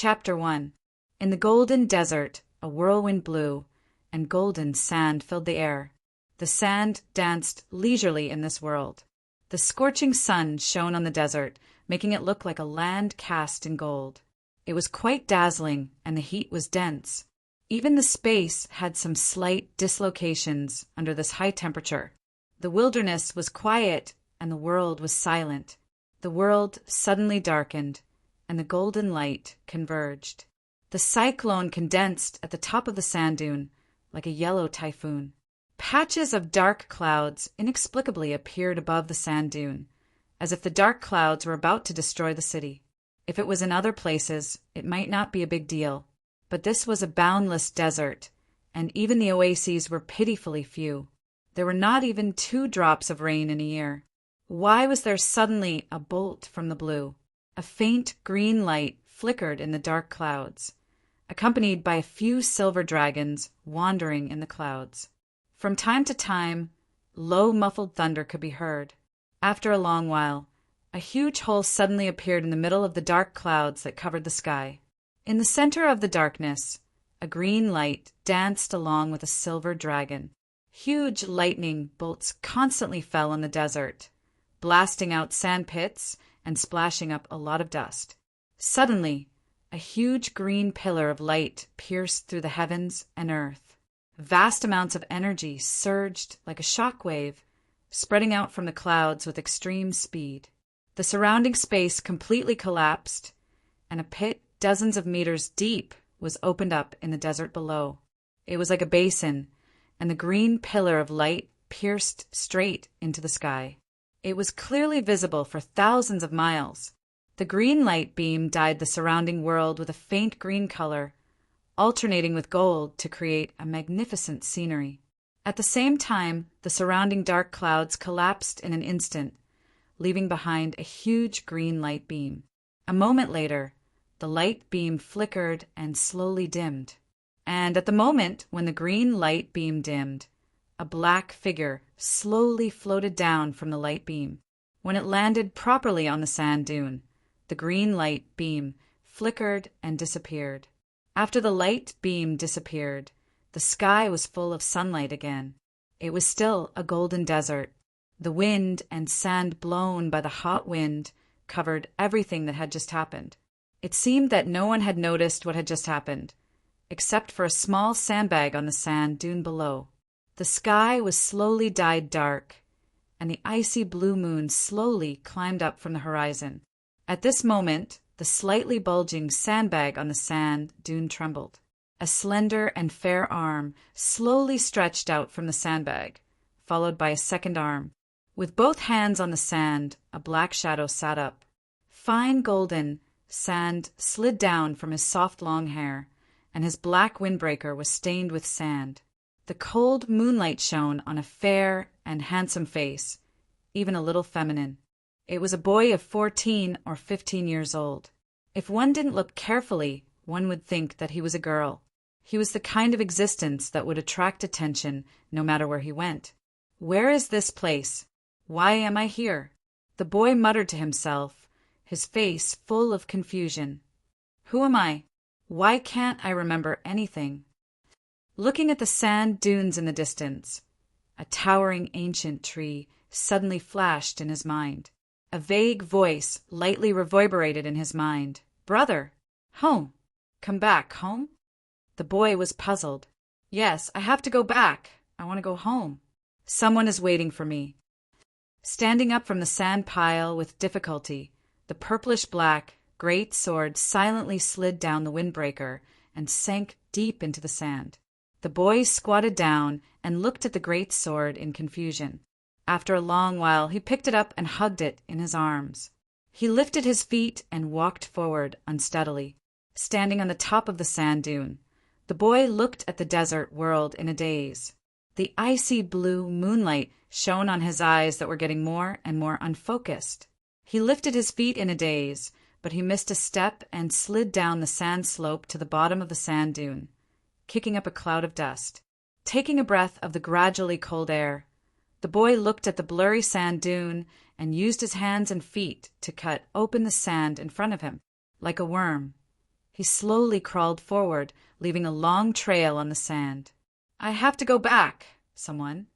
Chapter 1. In the golden desert, a whirlwind blew, and golden sand filled the air. The sand danced leisurely in this world. The scorching sun shone on the desert, making it look like a land cast in gold. It was quite dazzling, and the heat was dense. Even the space had some slight dislocations under this high temperature. The wilderness was quiet, and the world was silent. The world suddenly darkened, and the golden light converged. The cyclone condensed at the top of the sand dune like a yellow typhoon. Patches of dark clouds inexplicably appeared above the sand dune, as if the dark clouds were about to destroy the city. If it was in other places, it might not be a big deal, but this was a boundless desert, and even the oases were pitifully few. There were not even 2 drops of rain in a year. Why was there suddenly a bolt from the blue? A faint green light flickered in the dark clouds, accompanied by a few silver dragons wandering in the clouds. From time to time, low muffled thunder could be heard. After a long while, a huge hole suddenly appeared in the middle of the dark clouds that covered the sky. In the center of the darkness, a green light danced along with a silver dragon. Huge lightning bolts constantly fell on the desert, blasting out sand pits and splashing up a lot of dust. Suddenly, a huge green pillar of light pierced through the heavens and earth. Vast amounts of energy surged like a shock wave, spreading out from the clouds with extreme speed. The surrounding space completely collapsed, and a pit dozens of meters deep was opened up in the desert below. It was like a basin, and the green pillar of light pierced straight into the sky. It was clearly visible for thousands of miles. The green light beam dyed the surrounding world with a faint green color, alternating with gold to create a magnificent scenery. At the same time, the surrounding dark clouds collapsed in an instant, leaving behind a huge green light beam. A moment later, the light beam flickered and slowly dimmed. And at the moment when the green light beam dimmed, a black figure slowly floated down from the light beam. When it landed properly on the sand dune, the green light beam flickered and disappeared. After the light beam disappeared, the sky was full of sunlight again. It was still a golden desert. The wind and sand blown by the hot wind covered everything that had just happened. It seemed that no one had noticed what had just happened, except for a small sandbag on the sand dune below. The sky was slowly dyed dark, and the icy blue moon slowly climbed up from the horizon. At this moment, the slightly bulging sandbag on the sand dune trembled. A slender and fair arm slowly stretched out from the sandbag, followed by a second arm. With both hands on the sand, a black shadow sat up. Fine golden sand slid down from his soft long hair, and his black windbreaker was stained with sand. The cold moonlight shone on a fair and handsome face, even a little feminine. It was a boy of 14 or 15 years old. If one didn't look carefully, one would think that he was a girl. He was the kind of existence that would attract attention no matter where he went. Where is this place? Why am I here? The boy muttered to himself, his face full of confusion. Who am I? Why can't I remember anything? Looking at the sand dunes in the distance, a towering ancient tree suddenly flashed in his mind. A vague voice lightly reverberated in his mind. Brother! Home! Come back, home? The boy was puzzled. Yes, I have to go back. I want to go home. Someone is waiting for me. Standing up from the sand pile with difficulty, the purplish-black, great sword silently slid down the windbreaker and sank deep into the sand. The boy squatted down and looked at the great sword in confusion. After a long while, he picked it up and hugged it in his arms. He lifted his feet and walked forward unsteadily. Standing on the top of the sand dune, the boy looked at the desert world in a daze. The icy blue moonlight shone on his eyes that were getting more and more unfocused. He lifted his feet in a daze, but he missed a step and slid down the sand slope to the bottom of the sand dune, kicking up a cloud of dust. Taking a breath of the gradually cold air, the boy looked at the blurry sand dune and used his hands and feet to cut open the sand in front of him. Like a worm, He slowly crawled forward, leaving a long trail on the sand. I have to go back, someone.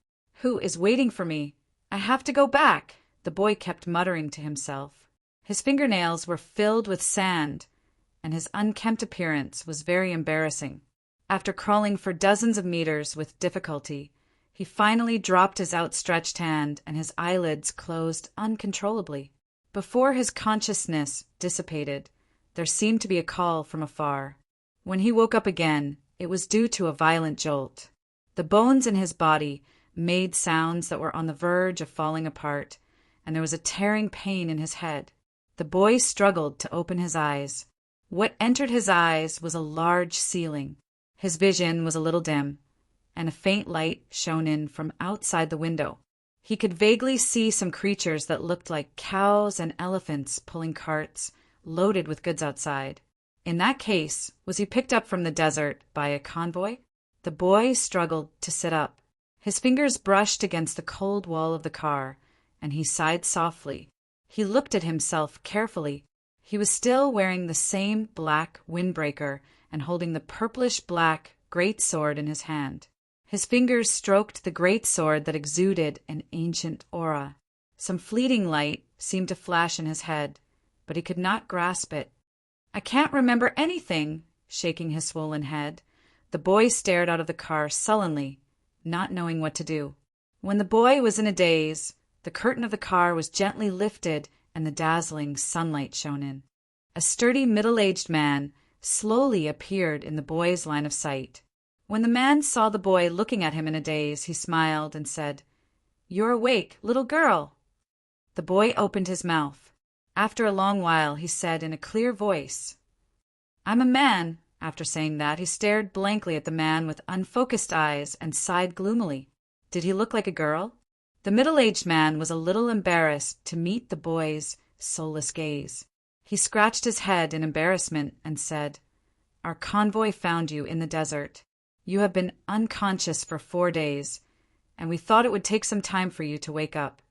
Who is waiting for me? I have to go back, the boy kept muttering to himself. His fingernails were filled with sand, and his unkempt appearance was very embarrassing. After crawling for dozens of meters with difficulty, he finally dropped his outstretched hand and his eyelids closed uncontrollably. Before his consciousness dissipated, there seemed to be a call from afar. When he woke up again, it was due to a violent jolt. The bones in his body made sounds that were on the verge of falling apart, and there was a tearing pain in his head. The boy struggled to open his eyes. What entered his eyes was a large ceiling. His vision was a little dim, and a faint light shone in from outside the window. He could vaguely see some creatures that looked like cows and elephants pulling carts loaded with goods outside. In that case, was he picked up from the desert by a convoy? The boy struggled to sit up. His fingers brushed against the cold wall of the car, and he sighed softly. He looked at himself carefully. He was still wearing the same black windbreaker and holding the purplish-black great sword in his hand. His fingers stroked the great sword that exuded an ancient aura. Some fleeting light seemed to flash in his head, but he could not grasp it. I can't remember anything, shaking his swollen head. The boy stared out of the car sullenly, not knowing what to do. When the boy was in a daze, the curtain of the car was gently lifted and the dazzling sunlight shone in. A sturdy middle-aged man slowly appeared in the boy's line of sight. When the man saw the boy looking at him in a daze, he smiled and said, "You're awake, little girl." The boy opened his mouth. After a long while, he said in a clear voice, "I'm a man." After saying that, he stared blankly at the man with unfocused eyes and sighed gloomily. Did he look like a girl? The middle-aged man was a little embarrassed to meet the boy's soulless gaze. He scratched his head in embarrassment and said, "Our convoy found you in the desert. You have been unconscious for 4 days, and we thought it would take some time for you to wake up.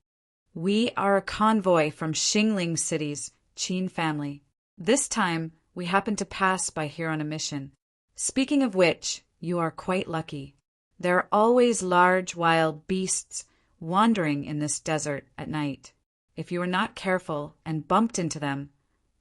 We are a convoy from Xingling City's Qin family. This time, we happened to pass by here on a mission. Speaking of which, you are quite lucky. There are always large wild beasts wandering in this desert at night. If you were not careful and bumped into them,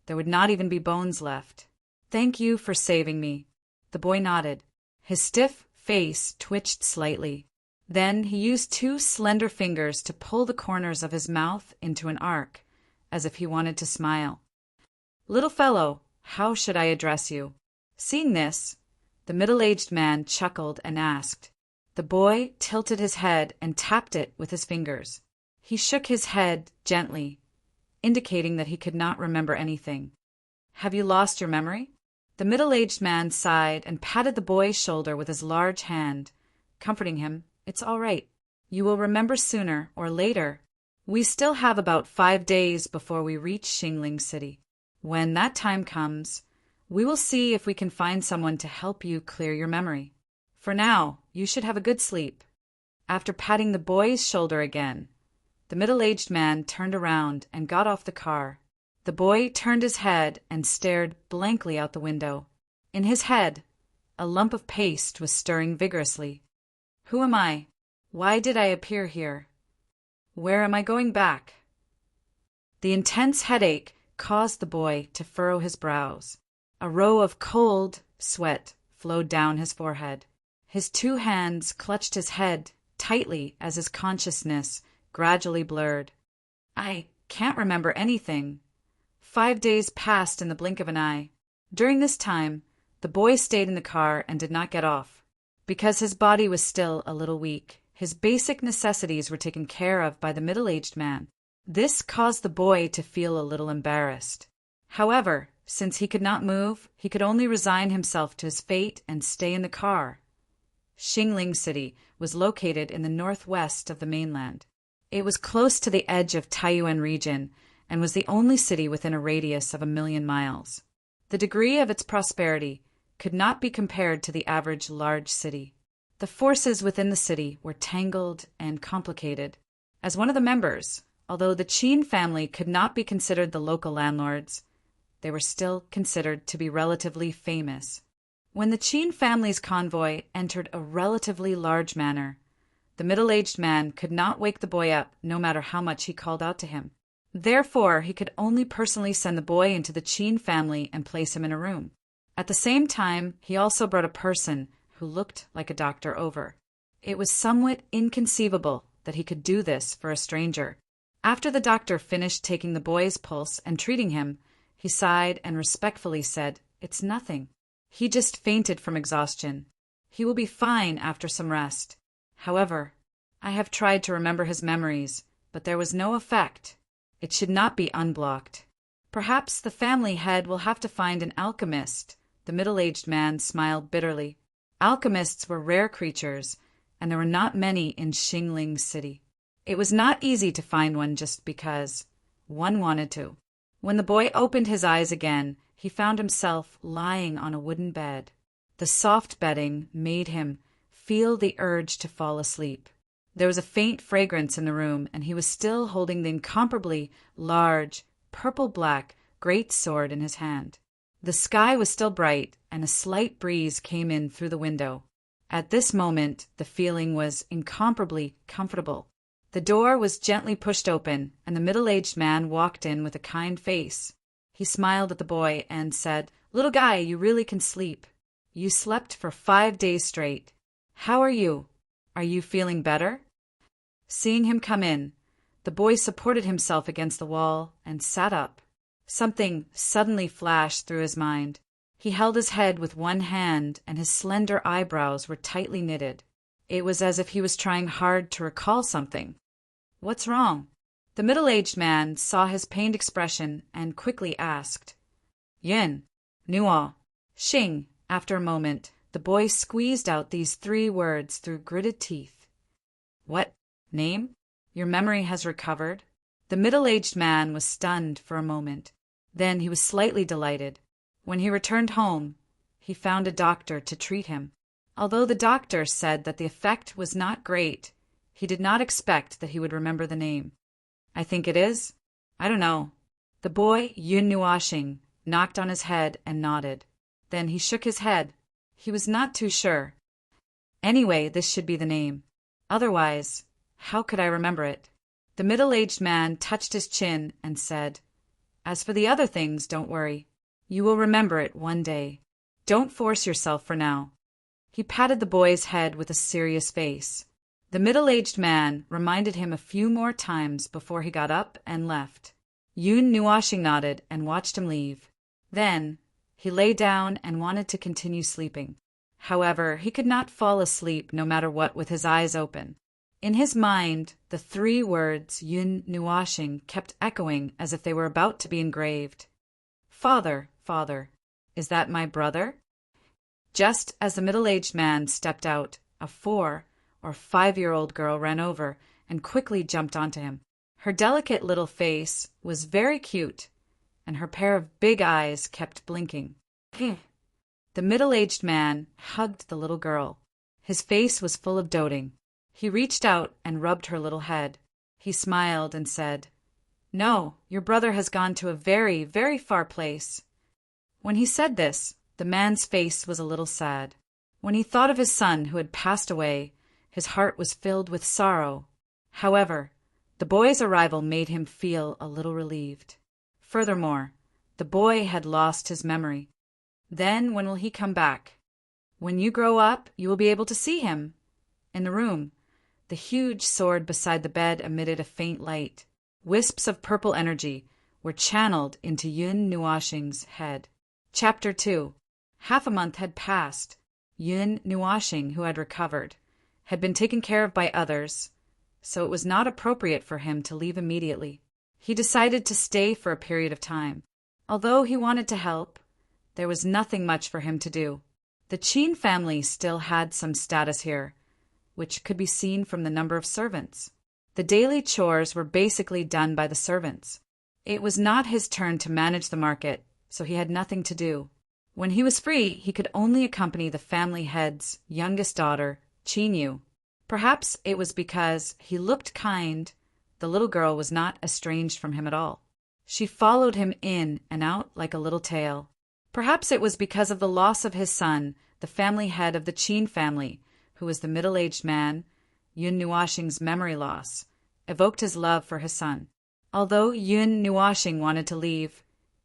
there would not even be bones left. Thank you for saving me." The boy nodded. His stiff face twitched slightly. Then he used 2 slender fingers to pull the corners of his mouth into an arc, as if he wanted to smile. "Little fellow, how should I address you?" Seeing this, the middle-aged man chuckled and asked. The boy tilted his head and tapped it with his fingers. He shook his head gently, indicating that he could not remember anything. "Have you lost your memory?" The middle-aged man sighed and patted the boy's shoulder with his large hand, comforting him. "It's all right. You will remember sooner or later. We still have about 5 days before we reach Xingling City. When that time comes, we will see if we can find someone to help you clear your memory. For now, you should have a good sleep." After patting the boy's shoulder again, the middle-aged man turned around and got off the car. The boy turned his head and stared blankly out the window. In his head, a lump of paste was stirring vigorously. Who am I? Why did I appear here? Where am I going back? The intense headache caused the boy to furrow his brows. A row of cold sweat flowed down his forehead. His 2 hands clutched his head tightly as his consciousness gradually blurred. I can't remember anything. 5 days passed in the blink of an eye. During this time, the boy stayed in the car and did not get off. Because his body was still a little weak, his basic necessities were taken care of by the middle-aged man. This caused the boy to feel a little embarrassed. However, since he could not move, he could only resign himself to his fate and stay in the car. Xingling City was located in the northwest of the mainland. It was close to the edge of Taiyuan region and was the only city within a radius of 1,000,000 miles. The degree of its prosperity could not be compared to the average large city. The forces within the city were tangled and complicated. As one of the members, although the Qin family could not be considered the local landlords, they were still considered to be relatively famous. When the Qin family's convoy entered a relatively large manor, the middle-aged man could not wake the boy up no matter how much he called out to him. Therefore, he could only personally send the boy into the Qin family and place him in a room. At the same time, he also brought a person who looked like a doctor over. It was somewhat inconceivable that he could do this for a stranger. After the doctor finished taking the boy's pulse and treating him, he sighed and respectfully said, "It's nothing. He just fainted from exhaustion. He will be fine after some rest. However, I have tried to remember his memories, but there was no effect. It should not be unblocked. Perhaps the family head will have to find an alchemist." The middle-aged man smiled bitterly. Alchemists were rare creatures, and there were not many in Xingling City. It was not easy to find one just because one wanted to. When the boy opened his eyes again, he found himself lying on a wooden bed. The soft bedding made him feel the urge to fall asleep. There was a faint fragrance in the room, and he was still holding the incomparably large, purple-black great sword in his hand. The sky was still bright, and a slight breeze came in through the window. At this moment, the feeling was incomparably comfortable. The door was gently pushed open, and the middle-aged man walked in with a kind face. He smiled at the boy and said, "Little guy, you really can sleep. You slept for 5 days straight. How are you? Are you feeling better?" Seeing him come in, the boy supported himself against the wall and sat up. Something suddenly flashed through his mind. He held his head with one hand, and his slender eyebrows were tightly knitted. It was as if he was trying hard to recall something. "What's wrong?" The middle-aged man saw his pained expression and quickly asked, "Yin, Nuo, Xing." After a moment, the boy squeezed out these 3 words through gritted teeth. "What name? Your memory has recovered?" The middle-aged man was stunned for a moment. Then he was slightly delighted. When he returned home, he found a doctor to treat him. Although the doctor said that the effect was not great, he did not expect that he would remember the name. "I think it is? I don't know." The boy, Yun Nuashing, knocked on his head and nodded. Then he shook his head. He was not too sure. "Anyway, this should be the name. Otherwise, how could I remember it?" The middle-aged man touched his chin and said, "As for the other things, don't worry. You will remember it one day. Don't force yourself for now." He patted the boy's head with a serious face. The middle-aged man reminded him a few more times before he got up and left. Yun Nuashing nodded and watched him leave. Then he lay down and wanted to continue sleeping. However, he could not fall asleep no matter what with his eyes open. In his mind, the 3 words Yun Nuashing kept echoing as if they were about to be engraved. "Father, father, is that my brother?" Just as the middle-aged man stepped out, a 4 or 5-year-old girl ran over and quickly jumped onto him. Her delicate little face was very cute, and her pair of big eyes kept blinking. The middle-aged man hugged the little girl. His face was full of doting. He reached out and rubbed her little head. He smiled and said, "No, your brother has gone to a very, very far place." When he said this, the man's face was a little sad. When he thought of his son who had passed away, his heart was filled with sorrow. However, the boy's arrival made him feel a little relieved. Furthermore, the boy had lost his memory. Then when will he come back? "When you grow up, you will be able to see him." In the room, the huge sword beside the bed emitted a faint light. Wisps of purple energy were channeled into Yun Nuashing's head. Chapter 2. Half a month had passed. Yun Nuashing, who had recovered, had been taken care of by others, so it was not appropriate for him to leave immediately. He decided to stay for a period of time. Although he wanted to help, there was nothing much for him to do. The Qin family still had some status here, which could be seen from the number of servants. The daily chores were basically done by the servants. It was not his turn to manage the market, so he had nothing to do. When he was free, he could only accompany the family head's youngest daughter, Qinyu. Perhaps it was because he looked kind, the little girl was not estranged from him at all. She followed him in and out like a little tail. Perhaps it was because of the loss of his son, the family head of the Qin family, who was the middle-aged man. Yun Nuoxing's memory loss evoked his love for his son. Although Yun Nuoxing wanted to leave,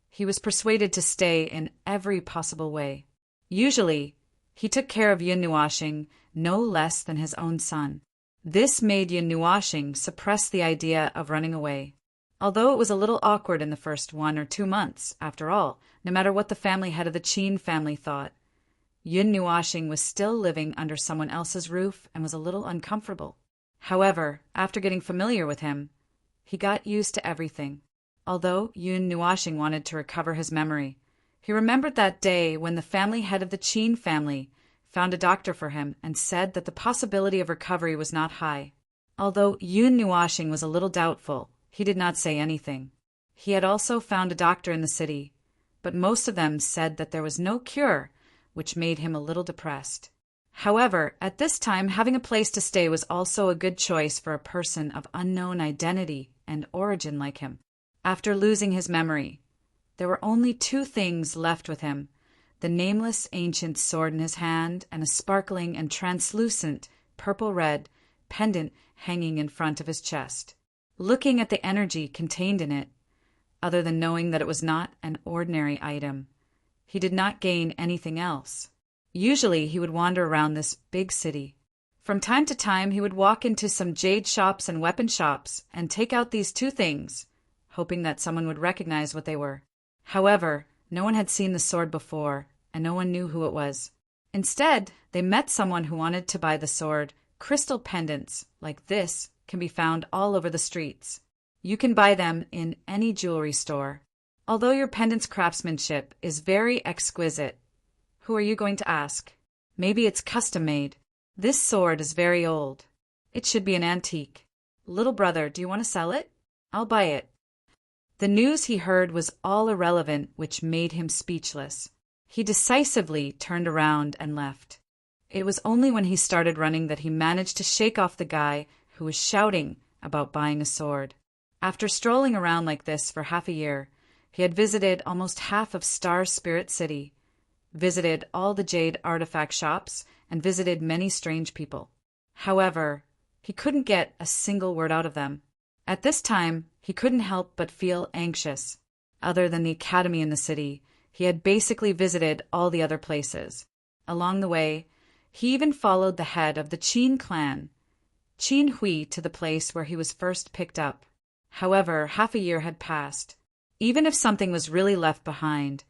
he was persuaded to stay in every possible way. Usually, he took care of Yun Nuoxing no less than his own son. This made Yun Nuoxing suppress the idea of running away. Although it was a little awkward in the first 1 or 2 months, after all, no matter what the family head of the Qin family thought, Yun Nuoxing was still living under someone else's roof and was a little uncomfortable. However, after getting familiar with him, he got used to everything. Although Yun Nuoxing wanted to recover his memory, he remembered that day when the family head of the Qin family found a doctor for him and said that the possibility of recovery was not high. Although Yun Nuoxing was a little doubtful, he did not say anything. He had also found a doctor in the city, but most of them said that there was no cure, which made him a little depressed. However, at this time, having a place to stay was also a good choice for a person of unknown identity and origin like him. After losing his memory, there were only 2 things left with him: the nameless ancient sword in his hand and a sparkling and translucent purple-red pendant hanging in front of his chest. Looking at the energy contained in it, other than knowing that it was not an ordinary item, he did not gain anything else. Usually he would wander around this big city. From time to time he would walk into some jade shops and weapon shops and take out these 2 things, hoping that someone would recognize what they were. However, no one had seen the sword before, and no one knew who it was. Instead, they met someone who wanted to buy the sword. Crystal pendants like this can be found all over the streets. You can buy them in any jewelry store. Although your pendant's craftsmanship is very exquisite, who are you going to ask? Maybe it's custom-made. This sword is very old. It should be an antique. Little brother, do you want to sell it? I'll buy it. The news he heard was all irrelevant, which made him speechless. He decisively turned around and left. It was only when he started running that he managed to shake off the guy who was shouting about buying a sword. After strolling around like this for half a year, he had visited almost half of Star Spirit City, visited all the jade artifact shops, and visited many strange people. However, he couldn't get a single word out of them. At this time, he couldn't help but feel anxious. Other than the academy in the city, he had basically visited all the other places. Along the way, he even followed the head of the Qin clan, Qin Hui, to the place where he was first picked up. However, half a year had passed. Even if something was really left behind,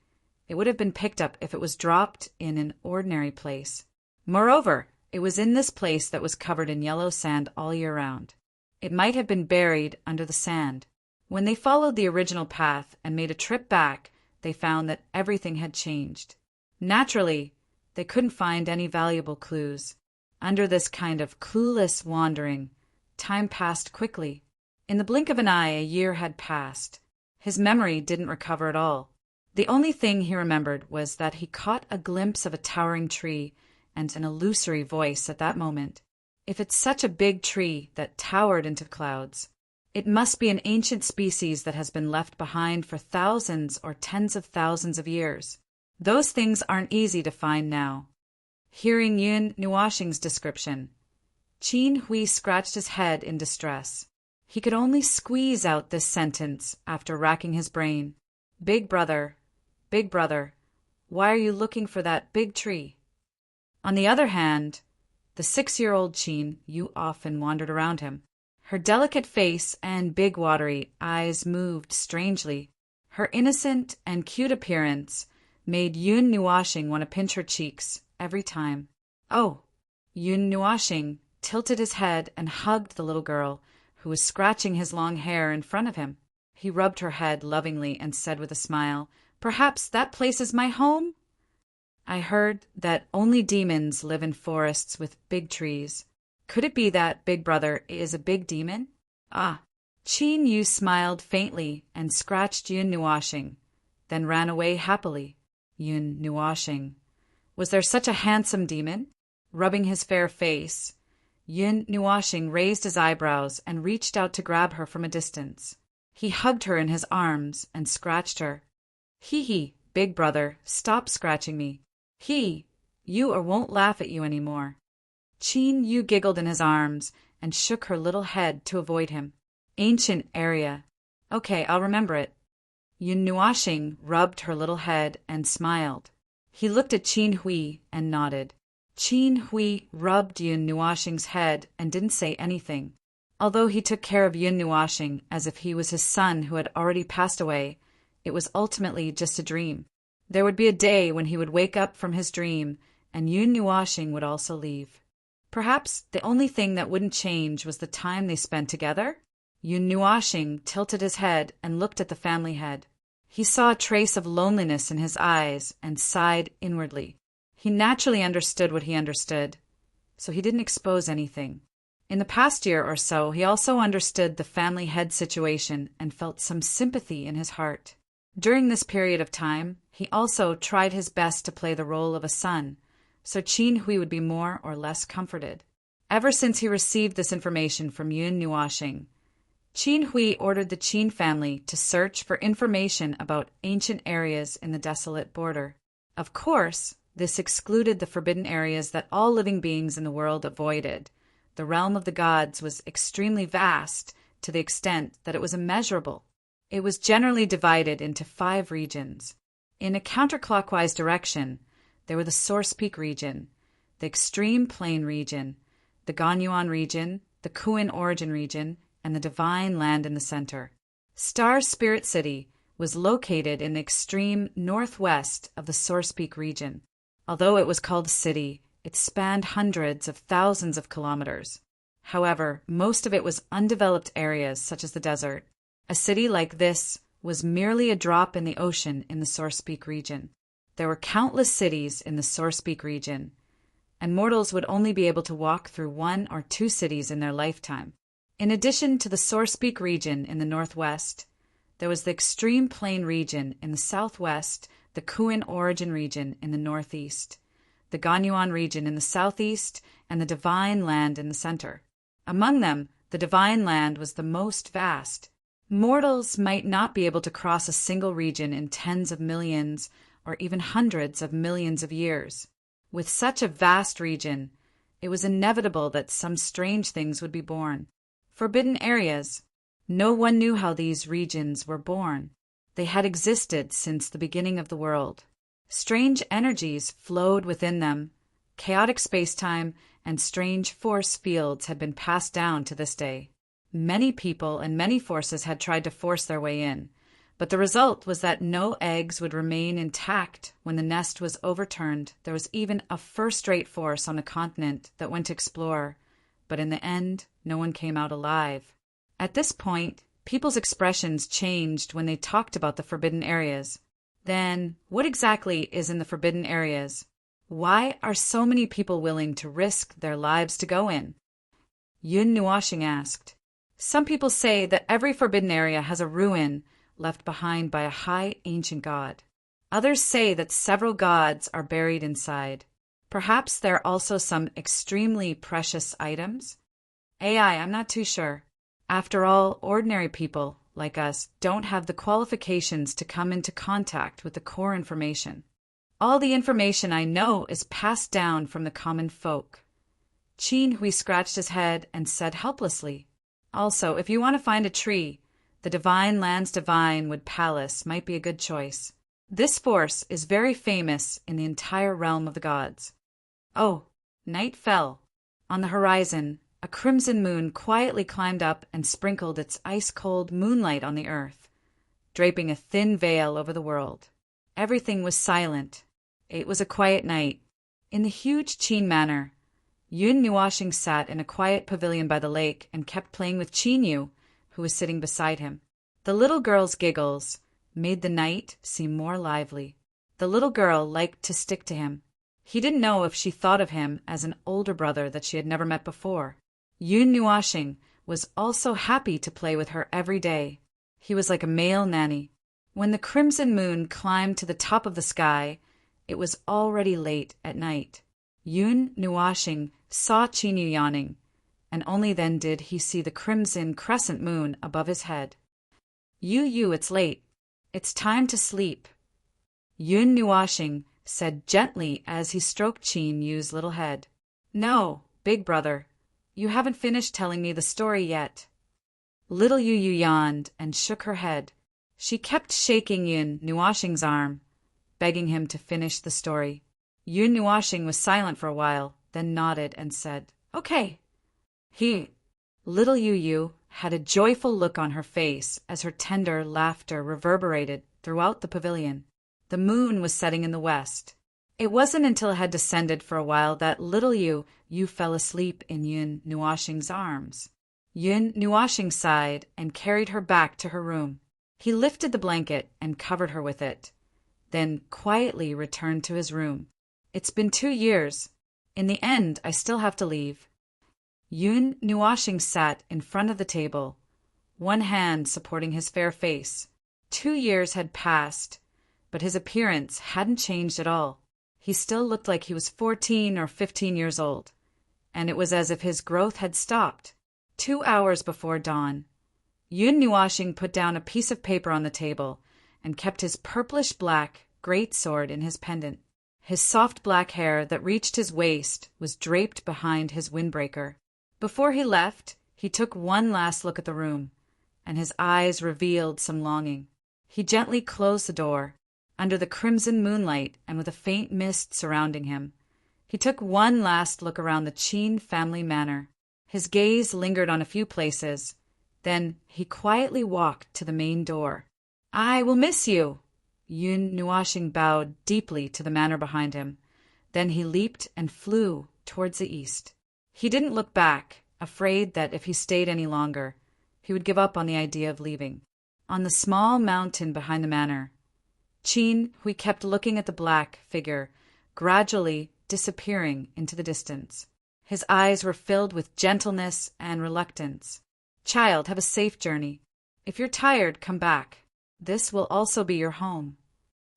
it would have been picked up if it was dropped in an ordinary place. Moreover, it was in this place that was covered in yellow sand all year round. It might have been buried under the sand. When they followed the original path and made a trip back, they found that everything had changed. Naturally, they couldn't find any valuable clues. Under this kind of clueless wandering, time passed quickly. In the blink of an eye, a year had passed. His memory didn't recover at all. The only thing he remembered was that he caught a glimpse of a towering tree and an illusory voice at that moment. If it's such a big tree that towered into clouds, it must be an ancient species that has been left behind for thousands or tens of thousands of years. Those things aren't easy to find now. Hearing Yun Nuoxing's description, Qin Hui scratched his head in distress. He could only squeeze out this sentence after racking his brain. Big brother, why are you looking for that big tree? On the other hand, the 6-year-old Qin Yu often wandered around him. Her delicate face and big watery eyes moved strangely. Her innocent and cute appearance made Yun Nuoxing want to pinch her cheeks every time. Oh! Yun Nuoxing tilted his head and hugged the little girl, who was scratching his long hair in front of him. He rubbed her head lovingly and said with a smile, "Perhaps that place is my home? I heard that only demons live in forests with big trees. Could it be that Big Brother is a big demon?" Ah! Qin Yu smiled faintly and scratched Yun Nuoxing, then ran away happily. Yun Nuoxing. Was there such a handsome demon? Rubbing his fair face, Yun Nuoxing raised his eyebrows and reached out to grab her from a distance. He hugged her in his arms and scratched her. Hee, big brother, stop scratching me. You or won't laugh at you any more. Chin Yu giggled in his arms and shook her little head to avoid him. Ancient area. Okay, I'll remember it. Yun Nuashing rubbed her little head and smiled. He looked at Qin Hui and nodded. Qin Hui rubbed Yun Nuashing's head and didn't say anything. Although he took care of Yun Nuashing as if he was his son who had already passed away, it was ultimately just a dream. There would be a day when he would wake up from his dream, and Yun Nuashing would also leave. Perhaps the only thing that wouldn't change was the time they spent together? Yun Nuashing tilted his head and looked at the family head. He saw a trace of loneliness in his eyes and sighed inwardly. He naturally understood what he understood, so he didn't expose anything. In the past year or so, he also understood the family head situation and felt some sympathy in his heart. During this period of time, he also tried his best to play the role of a son, so Qin Hui would be more or less comforted. Ever since he received this information from Yun Nuashing, Qin Hui ordered the Qin family to search for information about ancient areas in the desolate border. Of course, this excluded the forbidden areas that all living beings in the world avoided. The realm of the gods was extremely vast to the extent that it was immeasurable. It was generally divided into 5 regions. In a counterclockwise direction, there were the Source Peak region, the Extreme Plain region, the Ganyuan region, the Kuin Origin region, and the Divine Land in the center. Star Spirit City was located in the extreme northwest of the Source Peak region. Although it was called a city, it spanned hundreds of thousands of kilometers. However, most of it was undeveloped areas such as the desert. A city like this was merely a drop in the ocean in the Source Peak region. There were countless cities in the Source Peak region, and mortals would only be able to walk through 1 or 2 cities in their lifetime. In addition to the Source Peak region in the northwest, there was the Extreme Plain region in the southwest, the Kuin Origin region in the northeast, the Ganyuan region in the southeast, and the Divine Land in the center. Among them, the Divine Land was the most vast. Mortals might not be able to cross a single region in tens of millions or even hundreds of millions of years. With such a vast region, it was inevitable that some strange things would be born. Forbidden areas. No one knew how these regions were born. They had existed since the beginning of the world. Strange energies flowed within them. Chaotic space-time and strange force fields had been passed down to this day. Many people and many forces had tried to force their way in, but the result was that no eggs would remain intact when the nest was overturned. There was even a first-rate force on the continent that went to explore, but in the end, no one came out alive. At this point, people's expressions changed when they talked about the forbidden areas. Then, what exactly is in the forbidden areas? Why are so many people willing to risk their lives to go in? Yun Nuashing asked. Some people say that every forbidden area has a ruin left behind by a high ancient god. Others say that several gods are buried inside. Perhaps there are also some extremely precious items? I'm not too sure. After all, ordinary people, like us, don't have the qualifications to come into contact with the core information. All the information I know is passed down from the common folk. Qin Hui scratched his head and said helplessly, Also, if you want to find a tree, the Divine Land's Divine Wood Palace might be a good choice. This force is very famous in the entire realm of the gods. Oh, night fell. On the horizon, a crimson moon quietly climbed up and sprinkled its ice-cold moonlight on the earth, draping a thin veil over the world. Everything was silent. It was a quiet night. In the huge Qin manor, Yun Nuashing sat in a quiet pavilion by the lake and kept playing with Qin Yu, who was sitting beside him. The little girl's giggles made the night seem more lively. The little girl liked to stick to him. He didn't know if she thought of him as an older brother that she had never met before. Yun Nuashing was also happy to play with her every day. He was like a male nanny. When the crimson moon climbed to the top of the sky, it was already late at night. Yun Nuashing saw Qin Yu yawning, and only then did he see the crimson crescent moon above his head. You, it's late. It's time to sleep. Yun Nuashing said gently as he stroked Qin Yu's little head. No, big brother. You haven't finished telling me the story yet. Little Yu yawned and shook her head. She kept shaking Yun Nuashing's arm, begging him to finish the story. Yun Nuashing was silent for a while, then nodded and said, Okay. Little Yu had a joyful look on her face as her tender laughter reverberated throughout the pavilion. The moon was setting in the west. It wasn't until it had descended for a while that little Yu fell asleep in Yun Nuashing's arms. Yun Nuashing sighed and carried her back to her room. He lifted the blanket and covered her with it, then quietly returned to his room. It's been 2 years. In the end, I still have to leave. Yun Nuashing sat in front of the table, one hand supporting his fair face. 2 years had passed, but his appearance hadn't changed at all. He still looked like he was 14 or 15 years old, and it was as if his growth had stopped. 2 hours before dawn, Yun Nuashing put down a piece of paper on the table and kept his purplish-black great sword in his pendant. His soft black hair that reached his waist was draped behind his windbreaker. Before he left, he took one last look at the room, and his eyes revealed some longing. He gently closed the door. Under the crimson moonlight and with a faint mist surrounding him, he took one last look around the Qin family manor. His gaze lingered on a few places. Then he quietly walked to the main door. I will miss you. Yun Nuashing bowed deeply to the manor behind him. Then he leaped and flew towards the east. He didn't look back, afraid that if he stayed any longer, he would give up on the idea of leaving. On the small mountain behind the manor, Qin Hui kept looking at the black figure, gradually disappearing into the distance. His eyes were filled with gentleness and reluctance. Child, have a safe journey. If you're tired, come back. This will also be your home.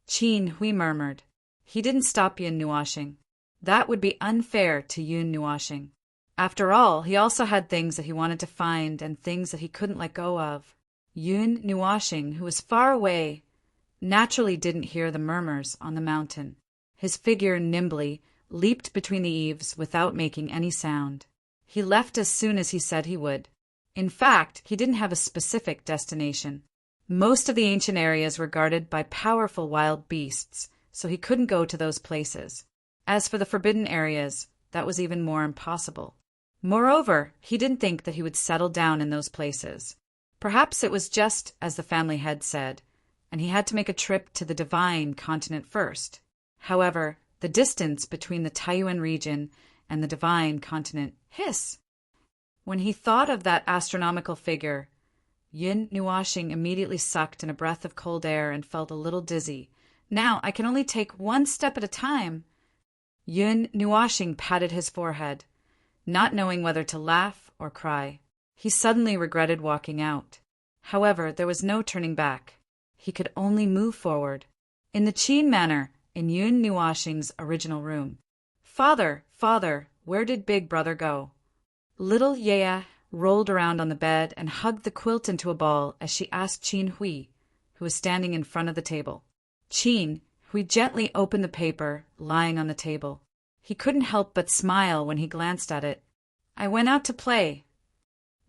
Qin Hui murmured. He didn't stop Yun Nuashing. That would be unfair to Yun Nuashing. After all, he also had things that he wanted to find and things that he couldn't let go of. Yun Nuashing, who was far away, naturally didn't hear the murmurs on the mountain. His figure nimbly leaped between the eaves without making any sound. He left as soon as he said he would. In fact, he didn't have a specific destination. Most of the ancient areas were guarded by powerful wild beasts, so he couldn't go to those places. As for the forbidden areas, that was even more impossible. Moreover, he didn't think that he would settle down in those places. Perhaps it was just as the family had said, and he had to make a trip to the divine continent first. However, the distance between the Taiyuan region and the divine continent hiss. When he thought of that astronomical figure, Yun Nuashing immediately sucked in a breath of cold air and felt a little dizzy. Now I can only take one step at a time. Yun Nuashing patted his forehead, not knowing whether to laugh or cry. He suddenly regretted walking out. However, there was no turning back. He could only move forward. In the Qin manor, in Yun Nuashing's original room. Father, where did big brother go? Little Yea rolled around on the bed and hugged the quilt into a ball as she asked Qin Hui, who was standing in front of the table. Qin Hui gently opened the paper lying on the table. He couldn't help but smile when he glanced at it. I went out to play.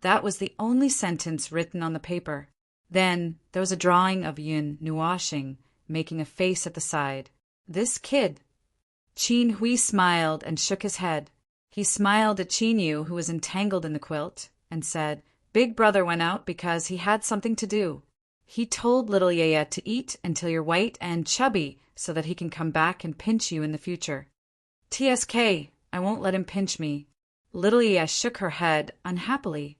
That was the only sentence written on the paper. Then there was a drawing of Yun Nuashing making a face at the side. This kid. Qin Hui smiled and shook his head. He smiled at Qin Yu, who was entangled in the quilt, and said, Big brother went out because he had something to do. He told little Yea to eat until you're white and chubby so that he can come back and pinch you in the future. TSK, I won't let him pinch me. Little Yea shook her head unhappily.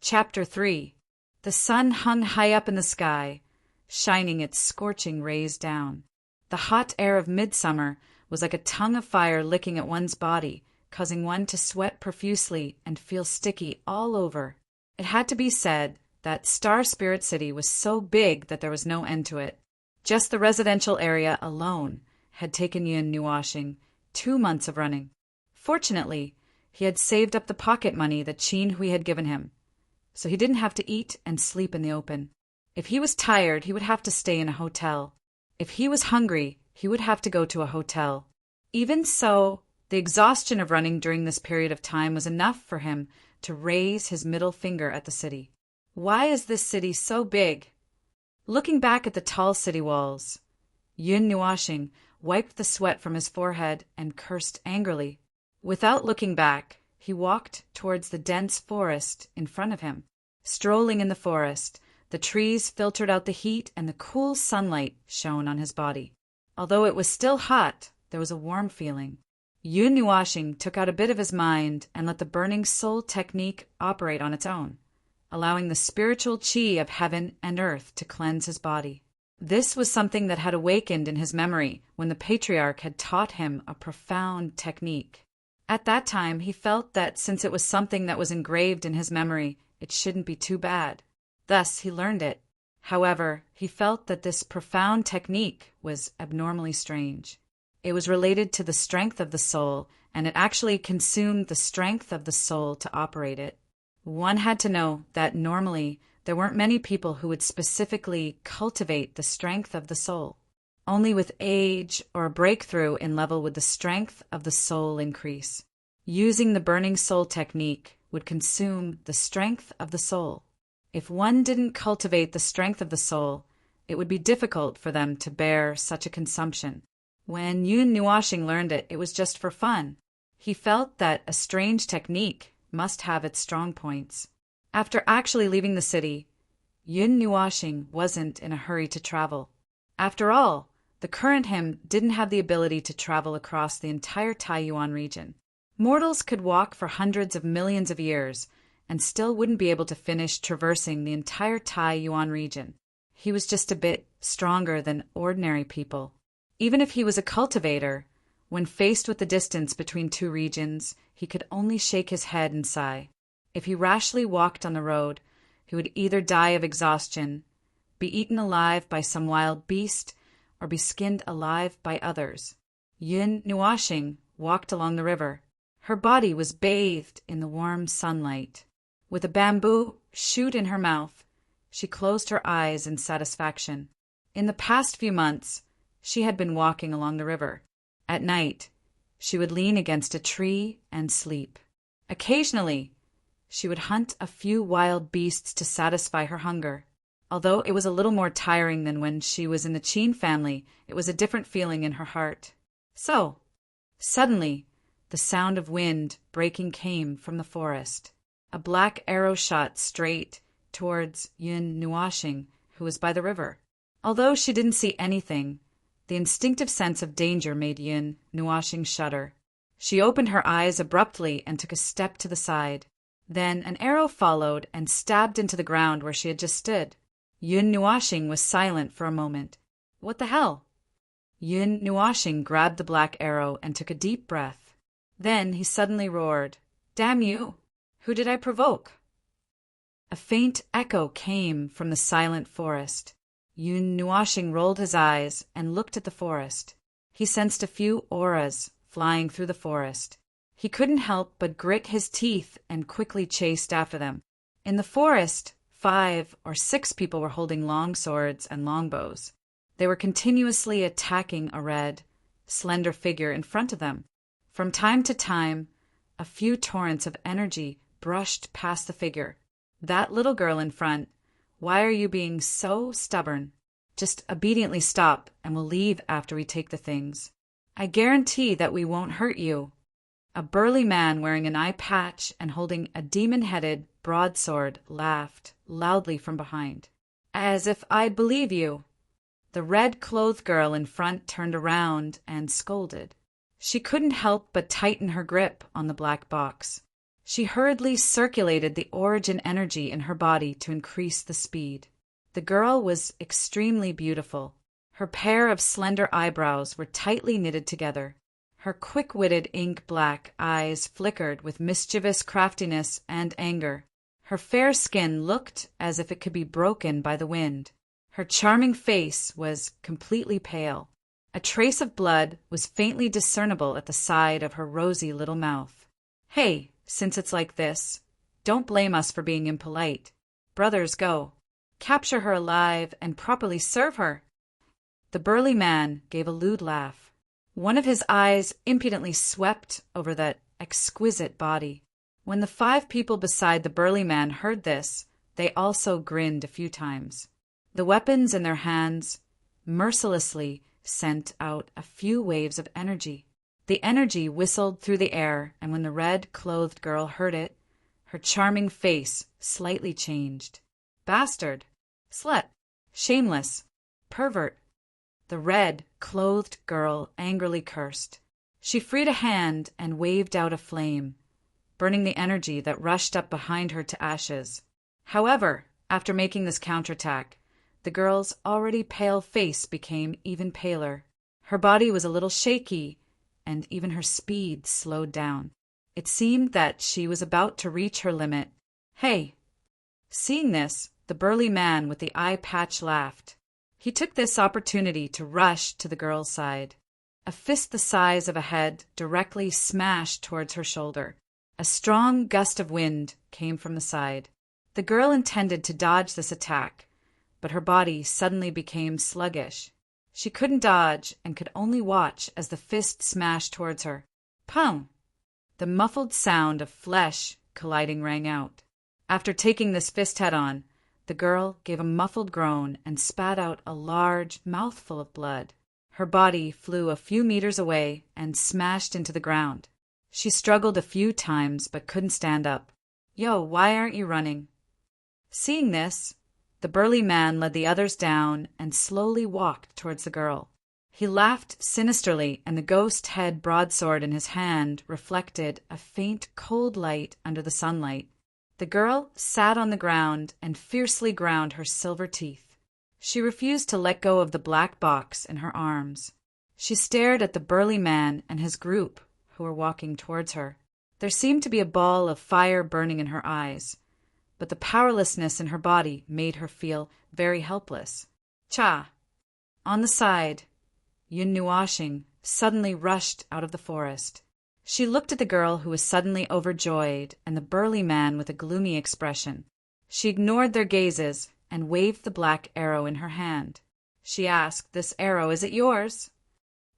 Chapter 3. The sun hung high up in the sky, shining its scorching rays down. The hot air of midsummer was like a tongue of fire licking at one's body, causing one to sweat profusely and feel sticky all over. It had to be said that Star Spirit City was so big that there was no end to it. Just the residential area alone had taken Yun Nuashing 2 months of running. Fortunately, he had saved up the pocket money that Qin Hui had given him, so he didn't have to eat and sleep in the open. If he was tired, he would have to stay in a hotel. If he was hungry, he would have to go to a hotel. Even so, the exhaustion of running during this period of time was enough for him to raise his middle finger at the city. Why is this city so big? Looking back at the tall city walls, Yun Nuashing wiped the sweat from his forehead and cursed angrily. Without looking back, he walked towards the dense forest in front of him. Strolling in the forest, the trees filtered out the heat and the cool sunlight shone on his body. Although it was still hot, there was a warm feeling. Yun Nuashing took out a bit of his mind and let the burning soul technique operate on its own, allowing the spiritual chi of heaven and earth to cleanse his body. This was something that had awakened in his memory when the patriarch had taught him a profound technique. At that time, he felt that since it was something that was engraved in his memory, it shouldn't be too bad. Thus, he learned it. However, he felt that this profound technique was abnormally strange. It was related to the strength of the soul, and it actually consumed the strength of the soul to operate it. One had to know that normally there weren't many people who would specifically cultivate the strength of the soul. Only with age or a breakthrough in level would the strength of the soul increase. Using the burning soul technique would consume the strength of the soul. If one didn't cultivate the strength of the soul, it would be difficult for them to bear such a consumption. When Yun Nuashing learned it, it was just for fun. He felt that a strange technique must have its strong points. After actually leaving the city, Yun Nuashing wasn't in a hurry to travel. After all, the current him didn't have the ability to travel across the entire Taiyuan region. Mortals could walk for hundreds of millions of years and still wouldn't be able to finish traversing the entire Taiyuan region. He was just a bit stronger than ordinary people. Even if he was a cultivator, when faced with the distance between two regions, he could only shake his head and sigh. If he rashly walked on the road, he would either die of exhaustion, be eaten alive by some wild beast, or be skinned alive by others. Yun Nuashing walked along the river. Her body was bathed in the warm sunlight. With a bamboo shoot in her mouth, she closed her eyes in satisfaction. In the past few months, she had been walking along the river. At night, she would lean against a tree and sleep. Occasionally, she would hunt a few wild beasts to satisfy her hunger. Although it was a little more tiring than when she was in the Qin family, it was a different feeling in her heart. So, suddenly, the sound of wind breaking came from the forest. A black arrow shot straight towards Yun Nuashing, who was by the river. Although she didn't see anything, the instinctive sense of danger made Yun Nuashing shudder. She opened her eyes abruptly and took a step to the side. Then an arrow followed and stabbed into the ground where she had just stood. Yun Nuashing was silent for a moment. What the hell? Yun Nuashing grabbed the black arrow and took a deep breath. Then he suddenly roared, "Damn you! Who did I provoke?" A faint echo came from the silent forest. Yun Nuashing rolled his eyes and looked at the forest. He sensed a few auras flying through the forest. He couldn't help but grit his teeth and quickly chased after them. In the forest, 5 or 6 people were holding long swords and longbows. They were continuously attacking a red, slender figure in front of them. From time to time, a few torrents of energy brushed past the figure. "That little girl in front, why are you being so stubborn? Just obediently stop and we'll leave after we take the things. I guarantee that we won't hurt you." A burly man wearing an eye patch and holding a demon-headed broadsword laughed loudly from behind. "As if I'd believe you." The red-clothed girl in front turned around and scolded. She couldn't help but tighten her grip on the black box. She hurriedly circulated the origin energy in her body to increase the speed. The girl was extremely beautiful. Her pair of slender eyebrows were tightly knitted together. Her quick-witted ink-black eyes flickered with mischievous craftiness and anger. Her fair skin looked as if it could be broken by the wind. Her charming face was completely pale. A trace of blood was faintly discernible at the side of her rosy little mouth. "Hey, since it's like this, Don't blame us for being impolite. Brothers, go. Capture her alive and properly serve her." The burly man gave a lewd laugh. One of his eyes impudently swept over that exquisite body. When the 5 people beside the burly man heard this, they also grinned a few times. The weapons in their hands mercilessly sent out a few waves of energy. The energy whistled through the air, and when the red-clothed girl heard it, her charming face slightly changed. "Bastard! Slut! Shameless! Pervert!" The red-clothed girl angrily cursed. She freed a hand and waved out a flame, burning the energy that rushed up behind her to ashes. However, after making this counterattack, the girl's already pale face became even paler. Her body was a little shaky, and even her speed slowed down. It seemed that she was about to reach her limit. "Hey!" Seeing this, the burly man with the eye patch laughed. He took this opportunity to rush to the girl's side. A fist the size of a head directly smashed towards her shoulder. A strong gust of wind came from the side. The girl intended to dodge this attack, but her body suddenly became sluggish. She couldn't dodge and could only watch as the fist smashed towards her. Pum! The muffled sound of flesh colliding rang out. After taking this fist head-on, the girl gave a muffled groan and spat out a large mouthful of blood. Her body flew a few meters away and smashed into the ground. She struggled a few times but couldn't stand up. "Yo, why aren't you running?" Seeing this, the burly man led the others down and slowly walked towards the girl. He laughed sinisterly, and the ghost head broadsword in his hand reflected a faint cold light under the sunlight. The girl sat on the ground and fiercely ground her silver teeth. She refused to let go of the black box in her arms. She stared at the burly man and his group who were walking towards her. There seemed to be a ball of fire burning in her eyes, but the powerlessness in her body made her feel very helpless. Cha! On the side, Yun Nuashing suddenly rushed out of the forest. She looked at the girl who was suddenly overjoyed and the burly man with a gloomy expression. She ignored their gazes and waved the black arrow in her hand. She asked, "This arrow, is it yours?"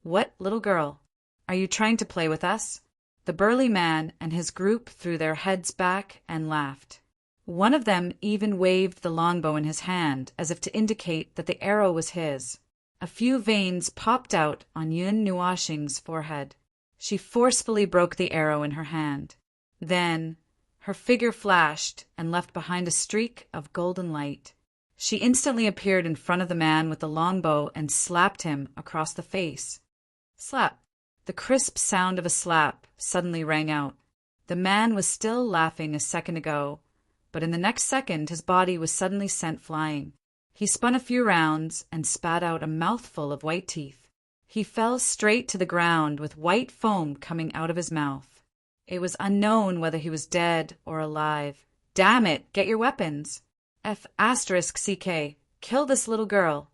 "What, little girl? Are you trying to play with us?" The burly man and his group threw their heads back and laughed. One of them even waved the longbow in his hand as if to indicate that the arrow was his. A few veins popped out on Yun Nuashing's forehead. She forcefully broke the arrow in her hand. Then her figure flashed and left behind a streak of golden light. She instantly appeared in front of the man with the longbow and slapped him across the face. Slap! The crisp sound of a slap suddenly rang out. The man was still laughing a second ago, but in the next second his body was suddenly sent flying. He spun a few rounds and spat out a mouthful of white teeth. He fell straight to the ground with white foam coming out of his mouth. It was unknown whether he was dead or alive. "Damn it, get your weapons! F***CK, kill this little girl!"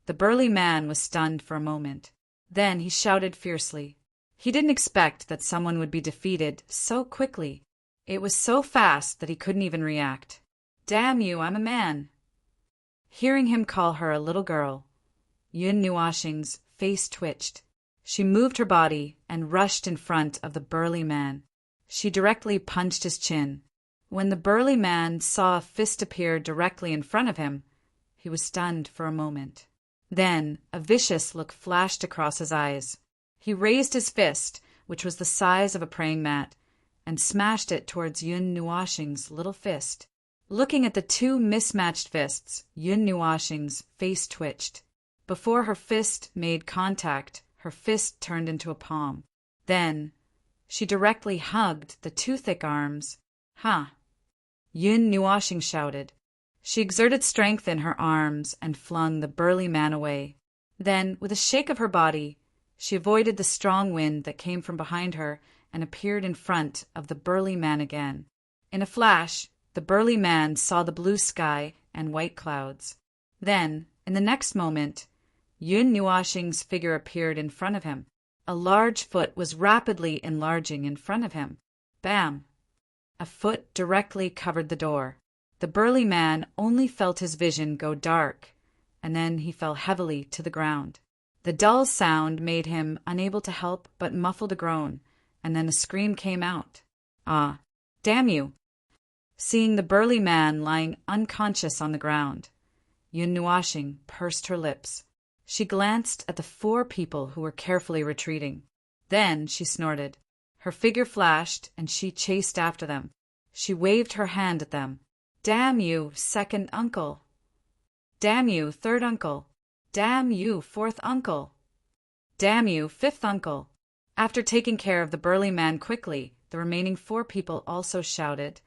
The burly man was stunned for a moment. Then he shouted fiercely. He didn't expect that someone would be defeated so quickly. It was so fast that he couldn't even react. "Damn you, I'm a man!" Hearing him call her a little girl, Yun Nuashing's face twitched. She moved her body and rushed in front of the burly man. She directly punched his chin. When the burly man saw a fist appear directly in front of him, he was stunned for a moment. Then a vicious look flashed across his eyes. He raised his fist, which was the size of a praying mat, and smashed it towards Yun Nuashing's little fist. Looking at the two mismatched fists, Yun Nuashing's face twitched. Before her fist made contact, her fist turned into a palm. Then she directly hugged the two thick arms. "Ha!" Yun Nuashing shouted. She exerted strength in her arms and flung the burly man away. Then, with a shake of her body, she avoided the strong wind that came from behind her and appeared in front of the burly man again. In a flash, the burly man saw the blue sky and white clouds. Then, in the next moment, Yun Nuashing's figure appeared in front of him. A large foot was rapidly enlarging in front of him. Bam! A foot directly covered the door. The burly man only felt his vision go dark, and then he fell heavily to the ground. The dull sound made him unable to help but muffled a groan, and then a scream came out. "Ah, damn you!" Seeing the burly man lying unconscious on the ground, Yun Nuashing pursed her lips. She glanced at the 4 people who were carefully retreating. Then she snorted. Her figure flashed, and she chased after them. She waved her hand at them. "Damn you, second uncle! Damn you, third uncle! Damn you, fourth uncle! Damn you, fifth uncle!" After taking care of the burly man quickly, the remaining 4 people also shouted,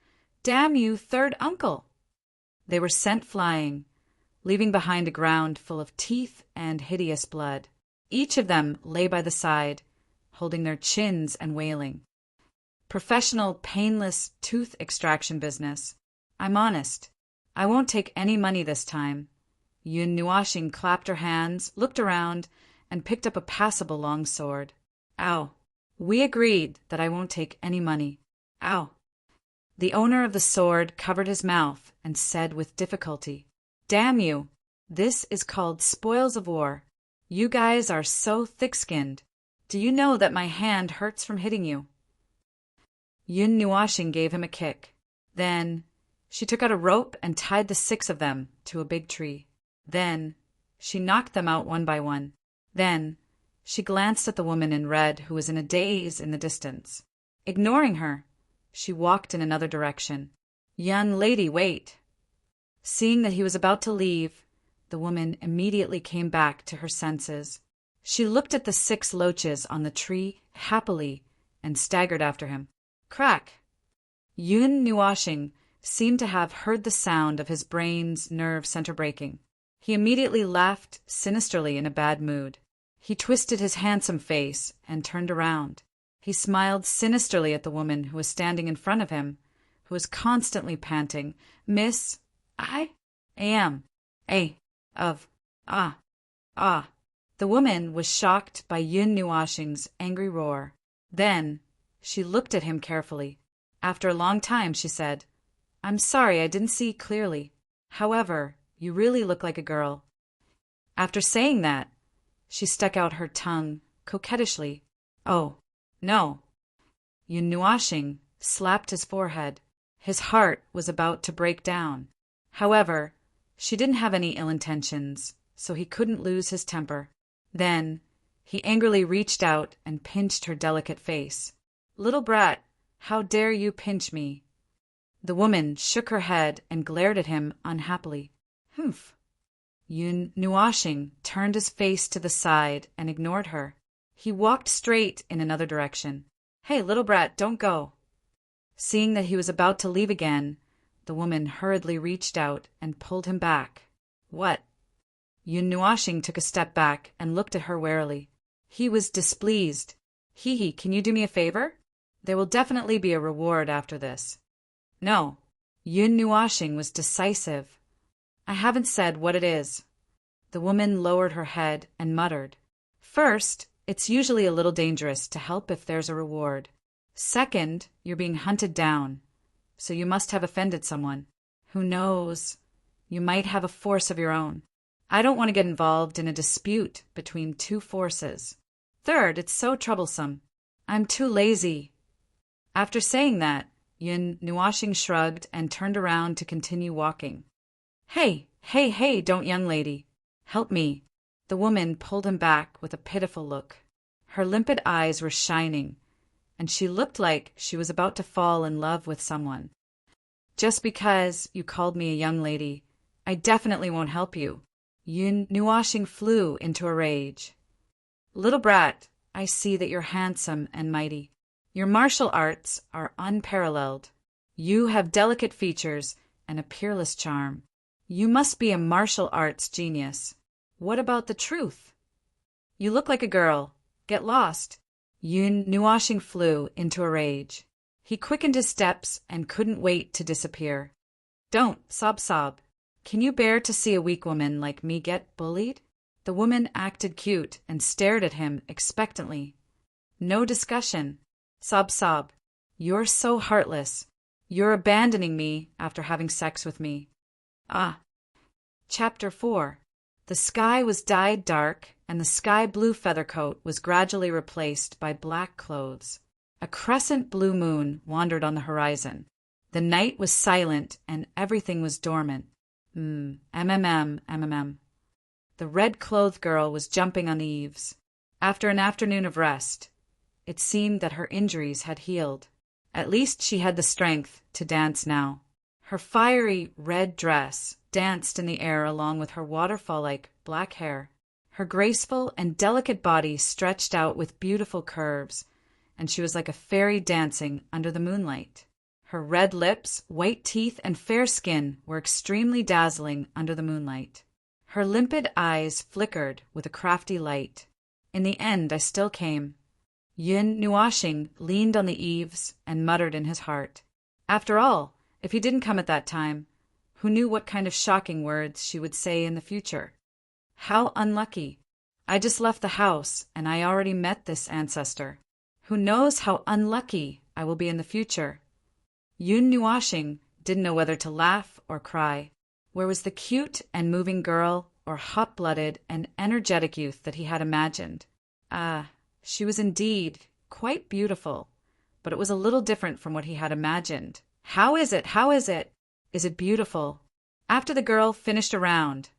"Damn you, third uncle!" They were sent flying, leaving behind a ground full of teeth and hideous blood. Each of them lay by the side, holding their chins and wailing. Professional, painless tooth extraction business. I'm honest. I won't take any money this time. Yun Nuashing clapped her hands, looked around, and picked up a passable long sword. Ow. We agreed that I won't take any money. Ow. The owner of the sword covered his mouth and said with difficulty, "Damn you. This is called spoils of war. You guys are so thick-skinned. Do you know that my hand hurts from hitting you?" Yun Nuashing gave him a kick. Then she took out a rope and tied the 6 of them to a big tree. Then she knocked them out one by one. Then she glanced at the woman in red who was in a daze in the distance. Ignoring her, she walked in another direction. "Young lady, wait." Seeing that he was about to leave, the woman immediately came back to her senses. She looked at the 6 loaches on the tree happily and staggered after him. Crack! Yun Nuashing seemed to have heard the sound of his brain's nerve center breaking. He immediately laughed sinisterly in a bad mood. He twisted his handsome face and turned around. He smiled sinisterly at the woman who was standing in front of him, who was constantly panting, "Miss, I am of ah." The woman was shocked by Yun Nuashing's angry roar. Then she looked at him carefully. After a long time, she said, "I'm sorry I didn't see clearly. However, you really look like a girl." After saying that, she stuck out her tongue coquettishly. "Oh, no." Yun Nuashing slapped his forehead. His heart was about to break down. However, she didn't have any ill intentions, so he couldn't lose his temper. Then he angrily reached out and pinched her delicate face. "Little brat, how dare you pinch me?" The woman shook her head and glared at him unhappily. "Humph." Yun Nuashing turned his face to the side and ignored her. He walked straight in another direction. "Hey, little brat, don't go." Seeing that he was about to leave again, the woman hurriedly reached out and pulled him back. "What?" Yun Nuashing took a step back and looked at her warily. He was displeased. "Hee, can you do me a favor? There will definitely be a reward after this." "No." Yun Nuashing was decisive. "I haven't said what it is." The woman lowered her head and muttered, "First, it's usually a little dangerous to help if there's a reward. Second, you're being hunted down, so you must have offended someone. Who knows? You might have a force of your own. I don't want to get involved in a dispute between 2 forces. Third, it's so troublesome. I'm too lazy." After saying that, Yun Nuashing shrugged and turned around to continue walking. Hey, don't, young lady. Help me." The woman pulled him back with a pitiful look. Her limpid eyes were shining, and she looked like she was about to fall in love with someone. "Just because you called me a young lady, I definitely won't help you." Yun Nuashing flew into a rage. "Little brat, I see that you're handsome and mighty. Your martial arts are unparalleled. You have delicate features and a peerless charm. You must be a martial arts genius. What about the truth? You look like a girl. Get lost." Yun Nuashing flew into a rage. He quickened his steps and couldn't wait to disappear. "Don't, sob. Can you bear to see a weak woman like me get bullied?" The woman acted cute and stared at him expectantly. "No discussion. Sob. You're so heartless. You're abandoning me after having sex with me. Ah. Chapter 4. The sky was dyed dark, and the sky blue feathercoat was gradually replaced by black clothes. A crescent blue moon wandered on the horizon. The night was silent, and everything was dormant. MMM. The red-clothed girl was jumping on the eaves. After an afternoon of rest, it seemed that her injuries had healed. At least she had the strength to dance now. Her fiery red dress danced in the air along with her waterfall-like black hair. Her graceful and delicate body stretched out with beautiful curves, and she was like a fairy dancing under the moonlight. Her red lips, white teeth, and fair skin were extremely dazzling under the moonlight. Her limpid eyes flickered with a crafty light. In the end, I still came. Yun Nuashing leaned on the eaves and muttered in his heart. After all, if he didn't come at that time, who knew what kind of shocking words she would say in the future? How unlucky. I just left the house, and I already met this ancestor. Who knows how unlucky I will be in the future? Yun Nuashing didn't know whether to laugh or cry. Where was the cute and moving girl or hot-blooded and energetic youth that he had imagined? Ah, she was indeed quite beautiful, but it was a little different from what he had imagined. How is it? Is it beautiful? After the girl finished a round,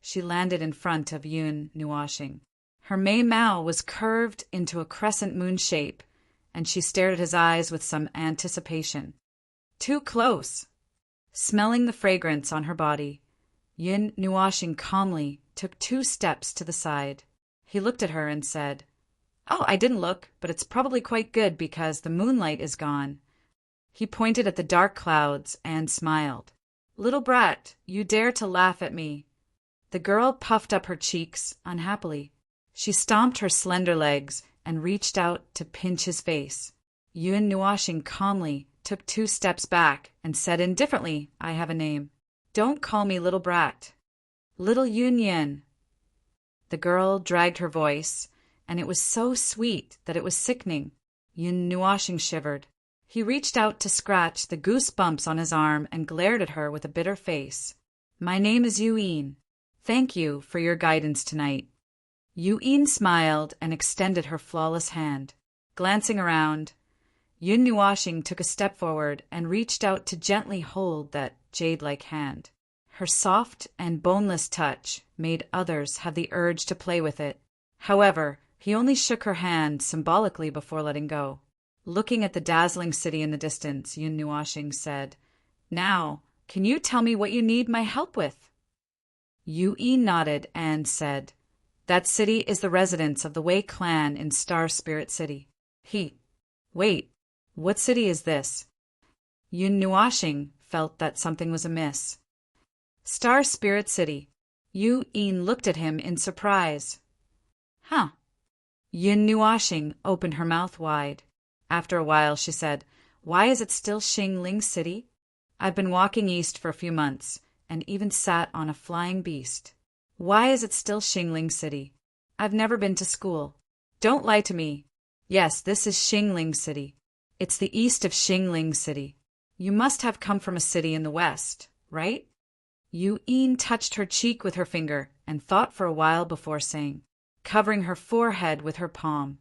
she landed in front of Yun Nuashing. Her Mei Mao was curved into a crescent moon shape, and she stared at his eyes with some anticipation. Too close. Smelling the fragrance on her body, Yun Nuashing calmly took 2 steps to the side. He looked at her and said, "Oh, I didn't look, but it's probably quite good because the moonlight is gone." He pointed at the dark clouds and smiled. "Little brat, you dare to laugh at me." The girl puffed up her cheeks unhappily. She stomped her slender legs and reached out to pinch his face. Yun Nuashing calmly took 2 steps back and said indifferently, "I have a name. Don't call me little brat. Little Yun Yin." The girl dragged her voice, and it was so sweet that it was sickening. Yun Nuashing shivered. He reached out to scratch the goose bumps on his arm and glared at her with a bitter face. "My name is Yin. Thank you for your guidance tonight." Yin smiled and extended her flawless hand. Glancing around, Yun Nuashing took a step forward and reached out to gently hold that jade-like hand. Her soft and boneless touch made others have the urge to play with it. However, he only shook her hand symbolically before letting go. Looking at the dazzling city in the distance, Yun Nuashing said, "Now, can you tell me what you need my help with?" Yin nodded and said, "That city is the residence of the Wei clan in Star Spirit City." Wait, what city is this? Yun Nuashing felt that something was amiss. "Star Spirit City." Yin looked at him in surprise. "Huh." Yun Nuashing opened her mouth wide. After a while, she said, "Why is it still Xingling City? I've been walking east for a few months, and even sat on a flying beast. Why is it still Xingling City? I've never been to school. Don't lie to me. Yes, this is Xingling City. It's the east of Xingling City. You must have come from a city in the west, right?" Yin touched her cheek with her finger and thought for a while before saying, covering her forehead with her palm.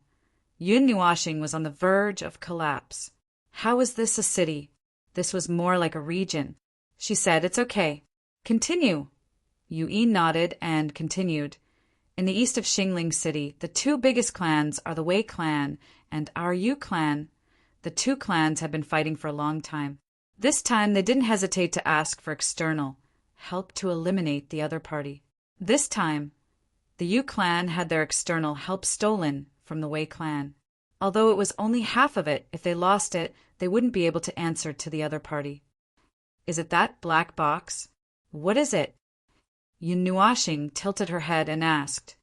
Yun Nuashing was on the verge of collapse. How was this a city? This was more like a region. She said, "It's okay. Continue." Yin nodded and continued. "In the east of Xingling City, the 2 biggest clans are the Wei clan and our Yu clan. The 2 clans have been fighting for a long time. This time they didn't hesitate to ask for external help to eliminate the other party. This time, the Yu clan had their external help stolen from the Wei clan. Although it was only half of it, if they lost it, they wouldn't be able to answer to the other party." "Is it that black box? What is it?" Yun Nuashing tilted her head and asked.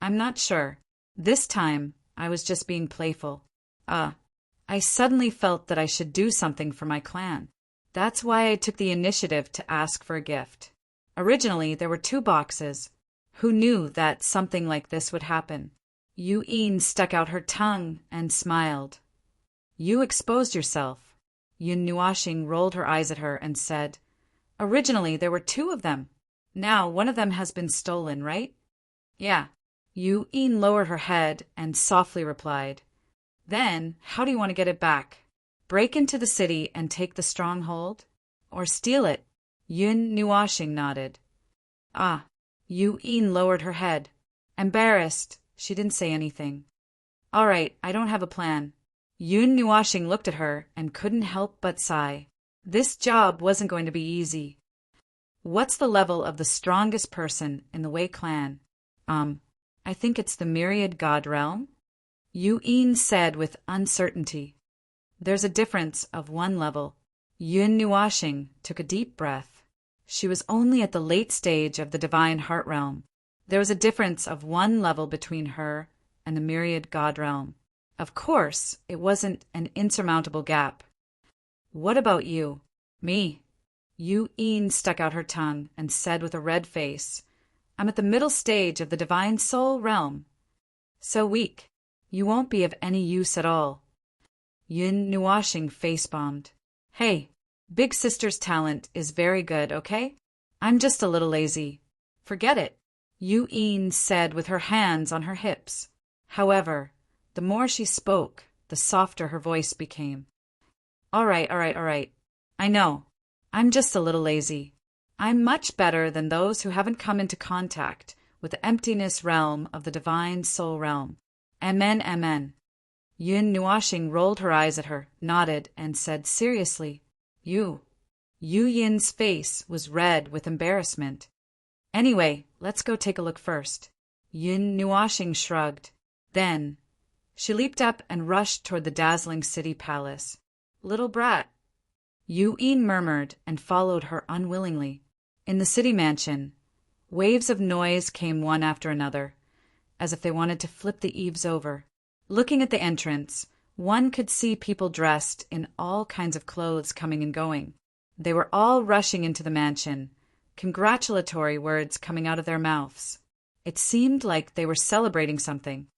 "I'm not sure. This time, I was just being playful. I suddenly felt that I should do something for my clan. That's why I took the initiative to ask for a gift. Originally, there were 2 boxes. Who knew that something like this would happen?" Yin stuck out her tongue and smiled. "You exposed yourself. Yun Nuashing rolled her eyes at her and said, "Originally there were two of them. Now one of them has been stolen, right?" "Yeah." Yu Yin lowered her head and softly replied, "Then, how do you want to get it back? Break into the city and take the stronghold? Or steal it?" Yun Nuashing nodded. "Ah." Yu Yin lowered her head. Embarrassed, she didn't say anything. "All right, I don't have a plan." Yun Nuashing looked at her and couldn't help but sigh. This job wasn't going to be easy. "What's the level of the strongest person in the Wei clan?" I think it's the Myriad God realm," Yu Yin said with uncertainty. "There's a difference of one level." Yun Nuashing took a deep breath. She was only at the late stage of the Divine Heart realm. There was a difference of one level between her and the Myriad God realm. Of course, it wasn't an insurmountable gap. "What about you?" "Me?" Yu Yin stuck out her tongue and said with a red face, "I'm at the middle stage of the Divine Soul realm." "So weak. You won't be of any use at all." Yun Nuashing face-bombed. "Hey, Big Sister's talent is very good, okay? I'm just a little lazy." "Forget it," Yu Yin said with her hands on her hips. However, the more she spoke, the softer her voice became. All right. I know. I'm just a little lazy. I'm much better than those who haven't come into contact with the emptiness realm of the Divine Soul realm. Amen, amen." Yun Nuashing rolled her eyes at her, nodded, and said seriously, "You." Yu Yin's face was red with embarrassment. "Anyway, let's go take a look first." Yun Nuashing shrugged. Then she leaped up and rushed toward the dazzling city palace. "Little brat," Yu Yin murmured and followed her unwillingly. In the city mansion, waves of noise came one after another, as if they wanted to flip the eaves over. Looking at the entrance, one could see people dressed in all kinds of clothes coming and going. They were all rushing into the mansion, congratulatory words coming out of their mouths. It seemed like they were celebrating something.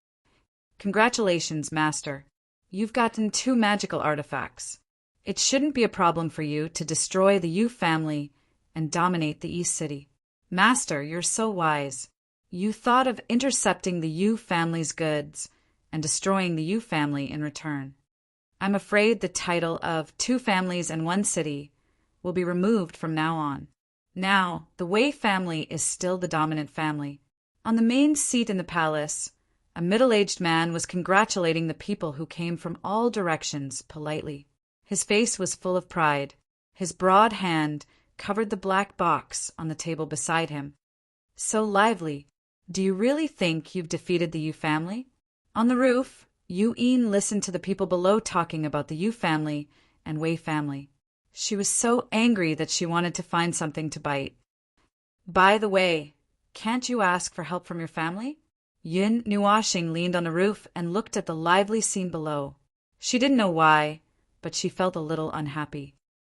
"Congratulations, Master. You've gotten 2 magical artifacts. It shouldn't be a problem for you to destroy the Yu family and dominate the East City. Master, you're so wise. You thought of intercepting the Yu family's goods and destroying the Yu family in return. I'm afraid the title of 2 families and 1 city will be removed from now on. Now, the Wei family is still the dominant family." On the main seat in the palace, a middle-aged man was congratulating the people who came from all directions politely. His face was full of pride. His broad hand covered the black box on the table beside him. "So lively. Do you really think you've defeated the Yu family?" On the roof, Yu Yin listened to the people below talking about the Yu family and Wei family. She was so angry that she wanted to find something to bite. "By the way, can't you ask for help from your family?" Yun Nuashing leaned on the roof and looked at the lively scene below. She didn't know why, but she felt a little unhappy.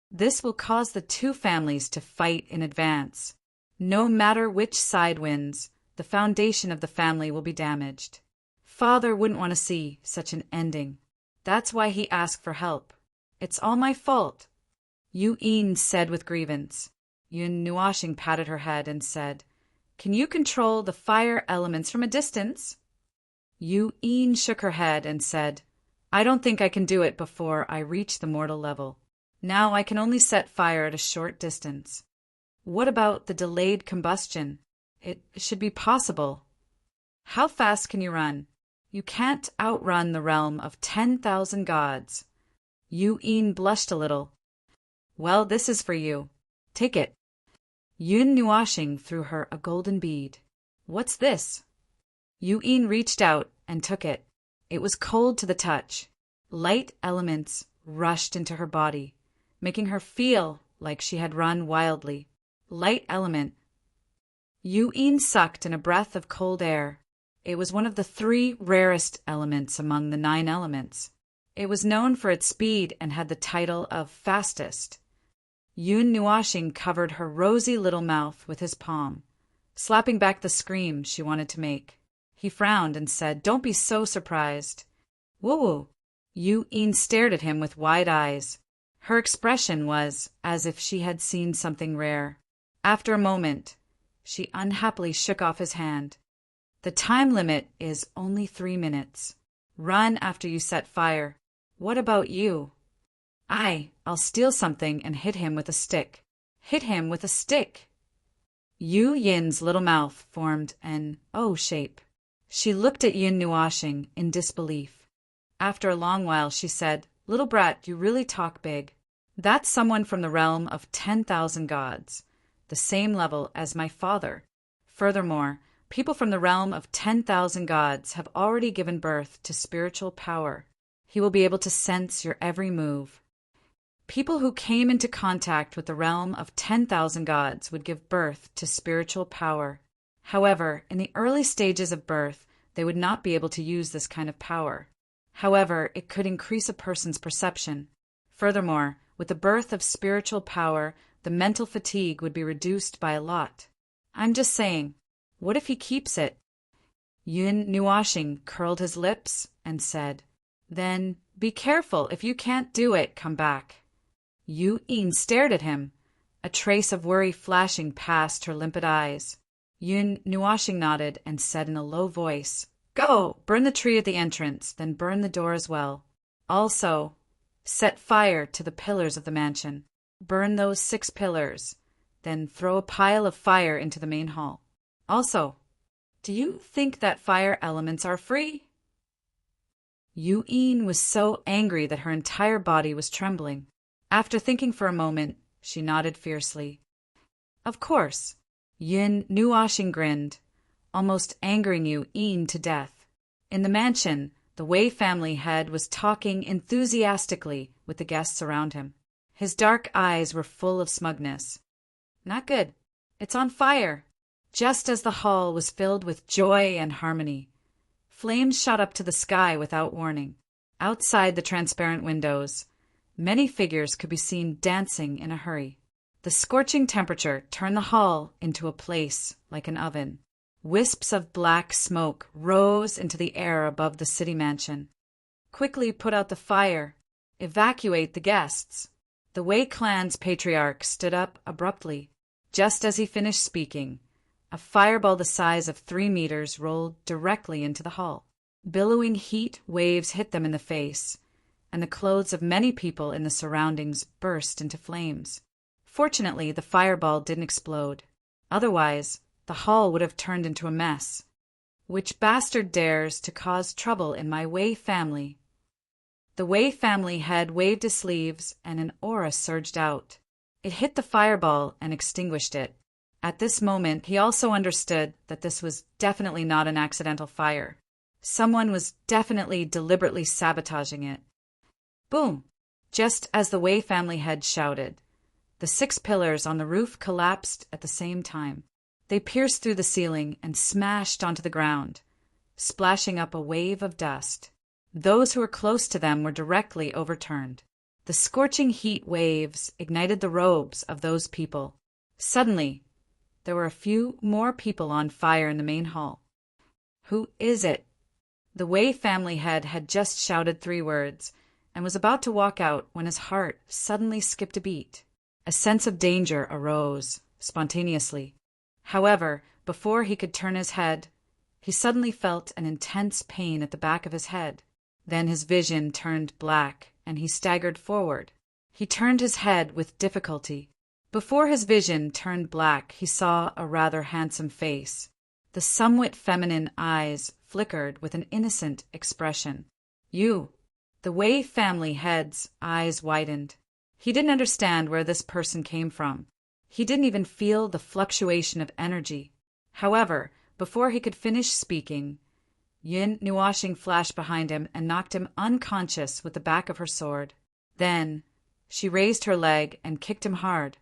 This will cause the 2 families to fight in advance. No matter which side wins, the foundation of the family will be damaged. Father wouldn't want to see such an ending. That's why he asked for help. It's all my fault, Yu Yin said with grievance. Yun Nuashing patted her head and said, "Can you control the fire elements from a distance?" Yu Yin shook her head and said, "I don't think I can do it before I reach the mortal level. Now I can only set fire at a short distance." "What about the delayed combustion? It should be possible." "How fast can you run? You can't outrun the realm of 10,000 gods." Yu Yin blushed a little. "Well, this is for you. Take it." Yun Nuashing threw her a golden bead. "What's this?" Yu Yin reached out and took it. It was cold to the touch. Light elements rushed into her body, making her feel like she had run wildly. Light element. Yu Yin sucked in a breath of cold air. It was one of the 3 rarest elements among the 9 elements. It was known for its speed and had the title of fastest. Yun Nuashing covered her rosy little mouth with his palm, slapping back the scream she wanted to make. He frowned and said, "Don't be so surprised." "Woo-woo." Yu Yin stared at him with wide eyes. Her expression was as if she had seen something rare. After a moment, she unhappily shook off his hand. The time limit is only 3 minutes. Run after you set fire. What about you? I'll steal something and hit him with a stick. Hit him with a stick. Yu Yin's little mouth formed an O shape. She looked at Yin Nuashing in disbelief. After a long while she said, "Little brat, you really talk big. That's someone from the realm of 10,000 gods, the same level as my father. Furthermore, people from the realm of 10,000 gods have already given birth to spiritual power. He will be able to sense your every move." People who came into contact with the realm of 10,000 gods would give birth to spiritual power. However, in the early stages of birth, they would not be able to use this kind of power. However, it could increase a person's perception. Furthermore, with the birth of spiritual power, the mental fatigue would be reduced by a lot. I'm just saying, what if he keeps it? Yun Nuashing curled his lips and said, "Then be careful. If you can't do it, come back." Yu Yin stared at him, a trace of worry flashing past her limpid eyes. Yun Nuashing nodded and said in a low voice, "Go, burn the tree at the entrance, then burn the door as well. Also, set fire to the pillars of the mansion. Burn those 6 pillars, then throw a pile of fire into the main hall. Also, do you think that fire elements are free?" Yu Yin was so angry that her entire body was trembling. After thinking for a moment, she nodded fiercely. "Of course." Yin Nuashing grinned, almost angering Yu Yin to death. In the mansion, the Wei family head was talking enthusiastically with the guests around him. His dark eyes were full of smugness. "Not good. It's on fire." Just as the hall was filled with joy and harmony, flames shot up to the sky without warning. Outside the transparent windows, many figures could be seen dancing in a hurry. The scorching temperature turned the hall into a place like an oven. Wisps of black smoke rose into the air above the city mansion. "Quickly put out the fire. Evacuate the guests." The Wei clan's patriarch stood up abruptly. Just as he finished speaking, a fireball the size of 3 meters rolled directly into the hall. Billowing heat waves hit them in the face, and the clothes of many people in the surroundings burst into flames. Fortunately, the fireball didn't explode. Otherwise, the hall would have turned into a mess. "Which bastard dares to cause trouble in my Wei family?" The Wei family head waved his sleeves, and an aura surged out. It hit the fireball and extinguished it. At this moment, he also understood that this was definitely not an accidental fire. Someone was definitely deliberately sabotaging it. Boom! Just as the Wei family head shouted, the 6 pillars on the roof collapsed at the same time. They pierced through the ceiling and smashed onto the ground, splashing up a wave of dust. Those who were close to them were directly overturned. The scorching heat waves ignited the robes of those people. Suddenly, there were a few more people on fire in the main hall. "Who is it?" The Wei family head had just shouted 3 words and was about to walk out when his heart suddenly skipped a beat. A sense of danger arose spontaneously. However, before he could turn his head, he suddenly felt an intense pain at the back of his head. Then his vision turned black, and he staggered forward. He turned his head with difficulty. Before his vision turned black, he saw a rather handsome face. The somewhat feminine eyes flickered with an innocent expression. "You." The Wei family head's eyes widened. He didn't understand where this person came from. He didn't even feel the fluctuation of energy. However, before he could finish speaking, Yin Nuashing flashed behind him and knocked him unconscious with the back of her sword. Then she raised her leg and kicked him hard.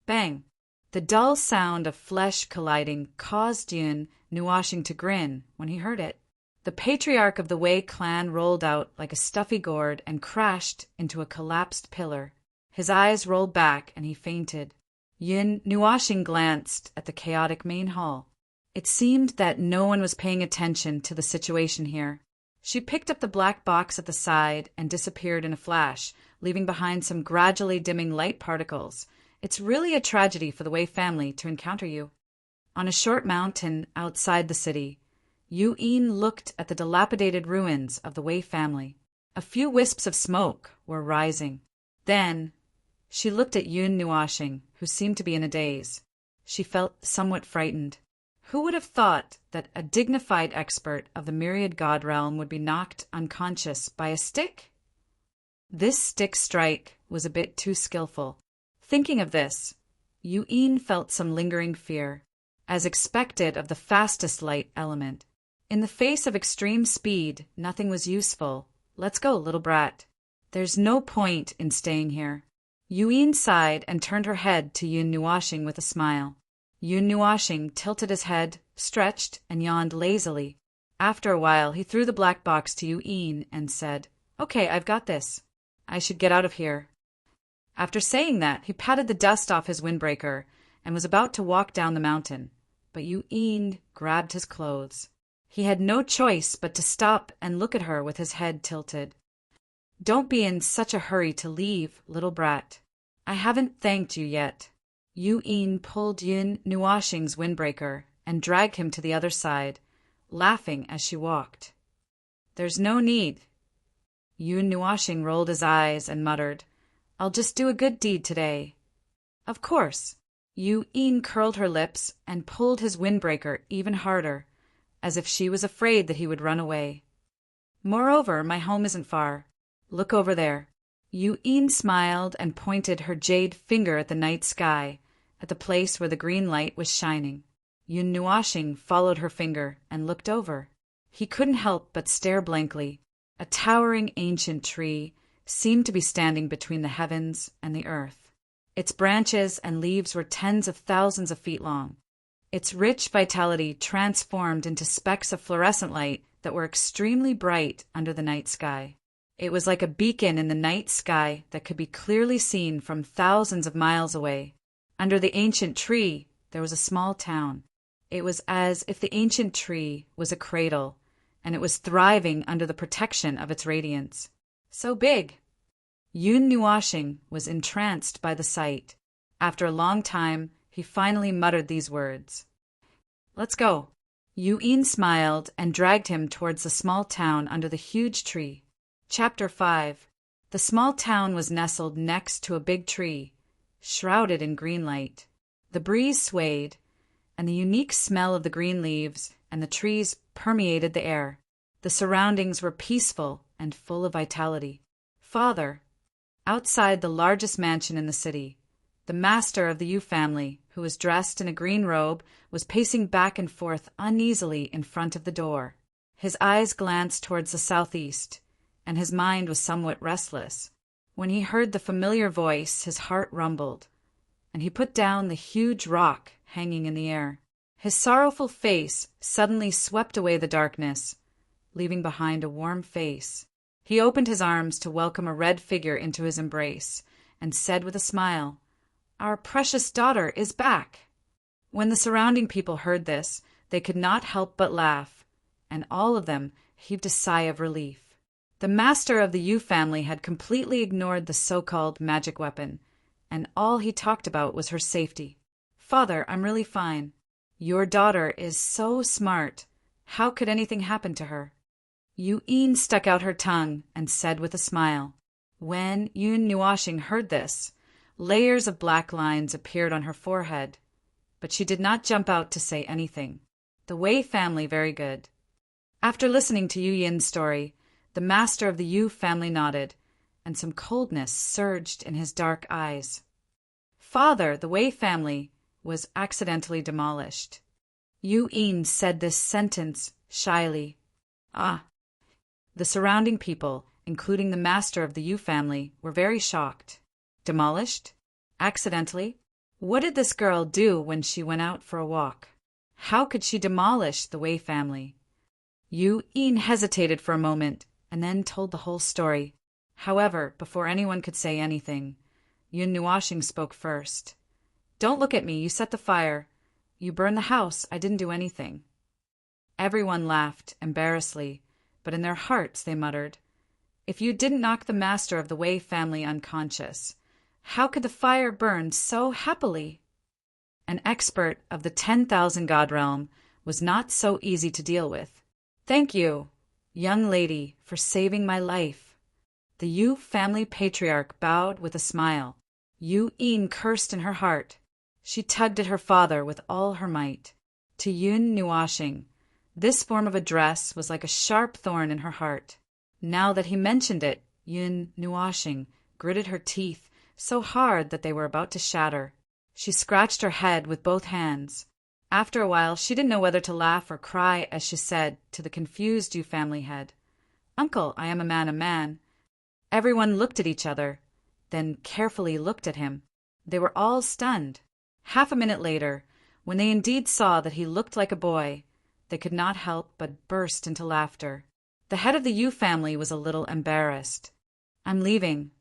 Bang! The dull sound of flesh colliding caused Yin Nuashing to grin when he heard it. The patriarch of the Wei clan rolled out like a stuffy gourd and crashed into a collapsed pillar. His eyes rolled back and he fainted. Yin Nuashing glanced at the chaotic main hall. It seemed that no one was paying attention to the situation here. She picked up the black box at the side and disappeared in a flash, leaving behind some gradually dimming light particles. It's really a tragedy for the Wei family to encounter you. On a short mountain outside the city, Yu-Yin looked at the dilapidated ruins of the Wei family. A few wisps of smoke were rising. Then she looked at Yun Nuashing, who seemed to be in a daze. She felt somewhat frightened. Who would have thought that a dignified expert of the myriad god realm would be knocked unconscious by a stick? This stick strike was a bit too skillful. Thinking of this, Yu-Yin felt some lingering fear, as expected of the fastest light element. In the face of extreme speed, nothing was useful. Let's go, little brat. There's no point in staying here. Yu-Yin sighed and turned her head to Yun Nuashing with a smile. Yun Nuashing tilted his head, stretched, and yawned lazily. After a while, he threw the black box to Yu-Yin and said, "Okay, I've got this. I should get out of here." After saying that, he patted the dust off his windbreaker and was about to walk down the mountain, but Yu-Yin grabbed his clothes. He had no choice but to stop and look at her with his head tilted. "Don't be in such a hurry to leave, little brat. I haven't thanked you yet." Yu-Yin pulled Yun Nuashing's windbreaker and dragged him to the other side, laughing as she walked. "There's no need." Yun Nuashing rolled his eyes and muttered, "I'll just do a good deed today." "Of course." Yu-Yin curled her lips and pulled his windbreaker even harder, as if she was afraid that he would run away. "Moreover, my home isn't far. Look over there." Yu-Yin smiled and pointed her jade finger at the night sky, at the place where the green light was shining. Yun Nuashing followed her finger and looked over. He couldn't help but stare blankly. A towering ancient tree seemed to be standing between the heavens and the earth. Its branches and leaves were tens of thousands of feet long. Its rich vitality transformed into specks of fluorescent light that were extremely bright under the night sky. It was like a beacon in the night sky that could be clearly seen from thousands of miles away. Under the ancient tree, there was a small town. It was as if the ancient tree was a cradle, and it was thriving under the protection of its radiance. So big! Yun Nuashing was entranced by the sight. After a long time, he finally muttered these words. "Let's go." Yu-Yin smiled and dragged him towards the small town under the huge tree. Chapter 5. The small town was nestled next to a big tree, shrouded in green light. The breeze swayed, and the unique smell of the green leaves and the trees permeated the air. The surroundings were peaceful and full of vitality. "Father." Outside the largest mansion in the city, the master of the Yu family, who was dressed in a green robe, was pacing back and forth uneasily in front of the door. His eyes glanced towards the southeast, and his mind was somewhat restless. When he heard the familiar voice, his heart rumbled, and he put down the huge rock hanging in the air. His sorrowful face suddenly swept away the darkness, leaving behind a warm face. He opened his arms to welcome a red figure into his embrace, and said with a smile, "Our precious daughter is back." When the surrounding people heard this, they could not help but laugh, and all of them heaved a sigh of relief. The master of the Yu family had completely ignored the so-called magic weapon, and all he talked about was her safety. "Father, I'm really fine. Your daughter is so smart. How could anything happen to her?" Yu-Yin stuck out her tongue and said with a smile. When Yun Nuashing heard this, layers of black lines appeared on her forehead, but she did not jump out to say anything. The Wei family very good. After listening to Yu-Yin's story, the master of the Yu family nodded, and some coldness surged in his dark eyes. "Father, the Wei family was accidentally demolished." Yu-Yin said this sentence shyly. "Ah." The surrounding people, including the master of the Yu family, were very shocked. Demolished? Accidentally? What did this girl do when she went out for a walk? How could she demolish the Wei family? Yu-Yin hesitated for a moment, and then told the whole story. However, before anyone could say anything, Yun Nuashing spoke first. "Don't look at me, you set the fire. You burned the house, I didn't do anything." Everyone laughed, embarrassedly, but in their hearts they muttered, If you didn't knock the master of the Wei family unconscious, how could the fire burn so happily? An expert of the 10,000 God realm was not so easy to deal with. Thank you, young lady, for saving my life. The Yu family patriarch bowed with a smile. Yu Yin cursed in her heart. She tugged at her father with all her might. To Yun Nuashing, this form of address was like a sharp thorn in her heart. Now that he mentioned it, Yun Nuashing gritted her teeth so hard that they were about to shatter. She scratched her head with both hands. After a while, she didn't know whether to laugh or cry as she said to the confused Yu family head, "Uncle, I am a man." Everyone looked at each other, then carefully looked at him. They were all stunned. Half a minute later, when they indeed saw that he looked like a boy, they could not help but burst into laughter. The head of the Yu family was a little embarrassed. "I'm leaving."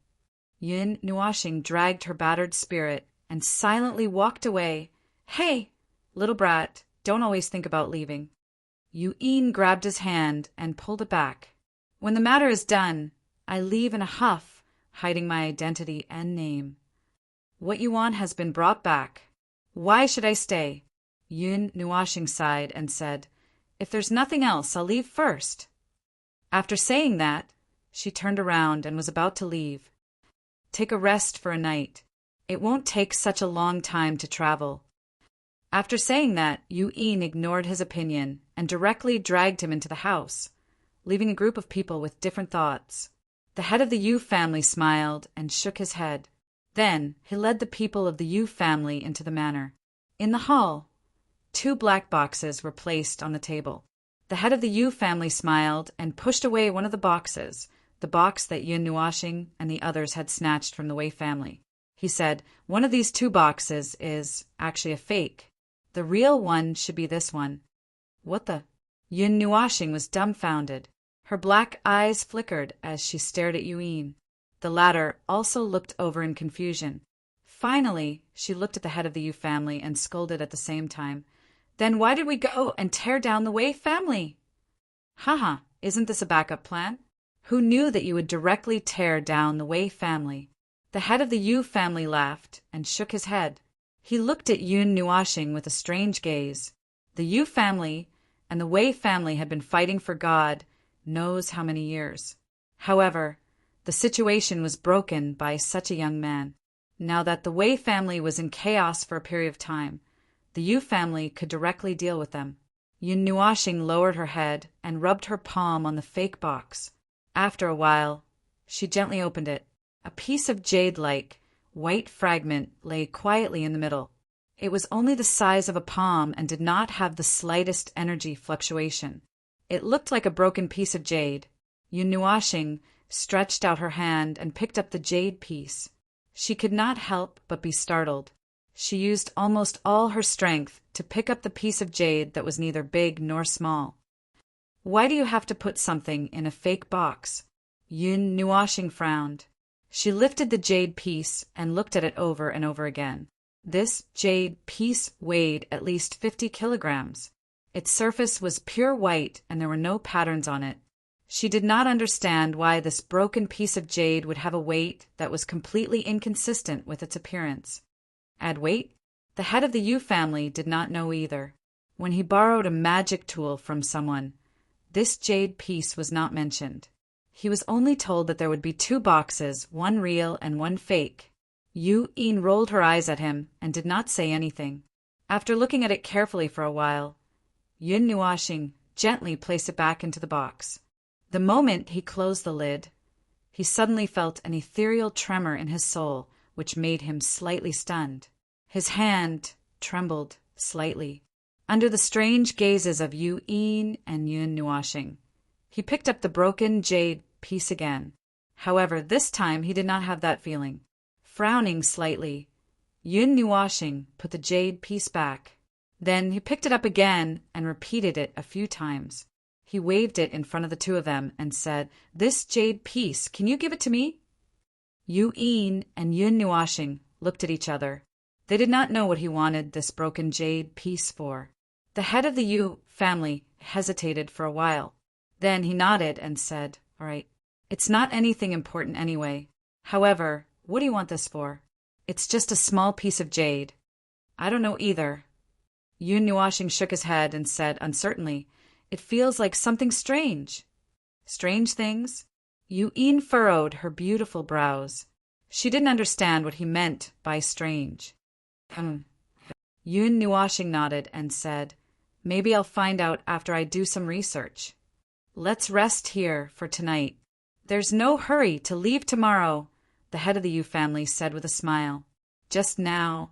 Yun Nuashing dragged her battered spirit and silently walked away. "Hey, little brat, don't always think about leaving." Yu Yin grabbed his hand and pulled it back. "When the matter is done, I leave in a huff, hiding my identity and name. What you want has been brought back. Why should I stay?" Yun Nuashing sighed and said, "If there's nothing else, I'll leave first." After saying that, she turned around and was about to leave. "Take a rest for a night. It won't take such a long time to travel." After saying that, Yu Yin ignored his opinion and directly dragged him into the house, leaving a group of people with different thoughts. The head of the Yu family smiled and shook his head. Then he led the people of the Yu family into the manor. In the hall, 2 black boxes were placed on the table. The head of the Yu family smiled and pushed away one of the boxes, the box that Yun Nuashing and the others had snatched from the Wei family. He said, "One of these 2 boxes is actually a fake. The real one should be this one." "What the?" Yun Nuashing was dumbfounded. Her black eyes flickered as she stared at Yu Yin. The latter also looked over in confusion. Finally, she looked at the head of the Yu family and scolded at the same time. "Then why did we go and tear down the Wei family?" "Haha, isn't this a backup plan? Who knew that you would directly tear down the Wei family?" The head of the Yu family laughed and shook his head. He looked at Yun Nuashing with a strange gaze. The Yu family and the Wei family had been fighting for God knows how many years. However, the situation was broken by such a young man. Now that the Wei family was in chaos for a period of time, the Yu family could directly deal with them. Yun Nuashing lowered her head and rubbed her palm on the fake box. After a while, she gently opened it. A piece of jade-like, white fragment lay quietly in the middle. It was only the size of a palm and did not have the slightest energy fluctuation. It looked like a broken piece of jade. Yun Nuashing stretched out her hand and picked up the jade piece. She could not help but be startled. She used almost all her strength to pick up the piece of jade that was neither big nor small. "Why do you have to put something in a fake box?" Yun Nuashing frowned. She lifted the jade piece and looked at it over and over again. This jade piece weighed at least 50 kilograms. Its surface was pure white and there were no patterns on it. She did not understand why this broken piece of jade would have a weight that was completely inconsistent with its appearance. Add weight? The head of the Yu family did not know either. When he borrowed a magic tool from someone, this jade piece was not mentioned. He was only told that there would be 2 boxes, one real and one fake. Yu Yin rolled her eyes at him and did not say anything. After looking at it carefully for a while, Yun Nuashing gently placed it back into the box. The moment he closed the lid, he suddenly felt an ethereal tremor in his soul, which made him slightly stunned. His hand trembled slightly. Under the strange gazes of Yu Yin and Yun Nuashing, he picked up the broken jade piece again. However, this time he did not have that feeling. Frowning slightly, Yun Nuashing put the jade piece back. Then he picked it up again and repeated it a few times. He waved it in front of the 2 of them and said, "This jade piece, can you give it to me?" Yu Yin and Yun Nuashing looked at each other. They did not know what he wanted this broken jade piece for. The head of the Yu family hesitated for a while. Then he nodded and said, "All right." It's not anything important anyway. However, what do you want this for? It's just a small piece of jade. I don't know either. Yun Nuashing shook his head and said uncertainly, It feels like something strange. Strange things? Yun furrowed her beautiful brows. She didn't understand what he meant by strange. Yun Nuashing nodded and said, Maybe I'll find out after I do some research. Let's rest here for tonight. There's no hurry to leave tomorrow, the head of the Yu family said with a smile. Just now,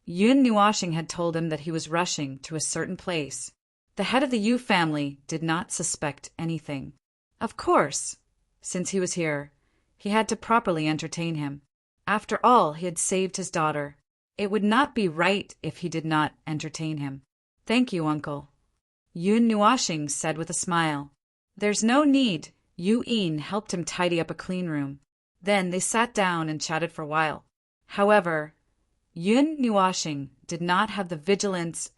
Yun Nuashing had told him that he was rushing to a certain place. The head of the Yu family did not suspect anything. Of course, since he was here, he had to properly entertain him. After all, he had saved his daughter. It would not be right if he did not entertain him. Thank you, uncle. Yun Nuashing said with a smile. There's no need. Yun helped him tidy up a clean room. Then they sat down and chatted for a while. However, Yun Nuashing did not have the vigilance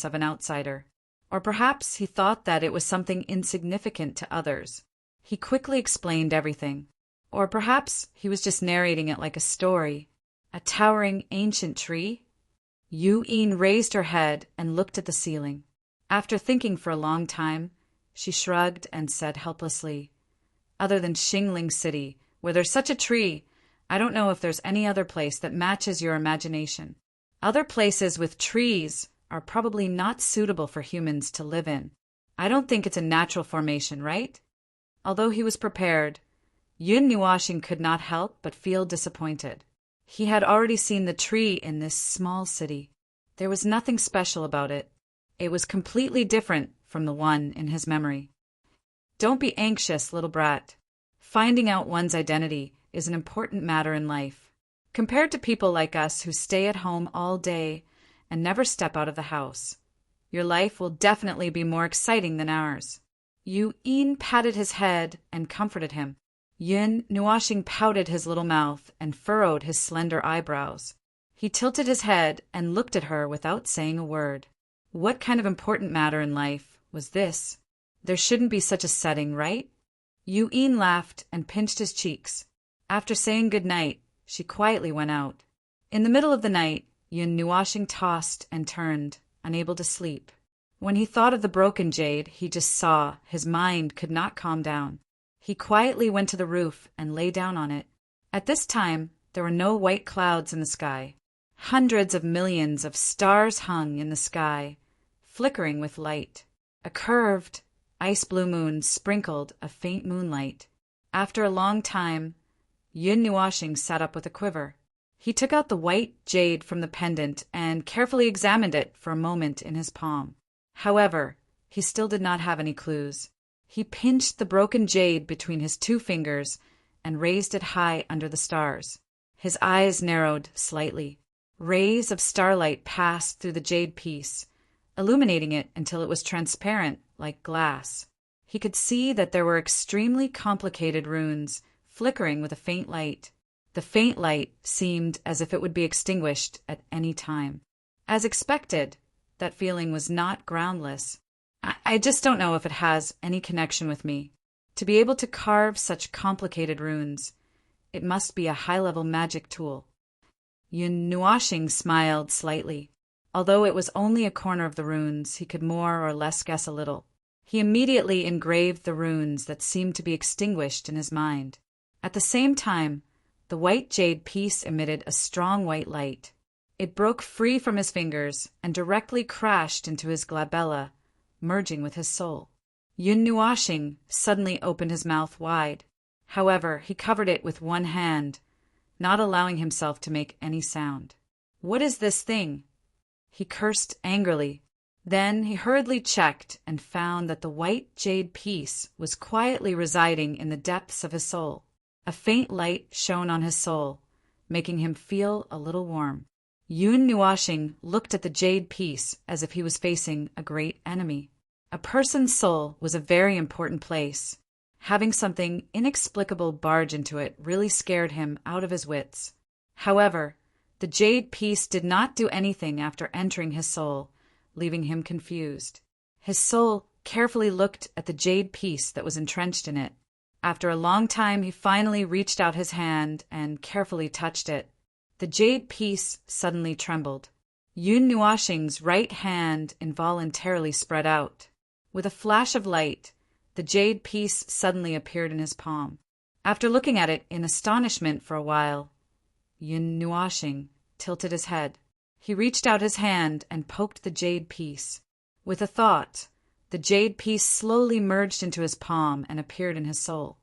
of an outsider. Or perhaps he thought that it was something insignificant to others. He quickly explained everything. Or perhaps he was just narrating it like a story. A towering ancient tree? Yun raised her head and looked at the ceiling. After thinking for a long time, she shrugged and said helplessly, Other than Xingling City, where there's such a tree, I don't know if there's any other place that matches your imagination. Other places with trees are probably not suitable for humans to live in. I don't think it's a natural formation, right? Although he was prepared, Yun Nuashing could not help but feel disappointed. He had already seen the tree in this small city. There was nothing special about it. It was completely different from the one in his memory. Don't be anxious, little brat. Finding out one's identity is an important matter in life. Compared to people like us who stay at home all day and never step out of the house, your life will definitely be more exciting than ours. Yun patted his head and comforted him. Yun Nuashing pouted his little mouth and furrowed his slender eyebrows. He tilted his head and looked at her without saying a word. What kind of important matter in life was this? There shouldn't be such a setting, right? Yun laughed and pinched his cheeks. After saying good night, she quietly went out. In the middle of the night, Yun Nuashing tossed and turned, unable to sleep. When he thought of the broken jade he just saw, his mind could not calm down. He quietly went to the roof and lay down on it. At this time, there were no white clouds in the sky. Hundreds of millions of stars hung in the sky, flickering with light. A curved, ice-blue moon sprinkled a faint moonlight. After a long time, Yun Nuashing sat up with a quiver. He took out the white jade from the pendant and carefully examined it for a moment in his palm. However, he still did not have any clues. He pinched the broken jade between his 2 fingers and raised it high under the stars. His eyes narrowed slightly. Rays of starlight passed through the jade piece, illuminating it until it was transparent like glass. He could see that there were extremely complicated runes flickering with a faint light. The faint light seemed as if it would be extinguished at any time. As expected, that feeling was not groundless. I just don't know if it has any connection with me. To be able to carve such complicated runes, it must be a high-level magic tool. Yun Nuashing smiled slightly. Although it was only a corner of the runes, he could more or less guess a little. He immediately engraved the runes that seemed to be extinguished in his mind. At the same time, the white jade piece emitted a strong white light. It broke free from his fingers and directly crashed into his glabella, merging with his soul. Yun Nuashing suddenly opened his mouth wide. However, he covered it with one hand, not allowing himself to make any sound. What is this thing? He cursed angrily. Then he hurriedly checked and found that the white jade piece was quietly residing in the depths of his soul. A faint light shone on his soul, making him feel a little warm. Yun Nuashing looked at the jade piece as if he was facing a great enemy. A person's soul was a very important place. Having something inexplicable barge into it really scared him out of his wits. However, the jade piece did not do anything after entering his soul, leaving him confused. His soul carefully looked at the jade piece that was entrenched in it. After a long time, he finally reached out his hand and carefully touched it. The jade piece suddenly trembled. Yun Nuoxing's right hand involuntarily spread out. With a flash of light, the jade piece suddenly appeared in his palm. After looking at it in astonishment for a while, Yun Nuoxing tilted his head. He reached out his hand and poked the jade piece. With a thought, the jade piece slowly merged into his palm and appeared in his soul.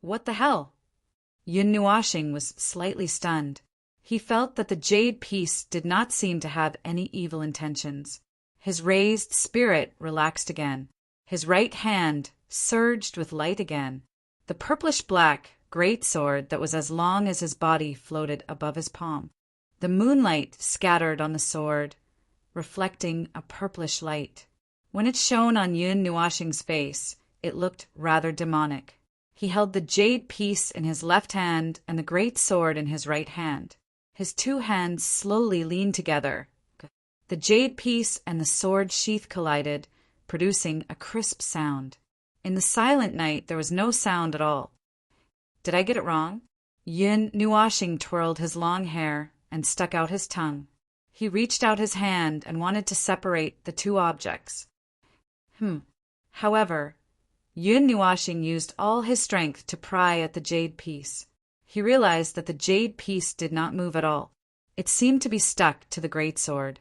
What the hell? Yun Nuoxing was slightly stunned. He felt that the jade piece did not seem to have any evil intentions. His raised spirit relaxed again. His right hand surged with light again. The purplish-black great sword that was as long as his body floated above his palm. The moonlight scattered on the sword, reflecting a purplish light. When it shone on Yun Nuoxing's face, it looked rather demonic. He held the jade piece in his left hand and the great sword in his right hand. His two hands slowly leaned together. The jade piece and the sword sheath collided, producing a crisp sound. In the silent night, there was no sound at all. Did I get it wrong? Yun Nuoxing twirled his long hair and stuck out his tongue. He reached out his hand and wanted to separate the two objects. However, Yun Nuoxing used all his strength to pry at the jade piece. He realized that the jade piece did not move at all. It seemed to be stuck to the great sword.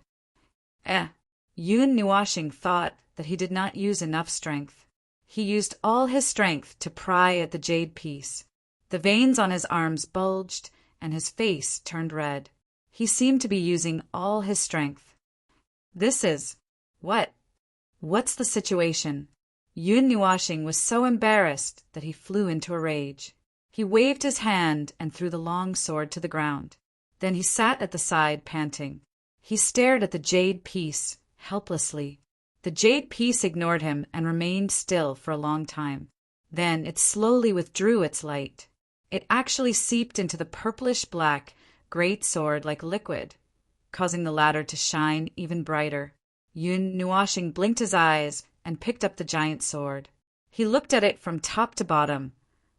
Yun Nuoxing thought that he did not use enough strength. He used all his strength to pry at the jade piece. The veins on his arms bulged, and his face turned red. He seemed to be using all his strength. This is... what? What's the situation? Yun Nuoxing was so embarrassed that he flew into a rage. He waved his hand and threw the long sword to the ground. Then he sat at the side, panting. He stared at the jade piece, helplessly. The jade piece ignored him and remained still for a long time. Then it slowly withdrew its light. It actually seeped into the purplish-black great sword like liquid, causing the latter to shine even brighter. Yun Nuoxing blinked his eyes and picked up the giant sword. He looked at it from top to bottom,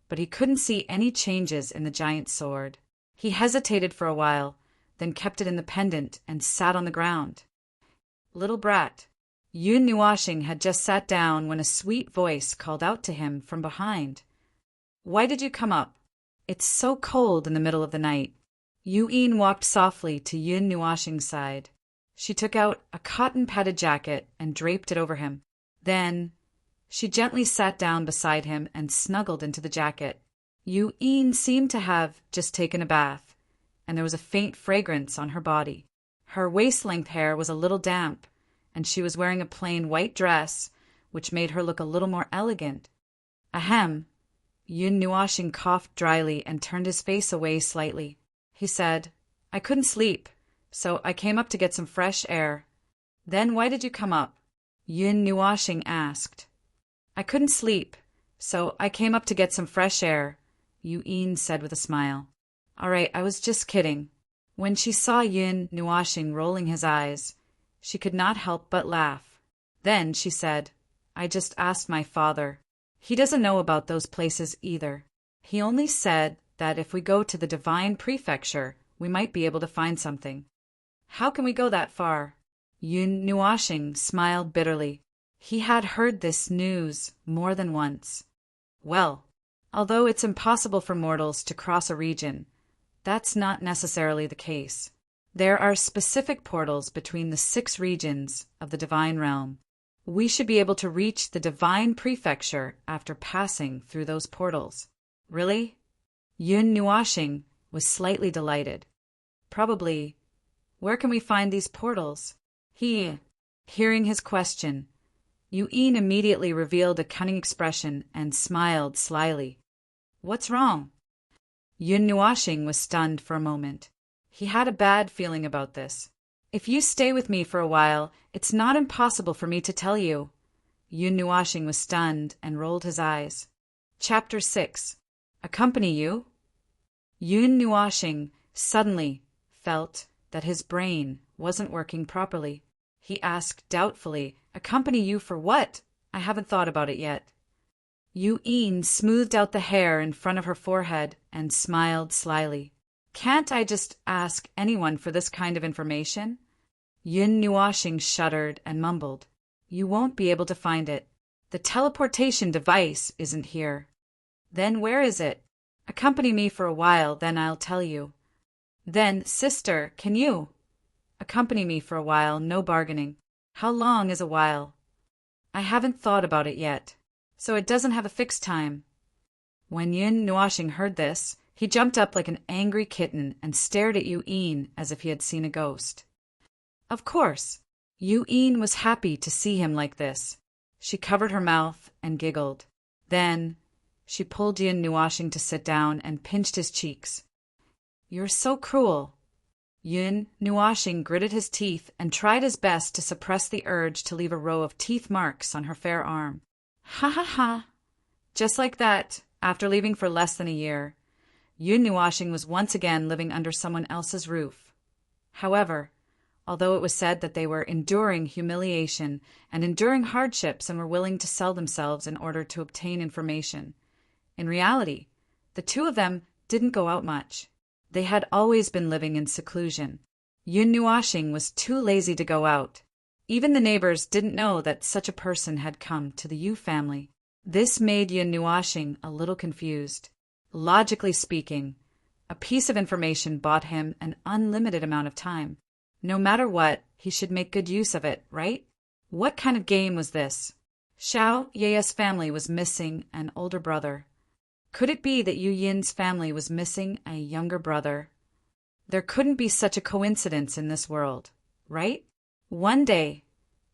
but he couldn't see any changes in the giant sword. He hesitated for a while, then kept it in the pendant and sat on the ground. Little brat. Yun Nuoxing had just sat down when a sweet voice called out to him from behind. Why did you come up? It's so cold in the middle of the night. Yu-Yin walked softly to Yun Nuoxing's side. She took out a cotton-padded jacket and draped it over him. Then she gently sat down beside him and snuggled into the jacket. Yu-Yin seemed to have just taken a bath, and there was a faint fragrance on her body. Her waist-length hair was a little damp, and she was wearing a plain white dress, which made her look a little more elegant. Ahem. Yun Nuoxing coughed dryly and turned his face away slightly. He said, I couldn't sleep, so I came up to get some fresh air. Then why did you come up? Yun Nuoxing asked. I couldn't sleep, so I came up to get some fresh air, Yu-Yin said with a smile. All right, I was just kidding. When she saw Yun Nuoxing rolling his eyes, she could not help but laugh. Then she said, I just asked my father. He doesn't know about those places either. He only said that if we go to the Divine Prefecture, we might be able to find something. How can we go that far? Yun Nuoxing smiled bitterly. He had heard this news more than once. Well, although it's impossible for mortals to cross a region, that's not necessarily the case. There are specific portals between the 6 regions of the Divine Realm. We should be able to reach the Divine Prefecture after passing through those portals. Really? Yun Nuoxing was slightly delighted. Probably. Where can we find these portals? Hearing his question, Yu-Yin immediately revealed a cunning expression and smiled slyly. What's wrong? Yun Nuoxing was stunned for a moment. He had a bad feeling about this. If you stay with me for a while, it's not impossible for me to tell you. Yun Nuoxing was stunned and rolled his eyes. Chapter 6. Accompany you? Yun Nuoxing suddenly felt that his brain wasn't working properly. He asked doubtfully, Accompany you for what? I haven't thought about it yet. Yu Yin smoothed out the hair in front of her forehead and smiled slyly. Can't I just ask anyone for this kind of information? Yun Nuashing shuddered and mumbled. You won't be able to find it. The teleportation device isn't here. Then where is it? Accompany me for a while, then I'll tell you. Then, sister, can you? Accompany me for a while, no bargaining. How long is a while? I haven't thought about it yet, so it doesn't have a fixed time. When Yun Nuashing heard this, he jumped up like an angry kitten and stared at Yu Yin as if he had seen a ghost. Of course, Yu Yin was happy to see him like this. She covered her mouth and giggled. Then she pulled Yun Nuashing to sit down and pinched his cheeks. You're so cruel. Yun Nuashing gritted his teeth and tried his best to suppress the urge to leave a row of teeth marks on her fair arm. Ha ha ha. Just like that, after leaving for less than a year, Yun Nuashing was once again living under someone else's roof. However, although it was said that they were enduring humiliation and enduring hardships and were willing to sell themselves in order to obtain information, in reality, the two of them didn't go out much. They had always been living in seclusion. Yun Nuashing was too lazy to go out. Even the neighbors didn't know that such a person had come to the Yu family. This made Yun Nuashing a little confused. Logically speaking, a piece of information bought him an unlimited amount of time. No matter what, he should make good use of it, right? What kind of game was this? Xiao Ye's family was missing an older brother. Could it be that Yu Yin's family was missing a younger brother? There couldn't be such a coincidence in this world, right? One day,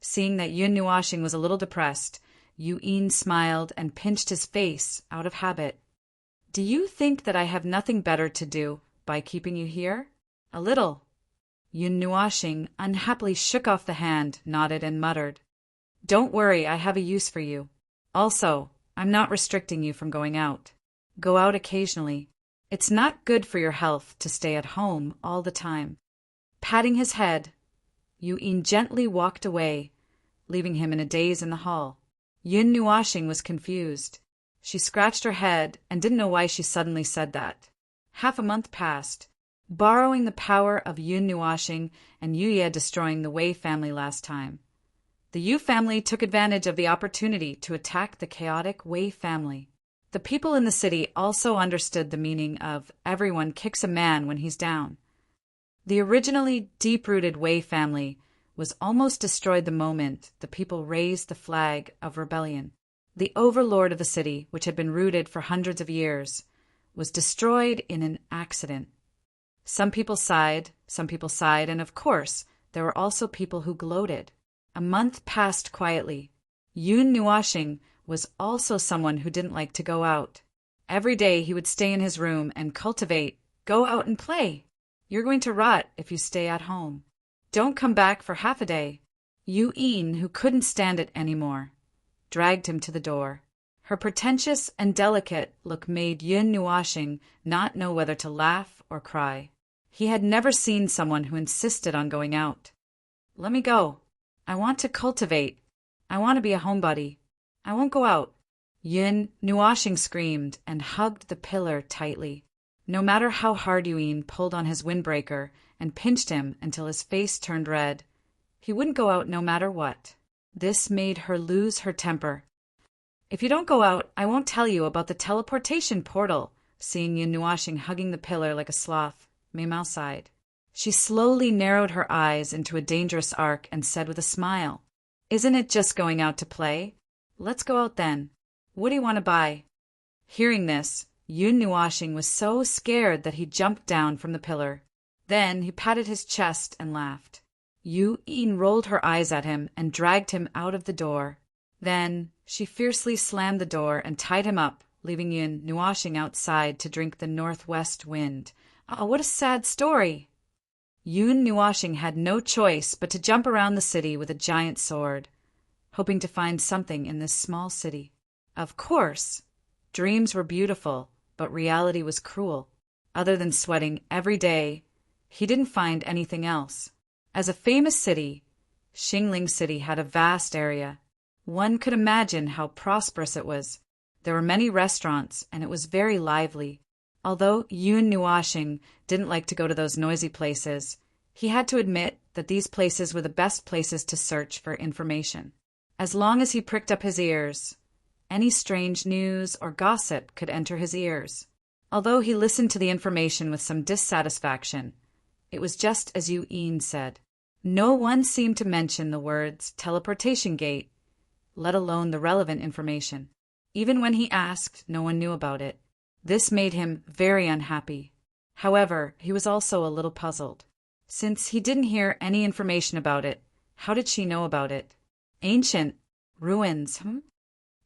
seeing that Yun Nuashing was a little depressed, Yu Yin smiled and pinched his face out of habit. Do you think that I have nothing better to do by keeping you here? A little. Yun Nuashing unhappily shook off the hand, nodded, and muttered. Don't worry, I have a use for you. Also, I'm not restricting you from going out. Go out occasionally. It's not good for your health to stay at home all the time. Patting his head, Yu Yin gently walked away, leaving him in a daze in the hall. Yun Nuashing was confused. She scratched her head and didn't know why she suddenly said that. Half a month passed. Borrowing the power of Yun Nuashing and Yu Ye destroying the Wei family last time, the Yu family took advantage of the opportunity to attack the chaotic Wei family. The people in the city also understood the meaning of everyone kicks a man when he's down. The originally deep-rooted Wei family was almost destroyed the moment the people raised the flag of rebellion. The overlord of the city, which had been rooted for hundreds of years, was destroyed in an accident. Some people sighed, and of course, there were also people who gloated. A month passed quietly. Yun Nuashing was also someone who didn't like to go out. Every day he would stay in his room and cultivate. Go out and play. You're going to rot if you stay at home. Don't come back for half a day. Yu Yin, who couldn't stand it anymore, dragged him to the door. Her pretentious and delicate look made Yun Nuashing not know whether to laugh or cry. He had never seen someone who insisted on going out. Let me go. I want to cultivate. I want to be a homebody. I won't go out. Yun Nuashing screamed and hugged the pillar tightly. No matter how hard Yu Yin pulled on his windbreaker and pinched him until his face turned red, he wouldn't go out no matter what. This made her lose her temper. If you don't go out, I won't tell you about the teleportation portal. Seeing Yun Nuashing hugging the pillar like a sloth, Mei Mao sighed. She slowly narrowed her eyes into a dangerous arc and said with a smile, Isn't it just going out to play? Let's go out then. What do you want to buy? Hearing this, Yun Nuashing was so scared that he jumped down from the pillar. Then he patted his chest and laughed. Yu Yin rolled her eyes at him and dragged him out of the door. Then she fiercely slammed the door and tied him up, leaving Yun Nuashing outside to drink the northwest wind. Oh, what a sad story! Yun Nuashing had no choice but to jump around the city with a giant sword, hoping to find something in this small city. Of course, dreams were beautiful, but reality was cruel. Other than sweating every day, he didn't find anything else. As a famous city, Xingling City had a vast area. One could imagine how prosperous it was. There were many restaurants, and it was very lively. Although Yun Nuashing didn't like to go to those noisy places, he had to admit that these places were the best places to search for information. As long as he pricked up his ears, any strange news or gossip could enter his ears. Although he listened to the information with some dissatisfaction, it was just as Yu Yin said. No one seemed to mention the words teleportation gate, let alone the relevant information. Even when he asked, no one knew about it. This made him very unhappy. However, he was also a little puzzled. Since he didn't hear any information about it, how did she know about it? Ancient ruins,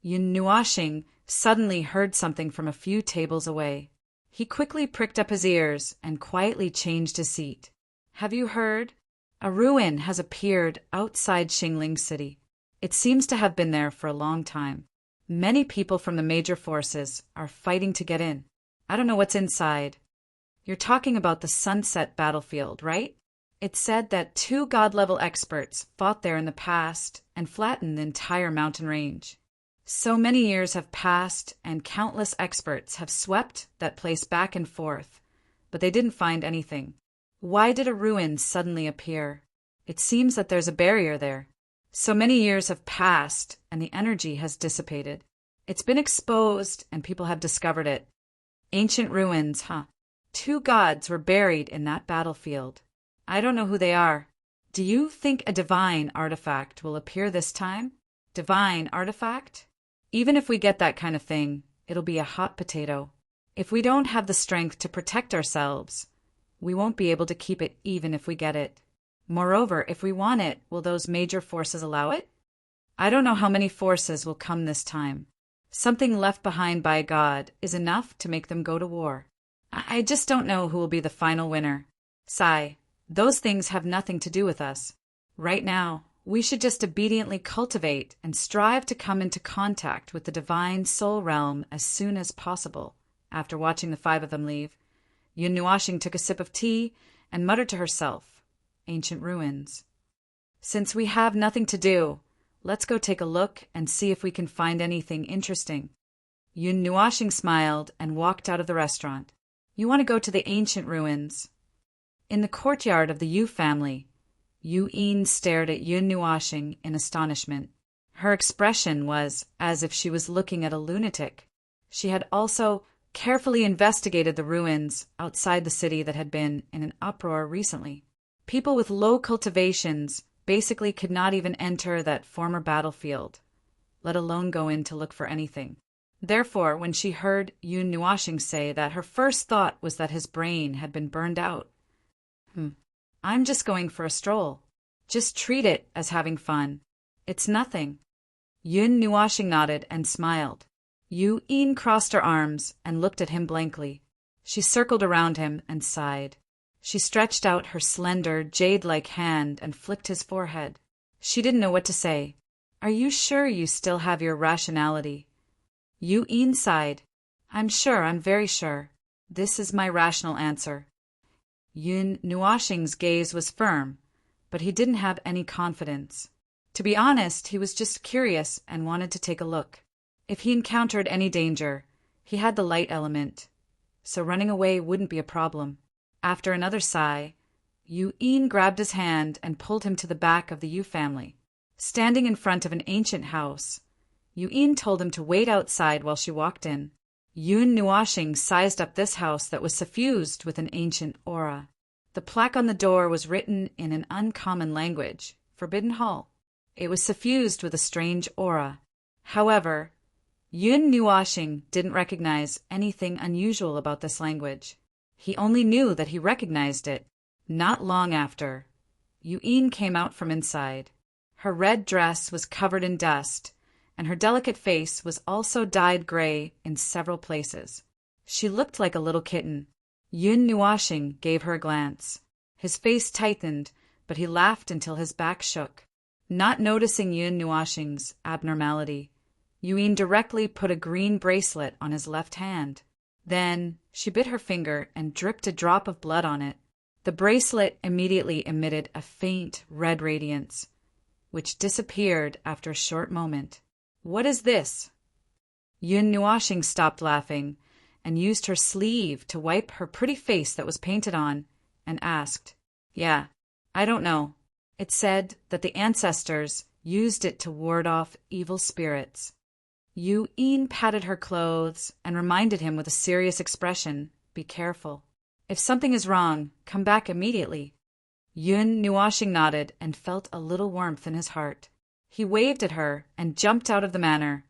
Yun Nuashing suddenly heard something from a few tables away. He quickly pricked up his ears and quietly changed his seat. Have you heard? A ruin has appeared outside Xingling City. It seems to have been there for a long time. Many people from the major forces are fighting to get in. I don't know what's inside. You're talking about the Sunset Battlefield, right? It's said that 2 god-level experts fought there in the past and flattened the entire mountain range. So many years have passed and countless experts have swept that place back and forth, but they didn't find anything. Why did a ruin suddenly appear? It seems that there's a barrier there. So many years have passed and the energy has dissipated. It's been exposed and people have discovered it. Ancient ruins, 2 gods were buried in that battlefield. I don't know who they are. Do you think a divine artifact will appear this time? Divine artifact? Even if we get that kind of thing, it'll be a hot potato. If we don't have the strength to protect ourselves, we won't be able to keep it even if we get it. Moreover, if we want it, will those major forces allow it? I don't know how many forces will come this time. Something left behind by God is enough to make them go to war. I just don't know who will be the final winner. Sigh, those things have nothing to do with us. Right now, we should just obediently cultivate and strive to come into contact with the divine soul realm as soon as possible. After watching the 5 of them leave, Yun Nuashing took a sip of tea and muttered to herself, Ancient ruins. Since we have nothing to do, let's go take a look and see if we can find anything interesting. Yun Nuashing smiled and walked out of the restaurant. You want to go to the ancient ruins? In the courtyard of the Yu family, Yu Yin stared at Yun Nuashing in astonishment. Her expression was as if she was looking at a lunatic. She had also carefully investigated the ruins outside the city that had been in an uproar recently. People with low cultivations basically could not even enter that former battlefield, let alone go in to look for anything. Therefore, when she heard Yun Nuashing say that, her first thought was that his brain had been burned out. I'm just going for a stroll. Just treat it as having fun. It's nothing. Yun Nuashing nodded and smiled. Yu Yin crossed her arms and looked at him blankly. She circled around him and sighed. She stretched out her slender, jade-like hand and flicked his forehead. She didn't know what to say. Are you sure you still have your rationality? Yu Yin sighed. I'm sure, I'm very sure. This is my rational answer. Yun Nuashing's gaze was firm, but he didn't have any confidence. To be honest, he was just curious and wanted to take a look. If he encountered any danger, he had the light element, so running away wouldn't be a problem. After another sigh, Yu Yin grabbed his hand and pulled him to the back of the Yu family. Standing in front of an ancient house, Yu Yin told him to wait outside while she walked in. Yun Nuashing sized up this house that was suffused with an ancient aura. The plaque on the door was written in an uncommon language, Forbidden Hall. It was suffused with a strange aura. However, Yun Nuashing didn't recognize anything unusual about this language. He only knew that he recognized it. Not long after, Yu Yin came out from inside. Her red dress was covered in dust, and her delicate face was also dyed gray in several places. She looked like a little kitten. Yun Nuashing gave her a glance. His face tightened, but he laughed until his back shook. Not noticing Yun Nuashing's abnormality, Yu Yin directly put a green bracelet on his left hand. Then she bit her finger and dripped a drop of blood on it. The bracelet immediately emitted a faint red radiance, which disappeared after a short moment. What is this? Yun Nuashing stopped laughing and used her sleeve to wipe her pretty face that was painted on, and asked, "Yeah, I don't know. It said that the ancestors used it to ward off evil spirits." Yin patted her clothes and reminded him with a serious expression, "Be careful. If something is wrong, come back immediately." Yun Nuashing nodded and felt a little warmth in his heart. He waved at her and jumped out of the manor,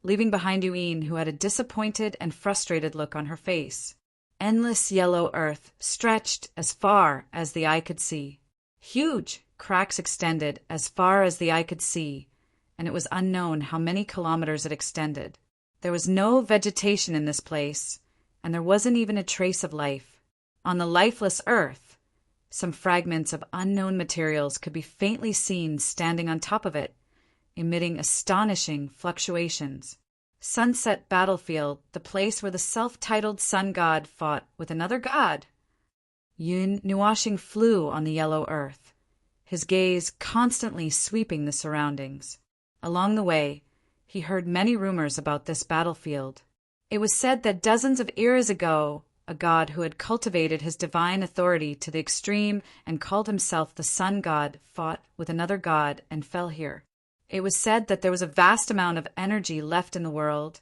leaving behind Yin, who had a disappointed and frustrated look on her face. Endless yellow earth stretched as far as the eye could see. Huge cracks extended as far as the eye could see, and it was unknown how many kilometers it extended. There was no vegetation in this place, and there wasn't even a trace of life. On the lifeless earth, some fragments of unknown materials could be faintly seen standing on top of it, emitting astonishing fluctuations. Sunset Battlefield, the place where the self-titled sun god fought with another god. Yun Nuashing flew on the yellow earth, his gaze constantly sweeping the surroundings. Along the way, he heard many rumors about this battlefield. It was said that dozens of eras ago, a god who had cultivated his divine authority to the extreme and called himself the sun god fought with another god and fell here. It was said that there was a vast amount of energy left in the world,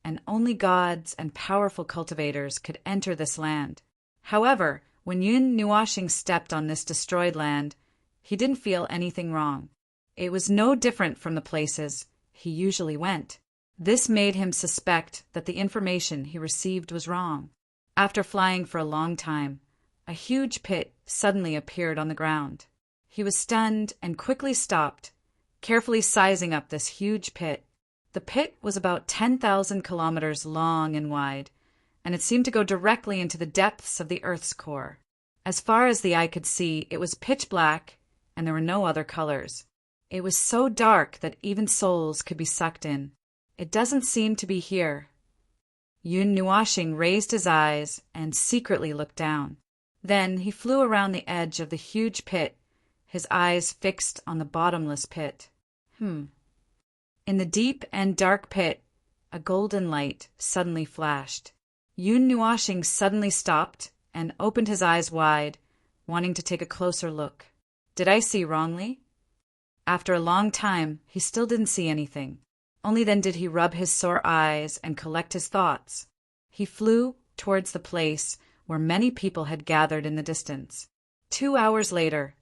and only gods and powerful cultivators could enter this land. However, when Yun Nuashing stepped on this destroyed land, he didn't feel anything wrong. It was no different from the places he usually went. This made him suspect that the information he received was wrong. After flying for a long time, a huge pit suddenly appeared on the ground. He was stunned and quickly stopped, carefully sizing up this huge pit. The pit was about 10,000 kilometers long and wide, and it seemed to go directly into the depths of the Earth's core. As far as the eye could see, it was pitch black, and there were no other colors. It was so dark that even souls could be sucked in. "It doesn't seem to be here." Yun Nuashing raised his eyes and secretly looked down. Then he flew around the edge of the huge pit, his eyes fixed on the bottomless pit. In the deep and dark pit, a golden light suddenly flashed. Yun Nuashing suddenly stopped and opened his eyes wide, wanting to take a closer look. Did I see wrongly? After a long time, he still didn't see anything. Only then did he rub his sore eyes and collect his thoughts. He flew towards the place where many people had gathered in the distance. 2 hours later,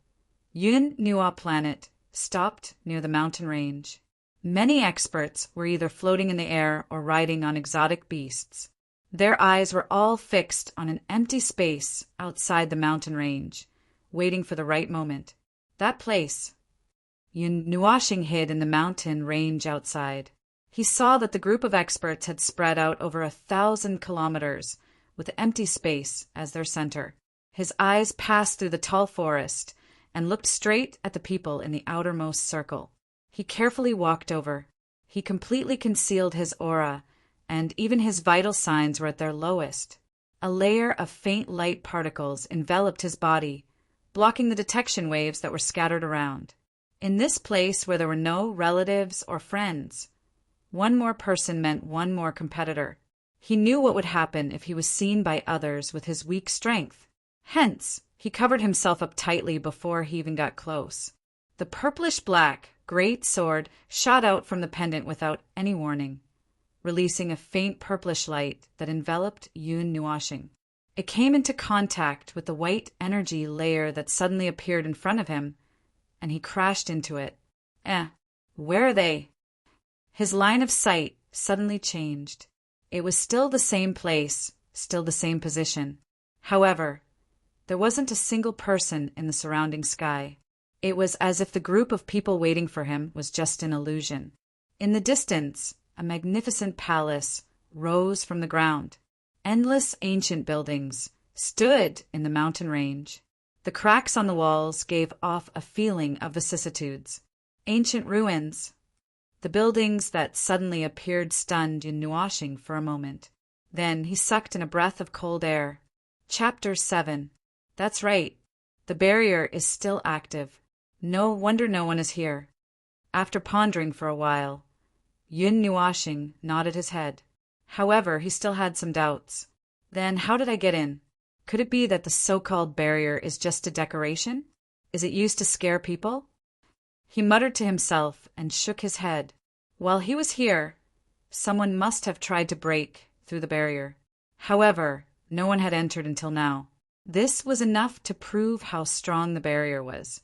Yun Nua Planet stopped near the mountain range. Many experts were either floating in the air or riding on exotic beasts. Their eyes were all fixed on an empty space outside the mountain range, waiting for the right moment. That place, Yun Nuashing hid in the mountain range outside. He saw that the group of experts had spread out over 1,000 kilometers, with empty space as their center. His eyes passed through the tall forest and looked straight at the people in the outermost circle. He carefully walked over. He completely concealed his aura, and even his vital signs were at their lowest. A layer of faint light particles enveloped his body, blocking the detection waves that were scattered around. In this place where there were no relatives or friends, one more person meant one more competitor. He knew what would happen if he was seen by others with his weak strength. Hence, he covered himself up tightly before he even got close. The purplish-black, great sword shot out from the pendant without any warning, releasing a faint purplish light that enveloped Yun Nuashing. It came into contact with the white energy layer that suddenly appeared in front of him, and he crashed into it. Where are they? His line of sight suddenly changed. It was still the same place, still the same position. However, there wasn't a single person in the surrounding sky. It was as if the group of people waiting for him was just an illusion. In the distance, a magnificent palace rose from the ground. Endless ancient buildings stood in the mountain range. The cracks on the walls gave off a feeling of vicissitudes. Ancient ruins. The buildings that suddenly appeared stunned Yun Nuashing for a moment. Then he sucked in a breath of cold air. Chapter 7. That's right. The barrier is still active. No wonder no one is here. After pondering for a while, Yun Nuashing nodded his head. However, he still had some doubts. Then how did I get in? Could it be that the so-called barrier is just a decoration? Is it used to scare people? He muttered to himself and shook his head. While he was here, someone must have tried to break through the barrier. However, no one had entered until now. This was enough to prove how strong the barrier was.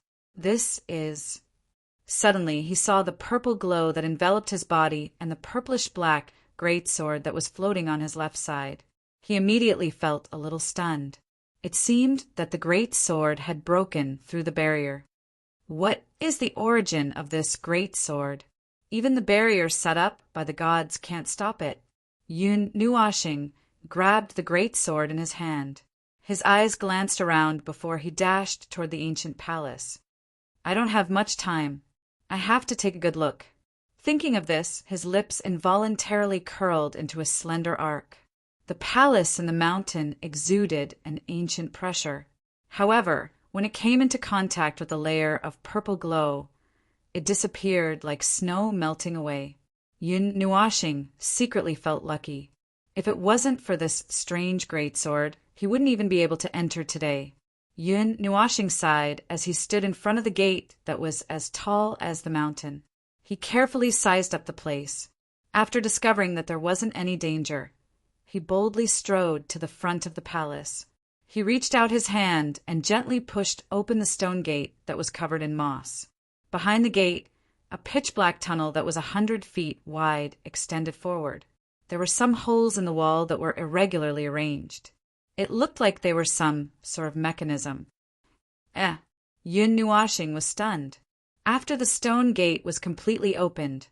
Suddenly, he saw the purple glow that enveloped his body and the purplish-black greatsword that was floating on his left side. He immediately felt a little stunned. It seemed that the great sword had broken through the barrier. What is the origin of this great sword? Even the barrier set up by the gods can't stop it. Yun Nuashing grabbed the great sword in his hand. His eyes glanced around before he dashed toward the ancient palace. I don't have much time. I have to take a good look. Thinking of this, his lips involuntarily curled into a slender arc. The palace in the mountain exuded an ancient pressure. However, when it came into contact with a layer of purple glow, it disappeared like snow melting away. Yun Nuashing secretly felt lucky. If it wasn't for this strange greatsword, he wouldn't even be able to enter today. Yun Nuashing sighed as he stood in front of the gate that was as tall as the mountain. He carefully sized up the place. After discovering that there wasn't any danger, he boldly strode to the front of the palace. He reached out his hand and gently pushed open the stone gate that was covered in moss. Behind the gate, a pitch-black tunnel that was 100 feet wide extended forward. There were some holes in the wall that were irregularly arranged. It looked like they were some sort of mechanism. Yun Nuashing was stunned. After the stone gate was completely opened,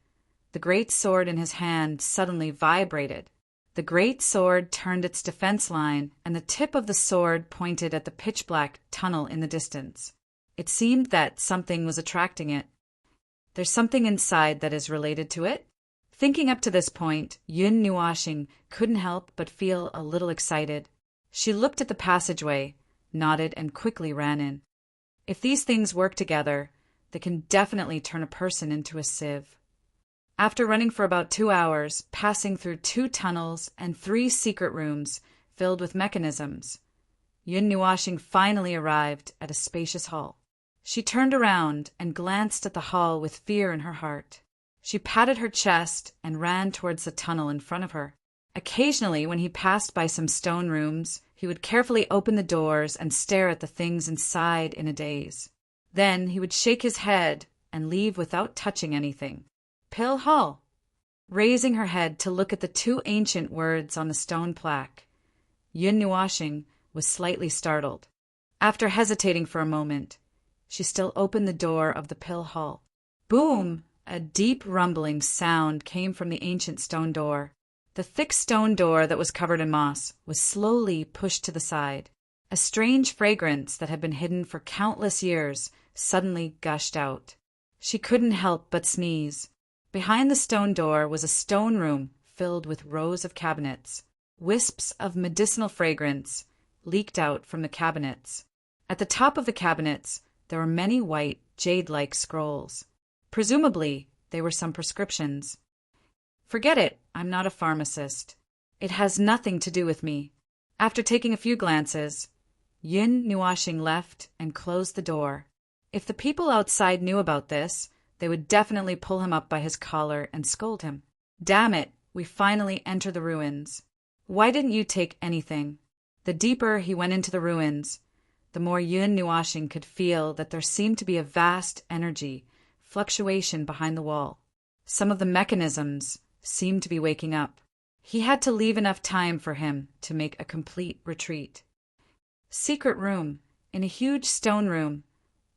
the great sword in his hand suddenly vibrated. The great sword turned its defense line, and the tip of the sword pointed at the pitch-black tunnel in the distance. It seemed that something was attracting it. There's something inside that is related to it? Thinking up to this point, Yun Nuashing couldn't help but feel a little excited. She looked at the passageway, nodded, and quickly ran in. If these things work together, they can definitely turn a person into a sieve. After running for about 2 hours, passing through 2 tunnels and 3 secret rooms filled with mechanisms, Yun Nuashing finally arrived at a spacious hall. She turned around and glanced at the hall with fear in her heart. She patted her chest and ran towards the tunnel in front of her. Occasionally, when he passed by some stone rooms, he would carefully open the doors and stare at the things inside in a daze. Then he would shake his head and leave without touching anything. Pill Hall. Raising her head to look at the 2 ancient words on the stone plaque, Yun Nuashing was slightly startled. After hesitating for a moment, she still opened the door of the Pill Hall. Boom! A deep rumbling sound came from the ancient stone door. The thick stone door that was covered in moss was slowly pushed to the side. A strange fragrance that had been hidden for countless years suddenly gushed out. She couldn't help but sneeze. Behind the stone door was a stone room filled with rows of cabinets. Wisps of medicinal fragrance leaked out from the cabinets. At the top of the cabinets, there were many white, jade-like scrolls. Presumably, they were some prescriptions. Forget it, I'm not a pharmacist. It has nothing to do with me. After taking a few glances, Yun Nuashing left and closed the door. If the people outside knew about this, they would definitely pull him up by his collar and scold him. Damn it, we finally enter the ruins. Why didn't you take anything? The deeper he went into the ruins, the more Yun Nuashing could feel that there seemed to be a vast energy fluctuation behind the wall. Some of the mechanisms seemed to be waking up. He had to leave enough time for him to make a complete retreat. Secret room. In a huge stone room,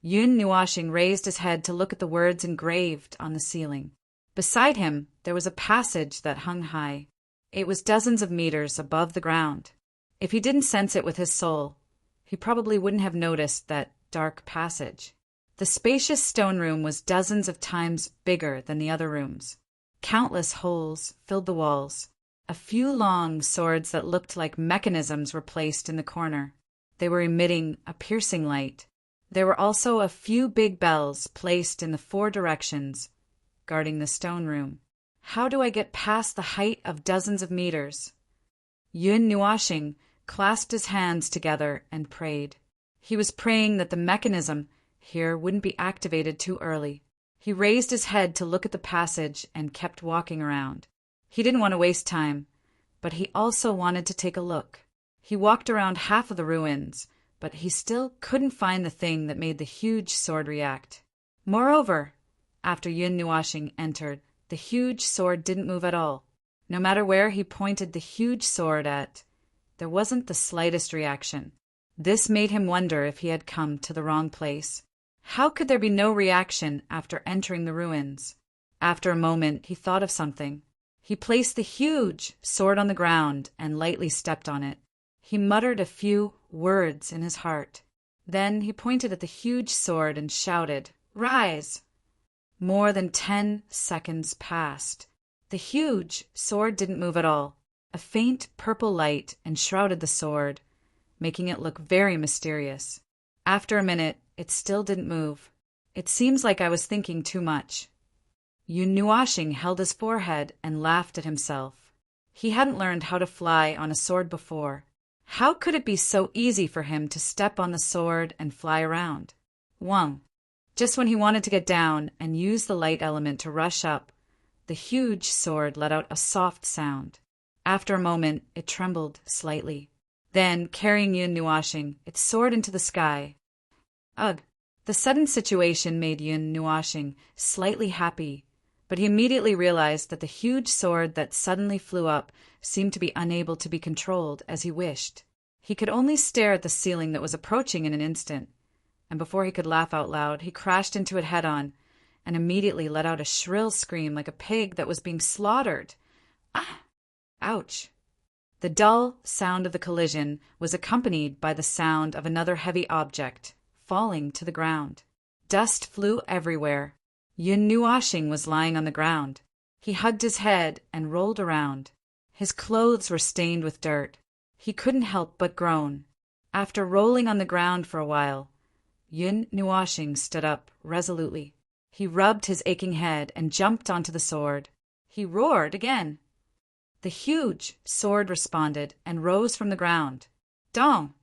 Yun Nuashing raised his head to look at the words engraved on the ceiling. Beside him, there was a passage that hung high. It was dozens of meters above the ground. If he didn't sense it with his soul, he probably wouldn't have noticed that dark passage. The spacious stone room was dozens of times bigger than the other rooms. Countless holes filled the walls. A few long swords that looked like mechanisms were placed in the corner. They were emitting a piercing light. There were also a few big bells placed in the 4 directions, guarding the stone room. How do I get past the height of dozens of meters? Yun Nuashing clasped his hands together and prayed. He was praying that the mechanism here wouldn't be activated too early. He raised his head to look at the passage and kept walking around. He didn't want to waste time, but he also wanted to take a look. He walked around half of the ruins, but he still couldn't find the thing that made the huge sword react. Moreover, after Yun Nuashing entered, the huge sword didn't move at all. No matter where he pointed the huge sword at, there wasn't the slightest reaction. This made him wonder if he had come to the wrong place. How could there be no reaction after entering the ruins? After a moment, he thought of something. He placed the huge sword on the ground and lightly stepped on it. He muttered a few words in his heart. Then he pointed at the huge sword and shouted, "Rise!" More than 10 seconds passed. The huge sword didn't move at all. A faint purple light enshrouded the sword, making it look very mysterious. After a minute, it still didn't move. It seems like I was thinking too much. Yun Nuashing held his forehead and laughed at himself. He hadn't learned how to fly on a sword before. How could it be so easy for him to step on the sword and fly around? Wang. Just when he wanted to get down and use the light element to rush up, the huge sword let out a soft sound. After a moment, it trembled slightly. Then, carrying Yun Nuashing, it soared into the sky. Ugh! The sudden situation made Yun Nuashing slightly happy, but he immediately realized that the huge sword that suddenly flew up seemed to be unable to be controlled as he wished. He could only stare at the ceiling that was approaching in an instant, and before he could laugh out loud, he crashed into it head-on and immediately let out a shrill scream like a pig that was being slaughtered. Ah! Ouch! The dull sound of the collision was accompanied by the sound of another heavy object falling to the ground. Dust flew everywhere. Yun Nuashing was lying on the ground. He hugged his head and rolled around. His clothes were stained with dirt. He couldn't help but groan. After rolling on the ground for a while, Yun Nuashing stood up resolutely. He rubbed his aching head and jumped onto the sword. He roared again. The huge sword responded and rose from the ground. Dong!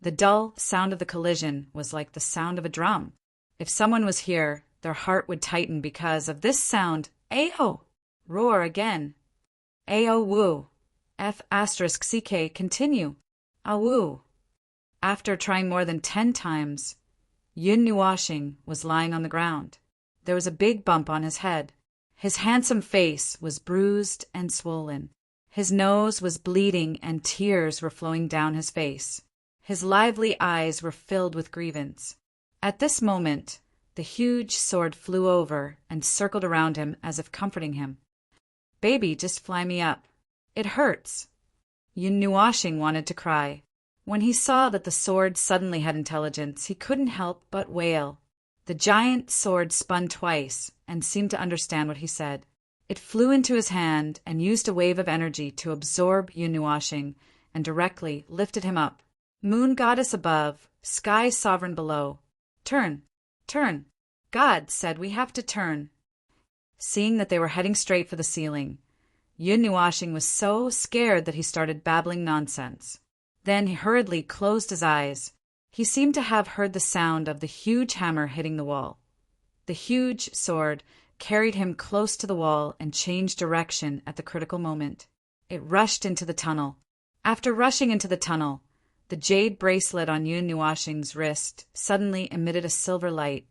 The dull sound of the collision was like the sound of a drum. If someone was here, their heart would tighten because of this sound. Ayo! Roar again. Ayo woo. F*ck continue. Awoo. After trying more than 10 times, Yun Nuashing was lying on the ground. There was a big bump on his head. His handsome face was bruised and swollen. His nose was bleeding and tears were flowing down his face. His lively eyes were filled with grievance. At this moment, the huge sword flew over and circled around him as if comforting him. "Baby, just fly me up. It hurts." Yun Nuashing wanted to cry. When he saw that the sword suddenly had intelligence, he couldn't help but wail. The giant sword spun twice and seemed to understand what he said. It flew into his hand and used a wave of energy to absorb Yun Nuashing and directly lifted him up. Moon goddess above, sky sovereign below. Turn, turn. God said we have to turn. Seeing that they were heading straight for the ceiling, Yun Nuashing was so scared that he started babbling nonsense. Then he hurriedly closed his eyes. He seemed to have heard the sound of the huge hammer hitting the wall. The huge sword carried him close to the wall and changed direction at the critical moment. It rushed into the tunnel. After rushing into the tunnel, the jade bracelet on Yun Nuashing's wrist suddenly emitted a silver light,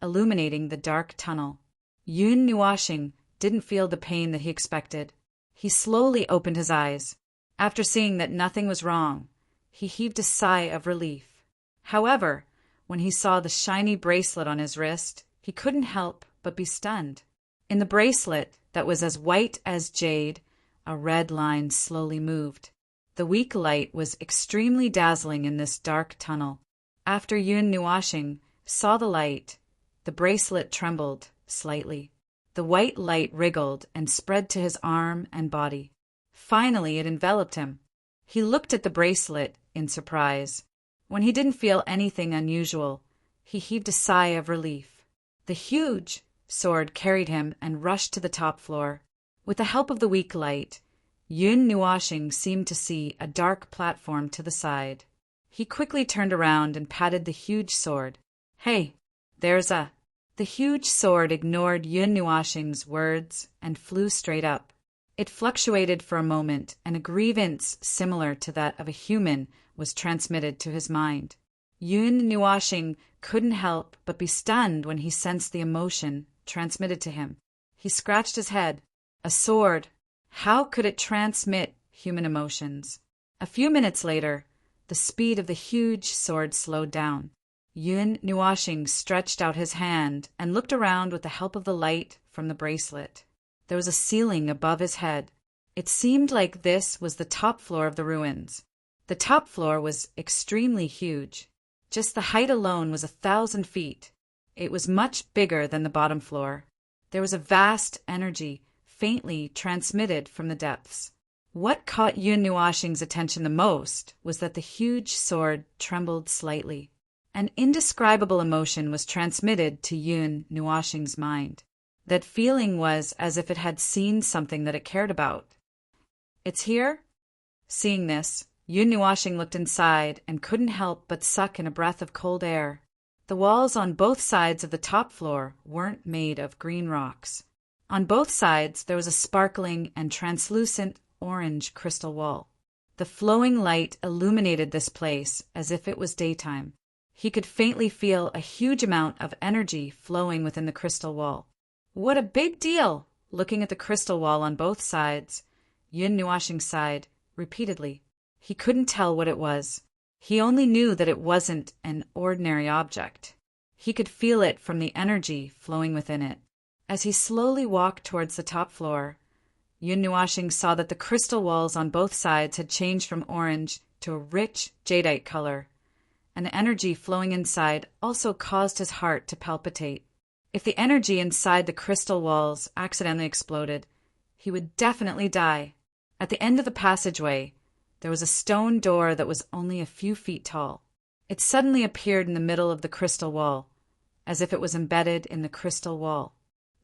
illuminating the dark tunnel. Yun Nuashing didn't feel the pain that he expected. He slowly opened his eyes. After seeing that nothing was wrong, he heaved a sigh of relief. However, when he saw the shiny bracelet on his wrist, he couldn't help but be stunned. In the bracelet, that was as white as jade, a red line slowly moved. The weak light was extremely dazzling in this dark tunnel. After Yun Nuashing saw the light, the bracelet trembled slightly. The white light wriggled and spread to his arm and body. Finally, it enveloped him. He looked at the bracelet in surprise. When he didn't feel anything unusual, he heaved a sigh of relief. The huge sword carried him and rushed to the top floor. With the help of the weak light, Yun Nuashing seemed to see a dark platform to the side. He quickly turned around and patted the huge sword. Hey, there's a... The huge sword ignored Yun Nuashing's words and flew straight up. It fluctuated for a moment, and a grievance similar to that of a human was transmitted to his mind. Yun Nuashing couldn't help but be stunned when he sensed the emotion transmitted to him. He scratched his head. A sword. How could it transmit human emotions? A few minutes later, the speed of the huge sword slowed down. Yun Nuashing stretched out his hand and looked around with the help of the light from the bracelet. There was a ceiling above his head. It seemed like this was the top floor of the ruins. The top floor was extremely huge. Just the height alone was 1,000 feet. It was much bigger than the bottom floor. There was a vast energy faintly transmitted from the depths. What caught Yun Nuashing's attention the most was that the huge sword trembled slightly. An indescribable emotion was transmitted to Yun Nuashing's mind. That feeling was as if it had seen something that it cared about. It's here? Seeing this, Yun Nuashing looked inside and couldn't help but suck in a breath of cold air. The walls on both sides of the top floor weren't made of green rocks. On both sides there was a sparkling and translucent orange crystal wall. The flowing light illuminated this place as if it was daytime. He could faintly feel a huge amount of energy flowing within the crystal wall. What a big deal! Looking at the crystal wall on both sides, Yun Nuashing sighed repeatedly. He couldn't tell what it was. He only knew that it wasn't an ordinary object. He could feel it from the energy flowing within it. As he slowly walked towards the top floor, Yun Nuashing saw that the crystal walls on both sides had changed from orange to a rich jadeite color. An energy flowing inside also caused his heart to palpitate. If the energy inside the crystal walls accidentally exploded, he would definitely die. At the end of the passageway, there was a stone door that was only a few feet tall. It suddenly appeared in the middle of the crystal wall, as if it was embedded in the crystal wall.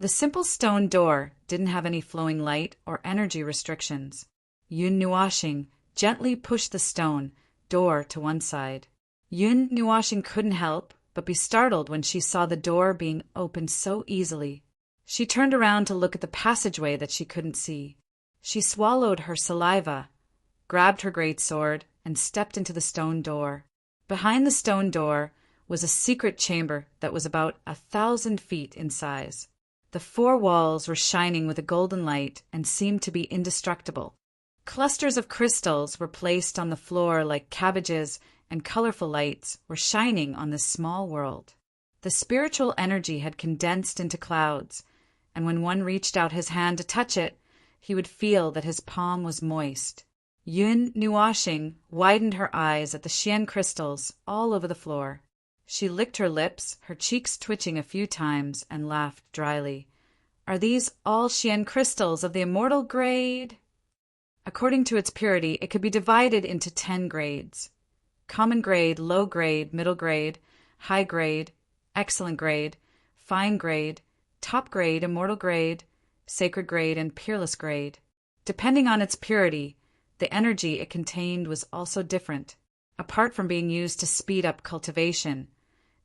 The simple stone door didn't have any flowing light or energy restrictions. Yun Nuashing gently pushed the stone door to one side. Yun Nuashing couldn't help but be startled when she saw the door being opened so easily. She turned around to look at the passageway that she couldn't see. She swallowed her saliva, grabbed her great sword, and stepped into the stone door. Behind the stone door was a secret chamber that was about 1,000 feet in size. The four walls were shining with a golden light and seemed to be indestructible. Clusters of crystals were placed on the floor like cabbages, and colorful lights were shining on this small world. The spiritual energy had condensed into clouds, and when one reached out his hand to touch it, he would feel that his palm was moist. Yun Nuashing widened her eyes at the Xian crystals all over the floor. She licked her lips, her cheeks twitching a few times, and laughed dryly. Are these all Xian crystals of the immortal grade? According to its purity, it could be divided into 10 grades. Common grade, low grade, middle grade, high grade, excellent grade, fine grade, top grade, immortal grade, sacred grade, and peerless grade. Depending on its purity, the energy it contained was also different. Apart from being used to speed up cultivation,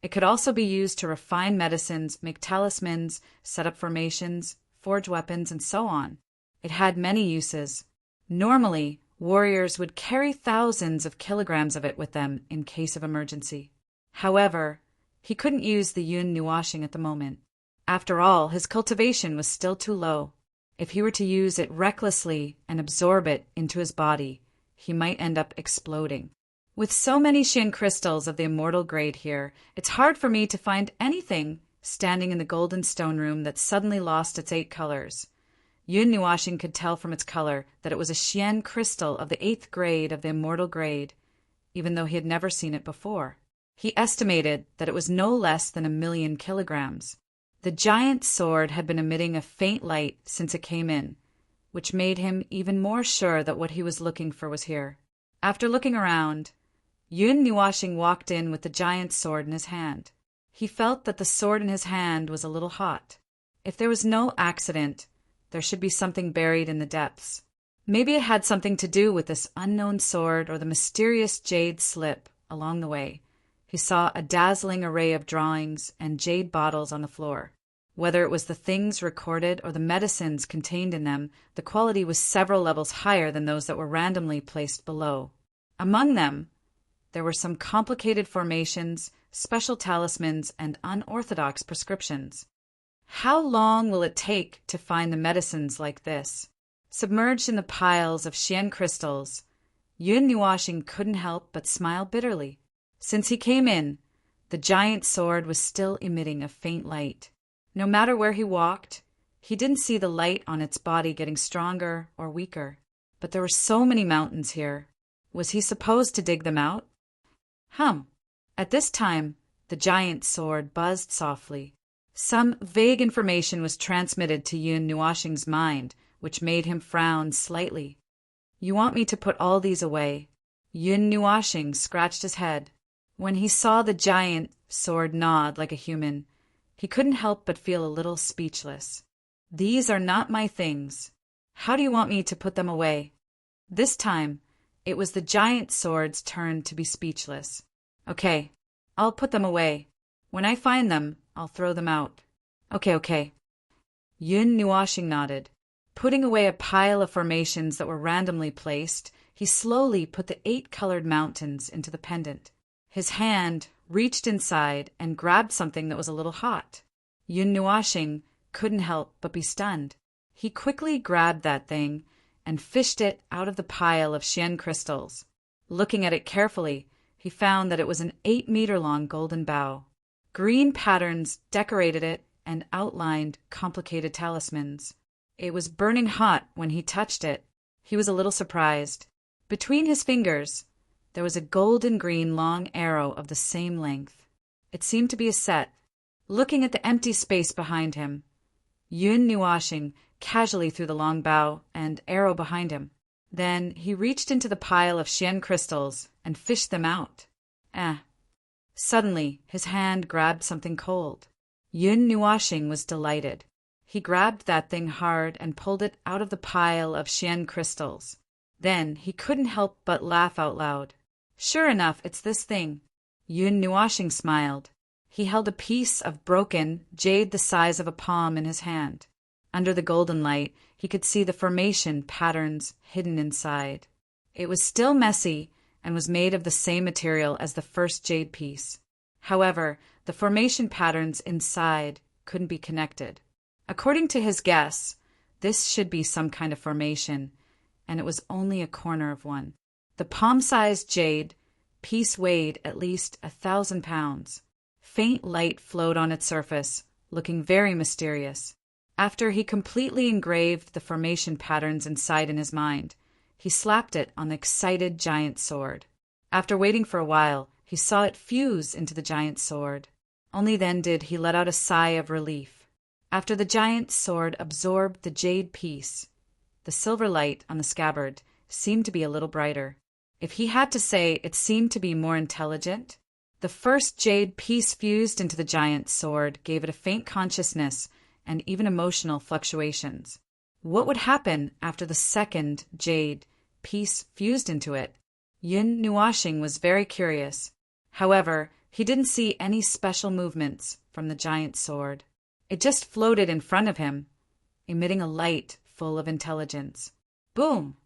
it could also be used to refine medicines, make talismans, set up formations, forge weapons, and so on. It had many uses. Normally, warriors would carry thousands of kilograms of it with them in case of emergency. However, he couldn't use the Yun Nuashing at the moment. After all, his cultivation was still too low. If he were to use it recklessly and absorb it into his body, he might end up exploding. With so many Xian crystals of the immortal grade here, it's hard for me to find anything standing in the golden stone room that suddenly lost its 8 colors. Yun Nuashing could tell from its color that it was a Xian crystal of the 8th grade of the immortal grade, even though he had never seen it before. He estimated that it was no less than 1,000,000 kilograms. The giant sword had been emitting a faint light since it came in, which made him even more sure that what he was looking for was here. After looking around, Yun Nuashing walked in with the giant sword in his hand. He felt that the sword in his hand was a little hot. If there was no accident, There should be something buried in the depths. Maybe it had something to do with this unknown sword or the mysterious jade slip along the way. He saw a dazzling array of drawings and jade bottles on the floor. Whether it was the things recorded or the medicines contained in them, the quality was several levels higher than those that were randomly placed below. Among them, there were some complicated formations, special talismans, and unorthodox prescriptions. How long will it take to find the medicines like this? Submerged in the piles of Xian crystals, Yun Nuoxing couldn't help but smile bitterly. Since he came in, the giant sword was still emitting a faint light. No matter where he walked, he didn't see the light on its body getting stronger or weaker. But there were so many mountains here. Was he supposed to dig them out? At this time, the giant sword buzzed softly. Some vague information was transmitted to Yun Nuoxing's mind, which made him frown slightly. You want me to put all these away? Yun Nuoxing scratched his head. When he saw the giant sword nod like a human, he couldn't help but feel a little speechless. These are not my things. How do you want me to put them away? This time, it was the giant sword's turn to be speechless. Okay, I'll put them away. When I find them, I'll throw them out. Okay. Yun Nuoxing nodded. Putting away a pile of formations that were randomly placed, he slowly put the 8 colored mountains into the pendant. His hand reached inside and grabbed something that was a little hot. Yun Nuoxing couldn't help but be stunned. He quickly grabbed that thing and fished it out of the pile of Xian crystals. Looking at it carefully, he found that it was an 8-meter-long golden bow. Green patterns decorated it and outlined complicated talismans. It was burning hot when he touched it. He was a little surprised. Between his fingers, there was a golden-green long arrow of the same length. It seemed to be a set. Looking at the empty space behind him, Yun Nuoxing casually threw the long bow and arrow behind him. Then he reached into the pile of Xian crystals and fished them out. Suddenly, his hand grabbed something cold. Yun Nuoxing was delighted. He grabbed that thing hard and pulled it out of the pile of Xian crystals. Then he couldn't help but laugh out loud. Sure enough, it's this thing. Yun Nuoxing smiled. He held a piece of broken jade the size of a palm in his hand. Under the golden light, he could see the formation patterns hidden inside. It was still messy and was made of the same material as the first jade piece. However, the formation patterns inside couldn't be connected. According to his guess, this should be some kind of formation, and it was only a corner of one. The palm-sized jade piece weighed at least 1,000 pounds. Faint light flowed on its surface, looking very mysterious. After he completely engraved the formation patterns inside in his mind, he slapped it on the excited giant sword. After waiting for a while, he saw it fuse into the giant sword. Only then did he let out a sigh of relief. After the giant sword absorbed the jade piece, the silver light on the scabbard seemed to be a little brighter. If he had to say, it seemed to be more intelligent. The first jade piece fused into the giant sword gave it a faint consciousness and even emotional fluctuations. What would happen after the second jade piece fused into it? Yun Nuoxing was very curious. However, he didn't see any special movements from the giant sword. It just floated in front of him, emitting a light full of intelligence. Boom!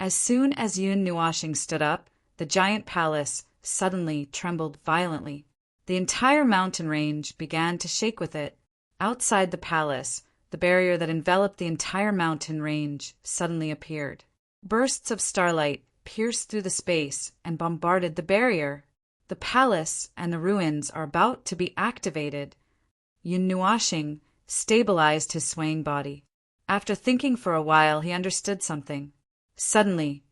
As soon as Yun Nuoxing stood up, the giant palace suddenly trembled violently. The entire mountain range began to shake with it. Outside the palace, the barrier that enveloped the entire mountain range suddenly appeared. Bursts of starlight pierced through the space and bombarded the barrier. The palace and the ruins are about to be activated. Yun Nuoxing stabilized his swaying body. After thinking for a while, he understood something. Suddenly,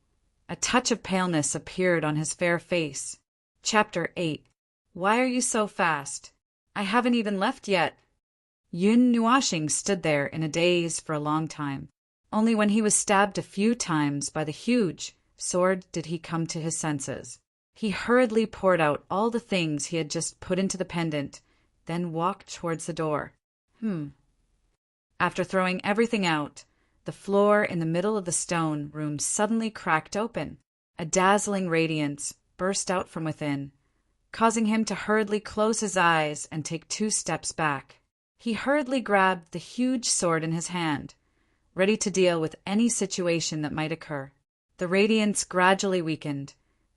a touch of paleness appeared on his fair face. Chapter 8. Why are you so fast? I haven't even left yet. Yun Nuoxing stood there in a daze for a long time. Only when he was stabbed a few times by the huge sword did he come to his senses. He hurriedly poured out all the things he had just put into the pendant, then walked towards the door. After throwing everything out, the floor in the middle of the stone room suddenly cracked open. A dazzling radiance burst out from within, causing him to hurriedly close his eyes and take 2 steps back. He hurriedly grabbed the huge sword in his hand, ready to deal with any situation that might occur. The radiance gradually weakened,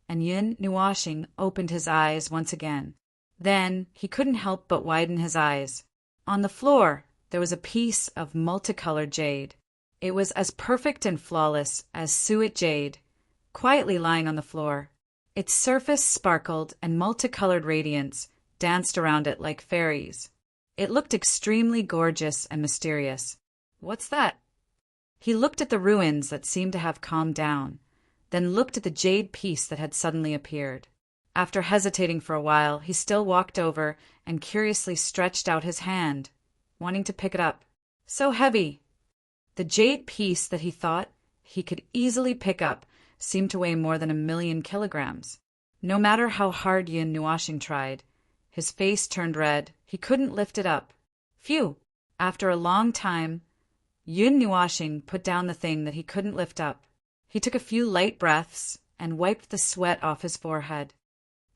and Yun Nuashing opened his eyes once again. Then he couldn't help but widen his eyes. On the floor, there was a piece of multicolored jade. It was as perfect and flawless as suet jade, quietly lying on the floor. Its surface sparkled and multicolored radiance danced around it like fairies. It looked extremely gorgeous and mysterious. "What's that?" He looked at the ruins that seemed to have calmed down, then looked at the jade piece that had suddenly appeared. After hesitating for a while, he still walked over and curiously stretched out his hand, wanting to pick it up. So heavy! The jade piece that he thought he could easily pick up seemed to weigh more than 1,000,000 kilograms. No matter how hard Yun Nuashing tried, his face turned red. He couldn't lift it up. Phew! After a long time, Yun Nuashing put down the thing that he couldn't lift up. He took a few light breaths and wiped the sweat off his forehead.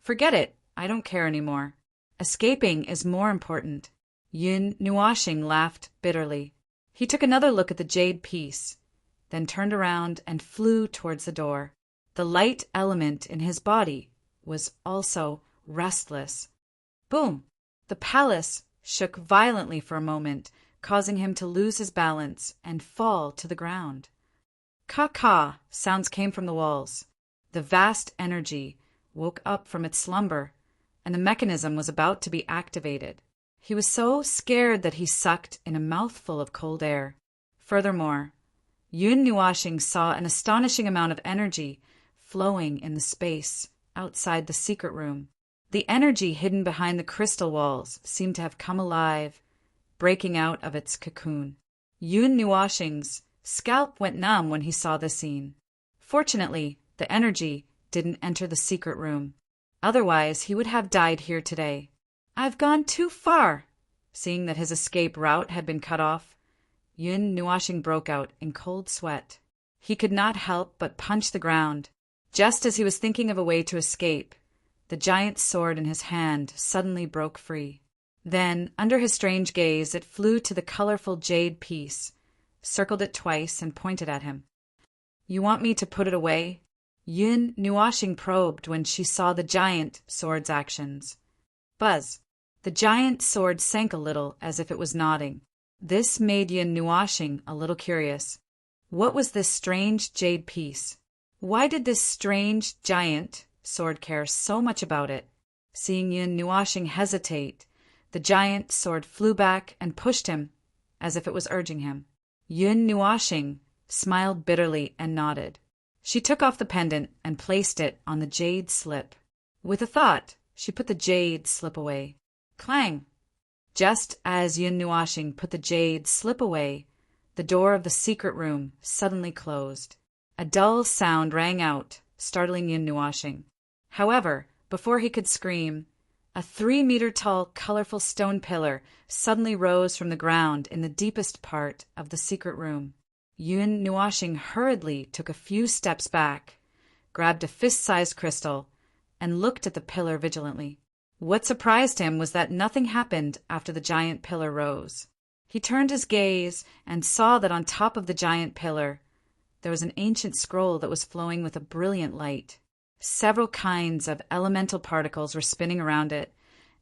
"Forget it. I don't care anymore. Escaping is more important." Yun Nuashing laughed bitterly. He took another look at the jade piece, then turned around and flew towards the door. The light element in his body was also restless. Boom! The palace shook violently for a moment, causing him to lose his balance and fall to the ground. Caw-caw sounds came from the walls. The vast energy woke up from its slumber, and the mechanism was about to be activated. He was so scared that he sucked in a mouthful of cold air. Furthermore, Yun Nuashing saw an astonishing amount of energy flowing in the space outside the secret room. The energy hidden behind the crystal walls seemed to have come alive, breaking out of its cocoon. Yun Nuashing's scalp went numb when he saw this scene. Fortunately, the energy didn't enter the secret room. Otherwise, he would have died here today. "I've gone too far!" Seeing that his escape route had been cut off, Yun Nuashing broke out in cold sweat. He could not help but punch the ground. Just as he was thinking of a way to escape, the giant sword in his hand suddenly broke free. Then, under his strange gaze, it flew to the colorful jade piece, circled it twice, and pointed at him. "You want me to put it away?" Yun Nuashing probed when she saw the giant sword's actions. Buzz! The giant sword sank a little as if it was nodding. This made Yun Nuashing a little curious. What was this strange jade piece? Why did this strange giant sword care so much about it? Seeing Yun Nuashing hesitate, the giant sword flew back and pushed him, as if it was urging him. Yun Nuashing smiled bitterly and nodded. She took off the pendant and placed it on the jade slip. With a thought, she put the jade slip away. Clang! Just as Yun Nuashing put the jade slip away, the door of the secret room suddenly closed. A dull sound rang out, startling Yun Nuashing. However, before he could scream, a 3-meter-tall, colorful stone pillar suddenly rose from the ground in the deepest part of the secret room. Yun Nuashing hurriedly took a few steps back, grabbed a fist-sized crystal, and looked at the pillar vigilantly. What surprised him was that nothing happened after the giant pillar rose. He turned his gaze and saw that on top of the giant pillar there was an ancient scroll that was flowing with a brilliant light. Several kinds of elemental particles were spinning around it,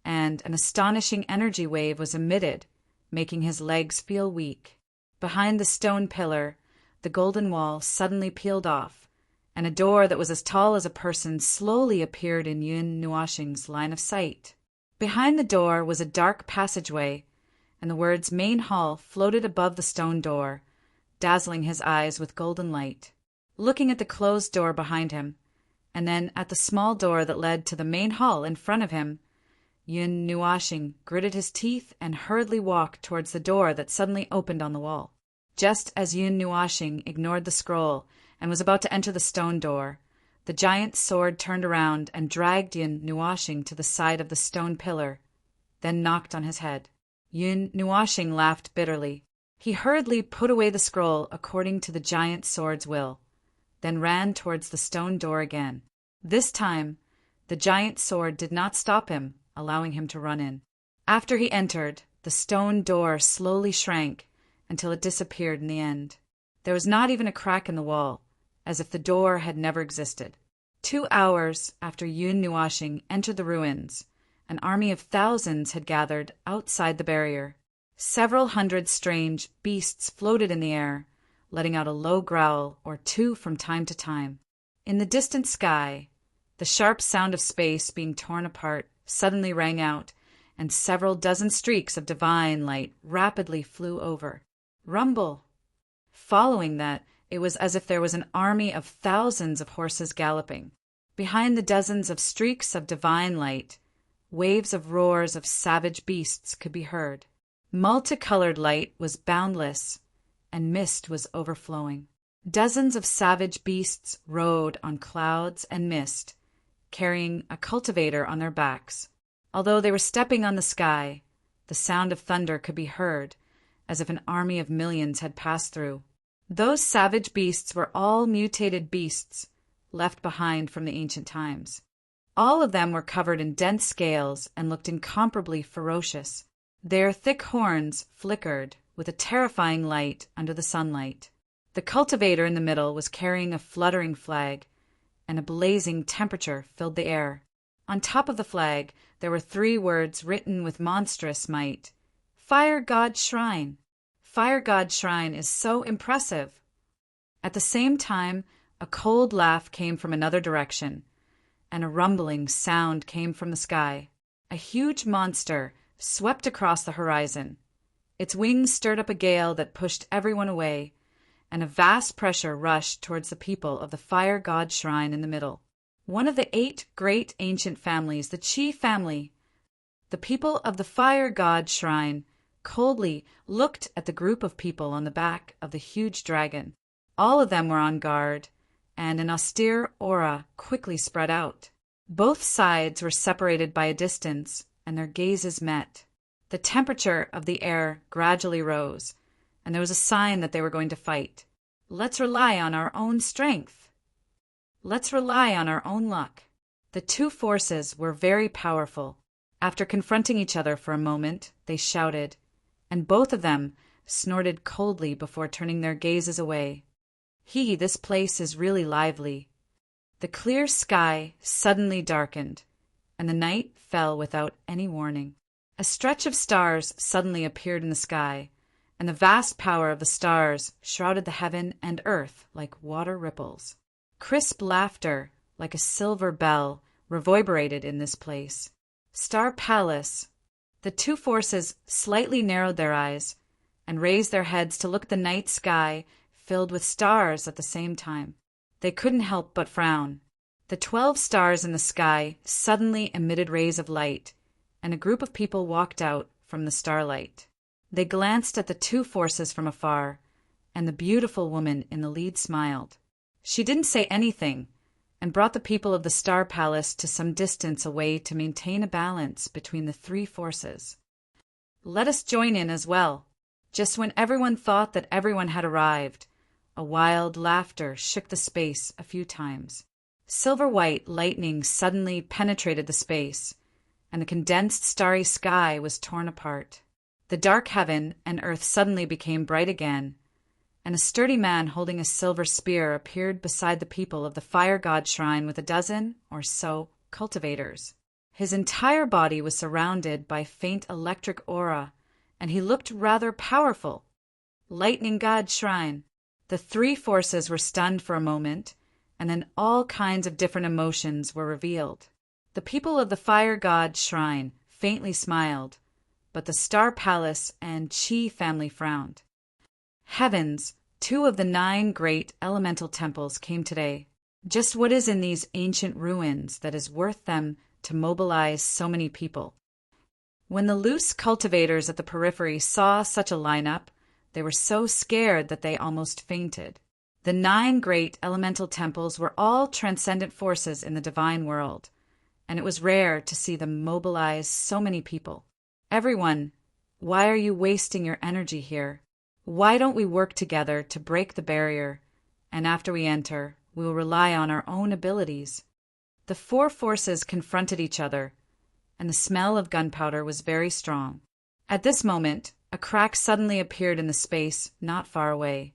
and an astonishing energy wave was emitted, making his legs feel weak. Behind the stone pillar, the golden wall suddenly peeled off, and a door that was as tall as a person slowly appeared in Yun Nuashing's line of sight. Behind the door was a dark passageway, and the words "Main Hall" floated above the stone door, dazzling his eyes with golden light. Looking at the closed door behind him, and then at the small door that led to the main hall in front of him, Yun Nuashing gritted his teeth and hurriedly walked towards the door that suddenly opened on the wall. Just as Yun Nuashing ignored the scroll and was about to enter the stone door, the giant sword turned around and dragged Yun Nuashing to the side of the stone pillar, then knocked on his head. Yun Nuashing laughed bitterly. He hurriedly put away the scroll according to the giant sword's will, then ran towards the stone door again. This time, the giant sword did not stop him, allowing him to run in. After he entered, the stone door slowly shrank until it disappeared in the end. There was not even a crack in the wall, as if the door had never existed. 2 hours after Yun Nuashing entered the ruins, an army of thousands had gathered outside the barrier. Several hundred strange beasts floated in the air, letting out a low growl or two from time to time. In the distant sky, the sharp sound of space being torn apart suddenly rang out, and several dozen streaks of divine light rapidly flew over. Rumble! Following that, it was as if there was an army of thousands of horses galloping. Behind the dozens of streaks of divine light, waves of roars of savage beasts could be heard. Multicolored light was boundless, and mist was overflowing. Dozens of savage beasts rode on clouds and mist, carrying a cultivator on their backs. Although they were stepping on the sky, the sound of thunder could be heard, as if an army of millions had passed through. Those savage beasts were all mutated beasts, left behind from the ancient times. All of them were covered in dense scales and looked incomparably ferocious. Their thick horns flickered with a terrifying light under the sunlight. The cultivator in the middle was carrying a fluttering flag, and a blazing temperature filled the air. On top of the flag, there were 3 words written with monstrous might: Fire God Shrine. Fire God Shrine is so impressive. At the same time, a cold laugh came from another direction, and a rumbling sound came from the sky. A huge monster swept across the horizon. Its wings stirred up a gale that pushed everyone away, and a vast pressure rushed towards the people of the Fire God Shrine in the middle. One of the 8 great ancient families, the Qi family. The people of the Fire God Shrine coldly looked at the group of people on the back of the huge dragon. All of them were on guard, and an austere aura quickly spread out. Both sides were separated by a distance, and their gazes met. The temperature of the air gradually rose, and there was a sign that they were going to fight. Let's rely on our own strength. Let's rely on our own luck. The 2 forces were very powerful. After confronting each other for a moment, they shouted, and both of them snorted coldly before turning their gazes away. This place is really lively. The clear sky suddenly darkened, and the night fell without any warning. A stretch of stars suddenly appeared in the sky, and the vast power of the stars shrouded the heaven and earth like water ripples. Crisp laughter, like a silver bell, reverberated in this place. Star Palace. The 2 forces slightly narrowed their eyes and raised their heads to look at the night sky filled with stars at the same time. They couldn't help but frown. The 12 stars in the sky suddenly emitted rays of light, and a group of people walked out from the starlight. They glanced at the 2 forces from afar, and the beautiful woman in the lead smiled. She didn't say anything, and brought the people of the Star Palace to some distance away to maintain a balance between the 3 forces. Let us join in as well. Just when everyone thought that everyone had arrived, a wild laughter shook the space a few times. Silver-white lightning suddenly penetrated the space, and the condensed starry sky was torn apart. The dark heaven and earth suddenly became bright again, and a sturdy man holding a silver spear appeared beside the people of the Fire God Shrine with a dozen or so cultivators. His entire body was surrounded by faint electric aura, and he looked rather powerful. Lightning God Shrine. The 3 forces were stunned for a moment, and then all kinds of different emotions were revealed. The people of the Fire God Shrine faintly smiled, but the Star Palace and Qi family frowned. Heavens, 2 of the 9 great elemental temples came today. Just what is in these ancient ruins that is worth them to mobilize so many people? When the loose cultivators at the periphery saw such a lineup, they were so scared that they almost fainted. The 9 great elemental temples were all transcendent forces in the divine world, and it was rare to see them mobilize so many people. Everyone, why are you wasting your energy here? Why don't we work together to break the barrier, and after we enter, we will rely on our own abilities. The four forces confronted each other, and the smell of gunpowder was very strong. At this moment, a crack suddenly appeared in the space not far away,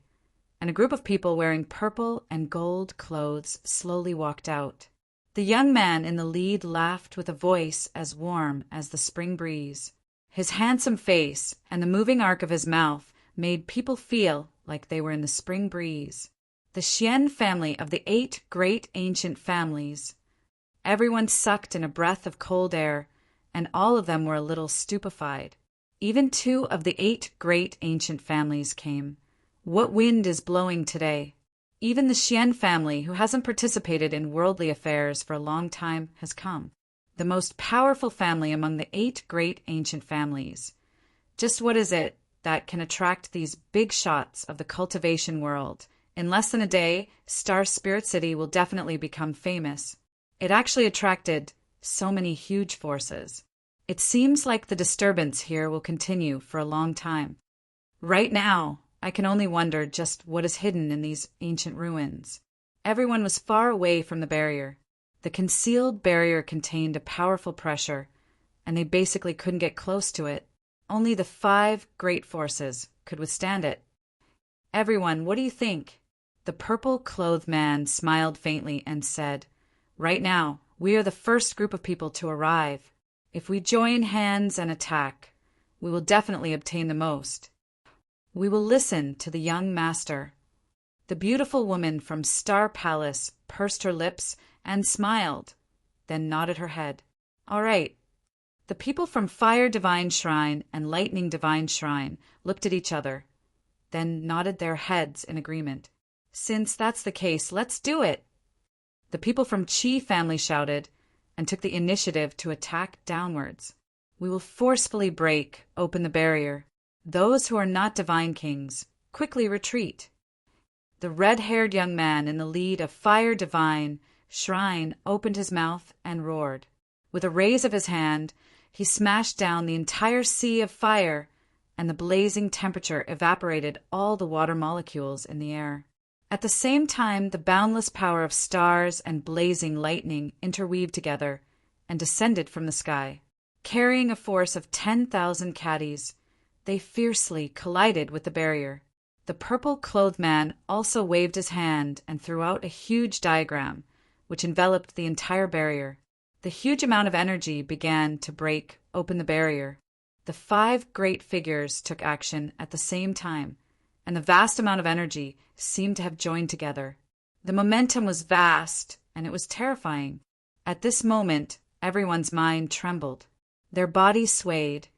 and a group of people wearing purple and gold clothes slowly walked out. The young man in the lead laughed with a voice as warm as the spring breeze. His handsome face and the moving arc of his mouth made people feel like they were in the spring breeze. The Xian family of the 8 great ancient families. Everyone sucked in a breath of cold air, and all of them were a little stupefied. Even 2 of the 8 great ancient families came. What wind is blowing today? Even the Xian family, who hasn't participated in worldly affairs for a long time, has come. The most powerful family among the 8 great ancient families. Just what is it that can attract these big shots of the cultivation world? In less than a day, Star Spirit City will definitely become famous. It actually attracted so many huge forces. It seems like the disturbance here will continue for a long time. Right now, I can only wonder just what is hidden in these ancient ruins. Everyone was far away from the barrier. The concealed barrier contained a powerful pressure, and they basically couldn't get close to it. Only the 5 great forces could withstand it. Everyone, what do you think? The purple-clothed man smiled faintly and said, "Right now, we are the first group of people to arrive. If we join hands and attack, we will definitely obtain the most. We will listen to the young master." The beautiful woman from Star Palace pursed her lips and smiled, then nodded her head. All right. The people from Fire Divine Shrine and Lightning Divine Shrine looked at each other, then nodded their heads in agreement. Since that's the case, let's do it. The people from Qi family shouted and took the initiative to attack downwards. We will forcefully break open the barrier. Those who are not divine kings, quickly retreat. The red-haired young man in the lead of Fire Divine Shrine opened his mouth and roared. With a raise of his hand, he smashed down the entire sea of fire, and the blazing temperature evaporated all the water molecules in the air. At the same time, the boundless power of stars and blazing lightning interweaved together and descended from the sky. Carrying a force of 10,000 caddies, they fiercely collided with the barrier. The purple-clothed man also waved his hand and threw out a huge diagram, which enveloped the entire barrier. The huge amount of energy began to break open the barrier. The 5 great figures took action at the same time, and the vast amount of energy seemed to have joined together. The momentum was vast, and it was terrifying. At this moment, everyone's mind trembled. Their bodies swayed,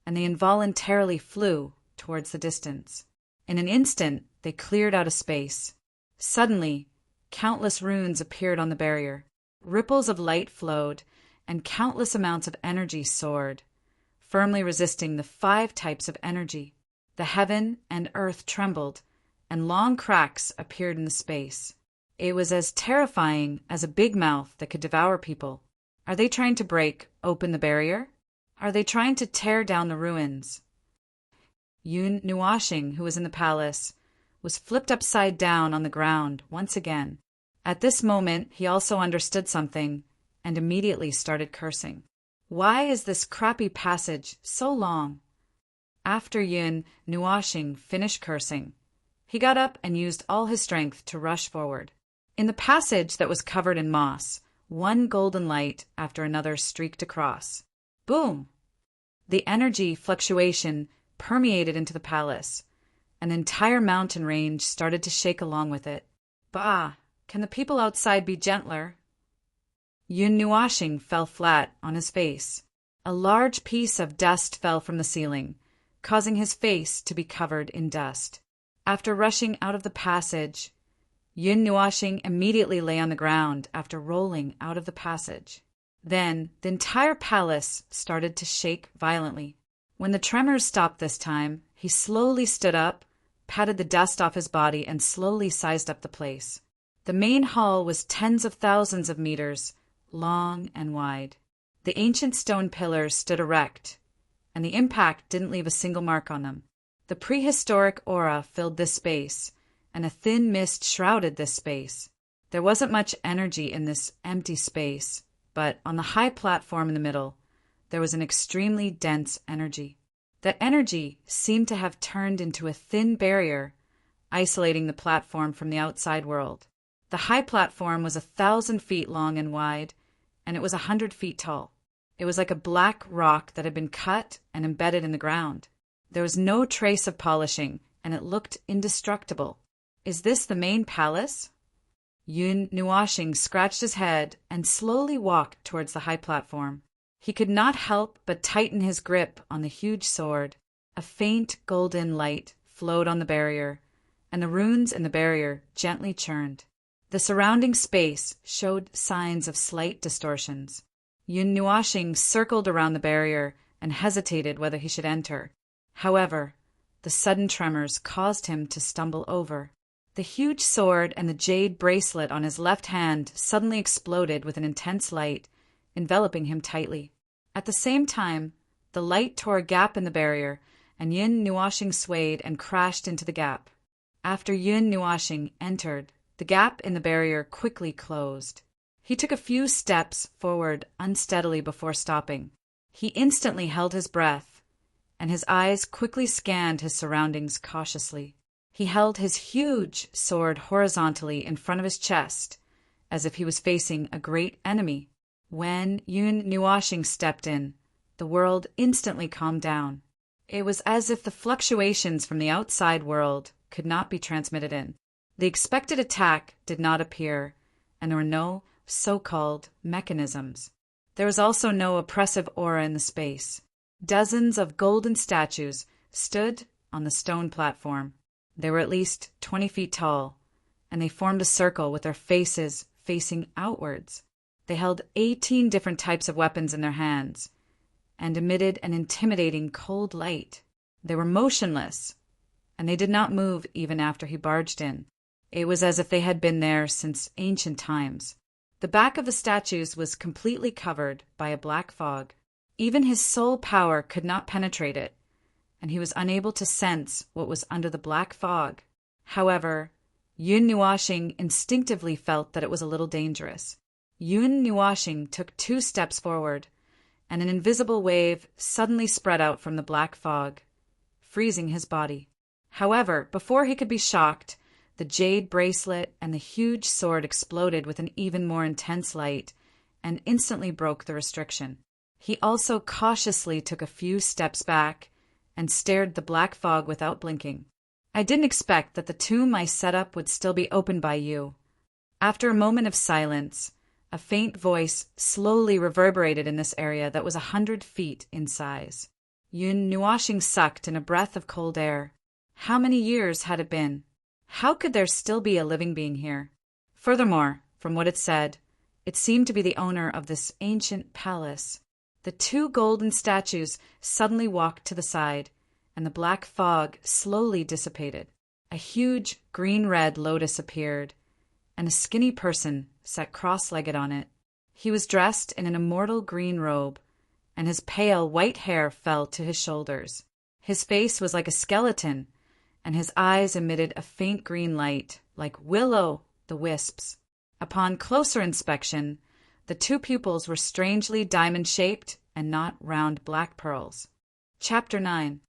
and they involuntarily flew towards the distance. In an instant, they cleared out a space. Suddenly, countless runes appeared on the barrier. Ripples of light flowed, and countless amounts of energy soared, firmly resisting the 5 types of energy. The heaven and earth trembled, and long cracks appeared in the space. It was as terrifying as a big mouth that could devour people. Are they trying to break open the barrier? Are they trying to tear down the ruins? Yun Nuashing, who was in the palace, was flipped upside down on the ground once again. At this moment, he also understood something and immediately started cursing. Why is this crappy passage so long? After Yun Nuashing finished cursing, he got up and used all his strength to rush forward. In the passage that was covered in moss, one golden light after another streaked across. Boom! The energy fluctuation permeated into the palace. An entire mountain range started to shake along with it. Bah! Can the people outside be gentler? Yun Nuashing fell flat on his face. A large piece of dust fell from the ceiling, causing his face to be covered in dust. After rushing out of the passage, Yun Nuashing immediately lay on the ground after rolling out of the passage. Then the entire palace started to shake violently. When the tremors stopped this time, he slowly stood up, patted the dust off his body, and slowly sized up the place. The main hall was tens of thousands of meters, long and wide. The ancient stone pillars stood erect, and the impact didn't leave a single mark on them. The prehistoric aura filled this space, and a thin mist shrouded this space. There wasn't much energy in this empty space, but on the high platform in the middle, there was an extremely dense energy. That energy seemed to have turned into a thin barrier, isolating the platform from the outside world. The high platform was 1,000 feet long and wide, and it was 100 feet tall. It was like a black rock that had been cut and embedded in the ground. There was no trace of polishing, and it looked indestructible. Is this the main palace? Yun Nuashing scratched his head and slowly walked towards the high platform. He could not help but tighten his grip on the huge sword. A faint golden light flowed on the barrier, and the runes in the barrier gently churned. The surrounding space showed signs of slight distortions. Yun Nuashing circled around the barrier and hesitated whether he should enter. However, the sudden tremors caused him to stumble over. The huge sword and the jade bracelet on his left hand suddenly exploded with an intense light, enveloping him tightly. At the same time, the light tore a gap in the barrier, and Yun Nuashing swayed and crashed into the gap. After Yun Nuashing entered, the gap in the barrier quickly closed. He took a few steps forward unsteadily before stopping. He instantly held his breath, and his eyes quickly scanned his surroundings cautiously. He held his huge sword horizontally in front of his chest, as if he was facing a great enemy. When Yun Nuashing stepped in, the world instantly calmed down. It was as if the fluctuations from the outside world could not be transmitted in. The expected attack did not appear, and there were no so-called mechanisms. There was also no oppressive aura in the space. Dozens of golden statues stood on the stone platform. They were at least 20 feet tall, and they formed a circle with their faces facing outwards. They held 18 different types of weapons in their hands, and emitted an intimidating cold light. They were motionless, and they did not move even after he barged in. It was as if they had been there since ancient times. The back of the statues was completely covered by a black fog. Even his soul power could not penetrate it, and he was unable to sense what was under the black fog. However, Yun Nuashing instinctively felt that it was a little dangerous. Yun Nuashing took 2 steps forward, and an invisible wave suddenly spread out from the black fog, freezing his body. However, before he could be shocked, the jade bracelet and the huge sword exploded with an even more intense light and instantly broke the restriction. He also cautiously took a few steps back and stared the black fog without blinking. I didn't expect that the tomb I set up would still be opened by you. After a moment of silence, a faint voice slowly reverberated in this area that was 100 feet in size. Yun Nuashing sucked in a breath of cold air. How many years had it been? How could there still be a living being here? Furthermore, from what it said, it seemed to be the owner of this ancient palace. The 2 golden statues suddenly walked to the side, and the black fog slowly dissipated. A huge green-red lotus appeared, and a skinny person sat cross-legged on it. He was dressed in an immortal green robe, and his pale white hair fell to his shoulders. His face was like a skeleton, and his eyes emitted a faint green light, like will-o'-the-wisps. Upon closer inspection, the 2 pupils were strangely diamond-shaped and not round black pearls. Chapter 9.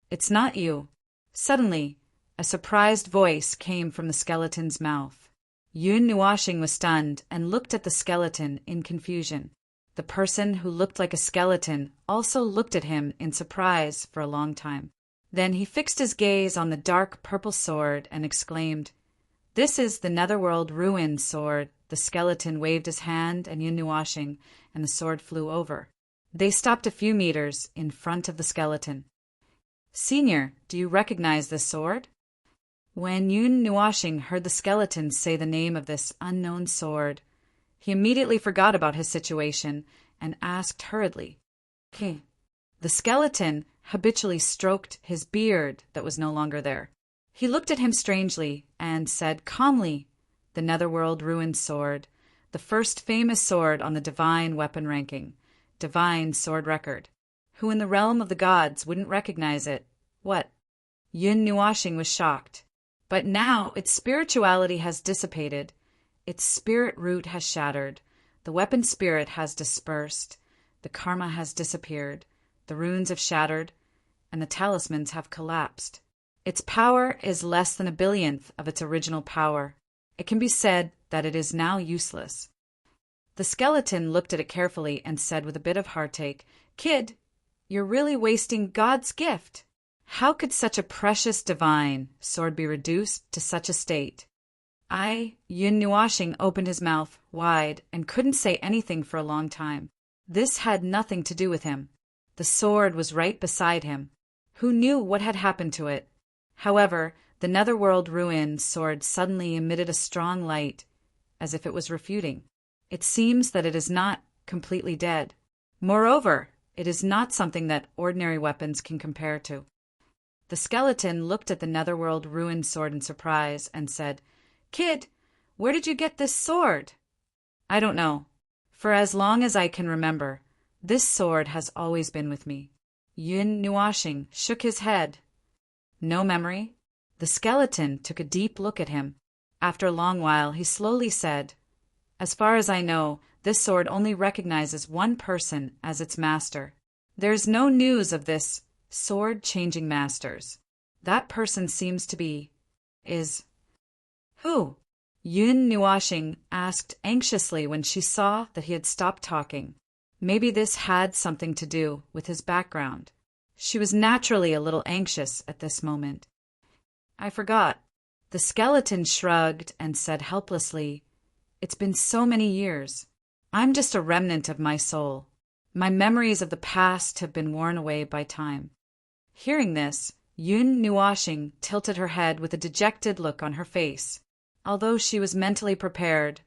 It's not you. Suddenly, a surprised voice came from the skeleton's mouth. Yun Nuashing was stunned and looked at the skeleton in confusion. The person who looked like a skeleton also looked at him in surprise for a long time. Then he fixed his gaze on the dark purple sword and exclaimed, "This is the Netherworld Ruin sword." The skeleton waved his hand and Yun Nuashing, and the sword flew over. They stopped a few meters in front of the skeleton. "Senior, do you recognize this sword?" When Yun Nuashing heard the skeleton say the name of this unknown sword, he immediately forgot about his situation and asked hurriedly, "Okay." The skeleton habitually stroked his beard that was no longer there. He looked at him strangely and said calmly, "The Netherworld Ruin sword, the first famous sword on the divine weapon ranking, divine sword record. Who in the realm of the gods wouldn't recognize it? What? Yun Nuashing was shocked. But now its spirituality has dissipated. Its spirit root has shattered. The weapon spirit has dispersed. The karma has disappeared. The runes have shattered. And the talismans have collapsed. Its power is less than a billionth of its original power. It can be said that it is now useless. The skeleton looked at it carefully and said with a bit of heartache, "Kid, you're really wasting God's gift. How could such a precious divine sword be reduced to such a state?" Yun Nuashing opened his mouth wide and couldn't say anything for a long time. This had nothing to do with him. The sword was right beside him. Who knew what had happened to it? However, the netherworld ruin sword suddenly emitted a strong light, as if it was refuting. It seems that it is not completely dead. Moreover, it is not something that ordinary weapons can compare to. The skeleton looked at the netherworld ruined sword in surprise and said, "Kid, where did you get this sword?" "I don't know. For as long as I can remember, this sword has always been with me." Yun Nuashing shook his head. "No memory?" The skeleton took a deep look at him. After a long while, he slowly said, "As far as I know, this sword only recognizes one person as its master. There is no news of this sword changing masters. That person seems to be... is... Who?" Yun Nuashing asked anxiously when she saw that he had stopped talking. Maybe this had something to do with his background. She was naturally a little anxious at this moment. "I forgot." The skeleton shrugged and said helplessly, "It's been so many years. I'm just a remnant of my soul. My memories of the past have been worn away by time." Hearing this, Yun Nuashing tilted her head with a dejected look on her face. Although she was mentally prepared,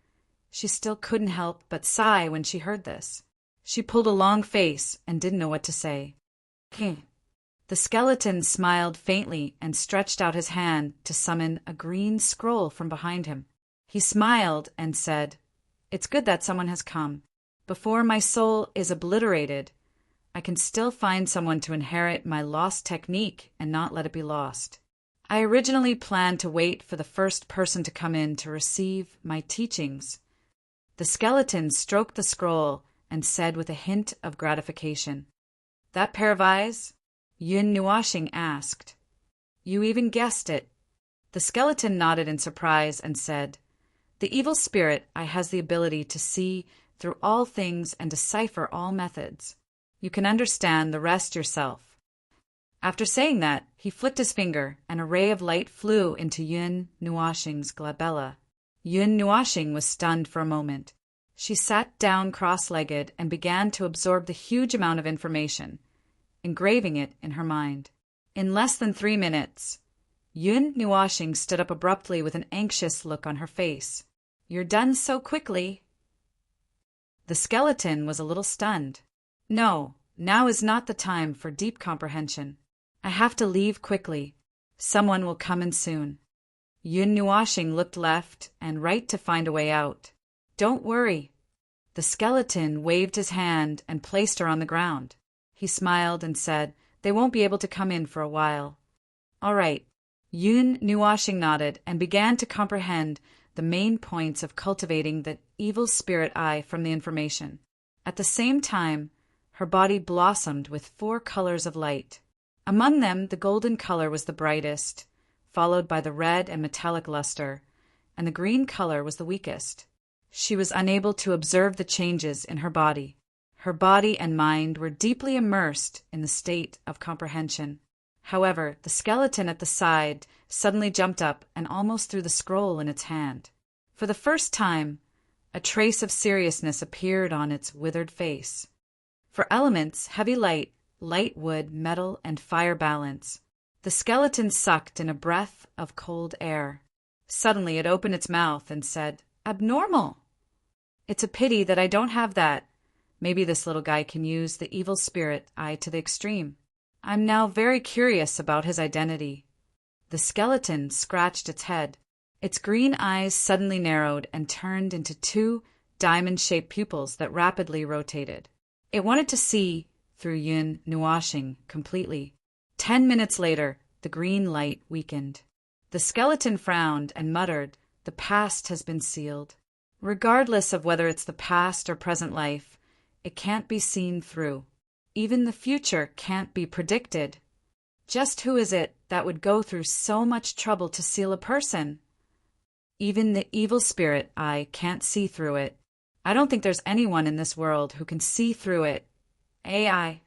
she still couldn't help but sigh when she heard this. She pulled a long face and didn't know what to say. The skeleton smiled faintly and stretched out his hand to summon a green scroll from behind him. He smiled and said, "It's good that someone has come. Before my soul is obliterated, I can still find someone to inherit my lost technique and not let it be lost. I originally planned to wait for the first person to come in to receive my teachings." The skeleton stroked the scroll and said with a hint of gratification, "That pair of eyes?" Yun Nuashing asked. "You even guessed it." The skeleton nodded in surprise and said, "The evil spirit I has the ability to see through all things and decipher all methods. You can understand the rest yourself." After saying that, he flicked his finger, and a ray of light flew into Yun Nuashing's glabella. Yun Nuashing was stunned for a moment. She sat down cross-legged and began to absorb the huge amount of information, engraving it in her mind. In less than 3 minutes, Yun Nuashing stood up abruptly with an anxious look on her face. "You're done so quickly." The skeleton was a little stunned. "No, now is not the time for deep comprehension. I have to leave quickly. Someone will come in soon." Yun Nuashing looked left and right to find a way out. "Don't worry." The skeleton waved his hand and placed her on the ground. He smiled and said, "They won't be able to come in for a while." "All right." Yun Nuashing nodded and began to comprehend the main points of cultivating the evil spirit eye from the information. At the same time, her body blossomed with 4 colors of light. Among them, the golden color was the brightest, followed by the red and metallic luster, and the green color was the weakest. She was unable to observe the changes in her body. Her body and mind were deeply immersed in the state of comprehension. However, the skeleton at the side suddenly jumped up and almost threw the scroll in its hand. For the first time, a trace of seriousness appeared on its withered face. For elements, heavy light, light wood, metal, and fire balance, the skeleton sucked in a breath of cold air. Suddenly it opened its mouth and said, "Abnormal! It's a pity that I don't have that. Maybe this little guy can use the evil spirit eye to the extreme. I'm now very curious about his identity." The skeleton scratched its head. Its green eyes suddenly narrowed and turned into 2 diamond-shaped pupils that rapidly rotated. It wanted to see through Yun Nuashing completely. 10 minutes later, the green light weakened. The skeleton frowned and muttered, "The past has been sealed." Regardless of whether it's the past or present life, it can't be seen through. Even the future can't be predicted. Just who is it that would go through so much trouble to seal a person? Even the evil spirit eye can't see through it. I don't think there's anyone in this world who can see through it. AI.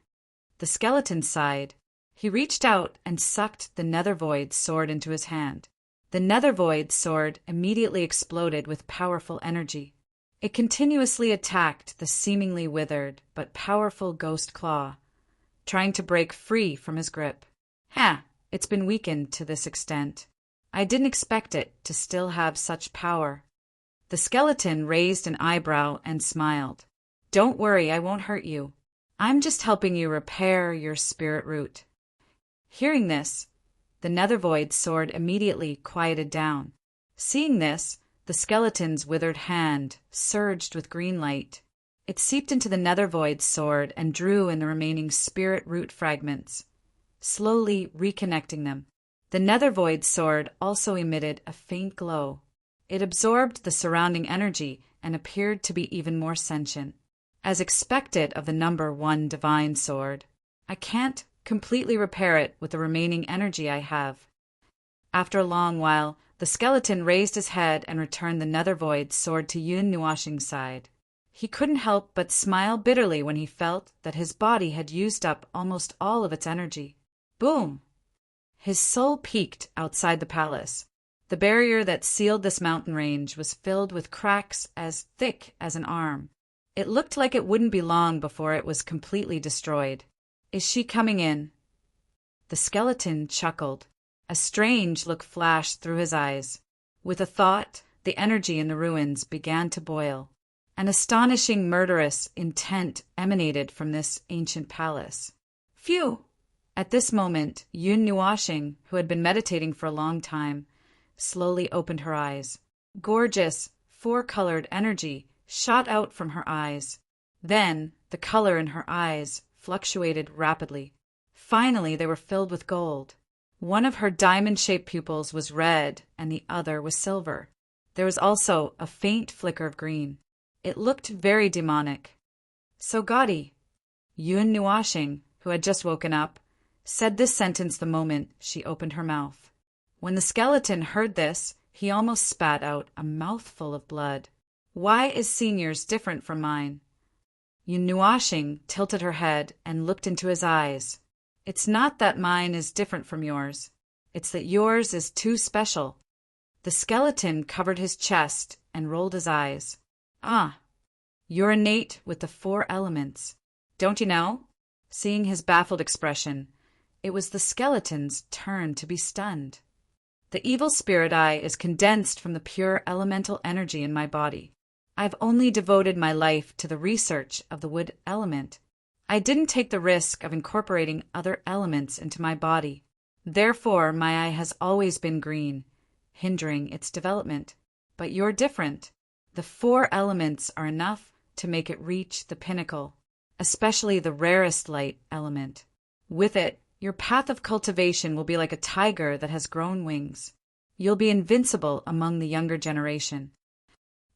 The skeleton sighed. He reached out and sucked the nether void sword into his hand. The nether void sword immediately exploded with powerful energy. It continuously attacked the seemingly withered but powerful ghost claw, trying to break free from his grip. It's been weakened to this extent. I didn't expect it to still have such power. The skeleton raised an eyebrow and smiled. "Don't worry, I won't hurt you. I'm just helping you repair your spirit root." Hearing this, the nether void sword immediately quieted down. Seeing this, the skeleton's withered hand surged with green light. It seeped into the nether void sword and drew in the remaining spirit root fragments, slowly reconnecting them. The nether void sword also emitted a faint glow. It absorbed the surrounding energy and appeared to be even more sentient. As expected of the number 1 divine sword, I can't completely repair it with the remaining energy I have. After a long while, the skeleton raised his head and returned the nether void sword to Yun Nuashing's side. He couldn't help but smile bitterly when he felt that his body had used up almost all of its energy. Boom! His soul peaked outside the palace. The barrier that sealed this mountain range was filled with cracks as thick as an arm. It looked like it wouldn't be long before it was completely destroyed. "Is she coming in?" The skeleton chuckled. A strange look flashed through his eyes. With a thought, the energy in the ruins began to boil. An astonishing murderous intent emanated from this ancient palace. Phew! At this moment, Yun Nuashing, who had been meditating for a long time, slowly opened her eyes. Gorgeous, four-colored energy shot out from her eyes. Then, the color in her eyes fluctuated rapidly. Finally, they were filled with gold. One of her diamond-shaped pupils was red and the other was silver. There was also a faint flicker of green. It looked very demonic. "So gaudy." Yun Nuashing, who had just woken up, said this sentence the moment she opened her mouth. When the skeleton heard this, he almost spat out a mouthful of blood. "Why is Senior's different from mine?" Yun Nuashing tilted her head and looked into his eyes. "It's not that mine is different from yours. It's that yours is too special." The skeleton covered his chest and rolled his eyes. "Ah, you're innate with the 4 elements. Don't you know?" Seeing his baffled expression, it was the skeleton's turn to be stunned. "The evil spirit eye is condensed from the pure elemental energy in my body. I've only devoted my life to the research of the wood element. I didn't take the risk of incorporating other elements into my body. Therefore, my eye has always been green, hindering its development. But you're different. The 4 elements are enough to make it reach the pinnacle, especially the rarest light element. With it, your path of cultivation will be like a tiger that has grown wings. You'll be invincible among the younger generation."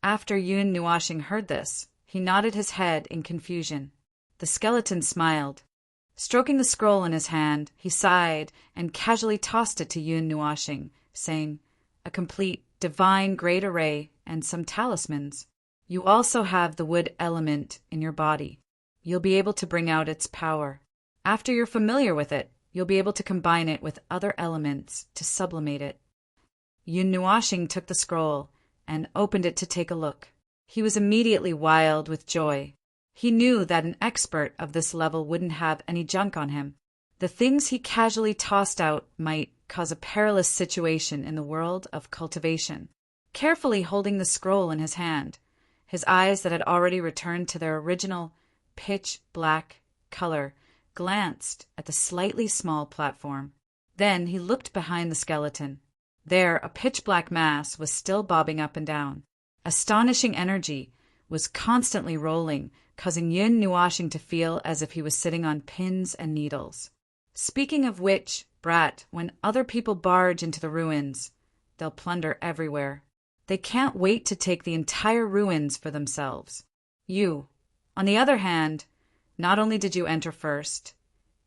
After Yun Nuashing heard this, he nodded his head in confusion. The skeleton smiled. Stroking the scroll in his hand, he sighed and casually tossed it to Yun Nuashing, saying, "A complete, divine great array and some talismans. You also have the wood element in your body. You'll be able to bring out its power. After you're familiar with it, you'll be able to combine it with other elements to sublimate it." Yun Nuashing took the scroll and opened it to take a look. He was immediately wild with joy. He knew that an expert of this level wouldn't have any junk on him. The things he casually tossed out might cause a perilous situation in the world of cultivation. Carefully holding the scroll in his hand, his eyes that had already returned to their original pitch-black color glanced at the slightly small platform. Then he looked behind the skeleton. There, a pitch-black mass was still bobbing up and down. Astonishing energy was constantly rolling, causing Yun Nuashing to feel as if he was sitting on pins and needles. Speaking of which, brat, when other people barge into the ruins, they'll plunder everywhere. They can't wait to take the entire ruins for themselves. You, on the other hand, not only did you enter first,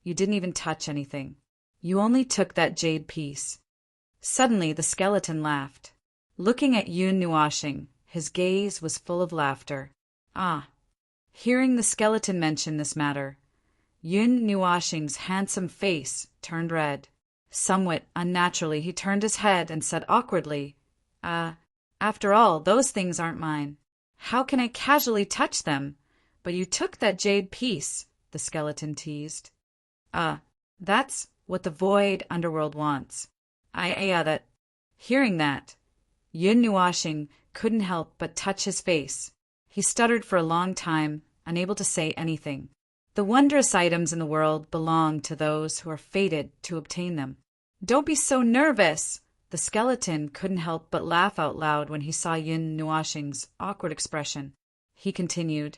you didn't even touch anything. You only took that jade piece. Suddenly the skeleton laughed. Looking at Yun Nuashing, his gaze was full of laughter. Ah! Hearing the skeleton mention this matter, Yun Nuashing's handsome face turned red. Somewhat unnaturally he turned his head and said awkwardly, after all, those things aren't mine. How can I casually touch them? But you took that jade piece, the skeleton teased. That's what the void underworld wants. That. Hearing that, Yun Nuashing couldn't help but touch his face. He stuttered for a long time, unable to say anything. The wondrous items in the world belong to those who are fated to obtain them. Don't be so nervous! The skeleton couldn't help but laugh out loud when he saw Yun Nuashing's awkward expression. He continued,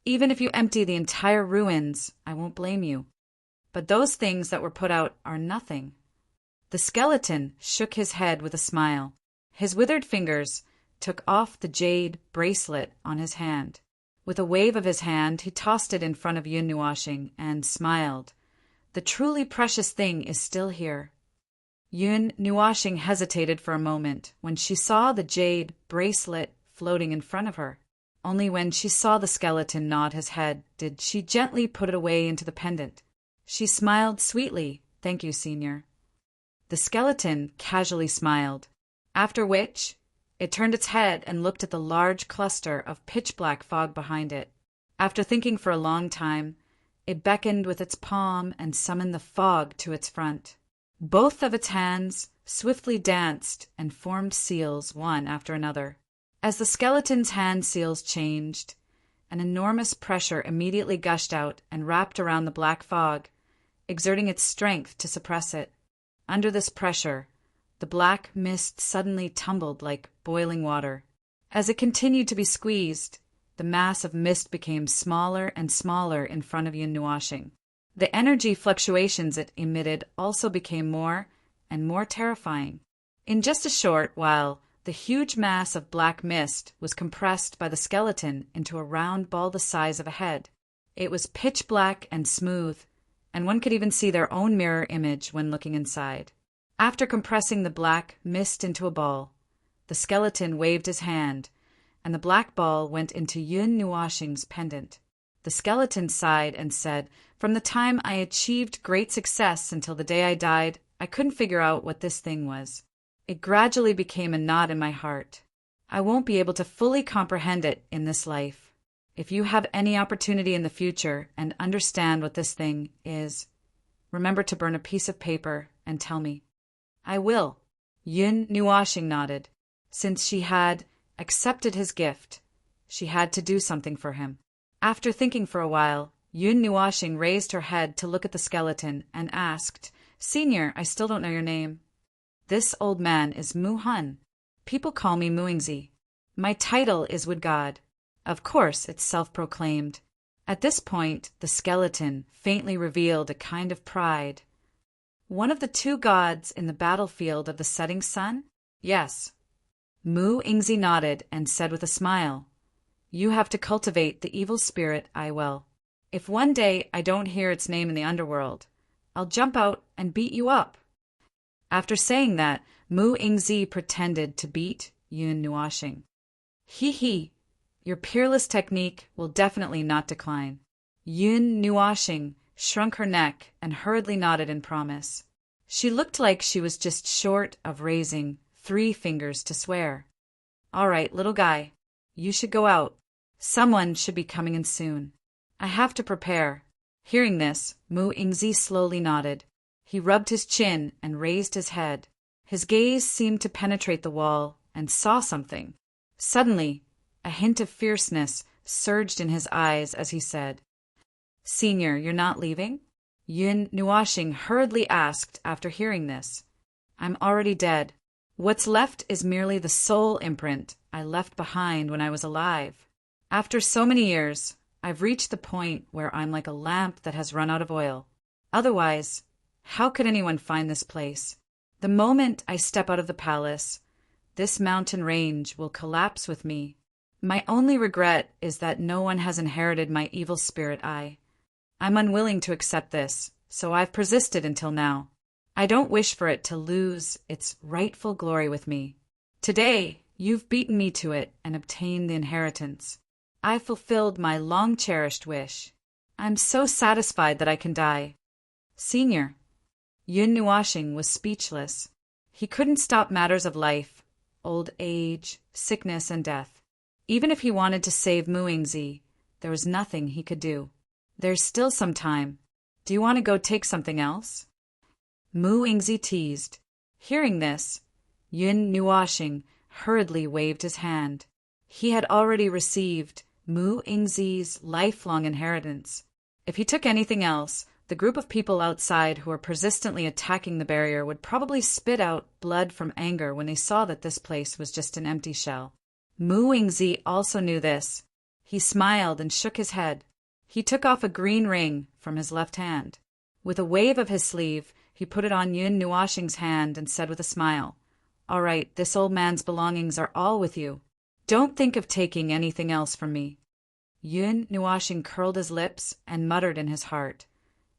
Even if you empty the entire ruins, I won't blame you. But those things that were put out are nothing. The skeleton shook his head with a smile. His withered fingers took off the jade bracelet on his hand. With a wave of his hand, he tossed it in front of Yun Nuashing and smiled. The truly precious thing is still here. Yun Nuashing hesitated for a moment when she saw the jade bracelet floating in front of her. Only when she saw the skeleton nod his head did she gently put it away into the pendant. She smiled sweetly. Thank you, Senior. The skeleton casually smiled, after which it turned its head and looked at the large cluster of pitch-black fog behind it. After thinking for a long time, it beckoned with its palm and summoned the fog to its front. Both of its hands swiftly danced and formed seals one after another. As the skeleton's hand seals changed, an enormous pressure immediately gushed out and wrapped around the black fog, exerting its strength to suppress it. Under this pressure, the black mist suddenly tumbled like boiling water. As it continued to be squeezed, the mass of mist became smaller and smaller in front of Yun Nuashing. The energy fluctuations it emitted also became more and more terrifying. In just a short while, the huge mass of black mist was compressed by the skeleton into a round ball the size of a head. It was pitch black and smooth, and one could even see their own mirror image when looking inside. After compressing the black mist into a ball, the skeleton waved his hand, and the black ball went into Yun Nuashing's pendant. The skeleton sighed and said, From the time I achieved great success until the day I died, I couldn't figure out what this thing was. It gradually became a knot in my heart. I won't be able to fully comprehend it in this life. If you have any opportunity in the future and understand what this thing is, remember to burn a piece of paper and tell me. I will. Yun Nuashing nodded. Since she had accepted his gift, she had to do something for him. After thinking for a while, Yun Nuashing raised her head to look at the skeleton and asked, Senior, I still don't know your name. This old man is Mu Hun. People call me Muingzi. My title is Wood God. Of course, it's self-proclaimed. At this point, the skeleton faintly revealed a kind of pride. One of the two gods in the battlefield of the setting sun? Yes. Mu Ingzi nodded and said with a smile, You have to cultivate the evil spirit I will. If one day I don't hear its name in the underworld, I'll jump out and beat you up. After saying that, Mu Ingzi pretended to beat Yun Nuashing. He, your peerless technique will definitely not decline. Yun Nuashing shrunk her neck and hurriedly nodded in promise. She looked like she was just short of raising 3 fingers to swear. All right, little guy, you should go out. Someone should be coming in soon. I have to prepare. Hearing this, Mu Ingzi slowly nodded. He rubbed his chin and raised his head. His gaze seemed to penetrate the wall and saw something. Suddenly, a hint of fierceness surged in his eyes as he said, Senior, you're not leaving? Yun Nuashing hurriedly asked after hearing this. I'm already dead. What's left is merely the soul imprint I left behind when I was alive. After so many years, I've reached the point where I'm like a lamp that has run out of oil. Otherwise, How could anyone find this place? The moment I step out of the palace, this mountain range will collapse with me. My only regret is that no one has inherited my evil spirit eye. I'm unwilling to accept this, so I've persisted until now. I don't wish for it to lose its rightful glory with me. Today, you've beaten me to it and obtained the inheritance. I fulfilled my long-cherished wish. I'm so satisfied that I can die. Senior. Yun Nuashing was speechless. He couldn't stop matters of life, old age, sickness, and death. Even if he wanted to save Muingzi, there was nothing he could do. There's still some time. Do you want to go take something else? Muingzi teased. Hearing this, Yun Nuashing hurriedly waved his hand. He had already received Muingzi's lifelong inheritance. If he took anything else, the group of people outside who were persistently attacking the barrier would probably spit out blood from anger when they saw that this place was just an empty shell. Muingzi also knew this. He smiled and shook his head. He took off a green ring from his left hand. With a wave of his sleeve, he put it on Yun Nuashing's hand and said with a smile, "All right, this old man's belongings are all with you. Don't think of taking anything else from me." Yun Nuashing curled his lips and muttered in his heart,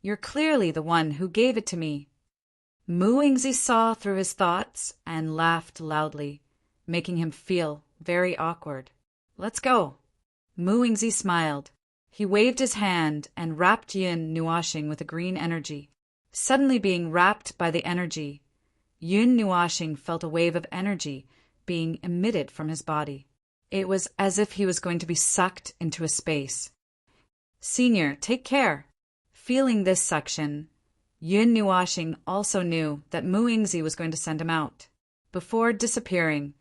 "You're clearly the one who gave it to me." Muingzi saw through his thoughts and laughed loudly, making him feel very awkward. "Let's go." Muingzi smiled. He waved his hand and wrapped Yun Nuashing with a green energy. Suddenly being wrapped by the energy, Yun Nuashing felt a wave of energy being emitted from his body. It was as if he was going to be sucked into a space. "Senior, take care." Feeling this suction, Yun Nuashing also knew that Muingzi was going to send him out. Before disappearing,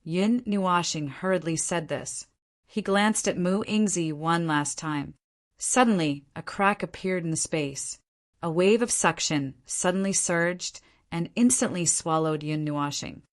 Yun Nuashing hurriedly said this. He glanced at Muingzi one last time. Suddenly, a crack appeared in the space. A wave of suction suddenly surged and instantly swallowed Yun Nuashing.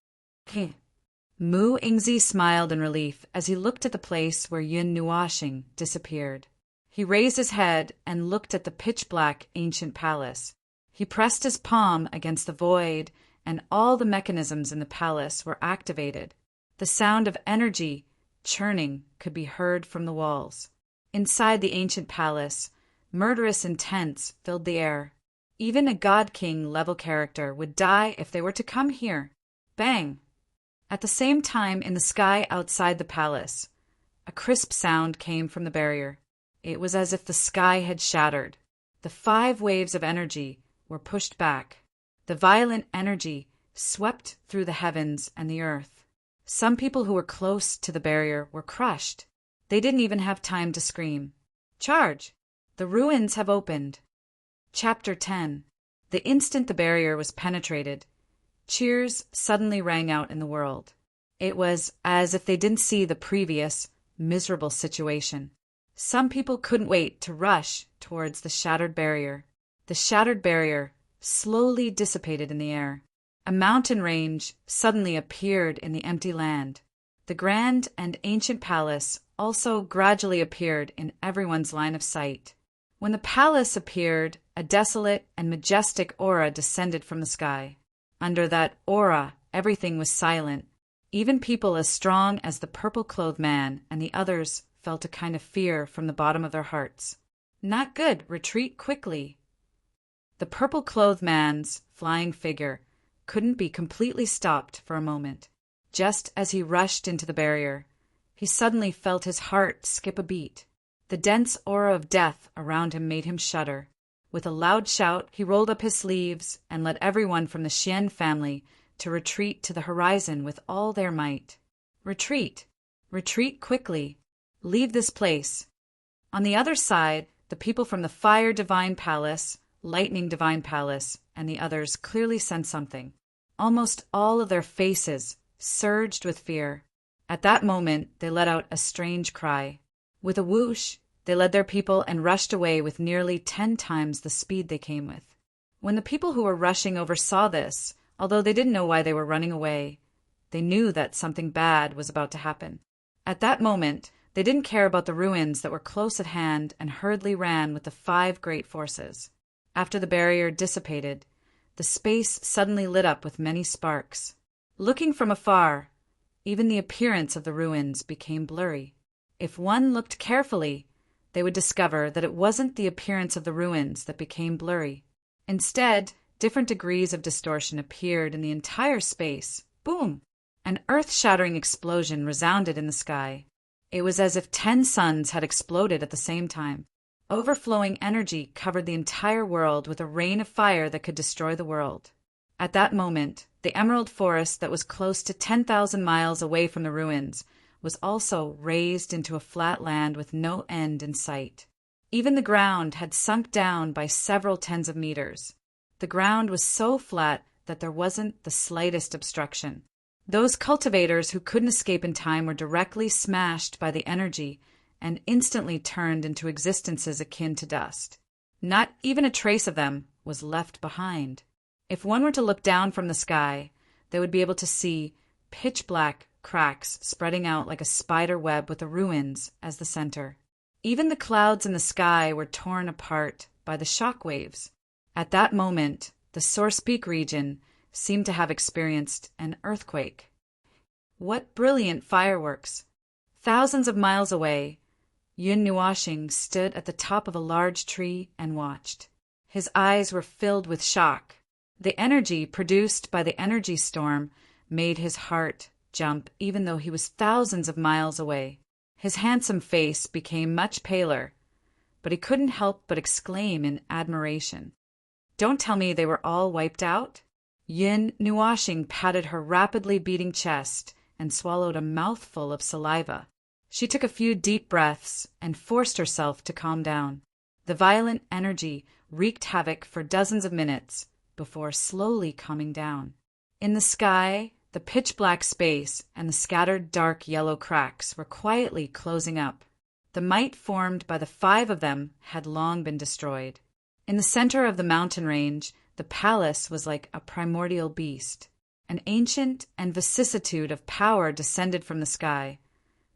Muingzi smiled in relief as he looked at the place where Yun Nuashing disappeared. He raised his head and looked at the pitch-black ancient palace. He pressed his palm against the void, and all the mechanisms in the palace were activated. The sound of energy churning could be heard from the walls. Inside the ancient palace, murderous intents filled the air. Even a God King level character would die if they were to come here. Bang! At the same time, in the sky outside the palace, a crisp sound came from the barrier. It was as if the sky had shattered. The 5 waves of energy were pushed back. The violent energy swept through the heavens and the earth. Some people who were close to the barrier were crushed. They didn't even have time to scream. Charge! The ruins have opened. Chapter 10. The instant the barrier was penetrated, cheers suddenly rang out in the world. It was as if they didn't see the previous, miserable situation. Some people couldn't wait to rush towards the shattered barrier. The shattered barrier slowly dissipated in the air. A mountain range suddenly appeared in the empty land. The grand and ancient palace also gradually appeared in everyone's line of sight. When the palace appeared, a desolate and majestic aura descended from the sky. Under that aura, everything was silent. Even people as strong as the purple-clothed man and the others felt a kind of fear from the bottom of their hearts. "Not good, retreat quickly." The purple-clothed man's flying figure couldn't be completely stopped for a moment. Just as he rushed into the barrier, he suddenly felt his heart skip a beat. The dense aura of death around him made him shudder. With a loud shout, he rolled up his sleeves and led everyone from the Xian family to retreat to the horizon with all their might. "Retreat! Retreat quickly! Leave this place!" On the other side, the people from the Fire Divine Palace, Lightning Divine Palace, and the others clearly sensed something. Almost all of their faces surged with fear. At that moment, they let out a strange cry. With a whoosh, they led their people and rushed away with nearly 10 times the speed they came with. When the people who were rushing over saw this, although they didn't know why they were running away, they knew that something bad was about to happen. At that moment, they didn't care about the ruins that were close at hand and hurriedly ran with the 5 great forces. After the barrier dissipated, the space suddenly lit up with many sparks. Looking from afar, even the appearance of the ruins became blurry. If one looked carefully, they would discover that it wasn't the appearance of the ruins that became blurry. Instead, different degrees of distortion appeared in the entire space. Boom! An earth-shattering explosion resounded in the sky. It was as if 10 suns had exploded at the same time. Overflowing energy covered the entire world with a rain of fire that could destroy the world. At that moment, the emerald forest that was close to 10,000 miles away from the ruins was also raised into a flat land with no end in sight. Even the ground had sunk down by several tens of meters. The ground was so flat that there wasn't the slightest obstruction. Those cultivators who couldn't escape in time were directly smashed by the energy and instantly turned into existences akin to dust. Not even a trace of them was left behind. If one were to look down from the sky, they would be able to see pitch-black cracks spreading out like a spider web with the ruins as the center. Even the clouds in the sky were torn apart by the shock waves. At that moment, the Source Peak region seemed to have experienced an earthquake. What brilliant fireworks! Thousands of miles away, Yun Nuashing stood at the top of a large tree and watched. His eyes were filled with shock. The energy produced by the energy storm made his heart jump even though he was thousands of miles away. His handsome face became much paler, but he couldn't help but exclaim in admiration. Don't tell me they were all wiped out? Yin Nuashing patted her rapidly beating chest and swallowed a mouthful of saliva. She took a few deep breaths and forced herself to calm down. The violent energy wreaked havoc for dozens of minutes before slowly calming down. In the sky, the pitch-black space and the scattered dark yellow cracks were quietly closing up. The might formed by the 5 of them had long been destroyed. In the center of the mountain range, the palace was like a primordial beast. An ancient and vicissitude of power descended from the sky,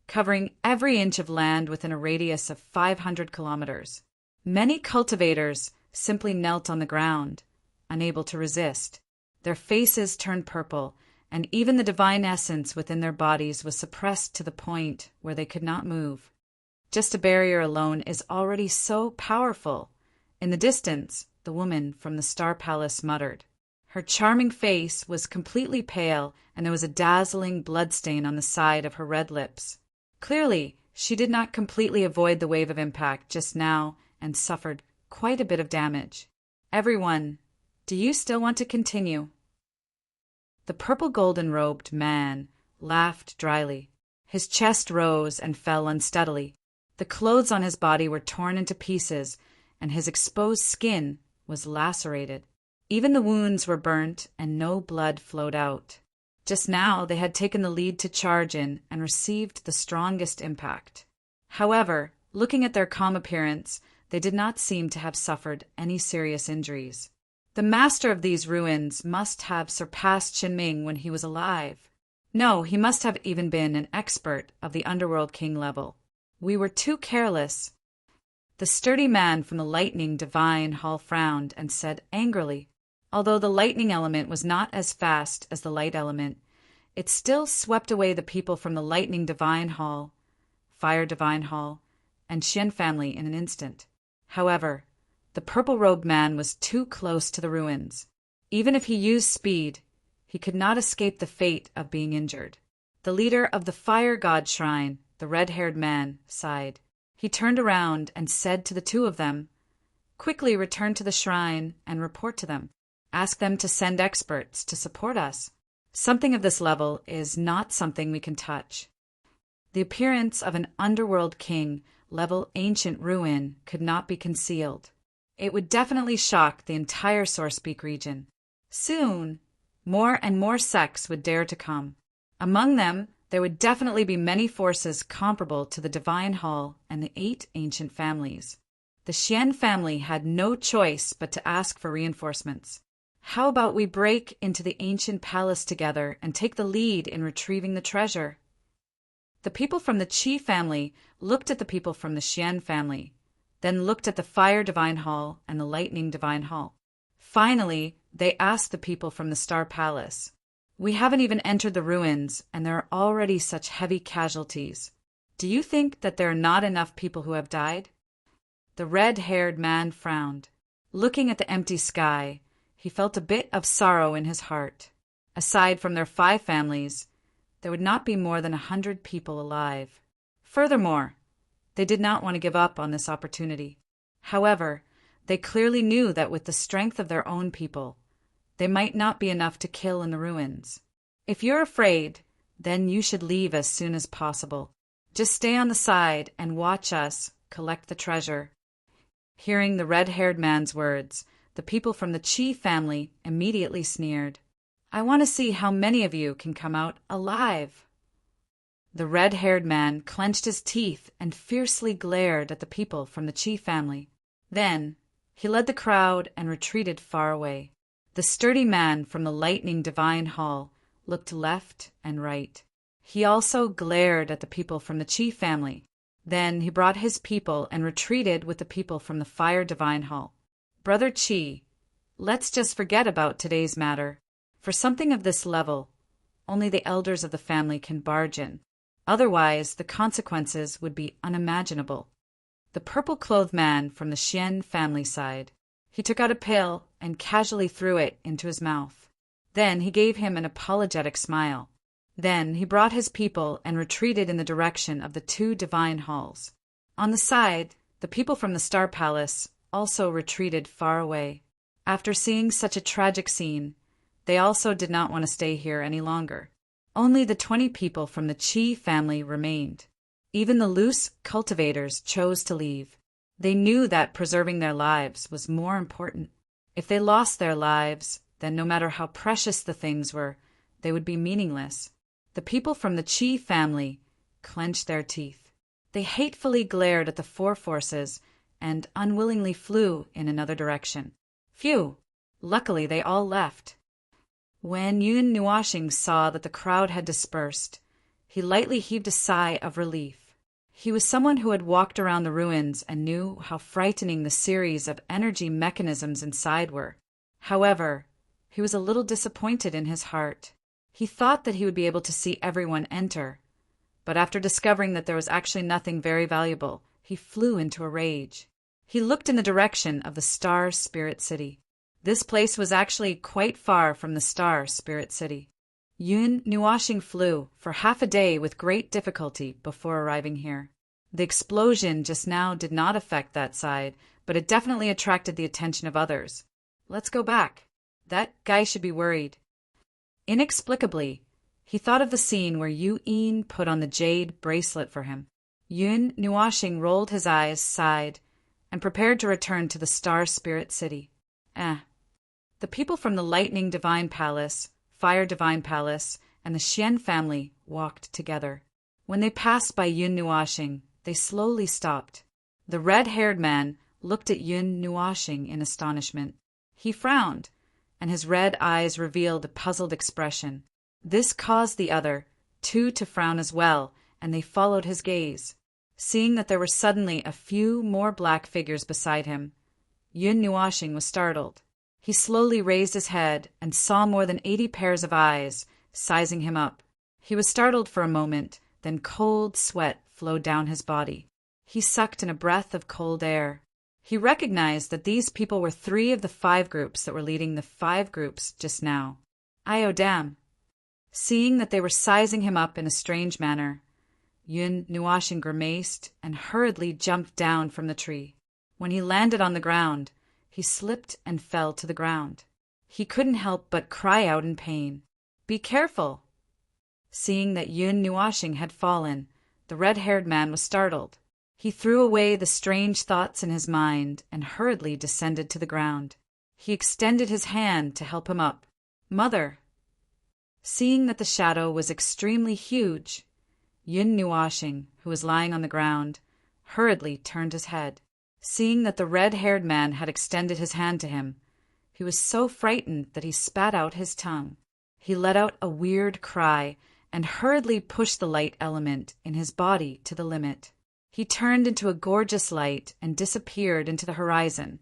covering every inch of land within a radius of 500 kilometers. Many cultivators simply knelt on the ground, unable to resist. Their faces turned purple, and even the divine essence within their bodies was suppressed to the point where they could not move. Just a barrier alone is already so powerful. In the distance, the woman from the Star Palace muttered. Her charming face was completely pale, and there was a dazzling bloodstain on the side of her red lips. Clearly, she did not completely avoid the wave of impact just now and suffered quite a bit of damage. Everyone, do you still want to continue? The purple golden-robed man laughed dryly. His chest rose and fell unsteadily. The clothes on his body were torn into pieces, and his exposed skin was lacerated. Even the wounds were burnt, and no blood flowed out. Just now they had taken the lead to charge in and received the strongest impact. However, looking at their calm appearance, they did not seem to have suffered any serious injuries. The master of these ruins must have surpassed Shinming when he was alive. No, he must have even been an expert of the Underworld King level. We were too careless. The sturdy man from the Lightning Divine Hall frowned and said angrily, although the lightning element was not as fast as the light element, it still swept away the people from the Lightning Divine Hall, Fire Divine Hall, and Xian family in an instant. However, the purple-robed man was too close to the ruins. Even if he used speed, he could not escape the fate of being injured. The leader of the Fire God Shrine, the red-haired man, sighed. He turned around and said to the 2 of them, "Quickly return to the shrine and report to them. Ask them to send experts to support us. Something of this level is not something we can touch." The appearance of an underworld king level ancient ruin could not be concealed. It would definitely shock the entire Source Peak region. Soon, more and more sects would dare to come. Among them, there would definitely be many forces comparable to the Divine Hall and the 8 ancient families. The Xian family had no choice but to ask for reinforcements. How about we break into the ancient palace together and take the lead in retrieving the treasure? The people from the Qi family looked at the people from the Xian family, then looked at the Fire Divine Hall and the Lightning Divine Hall. Finally, they asked the people from the Star Palace. "We haven't even entered the ruins, and there are already such heavy casualties. Do you think that there are not enough people who have died?" The red-haired man frowned. Looking at the empty sky, he felt a bit of sorrow in his heart. Aside from their 5 families, there would not be more than 100 people alive. Furthermore, they did not want to give up on this opportunity. However, they clearly knew that with the strength of their own people, they might not be enough to kill in the ruins. If you're afraid, then you should leave as soon as possible. Just stay on the side and watch us collect the treasure. Hearing the red-haired man's words, the people from the Chi family immediately sneered. "I want to see how many of you can come out alive." The red-haired man clenched his teeth and fiercely glared at the people from the Chi family. Then, he led the crowd and retreated far away. The sturdy man from the Lightning Divine Hall looked left and right. He also glared at the people from the Chi family. Then he brought his people and retreated with the people from the Fire Divine Hall. "Brother Chi, let's just forget about today's matter. For something of this level, only the elders of the family can barge in. Otherwise, the consequences would be unimaginable." The purple-clothed man from the Xian family sighed. He took out a pill and casually threw it into his mouth. Then he gave him an apologetic smile. Then he brought his people and retreated in the direction of the 2 divine halls. On the side, the people from the Star Palace also retreated far away. After seeing such a tragic scene, they also did not want to stay here any longer. Only the 20 people from the Chi family remained. Even the loose cultivators chose to leave. They knew that preserving their lives was more important. If they lost their lives, then no matter how precious the things were, they would be meaningless. The people from the Chi family clenched their teeth. They hatefully glared at the 4 forces and unwillingly flew in another direction. Phew! Luckily they all left. When Yun Nuashing saw that the crowd had dispersed, he lightly heaved a sigh of relief. He was someone who had walked around the ruins and knew how frightening the series of energy mechanisms inside were. However, he was a little disappointed in his heart. He thought that he would be able to see everyone enter, but after discovering that there was actually nothing very valuable, he flew into a rage. He looked in the direction of the Star Spirit City. This place was actually quite far from the Star Spirit City. Yun Nuashing flew for half a day with great difficulty before arriving here. The explosion just now did not affect that side, but it definitely attracted the attention of others. "Let's go back. That guy should be worried." Inexplicably, he thought of the scene where Yu Yin put on the jade bracelet for him. Yun Nuashing rolled his eyes, sighed, and prepared to return to the Star Spirit City. The people from the Lightning Divine Palace, Fire Divine Palace, and the Xian family walked together. When they passed by Yun Nuashing, they slowly stopped. The red-haired man looked at Yun Nuashing in astonishment. He frowned, and his red eyes revealed a puzzled expression. This caused the other 2 to frown as well, and they followed his gaze. Seeing that there were suddenly a few more black figures beside him, Yun Nuashing was startled. He slowly raised his head and saw more than 80 pairs of eyes, sizing him up. He was startled for a moment, then cold sweat flowed down his body. He sucked in a breath of cold air. He recognized that these people were 3 of the 5 groups that were leading the 5 groups just now. "Oh, damn." Seeing that they were sizing him up in a strange manner, Yun Nuashing grimaced and hurriedly jumped down from the tree. When he landed on the ground, he slipped and fell to the ground. He couldn't help but cry out in pain. "Be careful!" Seeing that Yun Nuashing had fallen, the red-haired man was startled. He threw away the strange thoughts in his mind and hurriedly descended to the ground. He extended his hand to help him up. "Mother!" Seeing that the shadow was extremely huge, Yun Nuashing, who was lying on the ground, hurriedly turned his head. Seeing that the red-haired man had extended his hand to him, he was so frightened that he spat out his tongue. He let out a weird cry and hurriedly pushed the light element in his body to the limit. He turned into a gorgeous light and disappeared into the horizon,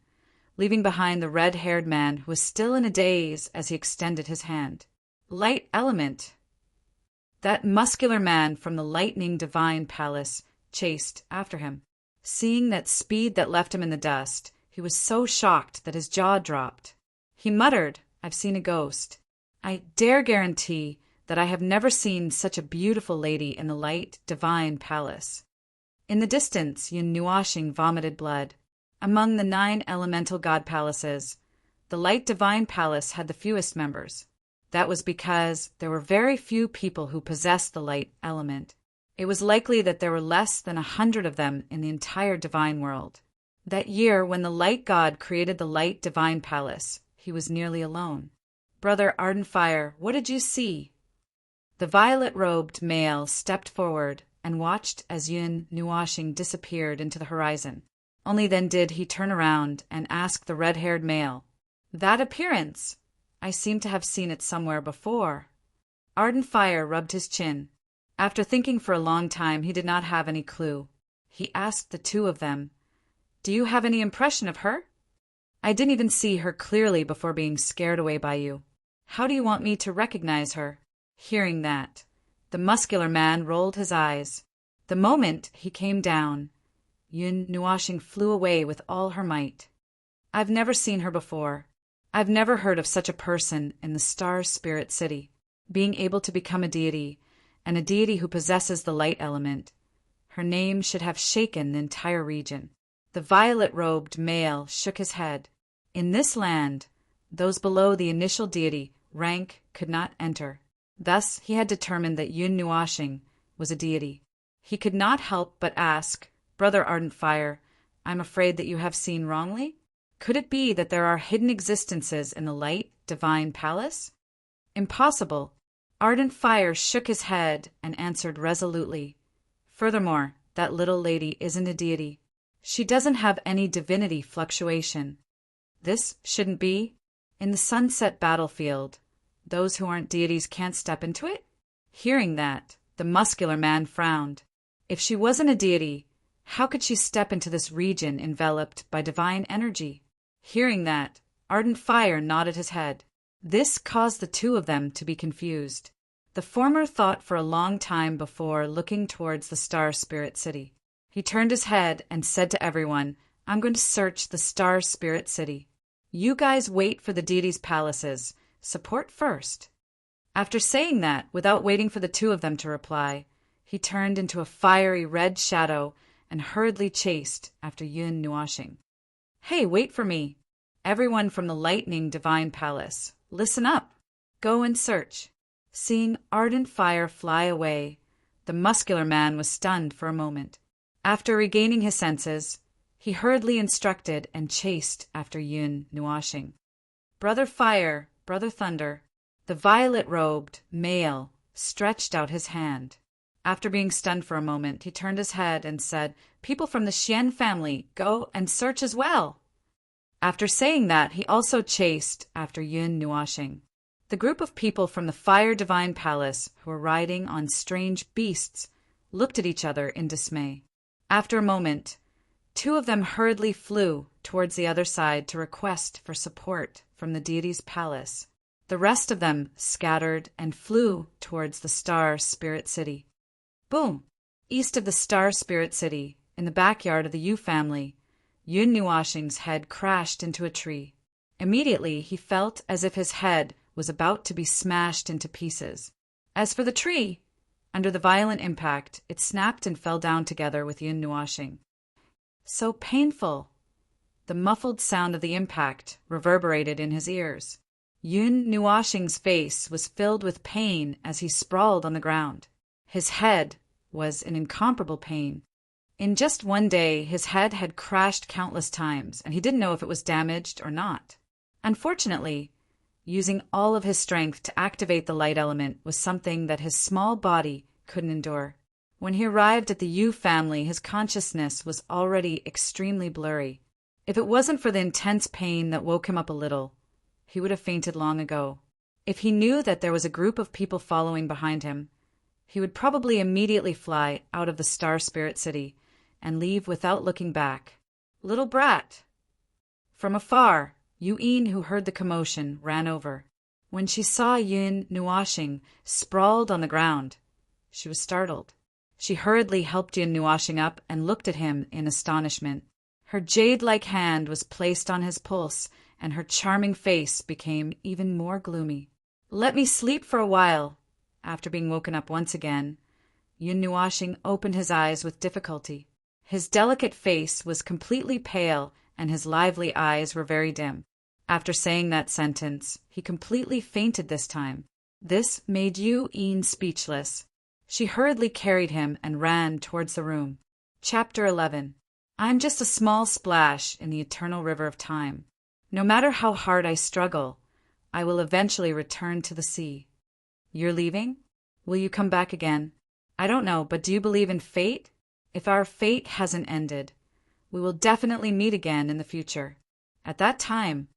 leaving behind the red-haired man who was still in a daze as he extended his hand. Light element! That muscular man from the lightning divine palace chased after him. Seeing that speed that left him in the dust, he was so shocked that his jaw dropped. He muttered, "I've seen a ghost. I dare guarantee that I have never seen such a beautiful lady in the light divine palace." In the distance, Yun Nuashing vomited blood. Among the 9 elemental god palaces, the light divine palace had the fewest members. That was because there were very few people who possessed the light element. It was likely that there were less than 100 of them in the entire divine world. That year, when the light god created the light divine palace, he was nearly alone. "Brother Ardent Fire, what did you see?" The violet-robed male stepped forward and watched as Yun Nuashing disappeared into the horizon. Only then did he turn around and ask the red-haired male, "That appearance? I seem to have seen it somewhere before." Ardent Fire rubbed his chin. After thinking for a long time, he did not have any clue. He asked the 2 of them, "Do you have any impression of her? I didn't even see her clearly before being scared away by you. How do you want me to recognize her?" Hearing that, the muscular man rolled his eyes. The moment he came down, Yun Nuashing flew away with all her might. "I've never seen her before. I've never heard of such a person in the Star Spirit City, being able to become a deity, and a deity who possesses the light element. Her name should have shaken the entire region." The violet-robed male shook his head. In this land, those below the initial deity rank could not enter. Thus he had determined that Yun Nuashing was a deity. He could not help but ask, "Brother Ardent Fire, I'm afraid that you have seen wrongly? Could it be that there are hidden existences in the light divine palace?" "Impossible." Ardent Fire shook his head and answered resolutely, "Furthermore, that little lady isn't a deity. She doesn't have any divinity fluctuation. This shouldn't be. In the sunset battlefield, those who aren't deities can't step into it?" Hearing that, the muscular man frowned. If she wasn't a deity, how could she step into this region enveloped by divine energy? Hearing that, Ardent Fire nodded his head. This caused the 2 of them to be confused. The former thought for a long time before looking towards the Star Spirit City. He turned his head and said to everyone, "I'm going to search the Star Spirit City. You guys wait for the deities' palaces. Support first." After saying that, without waiting for the 2 of them to reply, he turned into a fiery red shadow and hurriedly chased after Yun Nuashing. "Hey, wait for me. Everyone from the lightning divine palace, listen up. Go and search." Seeing Ardent Fire fly away, the muscular man was stunned for a moment. After regaining his senses, he hurriedly instructed and chased after Yun Nuashing. "Brother Fire, Brother Thunder." The violet-robed male stretched out his hand. After being stunned for a moment, he turned his head and said, "People from the Xian family, go and search as well." After saying that, he also chased after Yun Nuashing. The group of people from the Fire Divine Palace, who were riding on strange beasts, looked at each other in dismay. After a moment, 2 of them hurriedly flew towards the other side to request for support from the deity's palace. The rest of them scattered and flew towards the Star Spirit City. Boom! East of the Star Spirit City, in the backyard of the Yu family, Yun Nuashing's head crashed into a tree. Immediately, he felt as if his head was about to be smashed into pieces. As for the tree, under the violent impact, it snapped and fell down together with Yun Nuashing. So painful! The muffled sound of the impact reverberated in his ears. Yun Nuashing's face was filled with pain as he sprawled on the ground. His head was in incomparable pain. In just one day, his head had crashed countless times, and he didn't know if it was damaged or not. Unfortunately, using all of his strength to activate the light element was something that his small body couldn't endure. When he arrived at the Yu family, his consciousness was already extremely blurry. If it wasn't for the intense pain that woke him up a little, he would have fainted long ago. If he knew that there was a group of people following behind him, he would probably immediately fly out of the Star Spirit City and leave without looking back. Little brat! From afar, Yu-in, who heard the commotion, ran over. When she saw Yun Nuashing sprawled on the ground, she was startled. She hurriedly helped Yun Nuashing up and looked at him in astonishment. Her jade-like hand was placed on his pulse, and her charming face became even more gloomy. "Let me sleep for a while." After being woken up once again, Yun Nuashing opened his eyes with difficulty. His delicate face was completely pale, and his lively eyes were very dim. After saying that sentence, he completely fainted this time. This made Yu-in speechless. She hurriedly carried him and ran towards the room. Chapter 11. I'm just a small splash in the eternal river of time. No matter how hard I struggle, I will eventually return to the sea. You're leaving? Will you come back again? I don't know, but do you believe in fate? If our fate hasn't ended, we will definitely meet again in the future. At that time.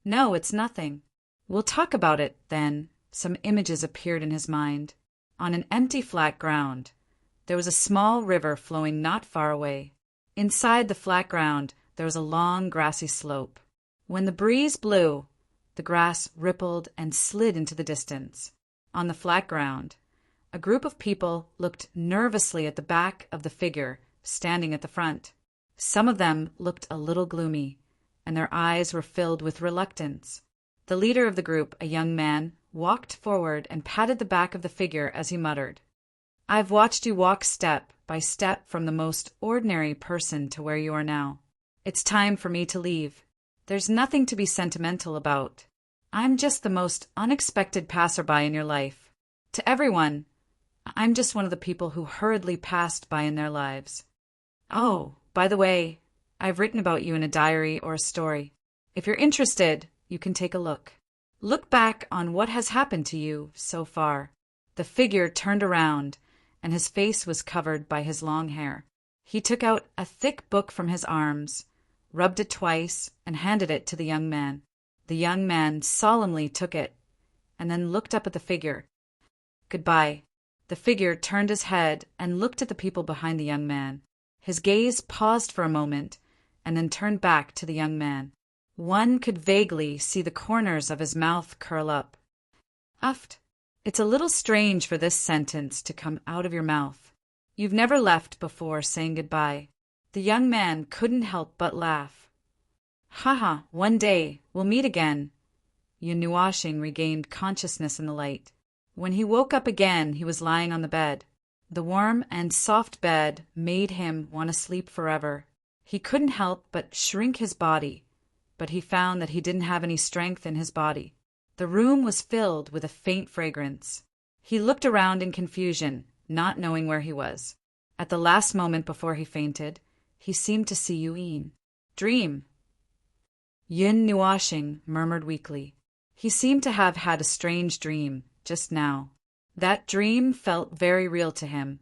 No, it's nothing. We'll talk about it, then. Some images appeared in his mind. On an empty flat ground, there was a small river flowing not far away. Inside the flat ground, there was a long grassy slope. When the breeze blew, the grass rippled and slid into the distance. On the flat ground, a group of people looked nervously at the back of the figure standing at the front. Some of them looked a little gloomy, and their eyes were filled with reluctance. The leader of the group, a young man, walked forward and patted the back of the figure as he muttered, "I've watched you walk step by step from the most ordinary person to where you are now. It's time for me to leave. There's nothing to be sentimental about. I'm just the most unexpected passerby in your life. To everyone, I'm just one of the people who hurriedly passed by in their lives. Oh, by the way, I've written about you in a diary or a story. If you're interested, you can take a look. Look back on what has happened to you so far." The figure turned around, and his face was covered by his long hair. He took out a thick book from his arms, rubbed it twice, and handed it to the young man. The young man solemnly took it, and then looked up at the figure. "Goodbye." The figure turned his head and looked at the people behind the young man. His gaze paused for a moment, and then turned back to the young man. One could vaguely see the corners of his mouth curl up. "Uft. It's a little strange for this sentence to come out of your mouth. You've never left before saying goodbye." The young man couldn't help but laugh. "Haha, one day we'll meet again." Yun Nuashing regained consciousness in the light. When he woke up again, he was lying on the bed. The warm and soft bed made him want to sleep forever. He couldn't help but shrink his body, but he found that he didn't have any strength in his body. The room was filled with a faint fragrance. He looked around in confusion, not knowing where he was. At the last moment before he fainted, he seemed to see Yu-in. "Dream." Yun Nuashing murmured weakly. He seemed to have had a strange dream just now. That dream felt very real to him,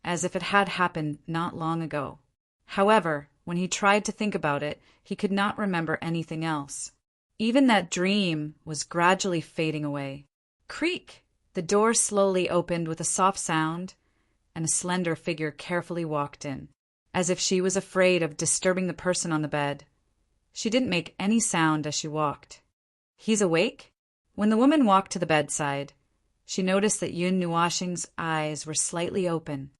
as if it had happened not long ago. However, when he tried to think about it, he could not remember anything else. Even that dream was gradually fading away. Creak! The door slowly opened with a soft sound, and a slender figure carefully walked in, as if she was afraid of disturbing the person on the bed. She didn't make any sound as she walked. "He's awake?" When the woman walked to the bedside, she noticed that Yun Nuashing's eyes were slightly open.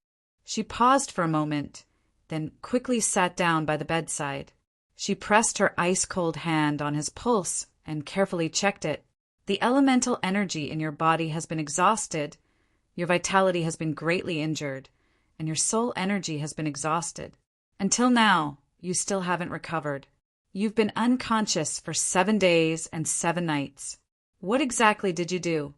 She paused for a moment, then quickly sat down by the bedside. She pressed her ice-cold hand on his pulse and carefully checked it. "The elemental energy in your body has been exhausted, your vitality has been greatly injured, and your soul energy has been exhausted. Until now, you still haven't recovered. You've been unconscious for 7 days and 7 nights. What exactly did you do?"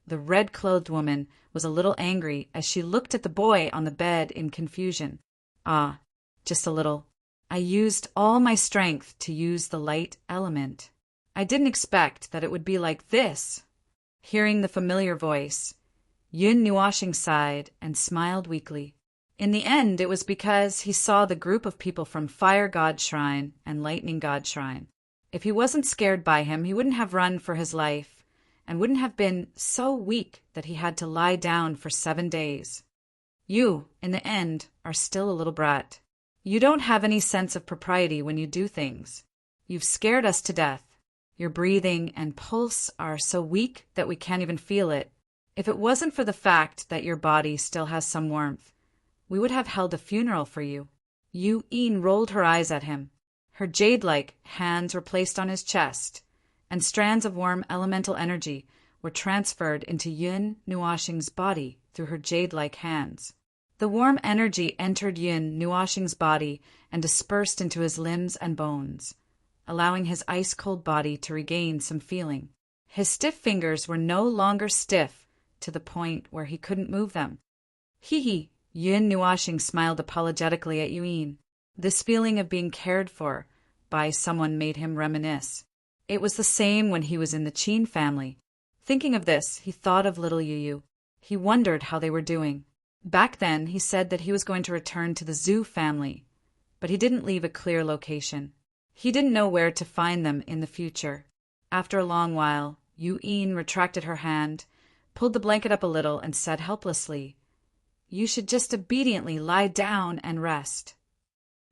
The red-clothed woman was a little angry as she looked at the boy on the bed in confusion. "Ah, just a little. I used all my strength to use the light element. I didn't expect that it would be like this." Hearing the familiar voice, Yun Nuashing sighed and smiled weakly. In the end, it was because he saw the group of people from Fire God Shrine and Lightning God Shrine. If he wasn't scared by him, he wouldn't have run for his life, and wouldn't have been so weak that he had to lie down for 7 days. "You, in the end, are still a little brat. You don't have any sense of propriety when you do things. You've scared us to death. Your breathing and pulse are so weak that we can't even feel it. If it wasn't for the fact that your body still has some warmth, we would have held a funeral for you." Yu-Yin rolled her eyes at him. Her jade-like hands were placed on his chest, and strands of warm elemental energy were transferred into Yun Nuoxing's body through her jade-like hands. The warm energy entered Yun Nuoxing's body and dispersed into his limbs and bones, allowing his ice-cold body to regain some feeling. His stiff fingers were no longer stiff to the point where he couldn't move them. Hee. Yun Nuoxing smiled apologetically at Yu-Yin. This feeling of being cared for by someone made him reminisce. It was the same when he was in the Qin family. Thinking of this, he thought of little Yu. He wondered how they were doing. Back then, he said that he was going to return to the Zhu family, but he didn't leave a clear location. He didn't know where to find them in the future. After a long while, Yu-Yin retracted her hand, pulled the blanket up a little, and said helplessly, "You should just obediently lie down and rest."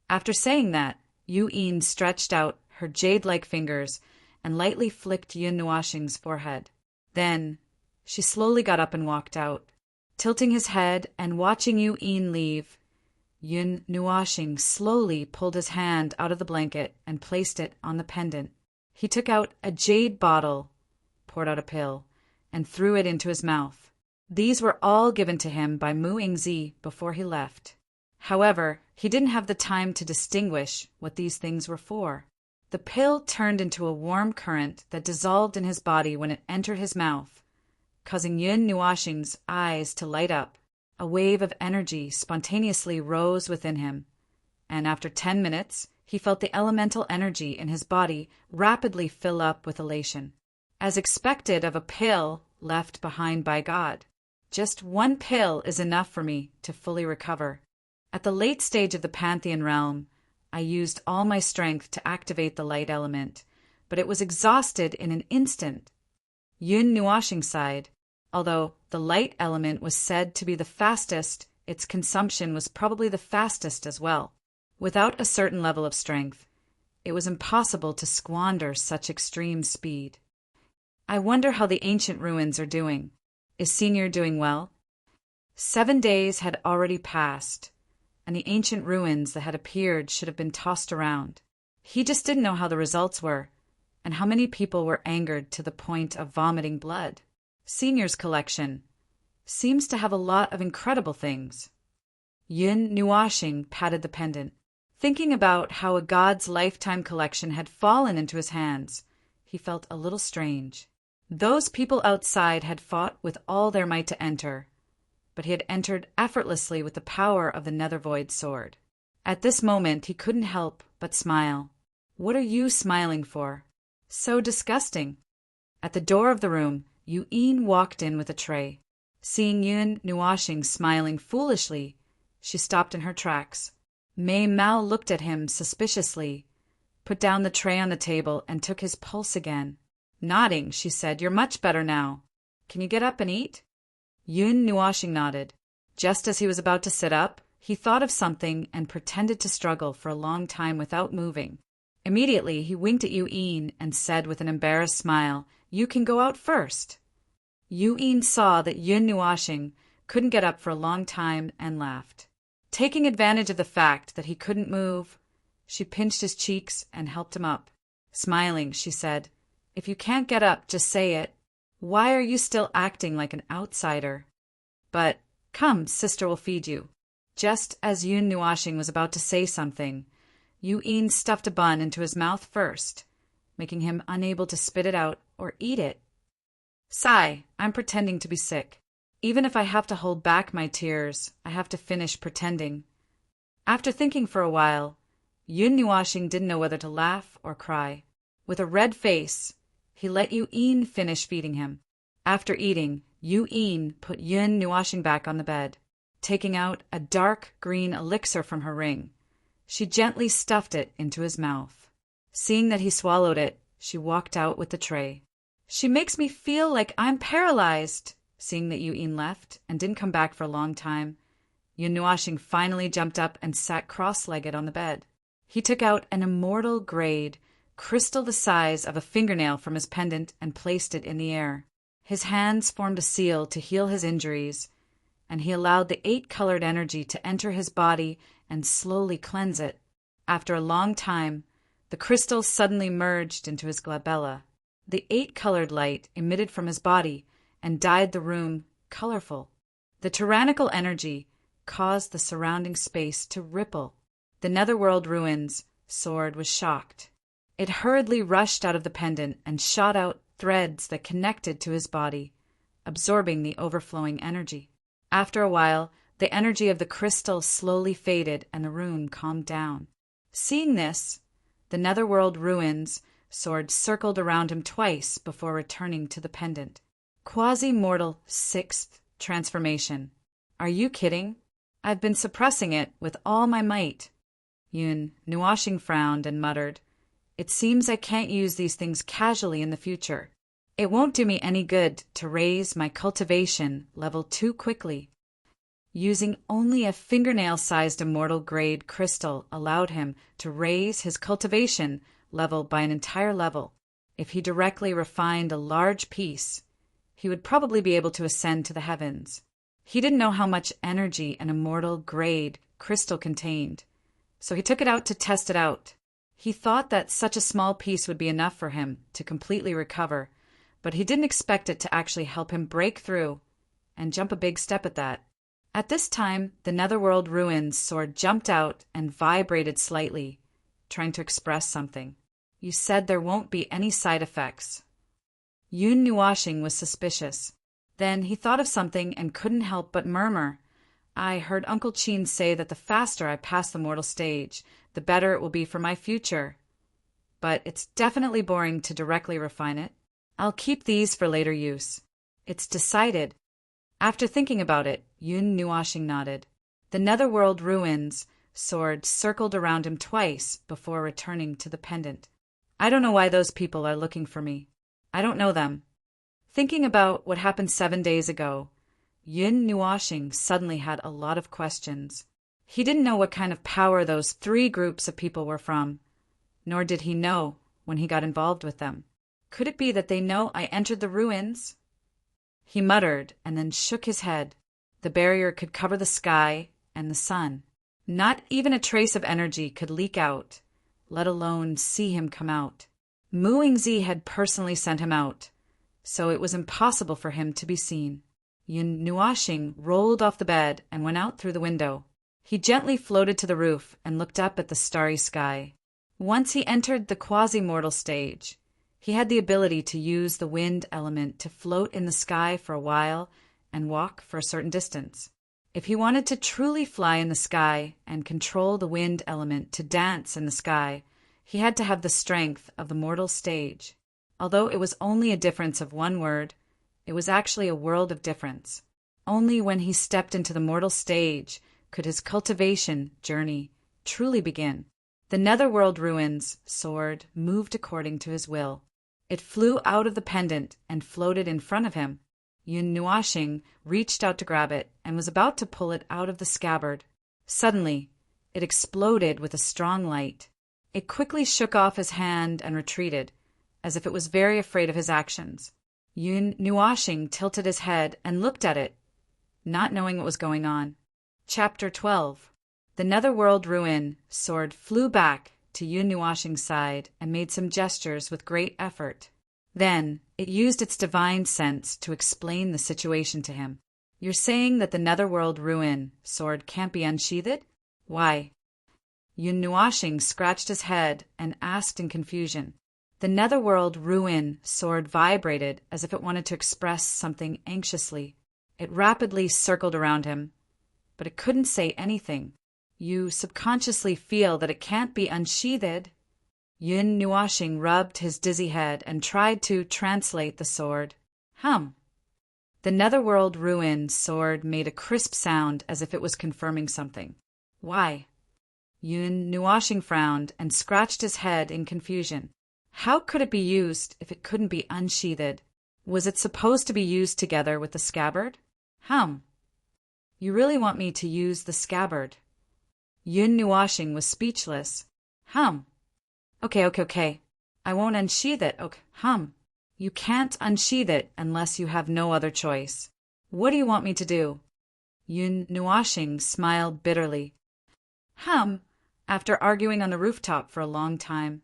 After saying that, Yu-Yin stretched out her jade-like fingers and lightly flicked Yun Nuoxing's forehead. Then, she slowly got up and walked out. Tilting his head and watching Yu-Yin leave, Yun Nuoxing slowly pulled his hand out of the blanket and placed it on the pendant. He took out a jade bottle, poured out a pill, and threw it into his mouth. These were all given to him by Mu Yingzi before he left. However, he didn't have the time to distinguish what these things were for. The pill turned into a warm current that dissolved in his body when it entered his mouth, causing Yun Nuoxing's eyes to light up. A wave of energy spontaneously rose within him, and after 10 minutes, he felt the elemental energy in his body rapidly fill up with elation. As expected of a pill left behind by God. Just one pill is enough for me to fully recover. At the late stage of the Pantheon realm, I used all my strength to activate the light element, but it was exhausted in an instant. Yun Nuoxing sighed. Although the light element was said to be the fastest, its consumption was probably the fastest as well. Without a certain level of strength, it was impossible to squander such extreme speed. I wonder how the ancient ruins are doing. Is Senior doing well? 7 days had already passed, and the ancient ruins that had appeared should have been tossed around. He just didn't know how the results were, and how many people were angered to the point of vomiting blood. Senior's collection seems to have a lot of incredible things. Yun Nuoxing patted the pendant. Thinking about how a god's lifetime collection had fallen into his hands, he felt a little strange. Those people outside had fought with all their might to enter, but he had entered effortlessly with the power of the Nethervoid sword. At this moment, he couldn't help but smile. "What are you smiling for? So disgusting." At the door of the room, Yu-Yin walked in with a tray. Seeing Yun Nuoxing smiling foolishly, she stopped in her tracks. Mei Mao looked at him suspiciously, put down the tray on the table, and took his pulse again. Nodding, she said, "You're much better now. Can you get up and eat?" Yun Nuoxing nodded. Just as he was about to sit up, he thought of something and pretended to struggle for a long time without moving. Immediately, he winked at Yu-Yin and said with an embarrassed smile, "You can go out first." Yu-Yin saw that Yun Nuoxing couldn't get up for a long time and laughed. Taking advantage of the fact that he couldn't move, she pinched his cheeks and helped him up. Smiling, she said, "If you can't get up, just say it. Why are you still acting like an outsider? But, come, sister will feed you." Just as Yun Nuoxing was about to say something, Yu-Yin stuffed a bun into his mouth first, making him unable to spit it out or eat it. "Sigh, I'm pretending to be sick. Even if I have to hold back my tears, I have to finish pretending." After thinking for a while, Yun Nuoxing didn't know whether to laugh or cry. With a red face, he let Yu-Yin finish feeding him. After eating, Yu-Yin put Yun Nuoxing back on the bed. Taking out a dark green elixir from her ring, she gently stuffed it into his mouth. Seeing that he swallowed it, she walked out with the tray. "She makes me feel like I'm paralyzed." Seeing that Yu-Yin left and didn't come back for a long time, Yun Nuashing finally jumped up and sat cross-legged on the bed. He took out an immortal grade crystal the size of a fingernail from his pendant and placed it in the air. His hands formed a seal to heal his injuries, and he allowed the 8-colored energy to enter his body and slowly cleanse it. After a long time, the crystal suddenly merged into his glabella. The 8-colored light emitted from his body and dyed the room colorful. The tyrannical energy caused the surrounding space to ripple. The Netherworld Ruins sword was shocked. It hurriedly rushed out of the pendant and shot out threads that connected to his body, absorbing the overflowing energy. After a while, the energy of the crystal slowly faded and the room calmed down. Seeing this, the Netherworld Ruins sword circled around him twice before returning to the pendant. Quasi-mortal 6th transformation. Are you kidding? I've been suppressing it with all my might. Yun Nuashing frowned and muttered, It seems I can't use these things casually in the future. It won't do me any good to raise my cultivation level too quickly. Using only a fingernail-sized immortal grade crystal allowed him to raise his cultivation level by an entire level. If he directly refined a large piece, he would probably be able to ascend to the heavens. He didn't know how much energy an immortal grade crystal contained, so he took it out to test it out. He thought that such a small piece would be enough for him to completely recover, but he didn't expect it to actually help him break through and jump a big step at that. At this time, the Netherworld Ruins sword jumped out and vibrated slightly, trying to express something. You said there won't be any side effects. Yun Nuashing was suspicious. Then he thought of something and couldn't help but murmur. I heard Uncle Chin say that the faster I pass the mortal stage, the better it will be for my future. But it's definitely boring to directly refine it. I'll keep these for later use. It's decided. After thinking about it, Yun Nuashing nodded. The Netherworld Ruins sword circled around him twice before returning to the pendant. I don't know why those people are looking for me. I don't know them. Thinking about what happened 7 days ago, Yun Nuashing suddenly had a lot of questions. He didn't know what kind of power those 3 groups of people were from, nor did he know when he got involved with them. Could it be that they know I entered the ruins? He muttered and then shook his head. The barrier could cover the sky and the sun. Not even a trace of energy could leak out, let alone see him come out. Muingzi had personally sent him out, so it was impossible for him to be seen. Yun Nuashing rolled off the bed and went out through the window. He gently floated to the roof and looked up at the starry sky. Once he entered the quasi-mortal stage, he had the ability to use the wind element to float in the sky for a while and walk for a certain distance. If he wanted to truly fly in the sky and control the wind element to dance in the sky, he had to have the strength of the mortal stage. Although it was only a difference of 1 word, it was actually a world of difference. Only when he stepped into the mortal stage could his cultivation journey truly begin. The Netherworld Ruins sword moved according to his will. It flew out of the pendant and floated in front of him. Yun Nuashing reached out to grab it and was about to pull it out of the scabbard. Suddenly, it exploded with a strong light. It quickly shook off his hand and retreated, as if it was very afraid of his actions. Yun Nuashing tilted his head and looked at it, not knowing what was going on. Chapter 12. The Netherworld Ruin sword flew back to Yun Nuashing's side and made some gestures with great effort. Then it used its divine sense to explain the situation to him. You're saying that the Netherworld Ruin sword can't be unsheathed? Why? Yun Nuashing scratched his head and asked in confusion. The Netherworld Ruin sword vibrated as if it wanted to express something anxiously. It rapidly circled around him, but it couldn't say anything. You subconsciously feel that it can't be unsheathed. Yun Nuashing rubbed his dizzy head and tried to translate the sword. The Netherworld Ruin sword made a crisp sound as if it was confirming something. Why? Yun Nuashing frowned and scratched his head in confusion. How could it be used if it couldn't be unsheathed? Was it supposed to be used together with the scabbard? You really want me to use the scabbard? Yun Nuashing was speechless. Hum. Okay. I won't unsheath it. Okay. Hum. You can't unsheath it unless you have no other choice. What do you want me to do? Yun Nuashing smiled bitterly. Hum. After arguing on the rooftop for a long time,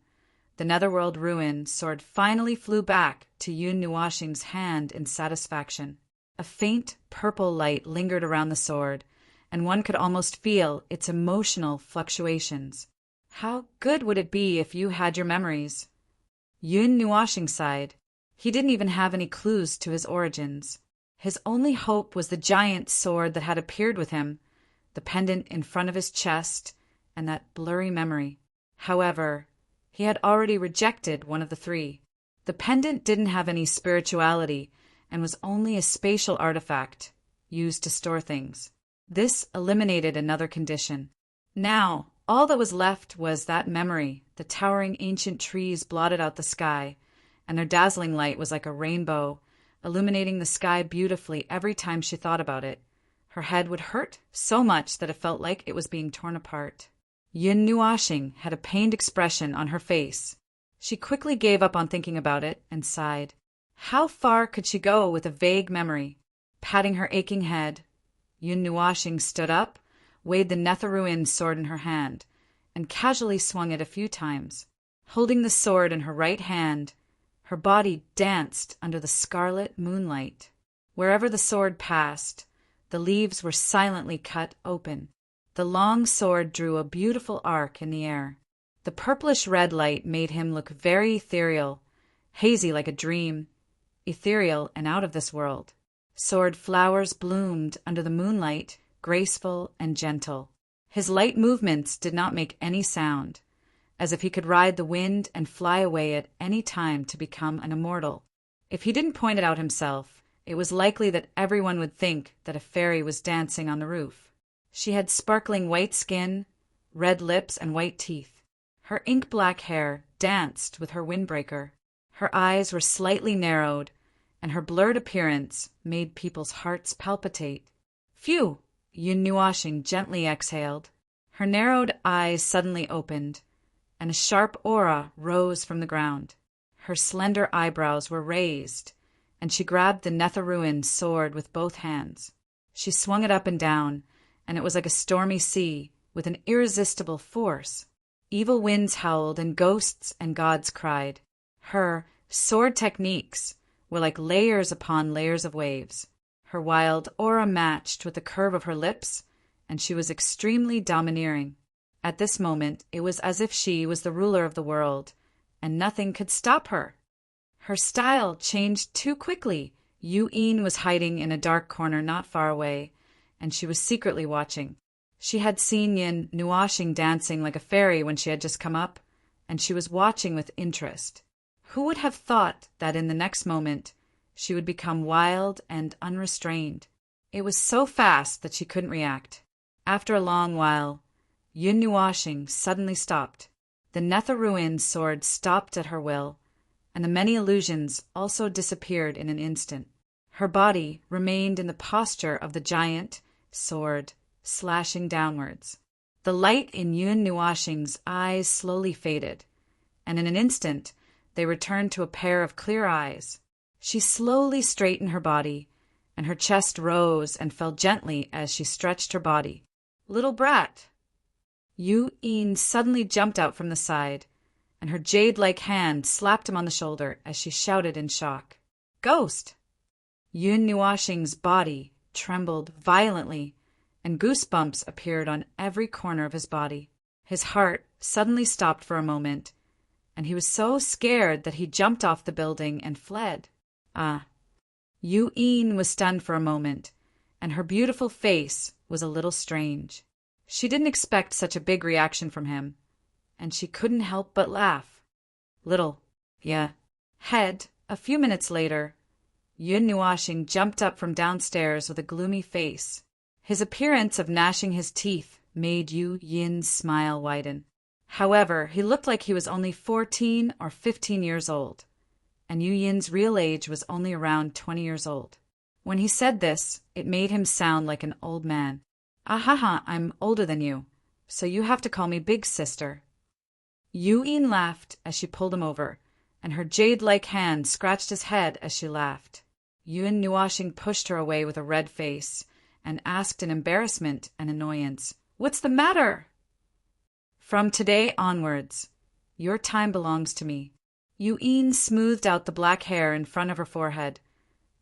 the Netherworld ruin sword finally flew back to Yun Nuashing's hand in satisfaction. A faint purple light lingered around the sword, and one could almost feel its emotional fluctuations. How good would it be if you had your memories? Yun Nuashing sighed. He didn't even have any clues to his origins. His only hope was the giant sword that had appeared with him, the pendant in front of his chest, and that blurry memory. However, he had already rejected one of the three. The pendant didn't have any spirituality and was only a spatial artifact used to store things. This eliminated another condition. Now, all that was left was that memory. The towering ancient trees blotted out the sky, and their dazzling light was like a rainbow, illuminating the sky beautifully every time she thought about it. Her head would hurt so much that it felt like it was being torn apart. Yun Nuashing had a pained expression on her face. She quickly gave up on thinking about it and sighed. How far could she go with a vague memory? Patting her aching head, Yun Nuashing stood up, weighed the Netherruin sword in her hand, and casually swung it a few times. Holding the sword in her right hand, her body danced under the scarlet moonlight. Wherever the sword passed, the leaves were silently cut open. The long sword drew a beautiful arc in the air. The purplish-red light made him look very ethereal, hazy like a dream, ethereal and out of this world. Sword flowers bloomed under the moonlight, graceful and gentle. His light movements did not make any sound, as if he could ride the wind and fly away at any time to become an immortal. If he didn't point it out himself, it was likely that everyone would think that a fairy was dancing on the roof. She had sparkling white skin, red lips, and white teeth. Her ink-black hair danced with her windbreaker. Her eyes were slightly narrowed, and her blurred appearance made people's hearts palpitate. Phew! Yun Nuashing gently exhaled. Her narrowed eyes suddenly opened, and a sharp aura rose from the ground. Her slender eyebrows were raised, and she grabbed the Netherruin sword with both hands. She swung it up and down, and it was like a stormy sea with an irresistible force. Evil winds howled, and ghosts and gods cried. Her sword techniques were like layers upon layers of waves. Her wild aura matched with the curve of her lips, and she was extremely domineering. At this moment, it was as if she was the ruler of the world, and nothing could stop her. Her style changed too quickly. Yu-Yin was hiding in a dark corner not far away, and she was secretly watching. She had seen Yun Nuashing dancing like a fairy when she had just come up, and she was watching with interest. Who would have thought that in the next moment she would become wild and unrestrained? It was so fast that she couldn't react. After a long while, Yun Nuashing suddenly stopped. The Netherruin sword stopped at her will, and the many illusions also disappeared in an instant. Her body remained in the posture of the giant sword, slashing downwards. The light in Yun Nuashing's eyes slowly faded, and in an instant they returned to a pair of clear eyes. She slowly straightened her body, and her chest rose and fell gently as she stretched her body. Little brat! Yu-Yin suddenly jumped out from the side, and her jade-like hand slapped him on the shoulder as she shouted in shock. Ghost! Yun Nuashing's body trembled violently, and goosebumps appeared on every corner of his body. His heart suddenly stopped for a moment, and he was so scared that he jumped off the building and fled. Yu-Yin was stunned for a moment, and her beautiful face was a little strange. She didn't expect such a big reaction from him, and she couldn't help but laugh. Head. A few minutes later, Yun Nuashing jumped up from downstairs with a gloomy face. His appearance of gnashing his teeth made Yu-Yin's smile widen. However, he looked like he was only 14 or 15 years old, and Yu-Yin's real age was only around 20 years old. When he said this, it made him sound like an old man. Ahaha, I'm older than you, so you have to call me big sister. Yuen laughed as she pulled him over, and her jade-like hand scratched his head as she laughed. Yuen Nuashing pushed her away with a red face and asked in embarrassment and annoyance, "What's the matter?" "From today onwards, your time belongs to me." Yuen smoothed out the black hair in front of her forehead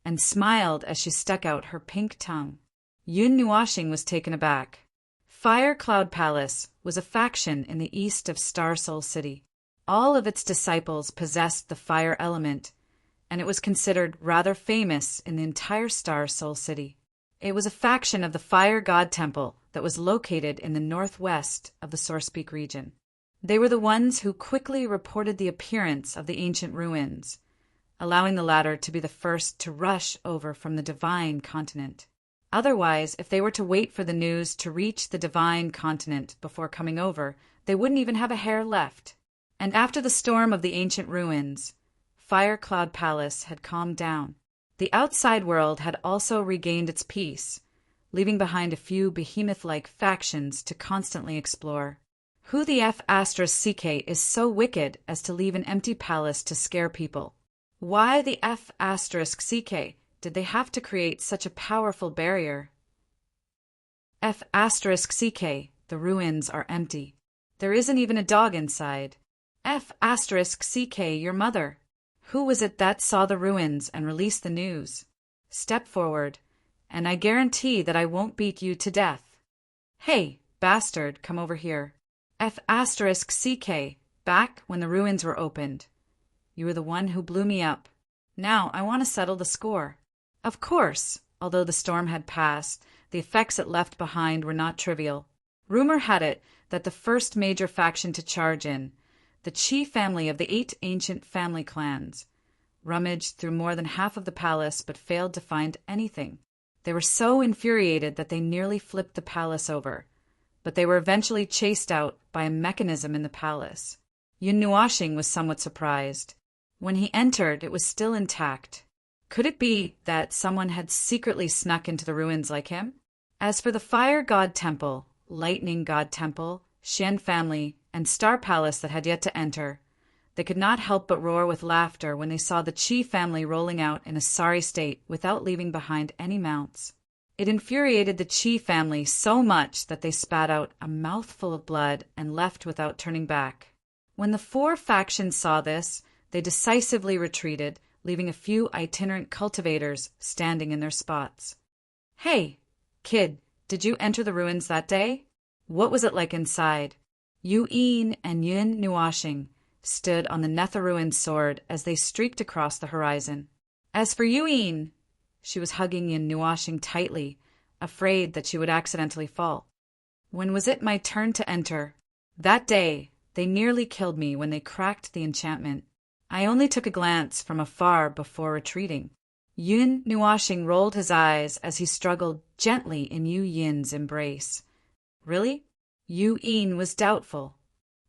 and smiled as she stuck out her pink tongue. Yuen Nuashing was taken aback. Fire Cloud Palace was a faction in the east of Star Soul City. All of its disciples possessed the fire element, and it was considered rather famous in the entire Star Soul City. It was a faction of the Fire God Temple that was located in the northwest of the Source Peak region. They were the ones who quickly reported the appearance of the ancient ruins, allowing the latter to be the first to rush over from the Divine Continent. Otherwise, if they were to wait for the news to reach the Divine Continent before coming over, they wouldn't even have a hair left. And after the storm of the ancient ruins, Fire Cloud Palace had calmed down. The outside world had also regained its peace, leaving behind a few behemoth-like factions to constantly explore. Who the F*CK is so wicked as to leave an empty palace to scare people? Why the F*CK did they have to create such a powerful barrier? F*CK, the ruins are empty. There isn't even a dog inside. F*CK, your mother. Who was it that saw the ruins and released the news? Step forward, and I guarantee that I won't beat you to death. Hey, bastard, come over here. F*CK, back when the ruins were opened. You were the one who blew me up. Now I want to settle the score. Of course, although the storm had passed, the effects it left behind were not trivial. Rumor had it that the first major faction to charge in, the Chi family of the 8 ancient family clans, rummaged through more than half of the palace but failed to find anything. They were so infuriated that they nearly flipped the palace over, but they were eventually chased out by a mechanism in the palace. Yuen Nuashing was somewhat surprised. When he entered, it was still intact. Could it be that someone had secretly snuck into the ruins like him? As for the Fire God Temple, Lightning God Temple, Shen family, and Star Palace that had yet to enter, they could not help but roar with laughter when they saw the Chi family rolling out in a sorry state without leaving behind any mounts. It infuriated the Chi family so much that they spat out a mouthful of blood and left without turning back. When the 4 factions saw this, they decisively retreated, leaving a few itinerant cultivators standing in their spots. Hey, kid, did you enter the ruins that day? What was it like inside? Yuen and Yuen Nuashing stood on the Netherruin sword as they streaked across the horizon. As for Yuen, she was hugging Yuen Nuashing tightly, afraid that she would accidentally fall. When was it my turn to enter? That day, they nearly killed me when they cracked the enchantment. I only took a glance from afar before retreating. Yuen Nuashing rolled his eyes as he struggled gently in Yuen's embrace. Really? Yuen was doubtful.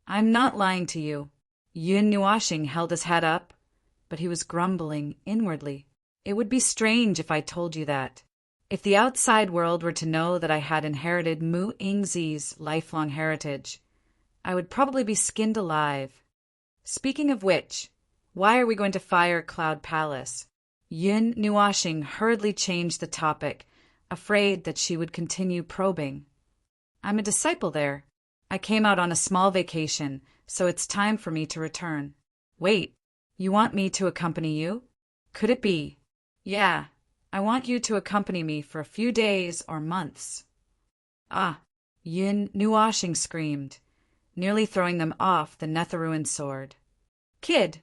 I'm not lying to you. Yuen Nuashing held his head up, but he was grumbling inwardly. It would be strange if I told you that. If the outside world were to know that I had inherited Mu Ingzi's lifelong heritage, I would probably be skinned alive. Speaking of which, why are we going to Fire Cloud Palace? Yuen Nuashing hurriedly changed the topic, afraid that she would continue probing. I'm a disciple there. I came out on a small vacation, so it's time for me to return. Wait, you want me to accompany you? Could it be? Yeah, I want you to accompany me for a few days or months. Ah, Yuen Nuashing screamed, nearly throwing them off the Netherruin sword. Kid,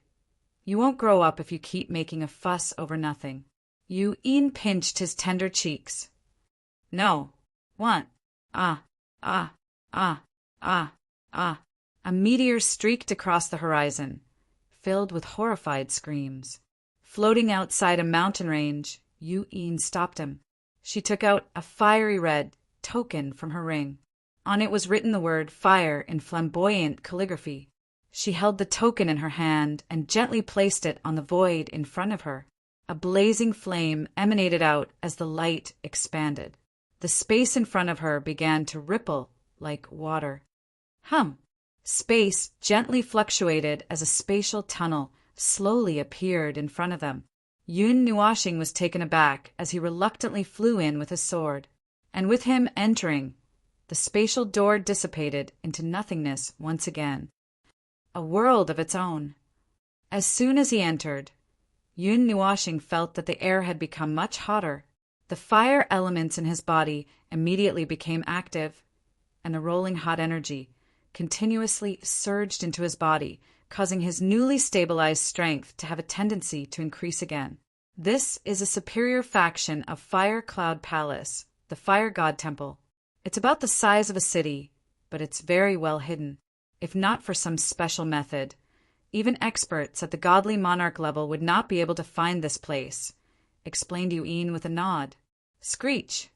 you won't grow up if you keep making a fuss over nothing. Yuen pinched his tender cheeks. No, want. Ah, ah, ah, ah, ah. A meteor streaked across the horizon, filled with horrified screams. Floating outside a mountain range, Yuen stopped him. She took out a fiery red token from her ring. On it was written the word fire in flamboyant calligraphy. She held the token in her hand and gently placed it on the void in front of her. A blazing flame emanated out as the light expanded. The space in front of her began to ripple like water. Space gently fluctuated as a spatial tunnel slowly appeared in front of them. Yun Nuashing was taken aback as he reluctantly flew in with his sword. And with him entering, the spatial door dissipated into nothingness once again. A world of its own. As soon as he entered, Yun Nuashing felt that the air had become much hotter. The fire elements in his body immediately became active, and a rolling hot energy continuously surged into his body, causing his newly stabilized strength to have a tendency to increase again. This is a superior faction of Fire Cloud Palace, the Fire God Temple. It's about the size of a city, but it's very well hidden. If not for some special method, even experts at the godly monarch level would not be able to find this place, explained Yun with a nod. Screech!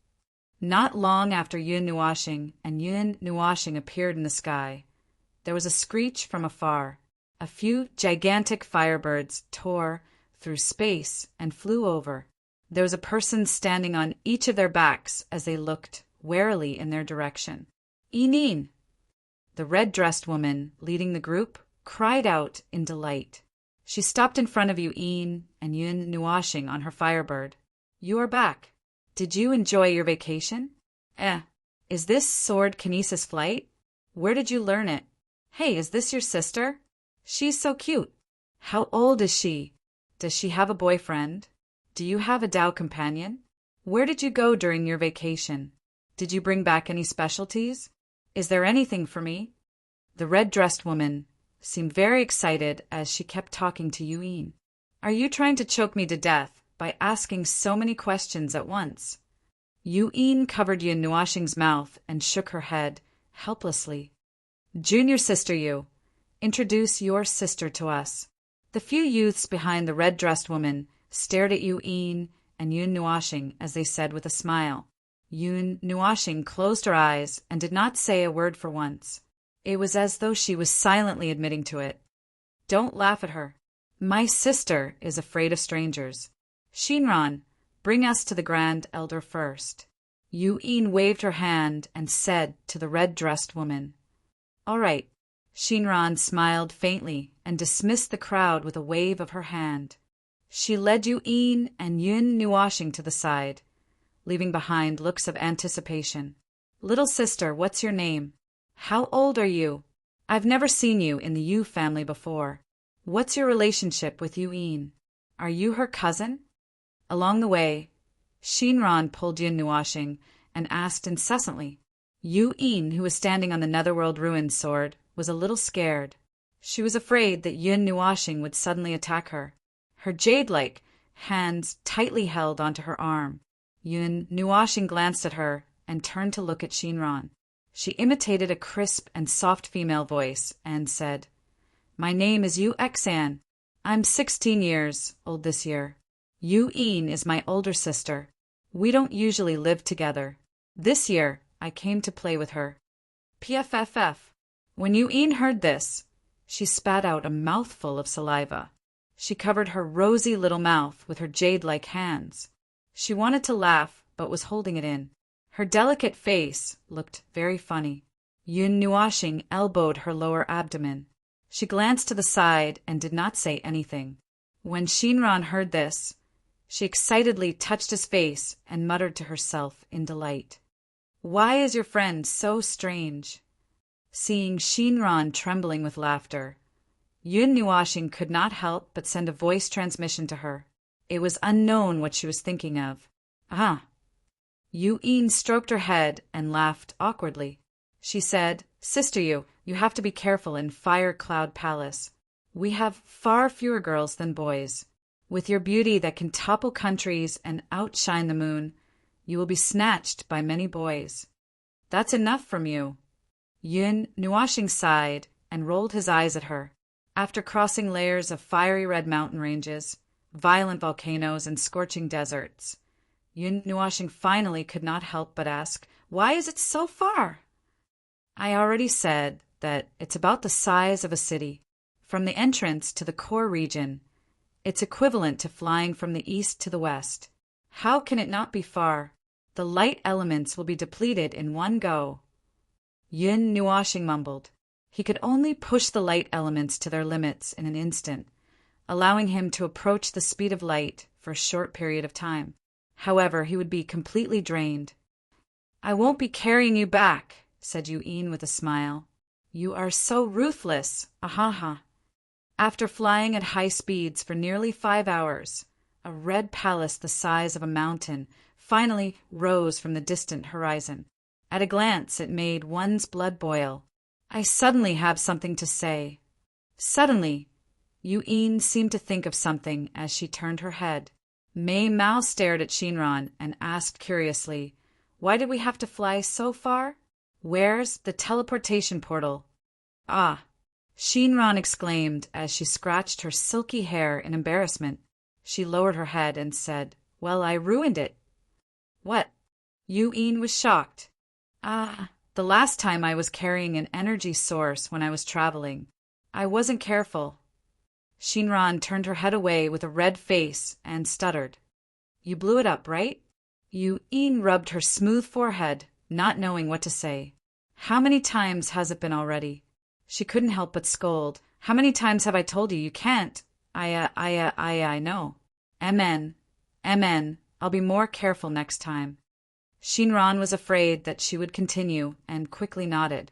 Not long after Yun Nuashing appeared in the sky, there was a screech from afar. A few gigantic firebirds tore through space and flew over. There was a person standing on each of their backs as they looked warily in their direction. Inin! The red-dressed woman leading the group cried out in delight. She stopped in front of Yun and Yun Nuashing on her firebird. You are back. Did you enjoy your vacation? Is this sword kinesis flight? Where did you learn it? Hey, is this your sister? She's so cute. How old is she? Does she have a boyfriend? Do you have a Dao companion? Where did you go during your vacation? Did you bring back any specialties? Is there anything for me? The red-dressed woman seemed very excited as she kept talking to Yun. Are you trying to choke me to death by asking so many questions at once? Yun covered Yun Nuashing's mouth and shook her head helplessly. Junior sister Yu, introduce your sister to us. The few youths behind the red-dressed woman stared at Yun and Yun Nuashing as they said with a smile. Yun Nuashing closed her eyes and did not say a word for once. It was as though she was silently admitting to it. Don't laugh at her. My sister is afraid of strangers. Shinran, bring us to the Grand Elder first. Yun waved her hand and said to the red-dressed woman, All right. Shinran smiled faintly and dismissed the crowd with a wave of her hand. She led Yun and Yun Nuashing to the side, leaving behind looks of anticipation. Little sister, what's your name? How old are you? I've never seen you in the Yu family before. What's your relationship with Yun? Are you her cousin? Along the way, Shinran pulled Yun Nuashing and asked incessantly. Yun, who was standing on the Netherworld Ruins sword, was a little scared. She was afraid that Yun Nuashing would suddenly attack her. Her jade-like hands tightly held onto her arm. Yun Nuashing glanced at her and turned to look at Shinran. She imitated a crisp and soft female voice and said, My name is Yu Xan. I'm 16 years old this year. Yun is my older sister. We don't usually live together. This year, I came to play with her. PFFF. When Yun heard this, she spat out a mouthful of saliva. She covered her rosy little mouth with her jade-like hands. She wanted to laugh, but was holding it in. Her delicate face looked very funny. Yun Nuashing elbowed her lower abdomen. She glanced to the side and did not say anything. When Shinran heard this, she excitedly touched his face and muttered to herself in delight. Why is your friend so strange? Seeing Shinran trembling with laughter, Yun Nuashing could not help but send a voice transmission to her. It was unknown what she was thinking of. Yun stroked her head and laughed awkwardly. She said, Sister Yu, you have to be careful in Fire Cloud Palace. We have far fewer girls than boys. With your beauty that can topple countries and outshine the moon, you will be snatched by many boys. That's enough from you. Yun Nuashing sighed and rolled his eyes at her. After crossing layers of fiery red mountain ranges, violent volcanoes, and scorching deserts, Yun Nuashing finally could not help but ask, Why is it so far? I already said that it's about the size of a city. From the entrance to the core region, It's equivalent to flying from the east to the west. How can it not be far? The light elements will be depleted in one go. Yun Nuashing mumbled. He could only push the light elements to their limits in an instant, allowing him to approach the speed of light for a short period of time. However, he would be completely drained. I won't be carrying you back, said Yu-in with a smile. You are so ruthless, ahaha. After flying at high speeds for nearly 5 hours, a red palace the size of a mountain finally rose from the distant horizon. At a glance, it made one's blood boil. I suddenly have something to say. Suddenly, Yu-in seemed to think of something as she turned her head. Mei Mao stared at Shinran and asked curiously, Why did we have to fly so far? Where's the teleportation portal? Ah! Shinran exclaimed as she scratched her silky hair in embarrassment. She lowered her head and said, Well, I ruined it. What? Yu-in was shocked. The last time I was carrying an energy source when I was traveling. I wasn't careful. Shinran turned her head away with a red face and stuttered. You blew it up, right? Yu-in rubbed her smooth forehead, not knowing what to say. How many times has it been already? She couldn't help but scold. How many times have I told you you can't? I know. MN. I'll be more careful next time. Shinran was afraid that she would continue and quickly nodded.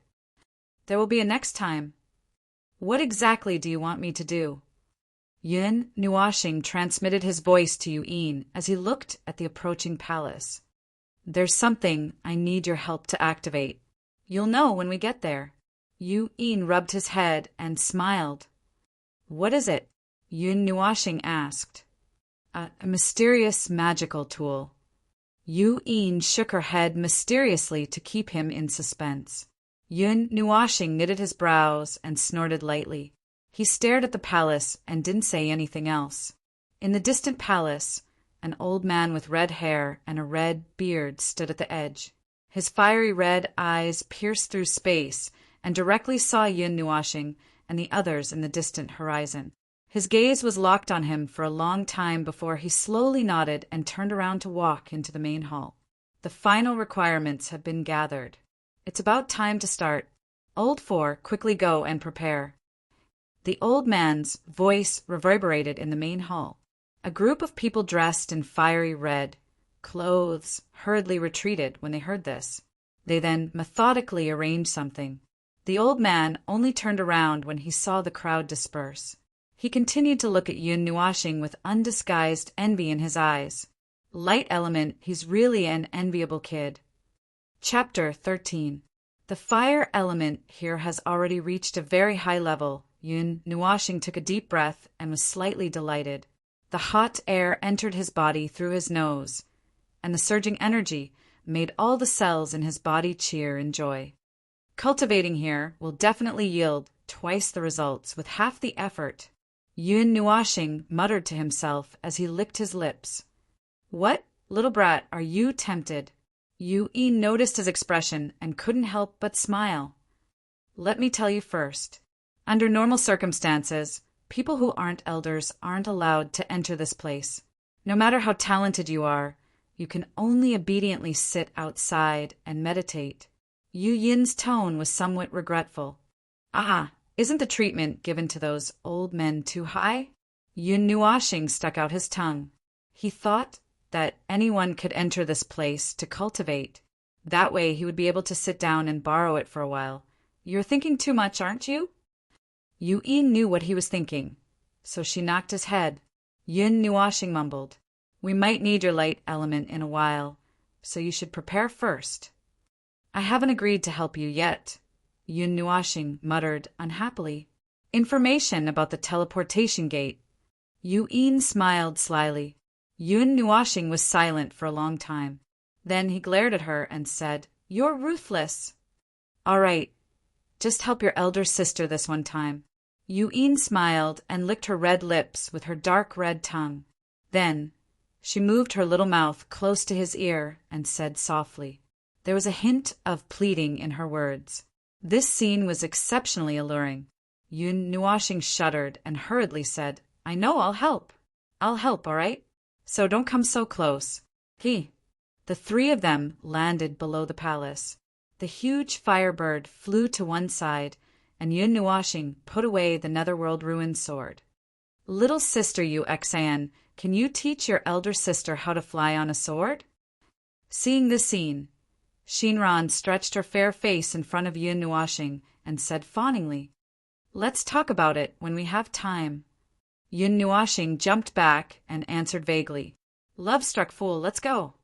There will be a next time. What exactly do you want me to do? Yun Nuashing transmitted his voice to Yu-in as he looked at the approaching palace. There's something I need your help to activate. You'll know when we get there. Yu-in rubbed his head and smiled. What is it? Yun Nuashing asked. A mysterious magical tool. Yu-in shook her head mysteriously to keep him in suspense. Yun Nuashing knitted his brows and snorted lightly. He stared at the palace and didn't say anything else. In the distant palace, an old man with red hair and a red beard stood at the edge. His fiery red eyes pierced through space and directly saw Yun Nuashing and the others in the distant horizon. His gaze was locked on him for a long time before he slowly nodded and turned around to walk into the main hall. The final requirements have been gathered. It's about time to start. Old Four, quickly go and prepare. The old man's voice reverberated in the main hall. A group of people dressed in fiery red clothes hurriedly retreated when they heard this. They then methodically arranged something. The old man only turned around when he saw the crowd disperse. He continued to look at Yun Nuashing with undisguised envy in his eyes. Light element, he's really an enviable kid. Chapter 13. The fire element here has already reached a very high level. Yun Nuashing took a deep breath and was slightly delighted. The hot air entered his body through his nose, and the surging energy made all the cells in his body cheer in joy. Cultivating here will definitely yield twice the results with half the effort. Yun Nuashing muttered to himself as he licked his lips. What, little brat, are you tempted? Yu-in noticed his expression and couldn't help but smile. Let me tell you first. Under normal circumstances, people who aren't elders aren't allowed to enter this place. No matter how talented you are, you can only obediently sit outside and meditate. Yu-yin's tone was somewhat regretful. Isn't the treatment given to those old men too high? Yun Nuashing stuck out his tongue. He thought that anyone could enter this place to cultivate. That way he would be able to sit down and borrow it for a while. You're thinking too much, aren't you? Yu-in knew what he was thinking, so she knocked his head. Yun Nuashing mumbled, We might need your light element in a while, so you should prepare first. I haven't agreed to help you yet. Yun Nuashing muttered unhappily. Information about the teleportation gate. Yu-in smiled slyly. Yun Nuashing was silent for a long time. Then he glared at her and said, You're ruthless. All right, just help your elder sister this one time. Yu-in smiled and licked her red lips with her dark red tongue. Then she moved her little mouth close to his ear and said softly. There was a hint of pleading in her words. This scene was exceptionally alluring. Yun Nuashing shuddered and hurriedly said, I know, I'll help. I'll help, all right? So don't come so close. The three of them landed below the palace. The huge firebird flew to one side, and Yun Nuashing put away the netherworld ruined sword. Little sister Yu Xan, can you teach your elder sister how to fly on a sword? Seeing this scene, Shinran stretched her fair face in front of Yun Nuashing and said fawningly, "Let's talk about it when we have time." Yun Nuashing jumped back and answered vaguely, "Love-struck fool, let's go."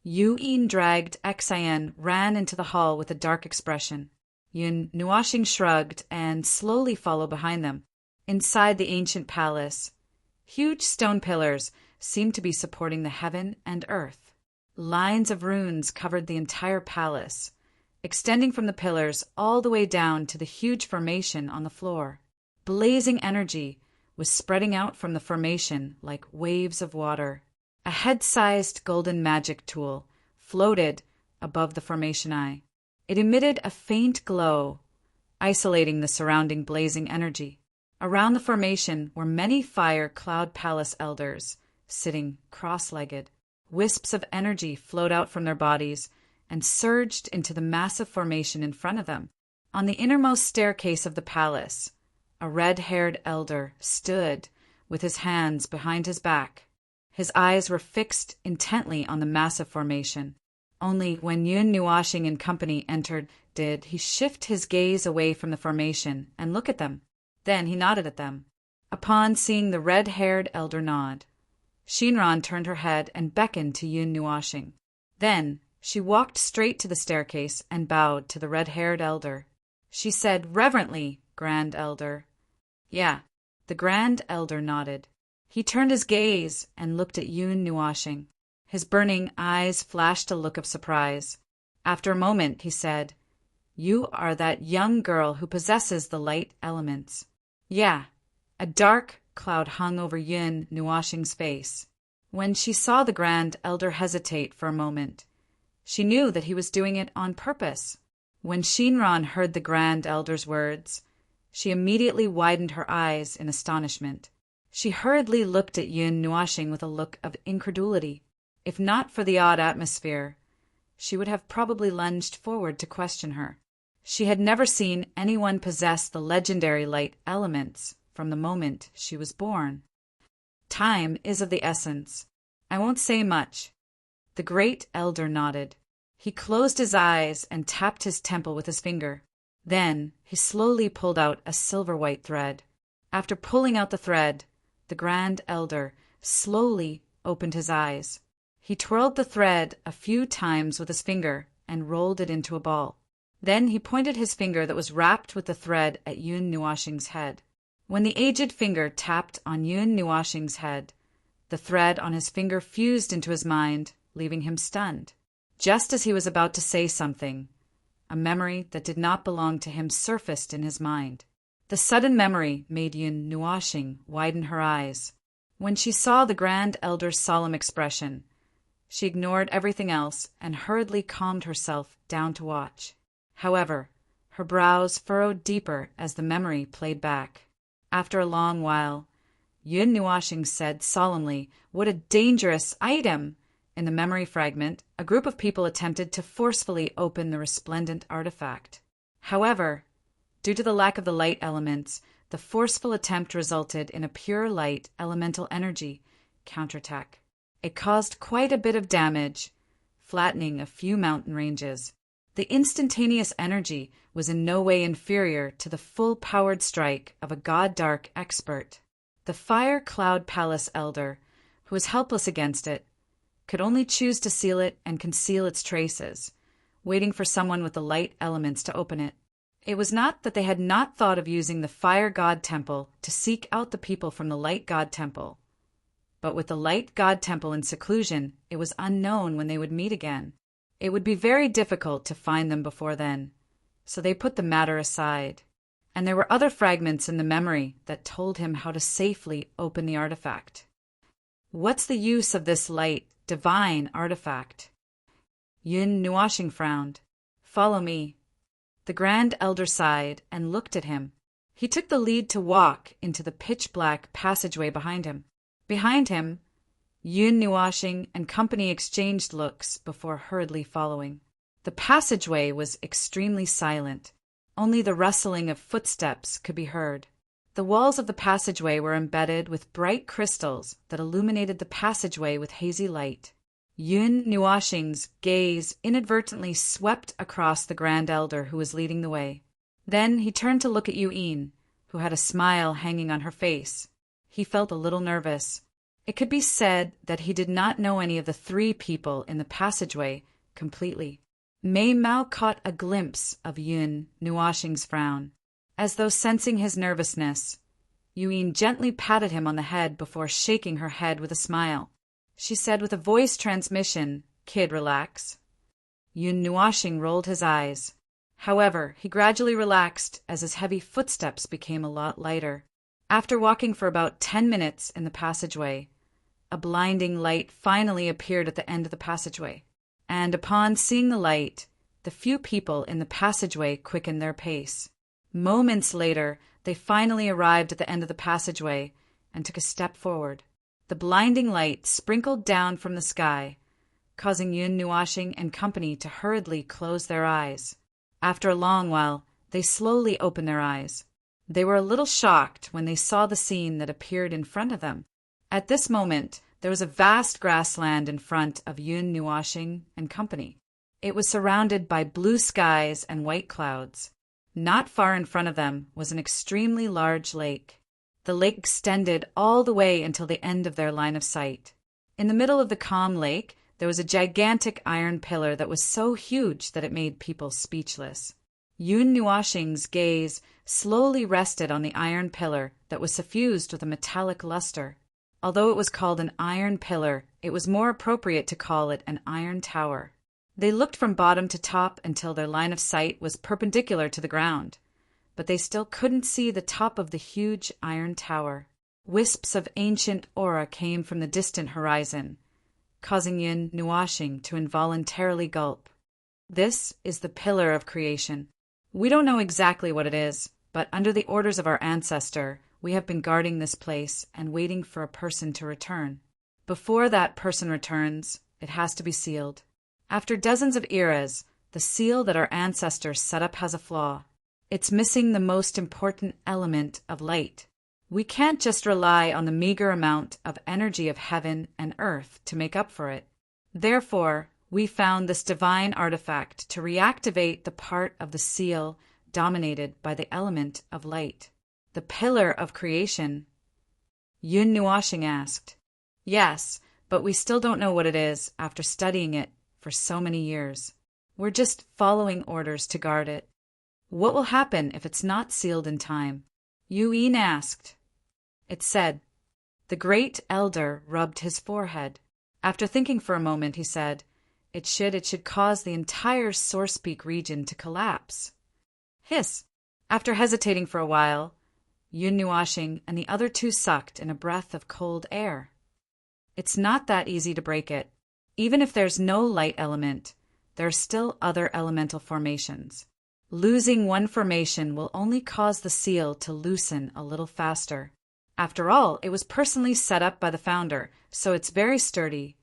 Yu Yin dragged Xian ran into the hall with a dark expression. Yun Nuashing shrugged and slowly followed behind them. Inside the ancient palace, huge stone pillars seemed to be supporting the heaven and earth. Lines of runes covered the entire palace, extending from the pillars all the way down to the huge formation on the floor. Blazing energy was spreading out from the formation like waves of water. A head-sized golden magic tool floated above the formation eye. It emitted a faint glow, isolating the surrounding blazing energy. Around the formation were many Fire Cloud Palace elders, sitting cross-legged. Wisps of energy flowed out from their bodies and surged into the massive formation in front of them. On the innermost staircase of the palace, a red-haired elder stood with his hands behind his back. His eyes were fixed intently on the massive formation. Only when Yun Nuashing and company entered did he shift his gaze away from the formation and look at them. Then he nodded at them. Upon seeing the red-haired elder nod, Shinran turned her head and beckoned to Yun Nuashing. Then she walked straight to the staircase and bowed to the red-haired elder. She said reverently, "Grand Elder." "Yeah." The Grand Elder nodded. He turned his gaze and looked at Yun Nuashing. His burning eyes flashed a look of surprise. After a moment, he said, "You are that young girl who possesses the light elements." "Yeah." A dark cloud hung over Yun Nuashing's face. When she saw the Grand Elder hesitate for a moment, she knew that he was doing it on purpose. When Shinran heard the Grand Elder's words, she immediately widened her eyes in astonishment. She hurriedly looked at Yun Nuashing with a look of incredulity. If not for the odd atmosphere, she would have probably lunged forward to question her. She had never seen anyone possess the legendary light elements from the moment she was born. "Time is of the essence. I won't say much." The great elder nodded. He closed his eyes and tapped his temple with his finger. Then he slowly pulled out a silver-white thread. After pulling out the thread, the Grand Elder slowly opened his eyes. He twirled the thread a few times with his finger and rolled it into a ball. Then he pointed his finger that was wrapped with the thread at Yun Nuashing's head. When the aged finger tapped on Yun Nuashing's head, the thread on his finger fused into his mind, leaving him stunned. Just as he was about to say something, a memory that did not belong to him surfaced in his mind. The sudden memory made Yun Nuashing widen her eyes. When she saw the Grand Elder's solemn expression, she ignored everything else and hurriedly calmed herself down to watch. However, her brows furrowed deeper as the memory played back. After a long while, Yun Nuashing said solemnly, "What a dangerous item!" In the memory fragment, a group of people attempted to forcefully open the resplendent artifact. However, due to the lack of the light elements, the forceful attempt resulted in a pure light elemental energy counterattack. It caused quite a bit of damage, flattening a few mountain ranges. The instantaneous energy was in no way inferior to the full-powered strike of a god-dark expert. The Fire Cloud Palace Elder, who was helpless against it, could only choose to seal it and conceal its traces, waiting for someone with the light elements to open it. It was not that they had not thought of using the Fire God Temple to seek out the people from the Light God Temple. But with the Light God Temple in seclusion, it was unknown when they would meet again. It would be very difficult to find them before then, so they put the matter aside. And there were other fragments in the memory that told him how to safely open the artifact. What's the use of this light, divine artifact? Yun Nuashing frowned. "Follow me." The Grand Elder sighed and looked at him. He took the lead to walk into the pitch-black passageway behind him. Behind him, Yun Nuashing and company exchanged looks before hurriedly following. The passageway was extremely silent. Only the rustling of footsteps could be heard. The walls of the passageway were embedded with bright crystals that illuminated the passageway with hazy light. Yun Nuashing's gaze inadvertently swept across the Grand Elder who was leading the way. Then he turned to look at Yu'in, who had a smile hanging on her face. He felt a little nervous. It could be said that he did not know any of the three people in the passageway completely. Mei Mao caught a glimpse of Yun Nuashing's frown. As though sensing his nervousness, Yu'in gently patted him on the head before shaking her head with a smile. She said with a voice transmission, "Kid, relax." Yun Nuashing rolled his eyes. However, he gradually relaxed as his heavy footsteps became a lot lighter. After walking for about 10 minutes in the passageway, a blinding light finally appeared at the end of the passageway. And upon seeing the light, the few people in the passageway quickened their pace. Moments later, they finally arrived at the end of the passageway and took a step forward. The blinding light sprinkled down from the sky, causing Yun Nuashing and company to hurriedly close their eyes. After a long while, they slowly opened their eyes. They were a little shocked when they saw the scene that appeared in front of them. At this moment, there was a vast grassland in front of Yun Nuashing and company. It was surrounded by blue skies and white clouds. Not far in front of them was an extremely large lake. The lake extended all the way until the end of their line of sight. In the middle of the calm lake, there was a gigantic iron pillar that was so huge that it made people speechless. Yun Nuashing's gaze slowly rested on the iron pillar that was suffused with a metallic luster. Although it was called an iron pillar, it was more appropriate to call it an iron tower. They looked from bottom to top until their line of sight was perpendicular to the ground, but they still couldn't see the top of the huge iron tower. Wisps of ancient aura came from the distant horizon, causing Yun Nuashing to involuntarily gulp. This is the pillar of creation. We don't know exactly what it is, but under the orders of our ancestor, we have been guarding this place and waiting for a person to return. Before that person returns, it has to be sealed. After dozens of eras, the seal that our ancestors set up has a flaw. It's missing the most important element of light. We can't just rely on the meager amount of energy of heaven and earth to make up for it. Therefore, we found this divine artifact to reactivate the part of the seal dominated by the element of light. The pillar of creation? Yun Nuashing asked. Yes, but we still don't know what it is after studying it for so many years. We're just following orders to guard it. What will happen if it's not sealed in time? Yu'in asked. It said. The great elder rubbed his forehead. After thinking for a moment, he said, It should cause the entire Source Peak region to collapse. Hiss. After hesitating for a while, Yun Nuashing and the other two sucked in a breath of cold air. It's not that easy to break it. Even if there's no light element, there are still other elemental formations. Losing one formation will only cause the seal to loosen a little faster. After all, it was personally set up by the founder, so it's very sturdy.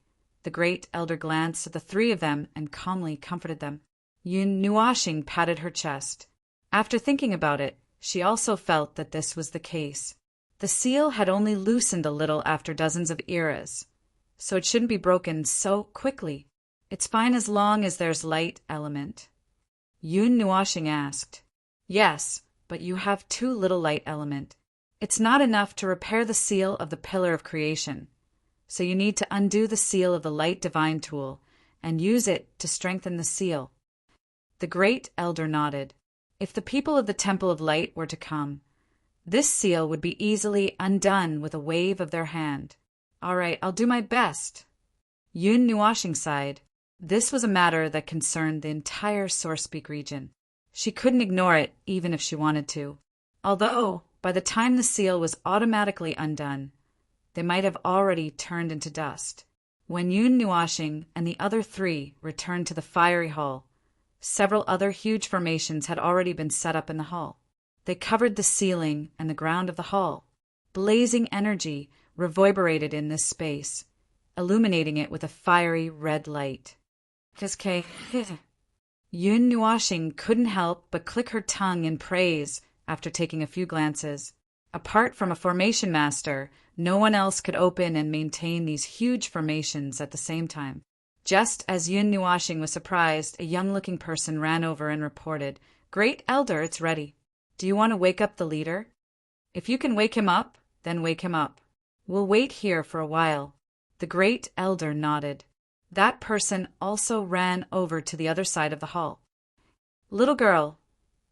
The great elder glanced at the three of them and calmly comforted them. Yun Nuashing patted her chest. After thinking about it, she also felt that this was the case. The seal had only loosened a little after dozens of eras, so it shouldn't be broken so quickly. It's fine as long as there's light element. Yun Nuashing asked. Yes, but you have too little light element. It's not enough to repair the seal of the pillar of creation, so you need to undo the seal of the light divine tool and use it to strengthen the seal. The great elder nodded. If the people of the Temple of Light were to come, this seal would be easily undone with a wave of their hand. All right, I'll do my best. Yun Nuashing sighed. This was a matter that concerned the entire Source Peak region. She couldn't ignore it even if she wanted to. Although, by the time the seal was automatically undone, they might have already turned into dust. When Yun Nuashing and the other three returned to the fiery hall, several other huge formations had already been set up in the hall. They covered the ceiling and the ground of the hall. Blazing energy reverberated in this space, illuminating it with a fiery red light. Yun Nuashing couldn't help but click her tongue in praise after taking a few glances. Apart from a formation master, no one else could open and maintain these huge formations at the same time. Just as Yun Nuashing was surprised, a young-looking person ran over and reported, "Great Elder, it's ready. Do you want to wake up the leader? If you can wake him up, then wake him up. We'll wait here for a while." The Great Elder nodded. That person also ran over to the other side of the hall. "Little girl,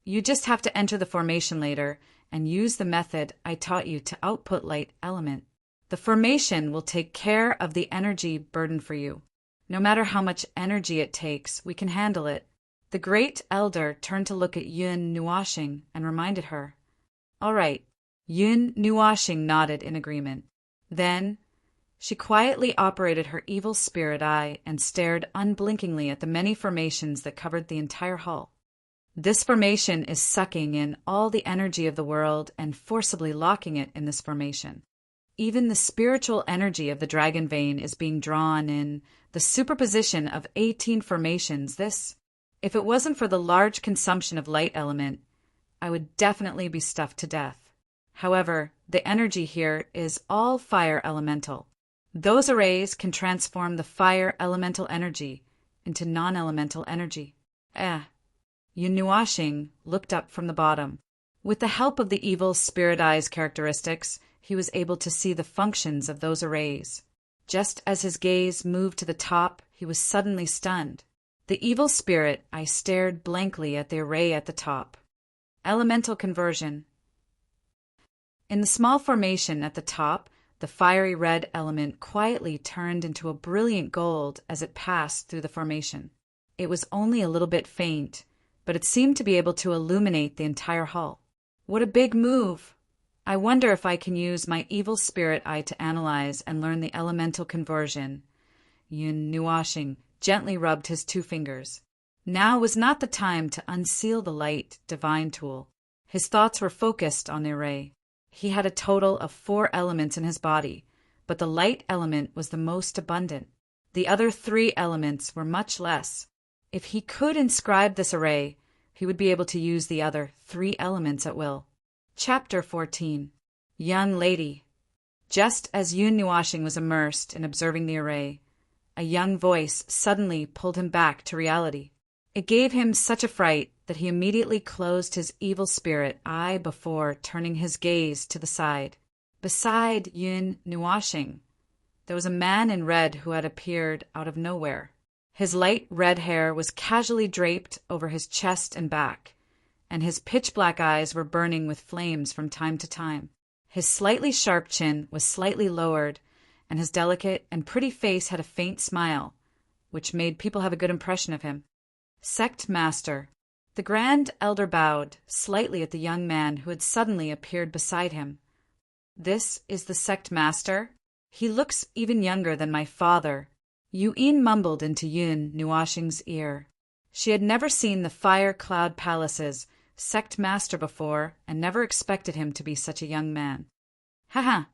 you just have to enter the formation later and use the method I taught you to output light element. The formation will take care of the energy burden for you. No matter how much energy it takes, we can handle it." The Great Elder turned to look at Yun Nuashing and reminded her. "All right." Yun Nuashing nodded in agreement. Then she quietly operated her evil spirit eye and stared unblinkingly at the many formations that covered the entire hall. This formation is sucking in all the energy of the world and forcibly locking it in this formation. Even the spiritual energy of the dragon vein is being drawn in the superposition of 18 formations. If it wasn't for the large consumption of light element, I would definitely be stuffed to death. However, the energy here is all fire elemental. Those arrays can transform the fire elemental energy into non-elemental energy. Yun Nuashing looked up from the bottom. With the help of the evil spirit eye's characteristics, he was able to see the functions of those arrays. Just as his gaze moved to the top, he was suddenly stunned. The evil spirit eye stared blankly at the array at the top. Elemental conversion. In the small formation at the top, the fiery red element quietly turned into a brilliant gold as it passed through the formation. It was only a little bit faint, but it seemed to be able to illuminate the entire hall. What a big move! I wonder if I can use my evil spirit eye to analyze and learn the elemental conversion. Yun Nuashing gently rubbed his 2 fingers. Now was not the time to unseal the light divine tool. His thoughts were focused on the array. He had a total of 4 elements in his body, but the light element was the most abundant. The other 3 elements were much less. If he could inscribe this array, he would be able to use the other 3 elements at will. Chapter 14. Young Lady. Just as Yun Nuashing was immersed in observing the array, a young voice suddenly pulled him back to reality. It gave him such a fright that he immediately closed his evil spirit eye before turning his gaze to the side. Beside Yun Nuashing, there was a man in red who had appeared out of nowhere. His light red hair was casually draped over his chest and back, and his pitch-black eyes were burning with flames from time to time. His slightly sharp chin was slightly lowered, and his delicate and pretty face had a faint smile, which made people have a good impression of him. Sect Master. The Grand Elder bowed slightly at the young man who had suddenly appeared beside him. "This is the Sect Master? He looks even younger than my father." Yu'in mumbled into Yun Nuashing's ear. She had never seen the Fire Cloud Palace's Sect Master before and never expected him to be such a young man. "Haha."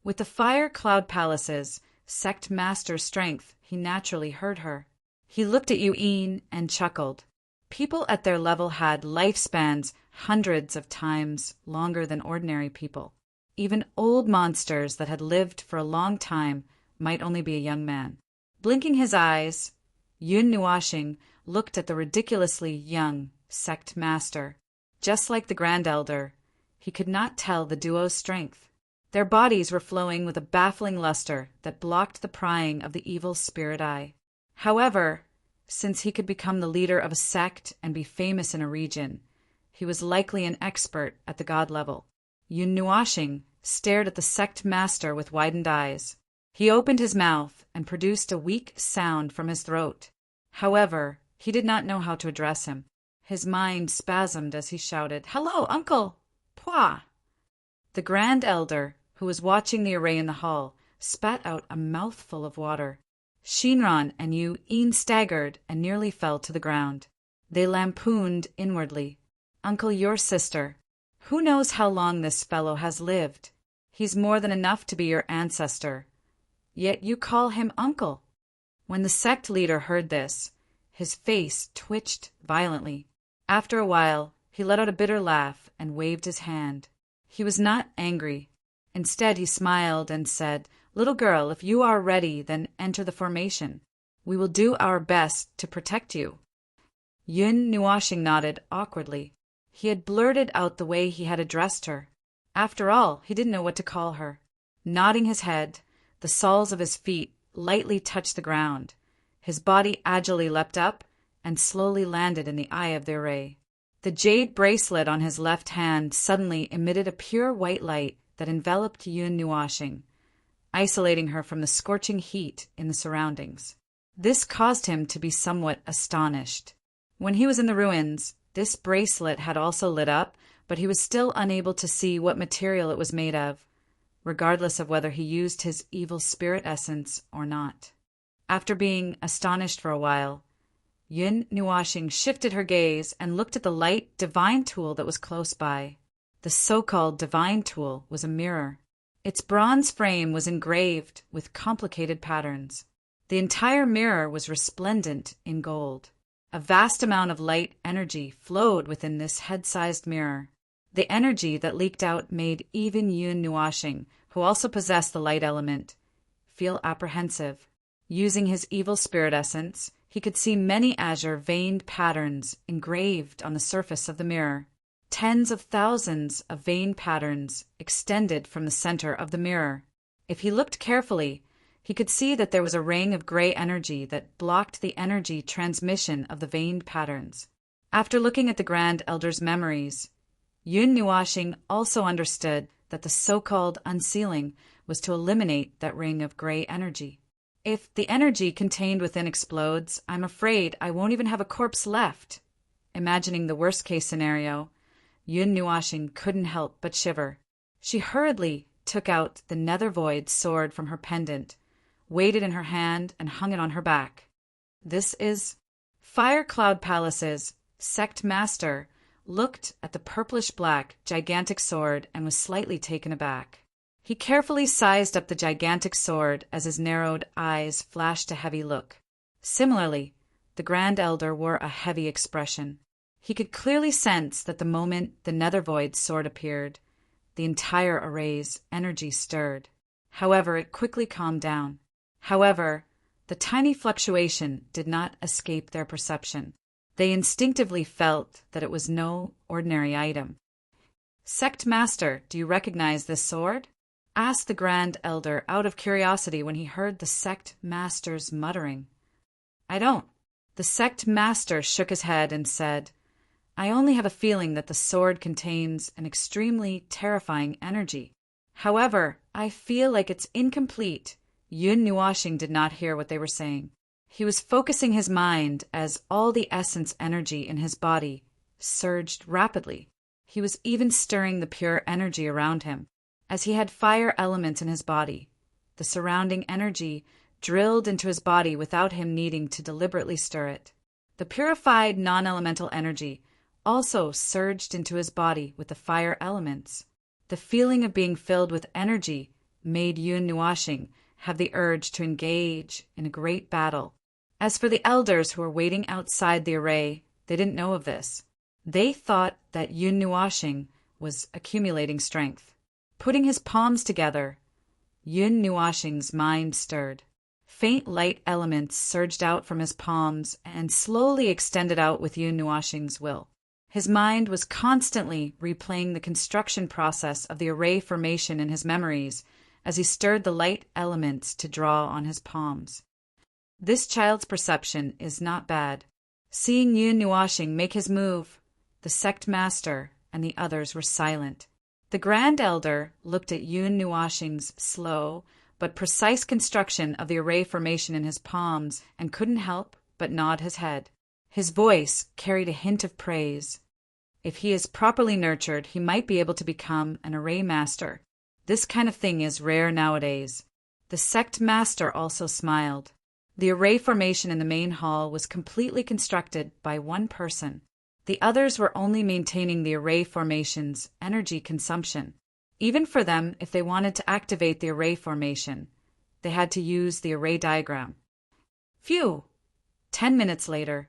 With the Fire Cloud Palace's Sect Master's strength, he naturally heard her. He looked at Yu'in and chuckled. People at their level had lifespans hundreds of times longer than ordinary people. Even old monsters that had lived for a long time might only be a young man. Blinking his eyes, Yun Nuashing looked at the ridiculously young Sect Master. Just like the Grand Elder, he could not tell the duo's strength. Their bodies were flowing with a baffling luster that blocked the prying of the evil spirit eye. However, since he could become the leader of a sect and be famous in a region, he was likely an expert at the god level. Yun Nuashing stared at the Sect Master with widened eyes. He opened his mouth and produced a weak sound from his throat. However, he did not know how to address him. His mind spasmed as he shouted, "Hello, Uncle! Pwah!" The Grand Elder, who was watching the array in the hall, spat out a mouthful of water. Shinran and Yu'in staggered and nearly fell to the ground. They lampooned inwardly. "Uncle, your sister. Who knows how long this fellow has lived? He's more than enough to be your ancestor. Yet you call him uncle." When the sect leader heard this, his face twitched violently. After a while, he let out a bitter laugh and waved his hand. He was not angry. Instead, he smiled and said, "Little girl, if you are ready, then enter the formation. We will do our best to protect you." Yun Nuashing nodded awkwardly. He had blurted out the way he had addressed her. After all, he didn't know what to call her. Nodding his head, the soles of his feet lightly touched the ground. His body agilely leapt up and slowly landed in the eye of the array. The jade bracelet on his left hand suddenly emitted a pure white light that enveloped Yun Nuashing, isolating her from the scorching heat in the surroundings. This caused him to be somewhat astonished. When he was in the ruins, this bracelet had also lit up, but he was still unable to see what material it was made of, regardless of whether he used his evil spirit essence or not. After being astonished for a while, Yun Nuashing shifted her gaze and looked at the light divine tool that was close by. The so-called divine tool was a mirror. Its bronze frame was engraved with complicated patterns. The entire mirror was resplendent in gold. A vast amount of light energy flowed within this head-sized mirror. The energy that leaked out made even Yun Nuashing, who also possessed the light element, feel apprehensive. Using his evil spirit essence, he could see many azure veined patterns engraved on the surface of the mirror. Tens of thousands of vein patterns extended from the center of the mirror. If he looked carefully, he could see that there was a ring of gray energy that blocked the energy transmission of the veined patterns. After looking at the Grand Elder's memories, Yun Nuashing also understood that the so-called unsealing was to eliminate that ring of gray energy. If the energy contained within explodes, I'm afraid I won't even have a corpse left. Imagining the worst-case scenario, Yun Nuashing couldn't help but shiver. She hurriedly took out the Nether Void sword from her pendant, weighed it in her hand, and hung it on her back. This is Fire Cloud Palace's sect master looked at the purplish-black, gigantic sword and was slightly taken aback. He carefully sized up the gigantic sword as his narrowed eyes flashed a heavy look. Similarly, the Grand Elder wore a heavy expression. He could clearly sense that the moment the Nether Void sword appeared, the entire array's energy stirred. However, it quickly calmed down. However, the tiny fluctuation did not escape their perception. They instinctively felt that it was no ordinary item. "Sect Master, do you recognize this sword?" asked the Grand Elder out of curiosity when he heard the Sect Master's muttering. "I don't." The Sect Master shook his head and said, "I only have a feeling that the sword contains an extremely terrifying energy. However, I feel like it's incomplete." Yun Nuashing did not hear what they were saying. He was focusing his mind as all the essence energy in his body surged rapidly. He was even stirring the pure energy around him. As he had fire elements in his body, the surrounding energy drilled into his body without him needing to deliberately stir it. The purified non-elemental energy also surged into his body with the fire elements. The feeling of being filled with energy made Yun Nuashing have the urge to engage in a great battle. As for the elders who were waiting outside the array, they didn't know of this. They thought that Yun Nuashing was accumulating strength. Putting his palms together, Yun Nuashing's mind stirred. Faint light elements surged out from his palms and slowly extended out with Yun Nuashing's will. His mind was constantly replaying the construction process of the array formation in his memories as he stirred the light elements to draw on his palms. This child's perception is not bad. Seeing Yun Nuashing make his move, the sect master and the others were silent. The Grand Elder looked at Yun Nuashing's slow but precise construction of the array formation in his palms and couldn't help but nod his head. His voice carried a hint of praise. If he is properly nurtured, he might be able to become an array master. This kind of thing is rare nowadays. The sect master also smiled. The array formation in the main hall was completely constructed by one person. The others were only maintaining the array formation's energy consumption. Even for them, if they wanted to activate the array formation, they had to use the array diagram. Phew! 10 minutes later,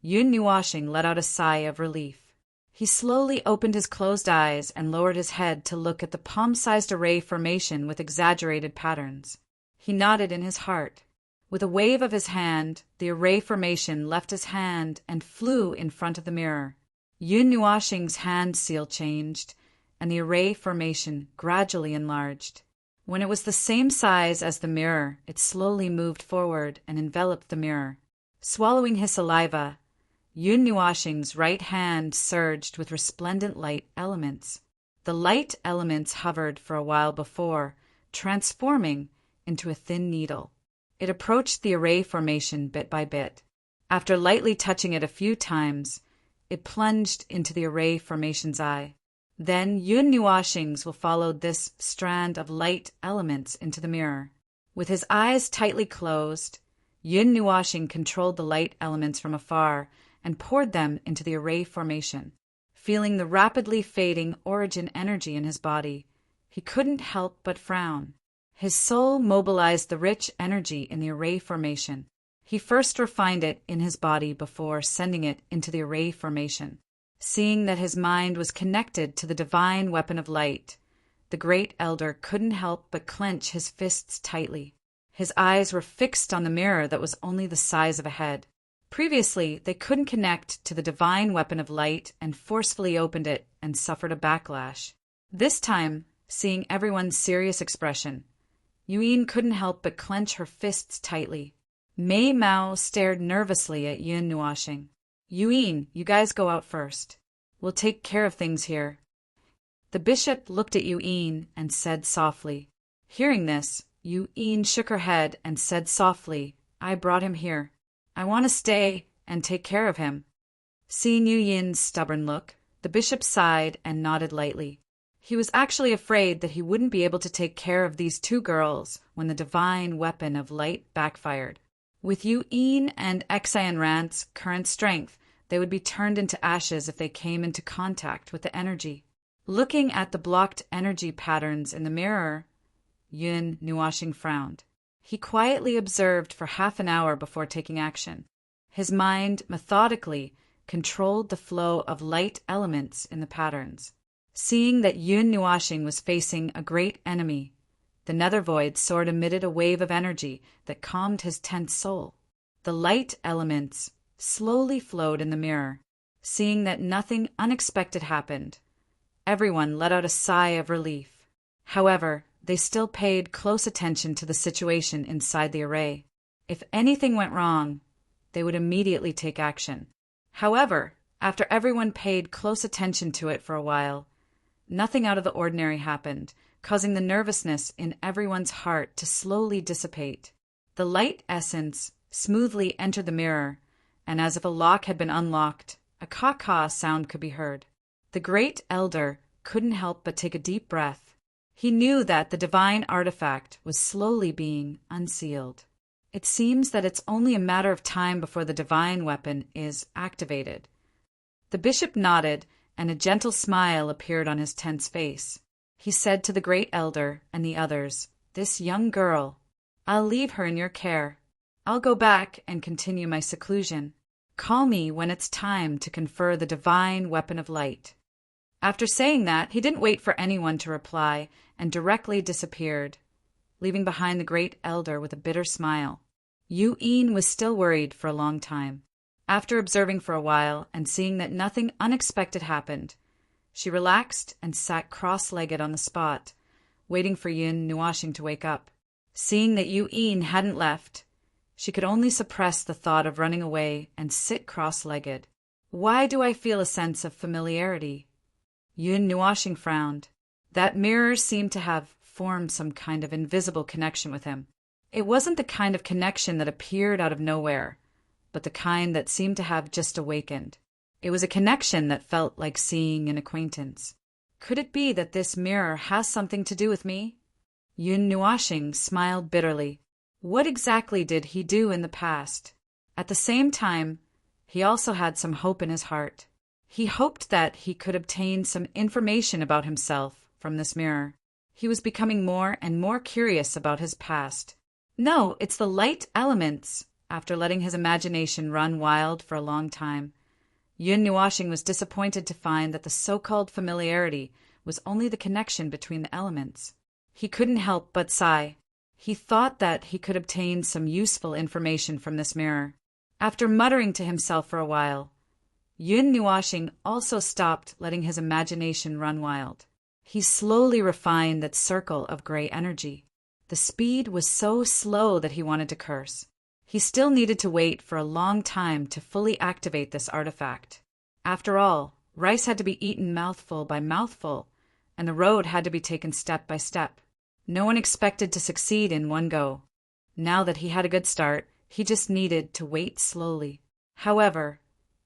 Yun Nuashing let out a sigh of relief. He slowly opened his closed eyes and lowered his head to look at the palm-sized array formation with exaggerated patterns. He nodded in his heart. With a wave of his hand, the array formation left his hand and flew in front of the mirror. Yun Nuashing's hand seal changed, and the array formation gradually enlarged. When it was the same size as the mirror, it slowly moved forward and enveloped the mirror. Swallowing his saliva, Yun Nuashing's right hand surged with resplendent light elements. The light elements hovered for a while before, transforming into a thin needle. It approached the array formation bit by bit. After lightly touching it a few times, it plunged into the array formation's eye. Then Yun Nuashing's will follow this strand of light elements into the mirror. With his eyes tightly closed, Yun Nuashing controlled the light elements from afar and poured them into the array formation. Feeling the rapidly fading origin energy in his body, he couldn't help but frown. His soul mobilized the rich energy in the array formation. He first refined it in his body before sending it into the array formation. Seeing that his mind was connected to the divine weapon of light, the great elder couldn't help but clench his fists tightly. His eyes were fixed on the mirror that was only the size of a head. Previously, they couldn't connect to the divine weapon of light and forcefully opened it and suffered a backlash. This time, seeing everyone's serious expression, Yuen couldn't help but clench her fists tightly. Mei Mao stared nervously at Yun Nuashing. Yuen, you guys go out first. We'll take care of things here. The bishop looked at Yuen and said softly. Hearing this, Yuen shook her head and said softly, I brought him here. I want to stay and take care of him. Seeing Yuen's stubborn look, the bishop sighed and nodded lightly. He was actually afraid that he wouldn't be able to take care of these two girls when the divine weapon of light backfired. With Yuen and Xian Rant's current strength, they would be turned into ashes if they came into contact with the energy. Looking at the blocked energy patterns in the mirror, Yun Nuashing frowned. He quietly observed for half an hour before taking action. His mind methodically controlled the flow of light elements in the patterns. Seeing that Yun Nuashing was facing a great enemy, the nether void sword emitted a wave of energy that calmed his tense soul. The light elements slowly flowed in the mirror. Seeing that nothing unexpected happened, everyone let out a sigh of relief. However, they still paid close attention to the situation inside the array. If anything went wrong, they would immediately take action. However, after everyone paid close attention to it for a while, nothing out of the ordinary happened, causing the nervousness in everyone's heart to slowly dissipate. The light essence smoothly entered the mirror, and as if a lock had been unlocked, a caw-caw sound could be heard. The great elder couldn't help but take a deep breath. He knew that the divine artifact was slowly being unsealed. It seems that it's only a matter of time before the divine weapon is activated. The bishop nodded, and a gentle smile appeared on his tense face. He said to the great elder and the others, This young girl, I'll leave her in your care. I'll go back and continue my seclusion. Call me when it's time to confer the divine weapon of light. After saying that, he didn't wait for anyone to reply and directly disappeared, leaving behind the great elder with a bitter smile. Yuen was still worried for a long time. After observing for a while and seeing that nothing unexpected happened, she relaxed and sat cross-legged on the spot, waiting for Yun Nuashing to wake up. Seeing that Yuen hadn't left, she could only suppress the thought of running away and sit cross-legged. Why do I feel a sense of familiarity? Yun Nuashing frowned. That mirror seemed to have formed some kind of invisible connection with him. It wasn't the kind of connection that appeared out of nowhere, but the kind that seemed to have just awakened. It was a connection that felt like seeing an acquaintance. Could it be that this mirror has something to do with me? Yun Nuashing smiled bitterly. What exactly did he do in the past? At the same time, he also had some hope in his heart. He hoped that he could obtain some information about himself from this mirror. He was becoming more and more curious about his past. No, it's the light elements. After letting his imagination run wild for a long time, Yun Nuashing was disappointed to find that the so-called familiarity was only the connection between the elements. He couldn't help but sigh. He thought that he could obtain some useful information from this mirror. After muttering to himself for a while, Yun Nuashing also stopped letting his imagination run wild. He slowly refined that circle of gray energy. The speed was so slow that he wanted to curse. He still needed to wait for a long time to fully activate this artifact. After all, rice had to be eaten mouthful by mouthful, and the road had to be taken step by step. No one expected to succeed in one go. Now that he had a good start, he just needed to wait slowly. However,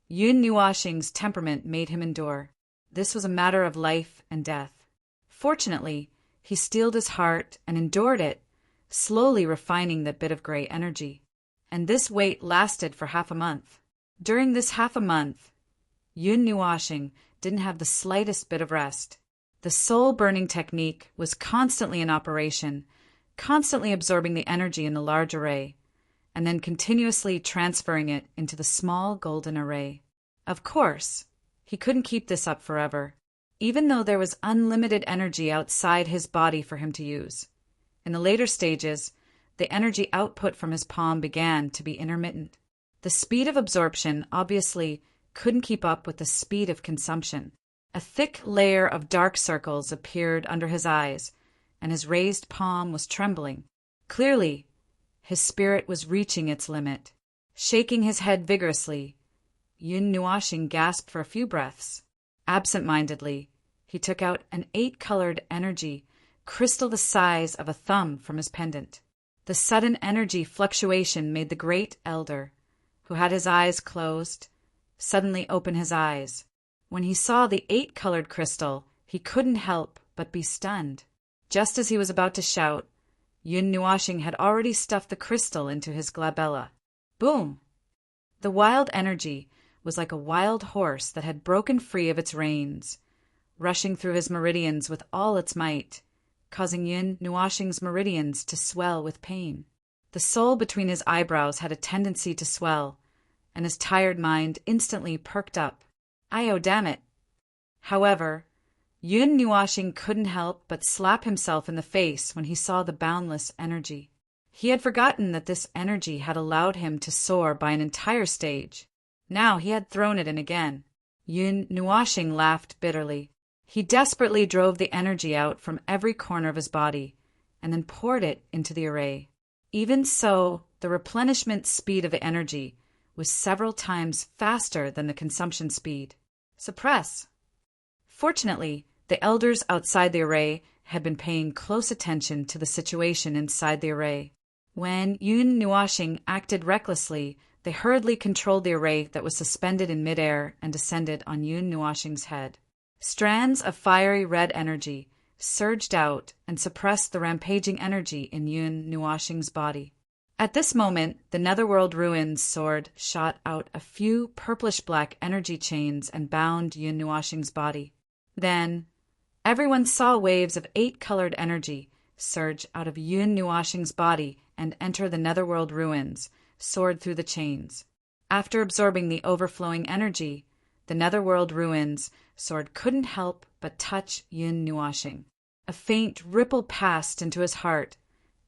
Yun Nuashing's temperament made him endure. This was a matter of life and death. Fortunately, he steeled his heart and endured it, slowly refining that bit of gray energy. And this wait lasted for half a month. During this half a month, Yun Nuashing didn't have the slightest bit of rest. The soul-burning technique was constantly in operation, constantly absorbing the energy in the large array, and then continuously transferring it into the small golden array. Of course, he couldn't keep this up forever, even though there was unlimited energy outside his body for him to use. In the later stages, the energy output from his palm began to be intermittent. The speed of absorption obviously couldn't keep up with the speed of consumption. A thick layer of dark circles appeared under his eyes, and his raised palm was trembling. Clearly, his spirit was reaching its limit. Shaking his head vigorously, Yun Nuashing gasped for a few breaths. Absent-mindedly, he took out an 8-colored energy crystal the size of a thumb from his pendant. The sudden energy fluctuation made the great elder, who had his eyes closed, suddenly open his eyes. When he saw the 8-colored crystal, he couldn't help but be stunned. Just as he was about to shout, Yun Nuashing had already stuffed the crystal into his glabella. Boom! The wild energy was like a wild horse that had broken free of its reins, rushing through his meridians with all its might, causing Yun Nuashing's meridians to swell with pain. The soul between his eyebrows had a tendency to swell, and his tired mind instantly perked up. Oh, damn it! However, Yun Nuashing couldn't help but slap himself in the face when he saw the boundless energy. He had forgotten that this energy had allowed him to soar by an entire stage. Now he had thrown it in again. Yun Nuashing laughed bitterly. He desperately drove the energy out from every corner of his body, and then poured it into the array. Even so, the replenishment speed of the energy was several times faster than the consumption speed. Suppress! Fortunately, the elders outside the array had been paying close attention to the situation inside the array. When Yun Nuashing acted recklessly, they hurriedly controlled the array that was suspended in midair and descended on Yun Nuashing's head. Strands of fiery red energy surged out and suppressed the rampaging energy in Yun Nuashing's body. At this moment, the Netherworld Ruins sword shot out a few purplish-black energy chains and bound Yun Nuashing's body. Then, everyone saw waves of 8-colored energy surge out of Yun Nuashing's body and enter the Netherworld Ruins, soared through the chains. After absorbing the overflowing energy, the Netherworld Ruins sword couldn't help but touch Yun Nuashing. A faint ripple passed into his heart,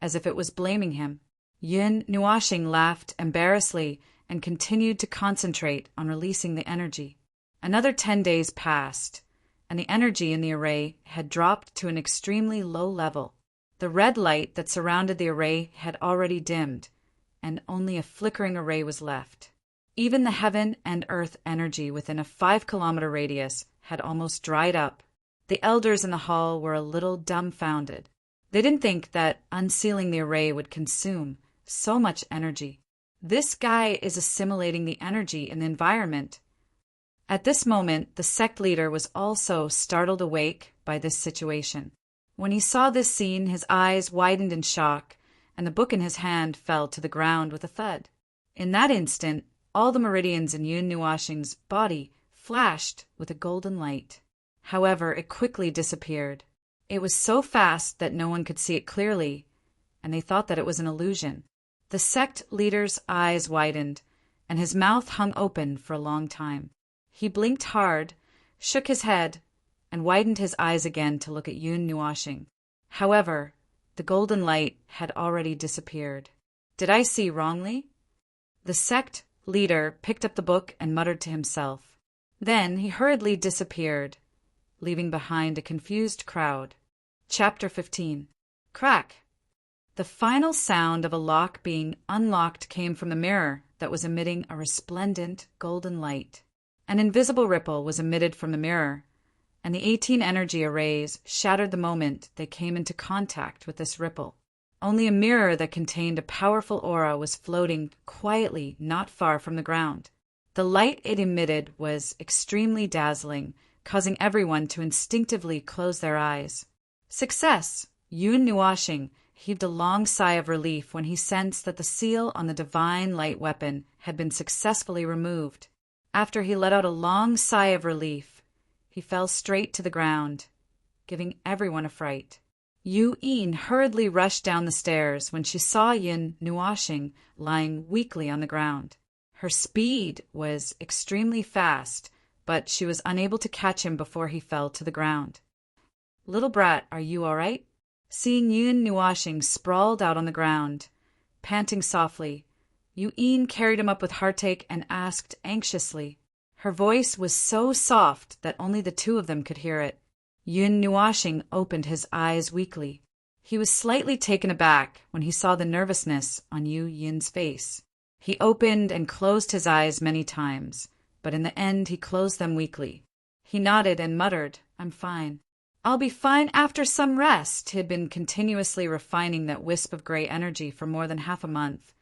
as if it was blaming him. Yun Nuashing laughed embarrassedly and continued to concentrate on releasing the energy. Another 10 days passed, and the energy in the array had dropped to an extremely low level. The red light that surrounded the array had already dimmed, and only a flickering array was left. Even the heaven and earth energy within a 5-kilometer radius had almost dried up. The elders in the hall were a little dumbfounded. They didn't think that unsealing the array would consume so much energy. This guy is assimilating the energy in the environment. At this moment, the sect leader was also startled awake by this situation. When he saw this scene, his eyes widened in shock, and the book in his hand fell to the ground with a thud. In that instant, all the meridians in Yun Nuashing's body flashed with a golden light. However, it quickly disappeared. It was so fast that no one could see it clearly, and they thought that it was an illusion. The sect leader's eyes widened, and his mouth hung open for a long time. He blinked hard, shook his head, and widened his eyes again to look at Yun Nuashing. However, the golden light had already disappeared. Did I see wrongly? The sect leader picked up the book and muttered to himself. Then he hurriedly disappeared, leaving behind a confused crowd. Chapter 15. Crack! The final sound of a lock being unlocked came from the mirror that was emitting a resplendent golden light. An invisible ripple was emitted from the mirror, and the 18 energy arrays shattered the moment they came into contact with this ripple. Only a mirror that contained a powerful aura was floating quietly not far from the ground. The light it emitted was extremely dazzling, causing everyone to instinctively close their eyes. Success! Yun Nuashing heaved a long sigh of relief when he sensed that the seal on the divine light weapon had been successfully removed. After he let out a long sigh of relief, he fell straight to the ground, giving everyone a fright. Yu Yin hurriedly rushed down the stairs when she saw Yun Nuashing lying weakly on the ground. Her speed was extremely fast, but she was unable to catch him before he fell to the ground. "Little brat, are you all right?" Seeing Yun Nuashing sprawled out on the ground, panting softly, Yu Yin carried him up with heartache and asked anxiously. Her voice was so soft that only the two of them could hear it. Yun Nuashing opened his eyes weakly. He was slightly taken aback when he saw the nervousness on Yu Yin's face. He opened and closed his eyes many times, but in the end he closed them weakly. He nodded and muttered, "I'm fine." "I'll be fine after some rest." He had been continuously refining that wisp of gray energy for more than half a month,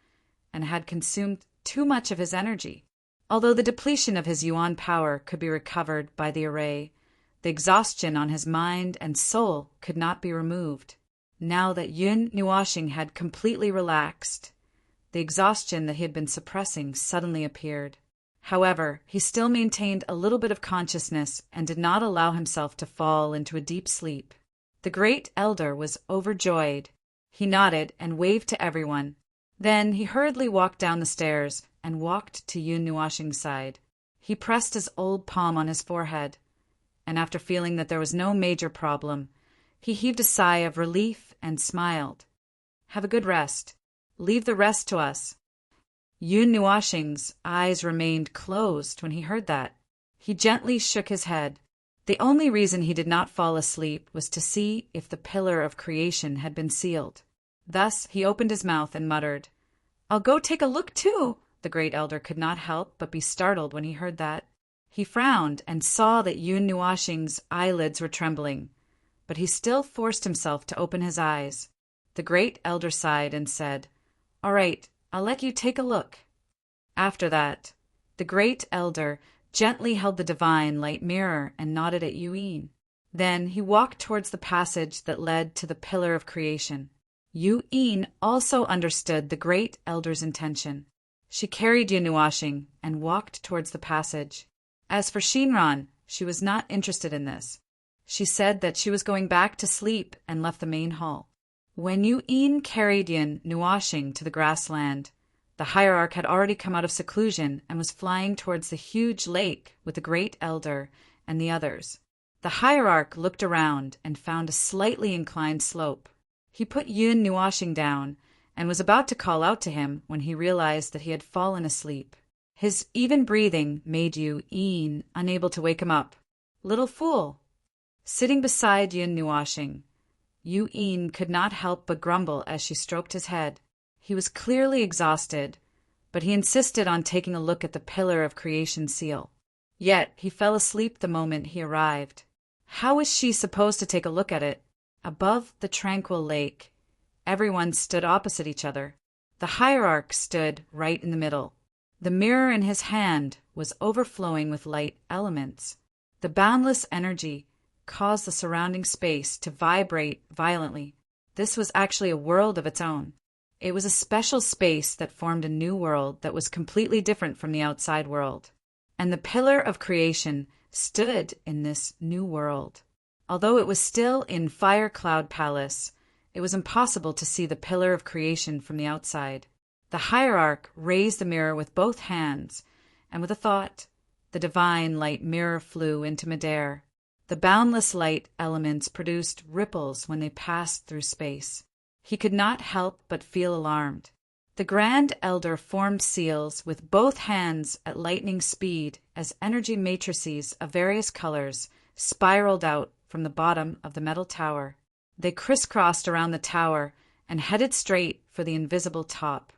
and had consumed too much of his energy. Although the depletion of his yuan power could be recovered by the array, the exhaustion on his mind and soul could not be removed. Now that Yun Nuashing had completely relaxed, the exhaustion that he had been suppressing suddenly appeared. However, he still maintained a little bit of consciousness and did not allow himself to fall into a deep sleep. The great elder was overjoyed. He nodded and waved to everyone. Then he hurriedly walked down the stairs and walked to Yun Nuashing's side. He pressed his old palm on his forehead, and after feeling that there was no major problem, he heaved a sigh of relief and smiled. "Have a good rest. Leave the rest to us." Yun Nuashing's eyes remained closed when he heard that. He gently shook his head. The only reason he did not fall asleep was to see if the pillar of creation had been sealed. Thus he opened his mouth and muttered, "I'll go take a look too." The great elder could not help but be startled when he heard that. He frowned and saw that Yun Nuashing's eyelids were trembling, but he still forced himself to open his eyes. The great elder sighed and said, "All right, I'll let you take a look." After that, the great elder gently held the divine light mirror and nodded at Yu Yin. Then he walked towards the passage that led to the pillar of creation. Yu Yin also understood the great elder's intention. She carried Yun Nuashing and walked towards the passage. As for Shinran, she was not interested in this. She said that she was going back to sleep and left the main hall. When Yu Yin carried Yun Nuashing to the grassland, the hierarch had already come out of seclusion and was flying towards the huge lake with the great elder and the others. The hierarch looked around and found a slightly inclined slope. He put Yun Nuashing down and was about to call out to him when he realized that he had fallen asleep. His even breathing made Yu Yin unable to wake him up. "Little fool!" Sitting beside Yun Nuashing, Yu Yin could not help but grumble as she stroked his head. He was clearly exhausted, but he insisted on taking a look at the pillar of creation seal. Yet he fell asleep the moment he arrived. How was she supposed to take a look at it? Above the tranquil lake, everyone stood opposite each other. The hierarch stood right in the middle. The mirror in his hand was overflowing with light elements. The boundless energy caused the surrounding space to vibrate violently. This was actually a world of its own. It was a special space that formed a new world that was completely different from the outside world. And the pillar of creation stood in this new world. Although it was still in Fire Cloud Palace, it was impossible to see the pillar of creation from the outside. The hierarch raised the mirror with both hands, and with a thought, the divine light mirror flew into midair. The boundless light elements produced ripples when they passed through space. He could not help but feel alarmed. The Grand Elder formed seals with both hands at lightning speed as energy matrices of various colors spiraled out from the bottom of the metal tower. They crisscrossed around the tower and headed straight for the invisible top.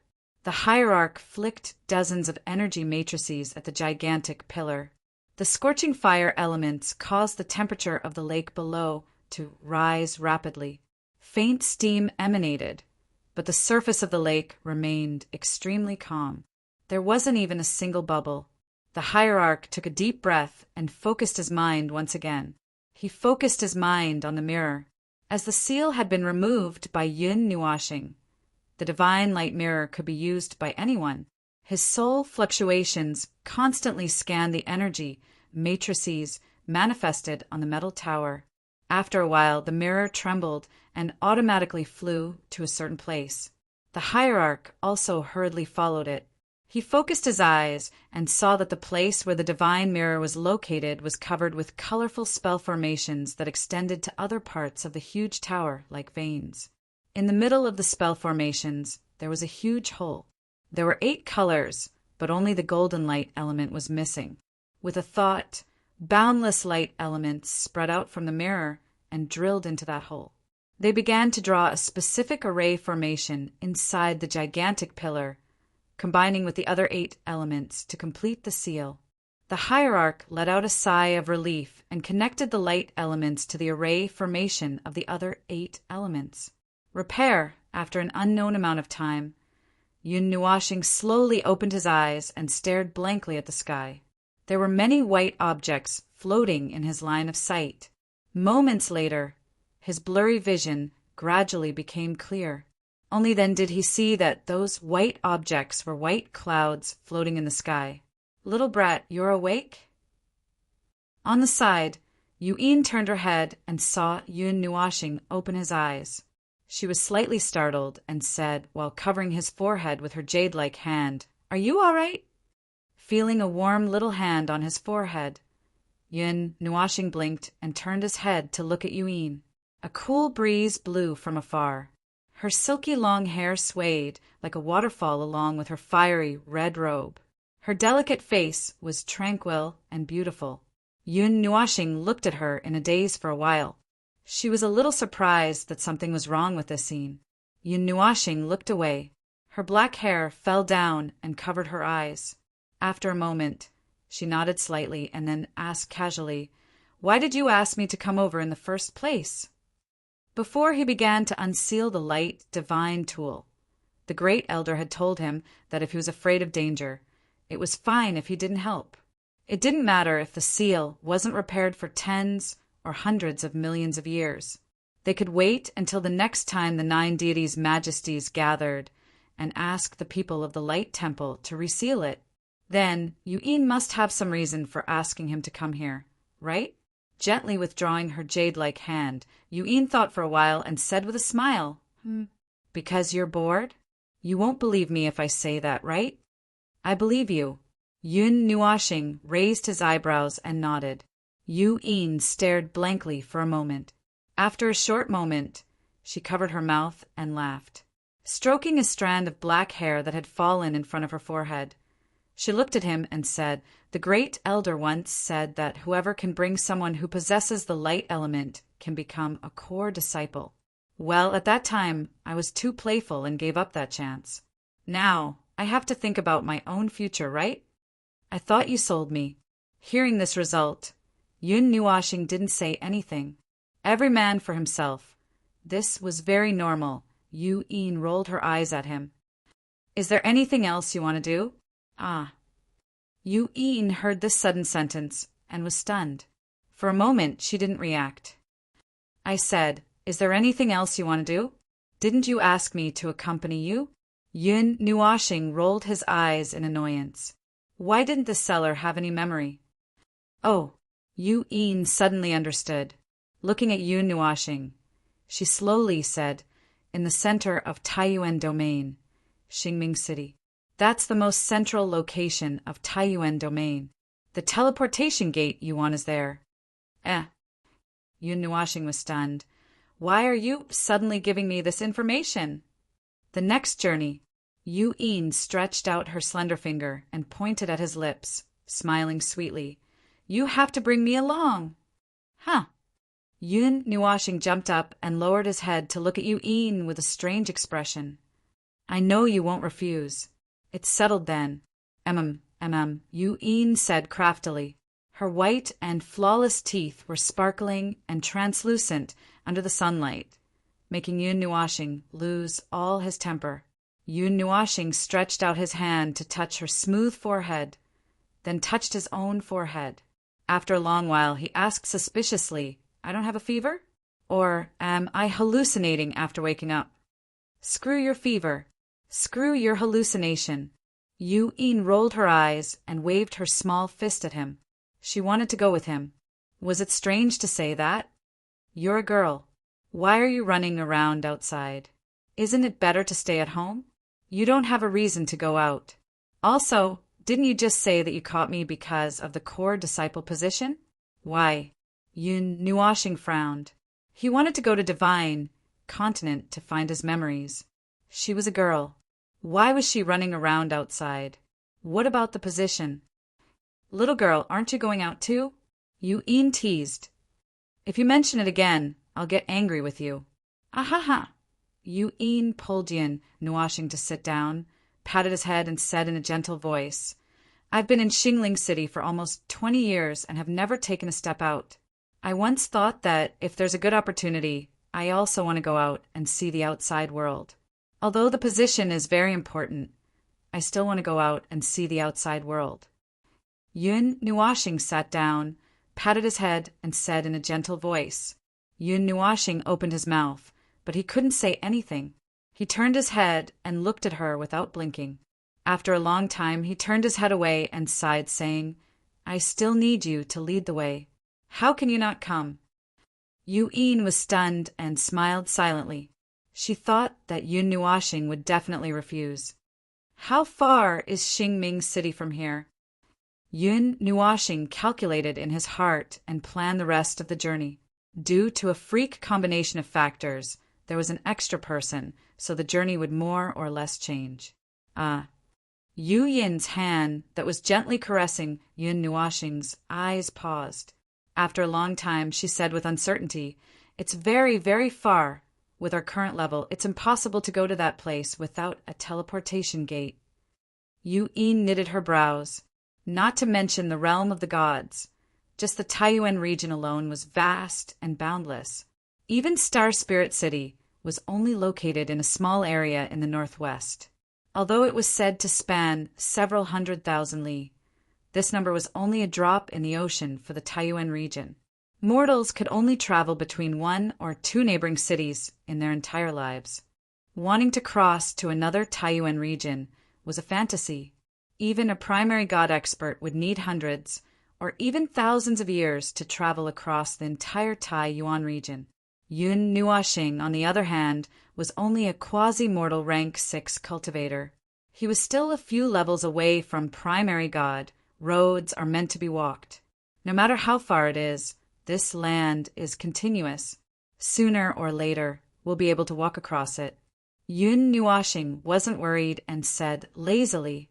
The hierarch flicked dozens of energy matrices at the gigantic pillar. The scorching fire elements caused the temperature of the lake below to rise rapidly. Faint steam emanated, but the surface of the lake remained extremely calm. There wasn't even a single bubble. The hierarch took a deep breath and focused his mind once again. He focused his mind on the mirror. As the seal had been removed by Yun Nuashing, the divine light mirror could be used by anyone. His soul fluctuations constantly scanned the energy matrices manifested on the metal tower. After a while, the mirror trembled and automatically flew to a certain place. The hierarch also hurriedly followed it. He focused his eyes and saw that the place where the divine mirror was located was covered with colorful spell formations that extended to other parts of the huge tower like veins. In the middle of the spell formations, there was a huge hole. There were 8 colors, but only the golden light element was missing. With a thought, boundless light elements spread out from the mirror and drilled into that hole. They began to draw a specific array formation inside the gigantic pillar, combining with the other 8 elements to complete the seal. The hierarch let out a sigh of relief and connected the light elements to the array formation of the other 8 elements. Repair, after an unknown amount of time, Yun Nuashing slowly opened his eyes and stared blankly at the sky. There were many white objects floating in his line of sight. Moments later, his blurry vision gradually became clear. Only then did he see that those white objects were white clouds floating in the sky. "Little brat, you're awake?" On the side, Yu'in turned her head and saw Yun Nuashing open his eyes. She was slightly startled and said, while covering his forehead with her jade-like hand, "Are you all right?" Feeling a warm little hand on his forehead, Yun Nuashing blinked and turned his head to look at Yu'in. A cool breeze blew from afar. Her silky long hair swayed like a waterfall along with her fiery red robe. Her delicate face was tranquil and beautiful. Yun Nuashing looked at her in a daze for a while. She was a little surprised that something was wrong with this scene. Yun Nuashing looked away. Her black hair fell down and covered her eyes. After a moment, she nodded slightly and then asked casually, "Why did you ask me to come over in the first place?" Before he began to unseal the light divine tool, the Great Elder had told him that if he was afraid of danger, it was fine if he didn't help. It didn't matter if the seal wasn't repaired for tens or hundreds of millions of years. They could wait until the next time the 9 deities' majesties gathered and ask the people of the Light Temple to reseal it. Then Yu'in must have some reason for asking him to come here, right? Gently withdrawing her jade-like hand, Yu'in thought for a while and said with a smile, "Because you're bored? You won't believe me if I say that, right?" "I believe you." Yun Nuashing raised his eyebrows and nodded. Yu'in stared blankly for a moment. After a short moment, she covered her mouth and laughed, stroking a strand of black hair that had fallen in front of her forehead. She looked at him and said, "The Great Elder once said that whoever can bring someone who possesses the light element can become a core disciple. Well, at that time, I was too playful and gave up that chance. Now, I have to think about my own future, right? I thought you sold me." Hearing this result, Yun Nuashing didn't say anything. Every man for himself. This was very normal. Yu'in rolled her eyes at him. "Is there anything else you want to do?" "Ah." Yu'in heard this sudden sentence and was stunned. For a moment, she didn't react. "I said, is there anything else you want to do? Didn't you ask me to accompany you?" Yun Nuashing rolled his eyes in annoyance. Why didn't the seller have any memory? Oh, Yu'in suddenly understood. looking at Yun Nuashing. She slowly said, "In the center of Taiyuan Domain, Xingming City. That's the most central location of Taiyuan Domain. The teleportation gate you want is there." Yun Nuashing was stunned. "Why are you suddenly giving me this information?" The next journey, Yu Yin stretched out her slender finger and pointed at his lips, smiling sweetly. "You have to bring me along." "Huh." Yun Nuashing jumped up and lowered his head to look at Yu Yin with a strange expression. "I know you won't refuse." "It's settled then." Yu Yin said craftily. Her white and flawless teeth were sparkling and translucent under the sunlight, making Yun Nuashing lose all his temper. Yun Nuashing stretched out his hand to touch her smooth forehead, then touched his own forehead. After a long while, he asked suspiciously, "I don't have a fever? Or am I hallucinating after waking up?" "Screw your fever. Screw your hallucination." Yu Yin rolled her eyes and waved her small fist at him. She wanted to go with him. Was it strange to say that? "You're a girl. Why are you running around outside? Isn't it better to stay at home? You don't have a reason to go out. Also, didn't you just say that you caught me because of the core disciple position?" "Why?" Yun Nuashing frowned. He wanted to go to Divine Continent to find his memories. She was a girl. Why was she running around outside? What about the position? "Little girl, aren't you going out too?" Yu Yin teased. "If you mention it again, I'll get angry with you." "Ahaha." Yu Yin pulled Yun Nuashing to sit down, patted his head and said in a gentle voice, "I've been in Xingling City for almost 20 years and have never taken a step out. I once thought that if there's a good opportunity, I also want to go out and see the outside world. Although the position is very important, I still want to go out and see the outside world." Yun Nuashing sat down, patted his head, and said in a gentle voice. Yun Nuashing opened his mouth, but he couldn't say anything. He turned his head and looked at her without blinking. After a long time, he turned his head away and sighed, saying, "I still need you to lead the way. How can you not come?" Yu Yin was stunned and smiled silently. She thought that Yun Nuashing would definitely refuse. "How far is Xingming City from here?" Yun Nuashing calculated in his heart and planned the rest of the journey. Due to a freak combination of factors, there was an extra person, so the journey would more or less change. Yu Yin's hand that was gently caressing Yun Nuashing's eyes paused. After a long time, she said with uncertainty, "It's very, very far. With our current level, it's impossible to go to that place without a teleportation gate." Yu Yin knitted her brows. Not to mention the realm of the gods. Just the Taiyuan region alone was vast and boundless. Even Star Spirit City was only located in a small area in the northwest. Although it was said to span several 100,000 li, this number was only a drop in the ocean for the Taiyuan region. Mortals could only travel between 1 or 2 neighboring cities in their entire lives. Wanting to cross to another Taiyuan region was a fantasy. Even a primary god expert would need hundreds or even thousands of years to travel across the entire Taiyuan region. Yun Nuashing, on the other hand, was only a quasi-mortal rank 6 cultivator. He was still a few levels away from primary god. Roads are meant to be walked. No matter how far it is, this land is continuous. Sooner or later, we'll be able to walk across it. Yun Nuashing wasn't worried and said lazily,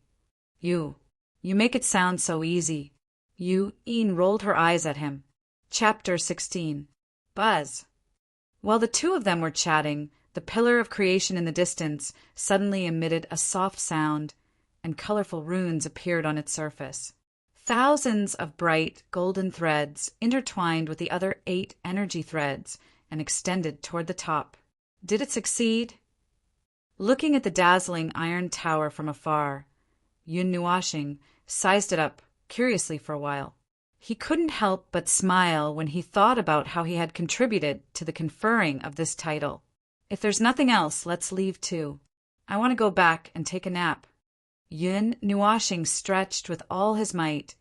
You make it sound so easy." Yu Yin rolled her eyes at him. Chapter 16. Buzz. While the two of them were chatting, the pillar of creation in the distance suddenly emitted a soft sound, and colorful runes appeared on its surface. Thousands of bright golden threads intertwined with the other 8 energy threads and extended toward the top. Did it succeed? Looking at the dazzling iron tower from afar, Yun Nuashing sized it up curiously for a while. He couldn't help but smile when he thought about how he had contributed to the conferring of this title. "If there's nothing else, let's leave too. I want to go back and take a nap." Yun Nuashing stretched with all his might,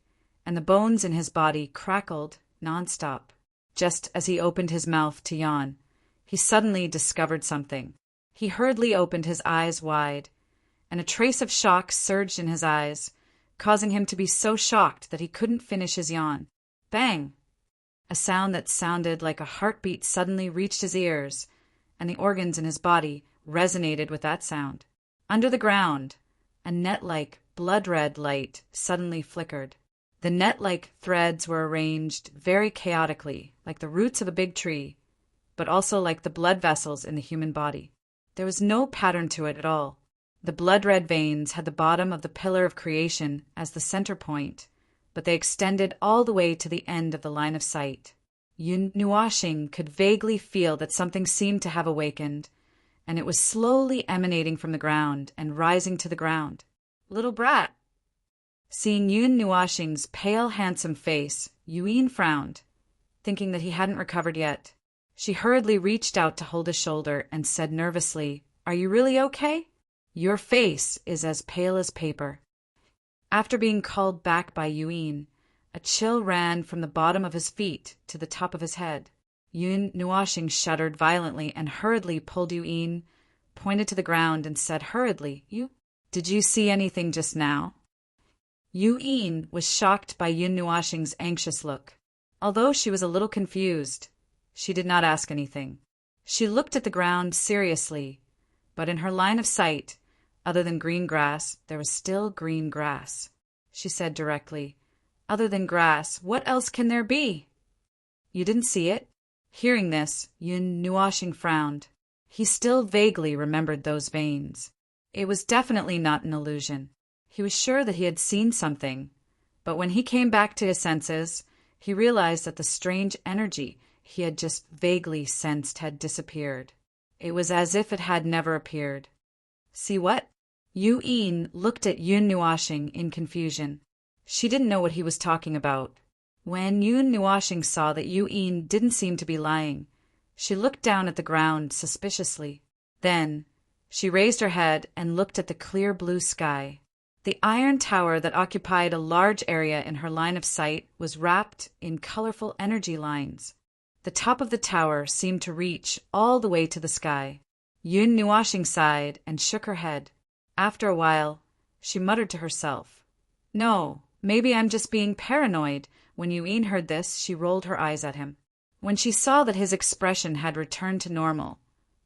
and the bones in his body crackled nonstop. just as he opened his mouth to yawn, he suddenly discovered something. He hurriedly opened his eyes wide, and a trace of shock surged in his eyes, causing him to be so shocked that he couldn't finish his yawn. Bang! A sound that sounded like a heartbeat suddenly reached his ears, and the organs in his body resonated with that sound. Under the ground, a net-like, blood-red light suddenly flickered. The net-like threads were arranged very chaotically, like the roots of a big tree, but also like the blood vessels in the human body. There was no pattern to it at all. The blood-red veins had the bottom of the pillar of creation as the center point, but they extended all the way to the end of the line of sight. Yun Nuashing could vaguely feel that something seemed to have awakened, and it was slowly emanating from the ground and rising to the ground. Little brat! Seeing Yun Nuashing's pale, handsome face, Yuin frowned, thinking that he hadn't recovered yet. She hurriedly reached out to hold his shoulder and said nervously, "Are you really okay? Your face is as pale as paper." After being called back by Yuin, a chill ran from the bottom of his feet to the top of his head. Yun Nuashing shuddered violently and hurriedly pulled Yuin, pointed to the ground, and said hurriedly, Did you see anything just now?" Yuin was shocked by Yun Nuashing's anxious look. Although she was a little confused, she did not ask anything. She looked at the ground seriously, but in her line of sight, other than green grass, there was still green grass. She said directly, "Other than grass, what else can there be?" "You didn't see it?" Hearing this, Yun Nuashing frowned. He still vaguely remembered those veins. It was definitely not an illusion. He was sure that he had seen something, but when he came back to his senses, he realized that the strange energy he had just vaguely sensed had disappeared. It was as if it had never appeared. "See what?" Yuin looked at Yun Nuashing in confusion. She didn't know what he was talking about. When Yun Nuashing saw that Yuin didn't seem to be lying, she looked down at the ground suspiciously. Then she raised her head and looked at the clear blue sky. The iron tower that occupied a large area in her line of sight was wrapped in colorful energy lines. The top of the tower seemed to reach all the way to the sky. Yun Nuashing sighed and shook her head. After a while, she muttered to herself, "No, maybe I'm just being paranoid." When Yuin heard this, she rolled her eyes at him. When she saw that his expression had returned to normal,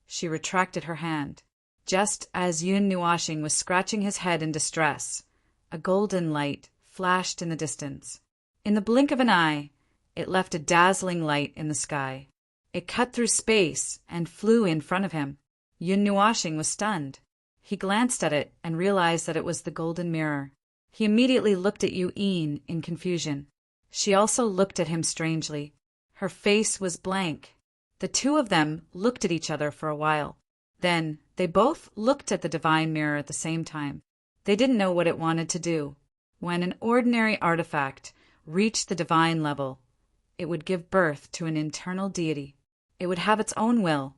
she retracted her hand. Just as Yun Nuashing was scratching his head in distress, a golden light flashed in the distance. In the blink of an eye, it left a dazzling light in the sky. It cut through space and flew in front of him. Yun Nuashing was stunned. He glanced at it and realized that it was the golden mirror. He immediately looked at Yuin in confusion. She also looked at him strangely. Her face was blank. The two of them looked at each other for a while. Then they both looked at the divine mirror at the same time. They didn't know what it wanted to do. When an ordinary artifact reached the divine level, it would give birth to an internal deity. It would have its own will,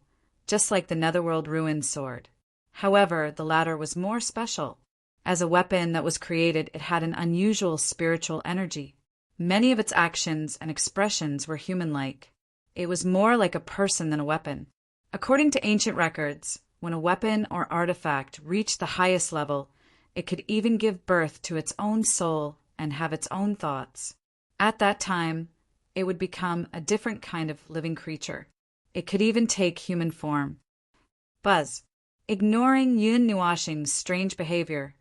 just like the Netherworld Ruin sword. However, the latter was more special. As a weapon that was created, it had an unusual spiritual energy. Many of its actions and expressions were human-like. It was more like a person than a weapon. According to ancient records, when a weapon or artifact reached the highest level, it could even give birth to its own soul and have its own thoughts. At that time, it would become a different kind of living creature. It could even take human form. Buzz. Ignoring Yun Nuashing's strange behavior,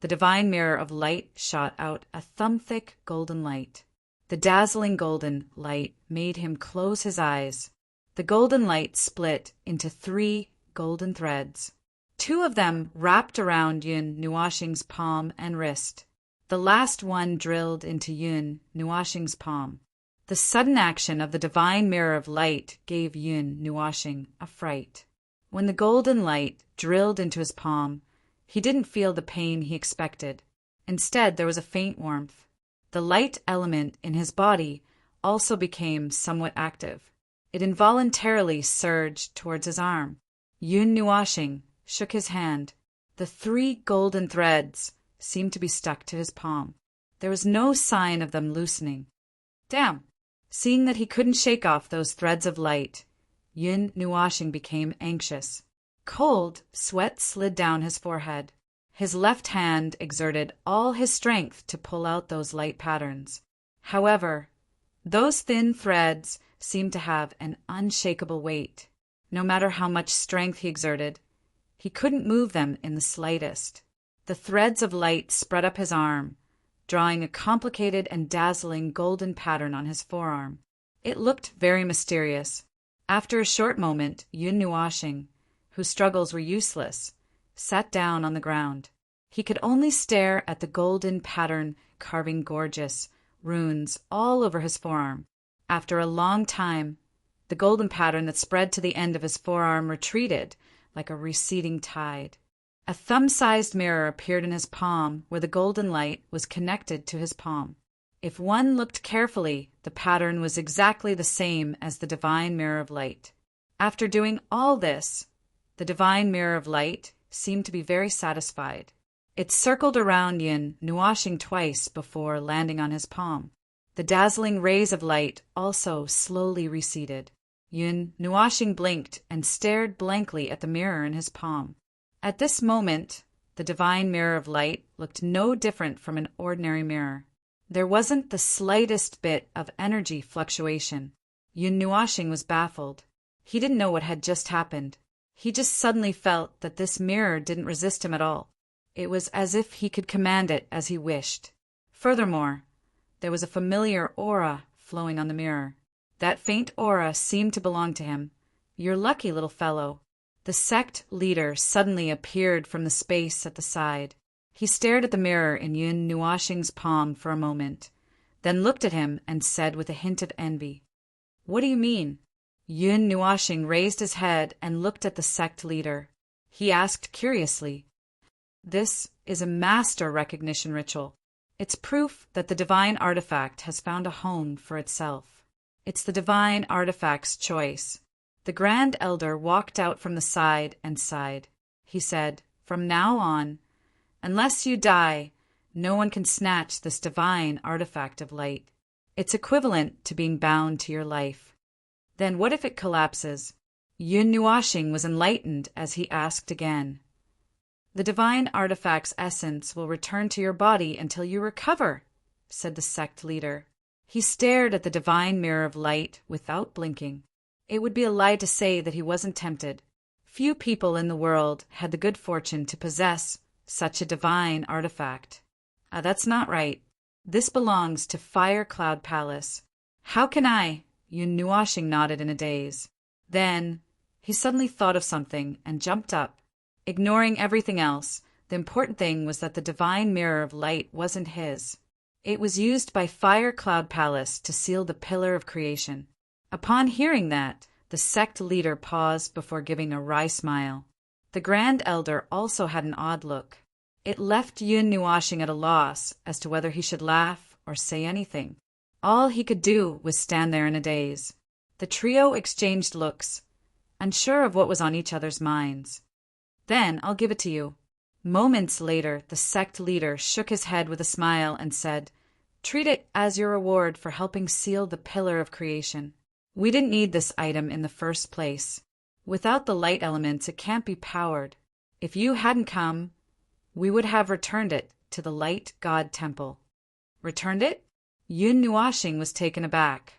the divine mirror of light shot out a thumb-thick golden light. The dazzling golden light made him close his eyes. The golden light split into 3 golden threads. 2 of them wrapped around Yun Nuashing's palm and wrist. The last one drilled into Yun Nuashing's palm. The sudden action of the divine mirror of light gave Yun Nuashing a fright. When the golden light drilled into his palm, he didn't feel the pain he expected. Instead, there was a faint warmth. The light element in his body also became somewhat active. It involuntarily surged towards his arm. Yun Nuashing shook his hand. The 3 golden threads seemed to be stuck to his palm. There was no sign of them loosening. "Damn," Seeing that he couldn't shake off those threads of light, Yun Nuashing became anxious. Cold sweat slid down his forehead. His left hand exerted all his strength to pull out those light patterns. However, those thin threads seemed to have an unshakable weight. No matter how much strength he exerted, he couldn't move them in the slightest. The threads of light spread up his arm, drawing a complicated and dazzling golden pattern on his forearm. It looked very mysterious. After a short moment, Yun Nuashing, whose struggles were useless, sat down on the ground. He could only stare at the golden pattern carving gorgeous runes all over his forearm. After a long time, the golden pattern that spread to the end of his forearm retreated like a receding tide. A thumb-sized mirror appeared in his palm where the golden light was connected to his palm. If one looked carefully, the pattern was exactly the same as the divine mirror of light. After doing all this, the divine mirror of light seemed to be very satisfied. It circled around Yun Nuashing twice before landing on his palm. The dazzling rays of light also slowly receded. Yun Nuashing blinked and stared blankly at the mirror in his palm. At this moment, the divine mirror of light looked no different from an ordinary mirror. There wasn't the slightest bit of energy fluctuation. Yun Nuashing was baffled. He didn't know what had just happened. He just suddenly felt that this mirror didn't resist him at all. It was as if he could command it as he wished. Furthermore, there was a familiar aura flowing on the mirror. That faint aura seemed to belong to him. "You're lucky, little fellow." The sect leader suddenly appeared from the space at the side. He stared at the mirror in Yun Nuashing's palm for a moment, then looked at him and said with a hint of envy, "What do you mean?" Yun Nuashing raised his head and looked at the sect leader. He asked curiously, "This is a master recognition ritual. It's proof that the divine artifact has found a home for itself. It's the divine artifact's choice." The Grand Elder walked out from the side and sighed. He said, "From now on, unless you die, no one can snatch this divine artifact of light. It's equivalent to being bound to your life." "Then what if it collapses?" Yun Nuashing was enlightened as he asked again. "The divine artifact's essence will return to your body until you recover," said the sect leader. He stared at the divine mirror of light without blinking. It would be a lie to say that he wasn't tempted. Few people in the world had the good fortune to possess such a divine artifact. That's not right. This belongs to Fire Cloud Palace. How can I?" Yun Nuashing nodded in a daze. Then he suddenly thought of something and jumped up. Ignoring everything else, the important thing was that the divine mirror of light wasn't his. It was used by Fire Cloud Palace to seal the pillar of creation. Upon hearing that, the sect leader paused before giving a wry smile. The Grand Elder also had an odd look. It left Yun Nuashing at a loss as to whether he should laugh or say anything. All he could do was stand there in a daze. The trio exchanged looks, unsure of what was on each other's minds. "Then I'll give it to you." Moments later, the sect leader shook his head with a smile and said, "Treat it as your reward for helping seal the pillar of creation. We didn't need this item in the first place. Without the light elements, it can't be powered. If you hadn't come, we would have returned it to the Light God Temple." "Returned it?" Yun Nuashing was taken aback.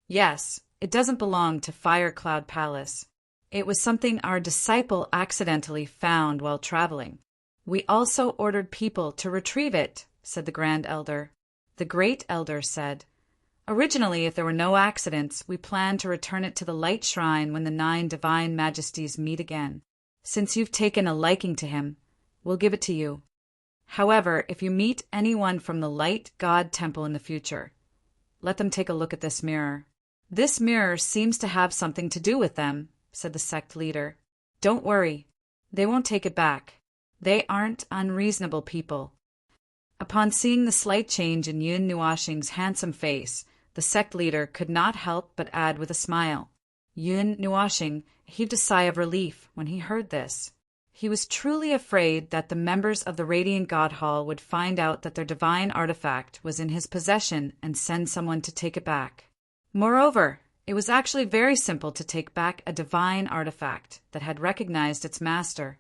"Yes, it doesn't belong to Fire Cloud Palace. It was something our disciple accidentally found while traveling. We also ordered people to retrieve it," said the Grand Elder. The Great Elder said, "Originally, if there were no accidents, we planned to return it to the Light Shrine when the 9 Divine Majesties meet again. Since you've taken a liking to him, we'll give it to you. However, if you meet anyone from the Light God Temple in the future, let them take a look at this mirror." "This mirror seems to have something to do with them," said the sect leader. "Don't worry, they won't take it back. They aren't unreasonable people." Upon seeing the slight change in Yun Nuashing's handsome face, the sect leader could not help but add with a smile. Yun Nuashing heaved a sigh of relief when he heard this. He was truly afraid that the members of the Radiant God Hall would find out that their divine artifact was in his possession and send someone to take it back. Moreover, it was actually very simple to take back a divine artifact that had recognized its master.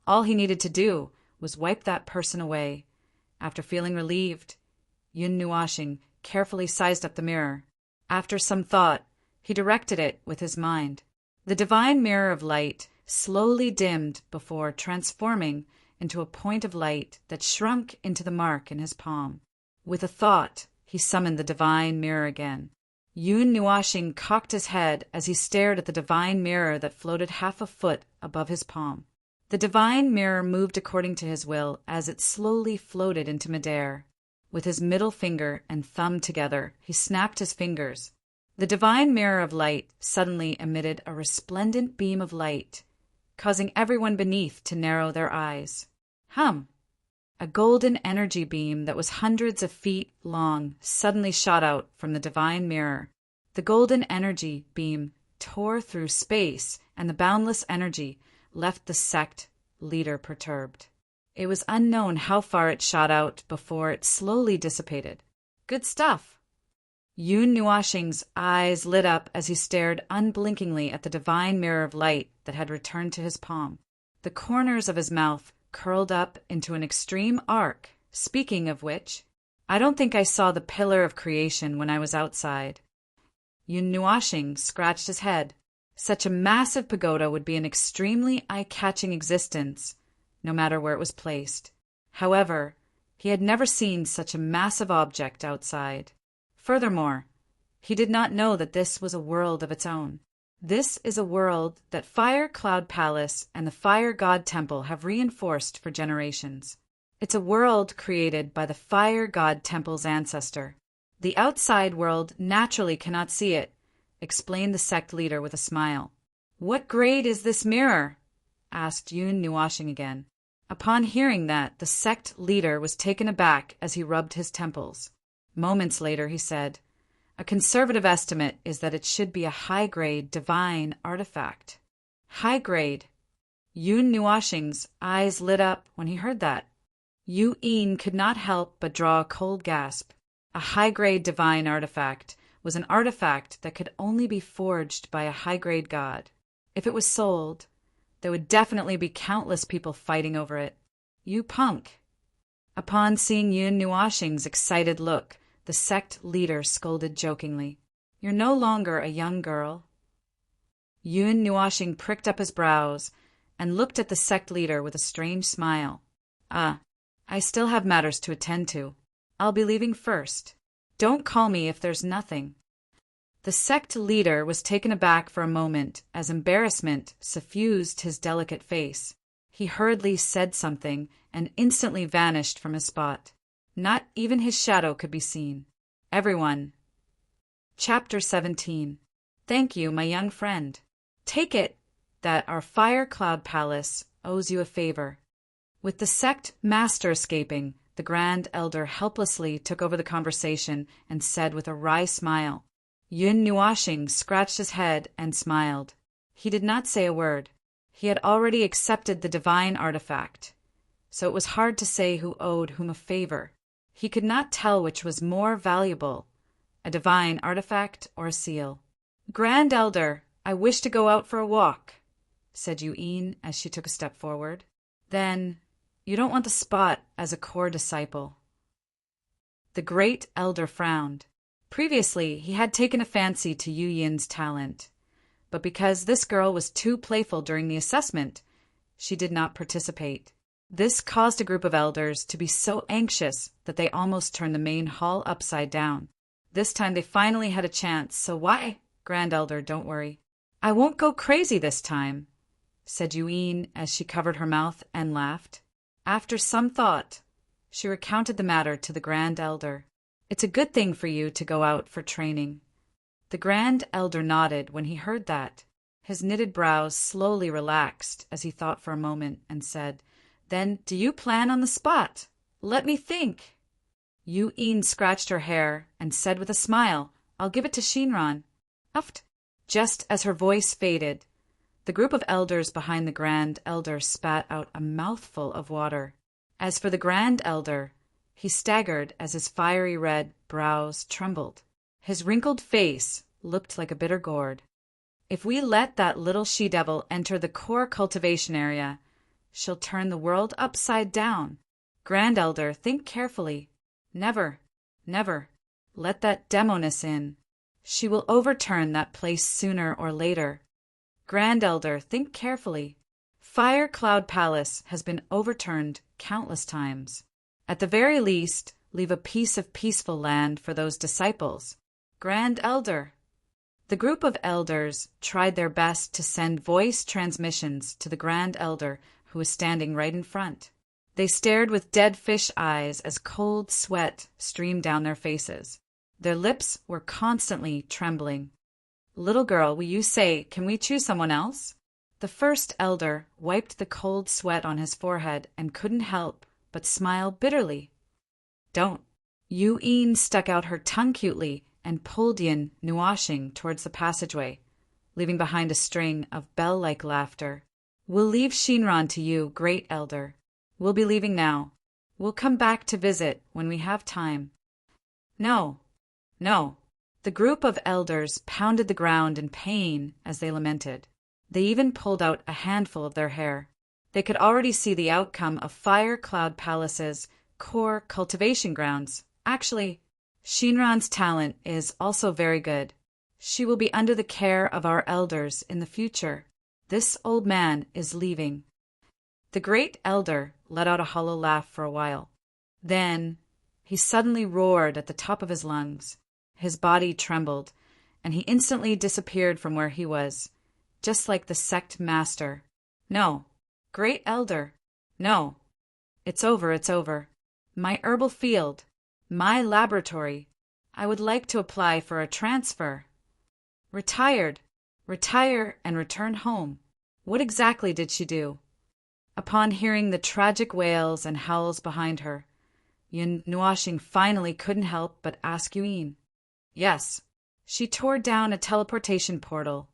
All he needed to do was wipe that person away. After feeling relieved, Yun Nuashing carefully sized up the mirror. After some thought, he directed it with his mind. The divine mirror of light slowly dimmed before transforming into a point of light that shrunk into the mark in his palm. With a thought, he summoned the divine mirror again. Yun Nuashing cocked his head as he stared at the divine mirror that floated half a foot above his palm. The divine mirror moved according to his will as it slowly floated into midair. With his middle finger and thumb together, he snapped his fingers. The divine mirror of light suddenly emitted a resplendent beam of light, causing everyone beneath to narrow their eyes. A golden energy beam that was hundreds of feet long suddenly shot out from the divine mirror. The golden energy beam tore through space, and the boundless energy left the sect leader perturbed. It was unknown how far it shot out before it slowly dissipated. Good stuff. Yun Nuashing's eyes lit up as he stared unblinkingly at the divine mirror of light that had returned to his palm. The corners of his mouth curled up into an extreme arc. Speaking of which, I don't think I saw the pillar of creation when I was outside. Yun Nuashing scratched his head. Such a massive pagoda would be an extremely eye-catching existence, no matter where it was placed. However, he had never seen such a massive object outside. Furthermore, he did not know that this was a world of its own. This is a world that Fire Cloud Palace and the Fire God Temple have reinforced for generations. It's a world created by the Fire God Temple's ancestor. The outside world naturally cannot see it, explained the sect leader with a smile. What grade is this mirror? Asked Yun Nuashing again. Upon hearing that, the sect leader was taken aback as he rubbed his temples. Moments later, he said, a conservative estimate is that it should be a high-grade divine artifact. High-grade. Yun Nuashing's eyes lit up when he heard that. Yu Yin could not help but draw a cold gasp. A high-grade divine artifact was an artifact that could only be forged by a high-grade god. If it was sold, there would definitely be countless people fighting over it. You punk. Upon seeing Yun Nuashing's excited look, the sect leader scolded jokingly. You're no longer a young girl. Yun Nuashing pricked up his brows and looked at the sect leader with a strange smile. I still have matters to attend to. I'll be leaving first. Don't call me if there's nothing. The sect leader was taken aback for a moment as embarrassment suffused his delicate face. He hurriedly said something and instantly vanished from his spot. Not even his shadow could be seen. Everyone. Chapter 17. Thank you, my young friend. Take it that our Fire Cloud Palace owes you a favor. With the sect master escaping, the Grand Elder helplessly took over the conversation and said with a wry smile. Yun Nuashing scratched his head and smiled. He did not say a word. He had already accepted the divine artifact, so it was hard to say who owed whom a favor. He could not tell which was more valuable, a divine artifact or a seal. Grand Elder, I wish to go out for a walk, said Yu Yin as she took a step forward. Then, you don't want the spot as a core disciple. The Great Elder frowned. Previously, he had taken a fancy to Yu Yin's talent, but because this girl was too playful during the assessment, she did not participate. This caused a group of elders to be so anxious that they almost turned the main hall upside down. This time they finally had a chance, so why? Grand Elder, don't worry. I won't go crazy this time, said Yu Yin as she covered her mouth and laughed. After some thought, she recounted the matter to the Grand Elder. It's a good thing for you to go out for training. The Grand Elder nodded when he heard that. His knitted brows slowly relaxed as he thought for a moment and said, Then do you plan on the spot? Let me think. Yu Yin scratched her hair and said with a smile, I'll give it to Shinran. Uft. Just as her voice faded, the group of elders behind the Grand Elder spat out a mouthful of water. As for the Grand Elder, he staggered as his fiery red brows trembled. His wrinkled face looked like a bitter gourd. If we let that little she-devil enter the core cultivation area, she'll turn the world upside down. Grand Elder, think carefully. Never, never let that demoness in. She will overturn that place sooner or later. Grand Elder, think carefully. Fire Cloud Palace has been overturned countless times. At the very least, leave a piece of peaceful land for those disciples. Grand Elder. The group of elders tried their best to send voice transmissions to the Grand Elder, who was standing right in front. They stared with dead fish eyes as cold sweat streamed down their faces. Their lips were constantly trembling. Little girl, will you say, can we choose someone else? The first elder wiped the cold sweat on his forehead and couldn't help but smile bitterly. Don't. Yu-Een stuck out her tongue cutely and pulled Yin Nuashing towards the passageway, leaving behind a string of bell-like laughter. We'll leave Shinran to you, great elder. We'll be leaving now. We'll come back to visit when we have time. No, no. The group of elders pounded the ground in pain as they lamented. They even pulled out a handful of their hair. They could already see the outcome of Fire Cloud Palace's core cultivation grounds. Actually, Shinran's talent is also very good. She will be under the care of our elders in the future. This old man is leaving. The great elder let out a hollow laugh for a while. Then he suddenly roared at the top of his lungs. His body trembled, and he instantly disappeared from where he was, just like the sect master. No, great elder, no. It's over, it's over. My herbal field, my laboratory. I would like to apply for a transfer. Retired, retire and return home. What exactly did she do? Upon hearing the tragic wails and howls behind her, Yin Nuashing finally couldn't help but ask Yu-Een. Yes, she tore down a teleportation portal,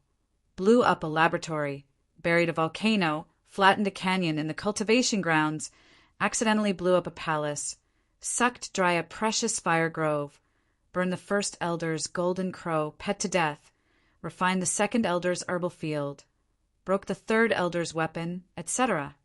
blew up a laboratory, buried a volcano, flattened a canyon in the cultivation grounds, accidentally blew up a palace, sucked dry a precious fire grove, burned the first elder's golden crow pet to death, refined the second elder's herbal field, broke the third elder's weapon, etc.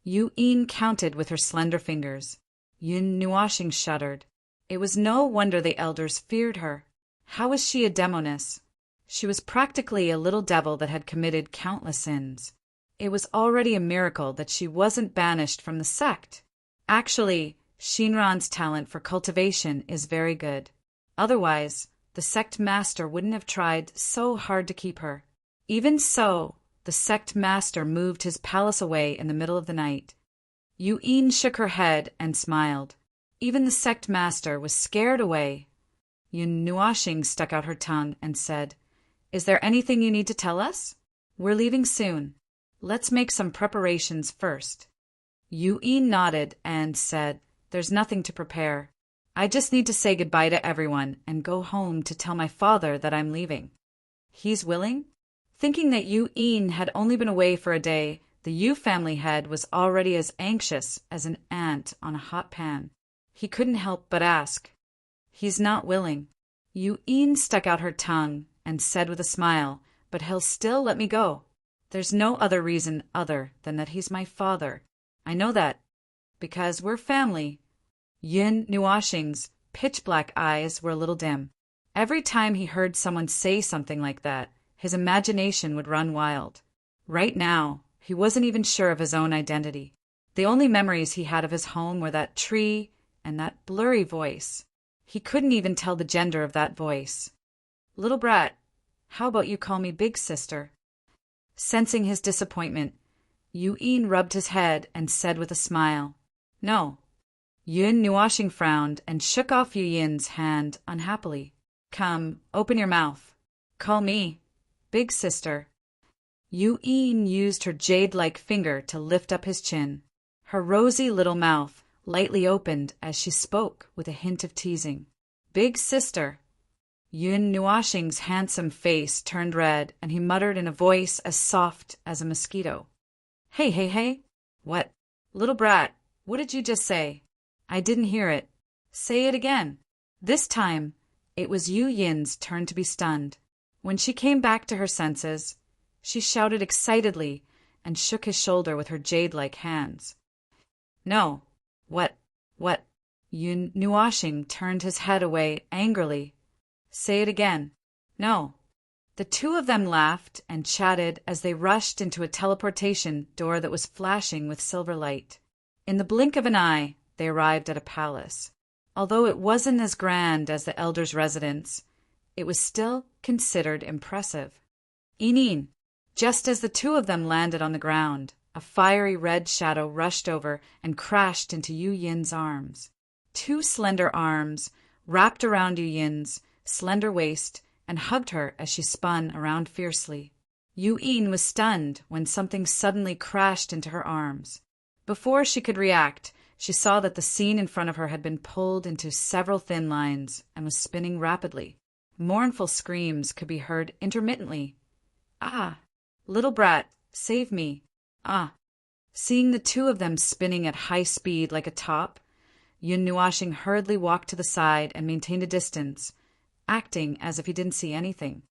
Yu-Een counted with her slender fingers. Yin Nuashing shuddered. It was no wonder the elders feared her. How was she a demoness? She was practically a little devil that had committed countless sins. It was already a miracle that she wasn't banished from the sect. Actually, Shinran's talent for cultivation is very good. Otherwise, the sect master wouldn't have tried so hard to keep her. Even so, the sect master moved his palace away in the middle of the night. Yu-Een shook her head and smiled. Even the sect master was scared away. Yin Nuashing stuck out her tongue and said, Is there anything you need to tell us? We're leaving soon. Let's make some preparations first. Yu-Een nodded and said, There's nothing to prepare. I just need to say goodbye to everyone and go home to tell my father that I'm leaving. He's willing? Thinking that Yu-Een had only been away for a day, the Yu family head was already as anxious as an ant on a hot pan. He couldn't help but ask. He's not willing. Yu-Een stuck out her tongue and said with a smile, But he'll still let me go. There's no other reason other than that he's my father. I know that, because we're family. Yin Nuashing's pitch-black eyes were a little dim. Every time he heard someone say something like that, his imagination would run wild. Right now, he wasn't even sure of his own identity. The only memories he had of his home were that tree and that blurry voice. He couldn't even tell the gender of that voice. Little brat, how about you call me big sister? Sensing his disappointment, Yu-Een rubbed his head and said with a smile, No. Yin Nuashing frowned and shook off Yu-Yin's hand unhappily. Come, open your mouth. Call me big sister. Yu-Een used her jade-like finger to lift up his chin. Her rosy little mouth lightly opened as she spoke with a hint of teasing. Big sister. Yin Nuashing's handsome face turned red, and he muttered in a voice as soft as a mosquito. Hey, hey, hey. What? Little brat, what did you just say? I didn't hear it. Say it again. This time, It was Yu Yin's turn to be stunned. When she came back to her senses, she shouted excitedly and shook his shoulder with her jade-like hands. No. What? Yu Nuoshing turned his head away angrily. Say it again. No. The two of them laughed and chatted as they rushed into a teleportation door that was flashing with silver light. In the blink of an eye, they arrived at a palace. Although it wasn't as grand as the elder's residence, it was still considered impressive. Inin, just as the two of them landed on the ground, a fiery red shadow rushed over and crashed into Yu Yin's arms. Two slender arms wrapped around Yu Yin's slender waist and hugged her as she spun around fiercely. Yu Yin was stunned when something suddenly crashed into her arms. Before she could react, she saw that the scene in front of her had been pulled into several thin lines and was spinning rapidly. Mournful screams could be heard intermittently. Ah! Little brat, save me! Ah! Seeing the two of them spinning at high speed like a top, Yun Nuoshing hurriedly walked to the side and maintained a distance, acting as if he didn't see anything.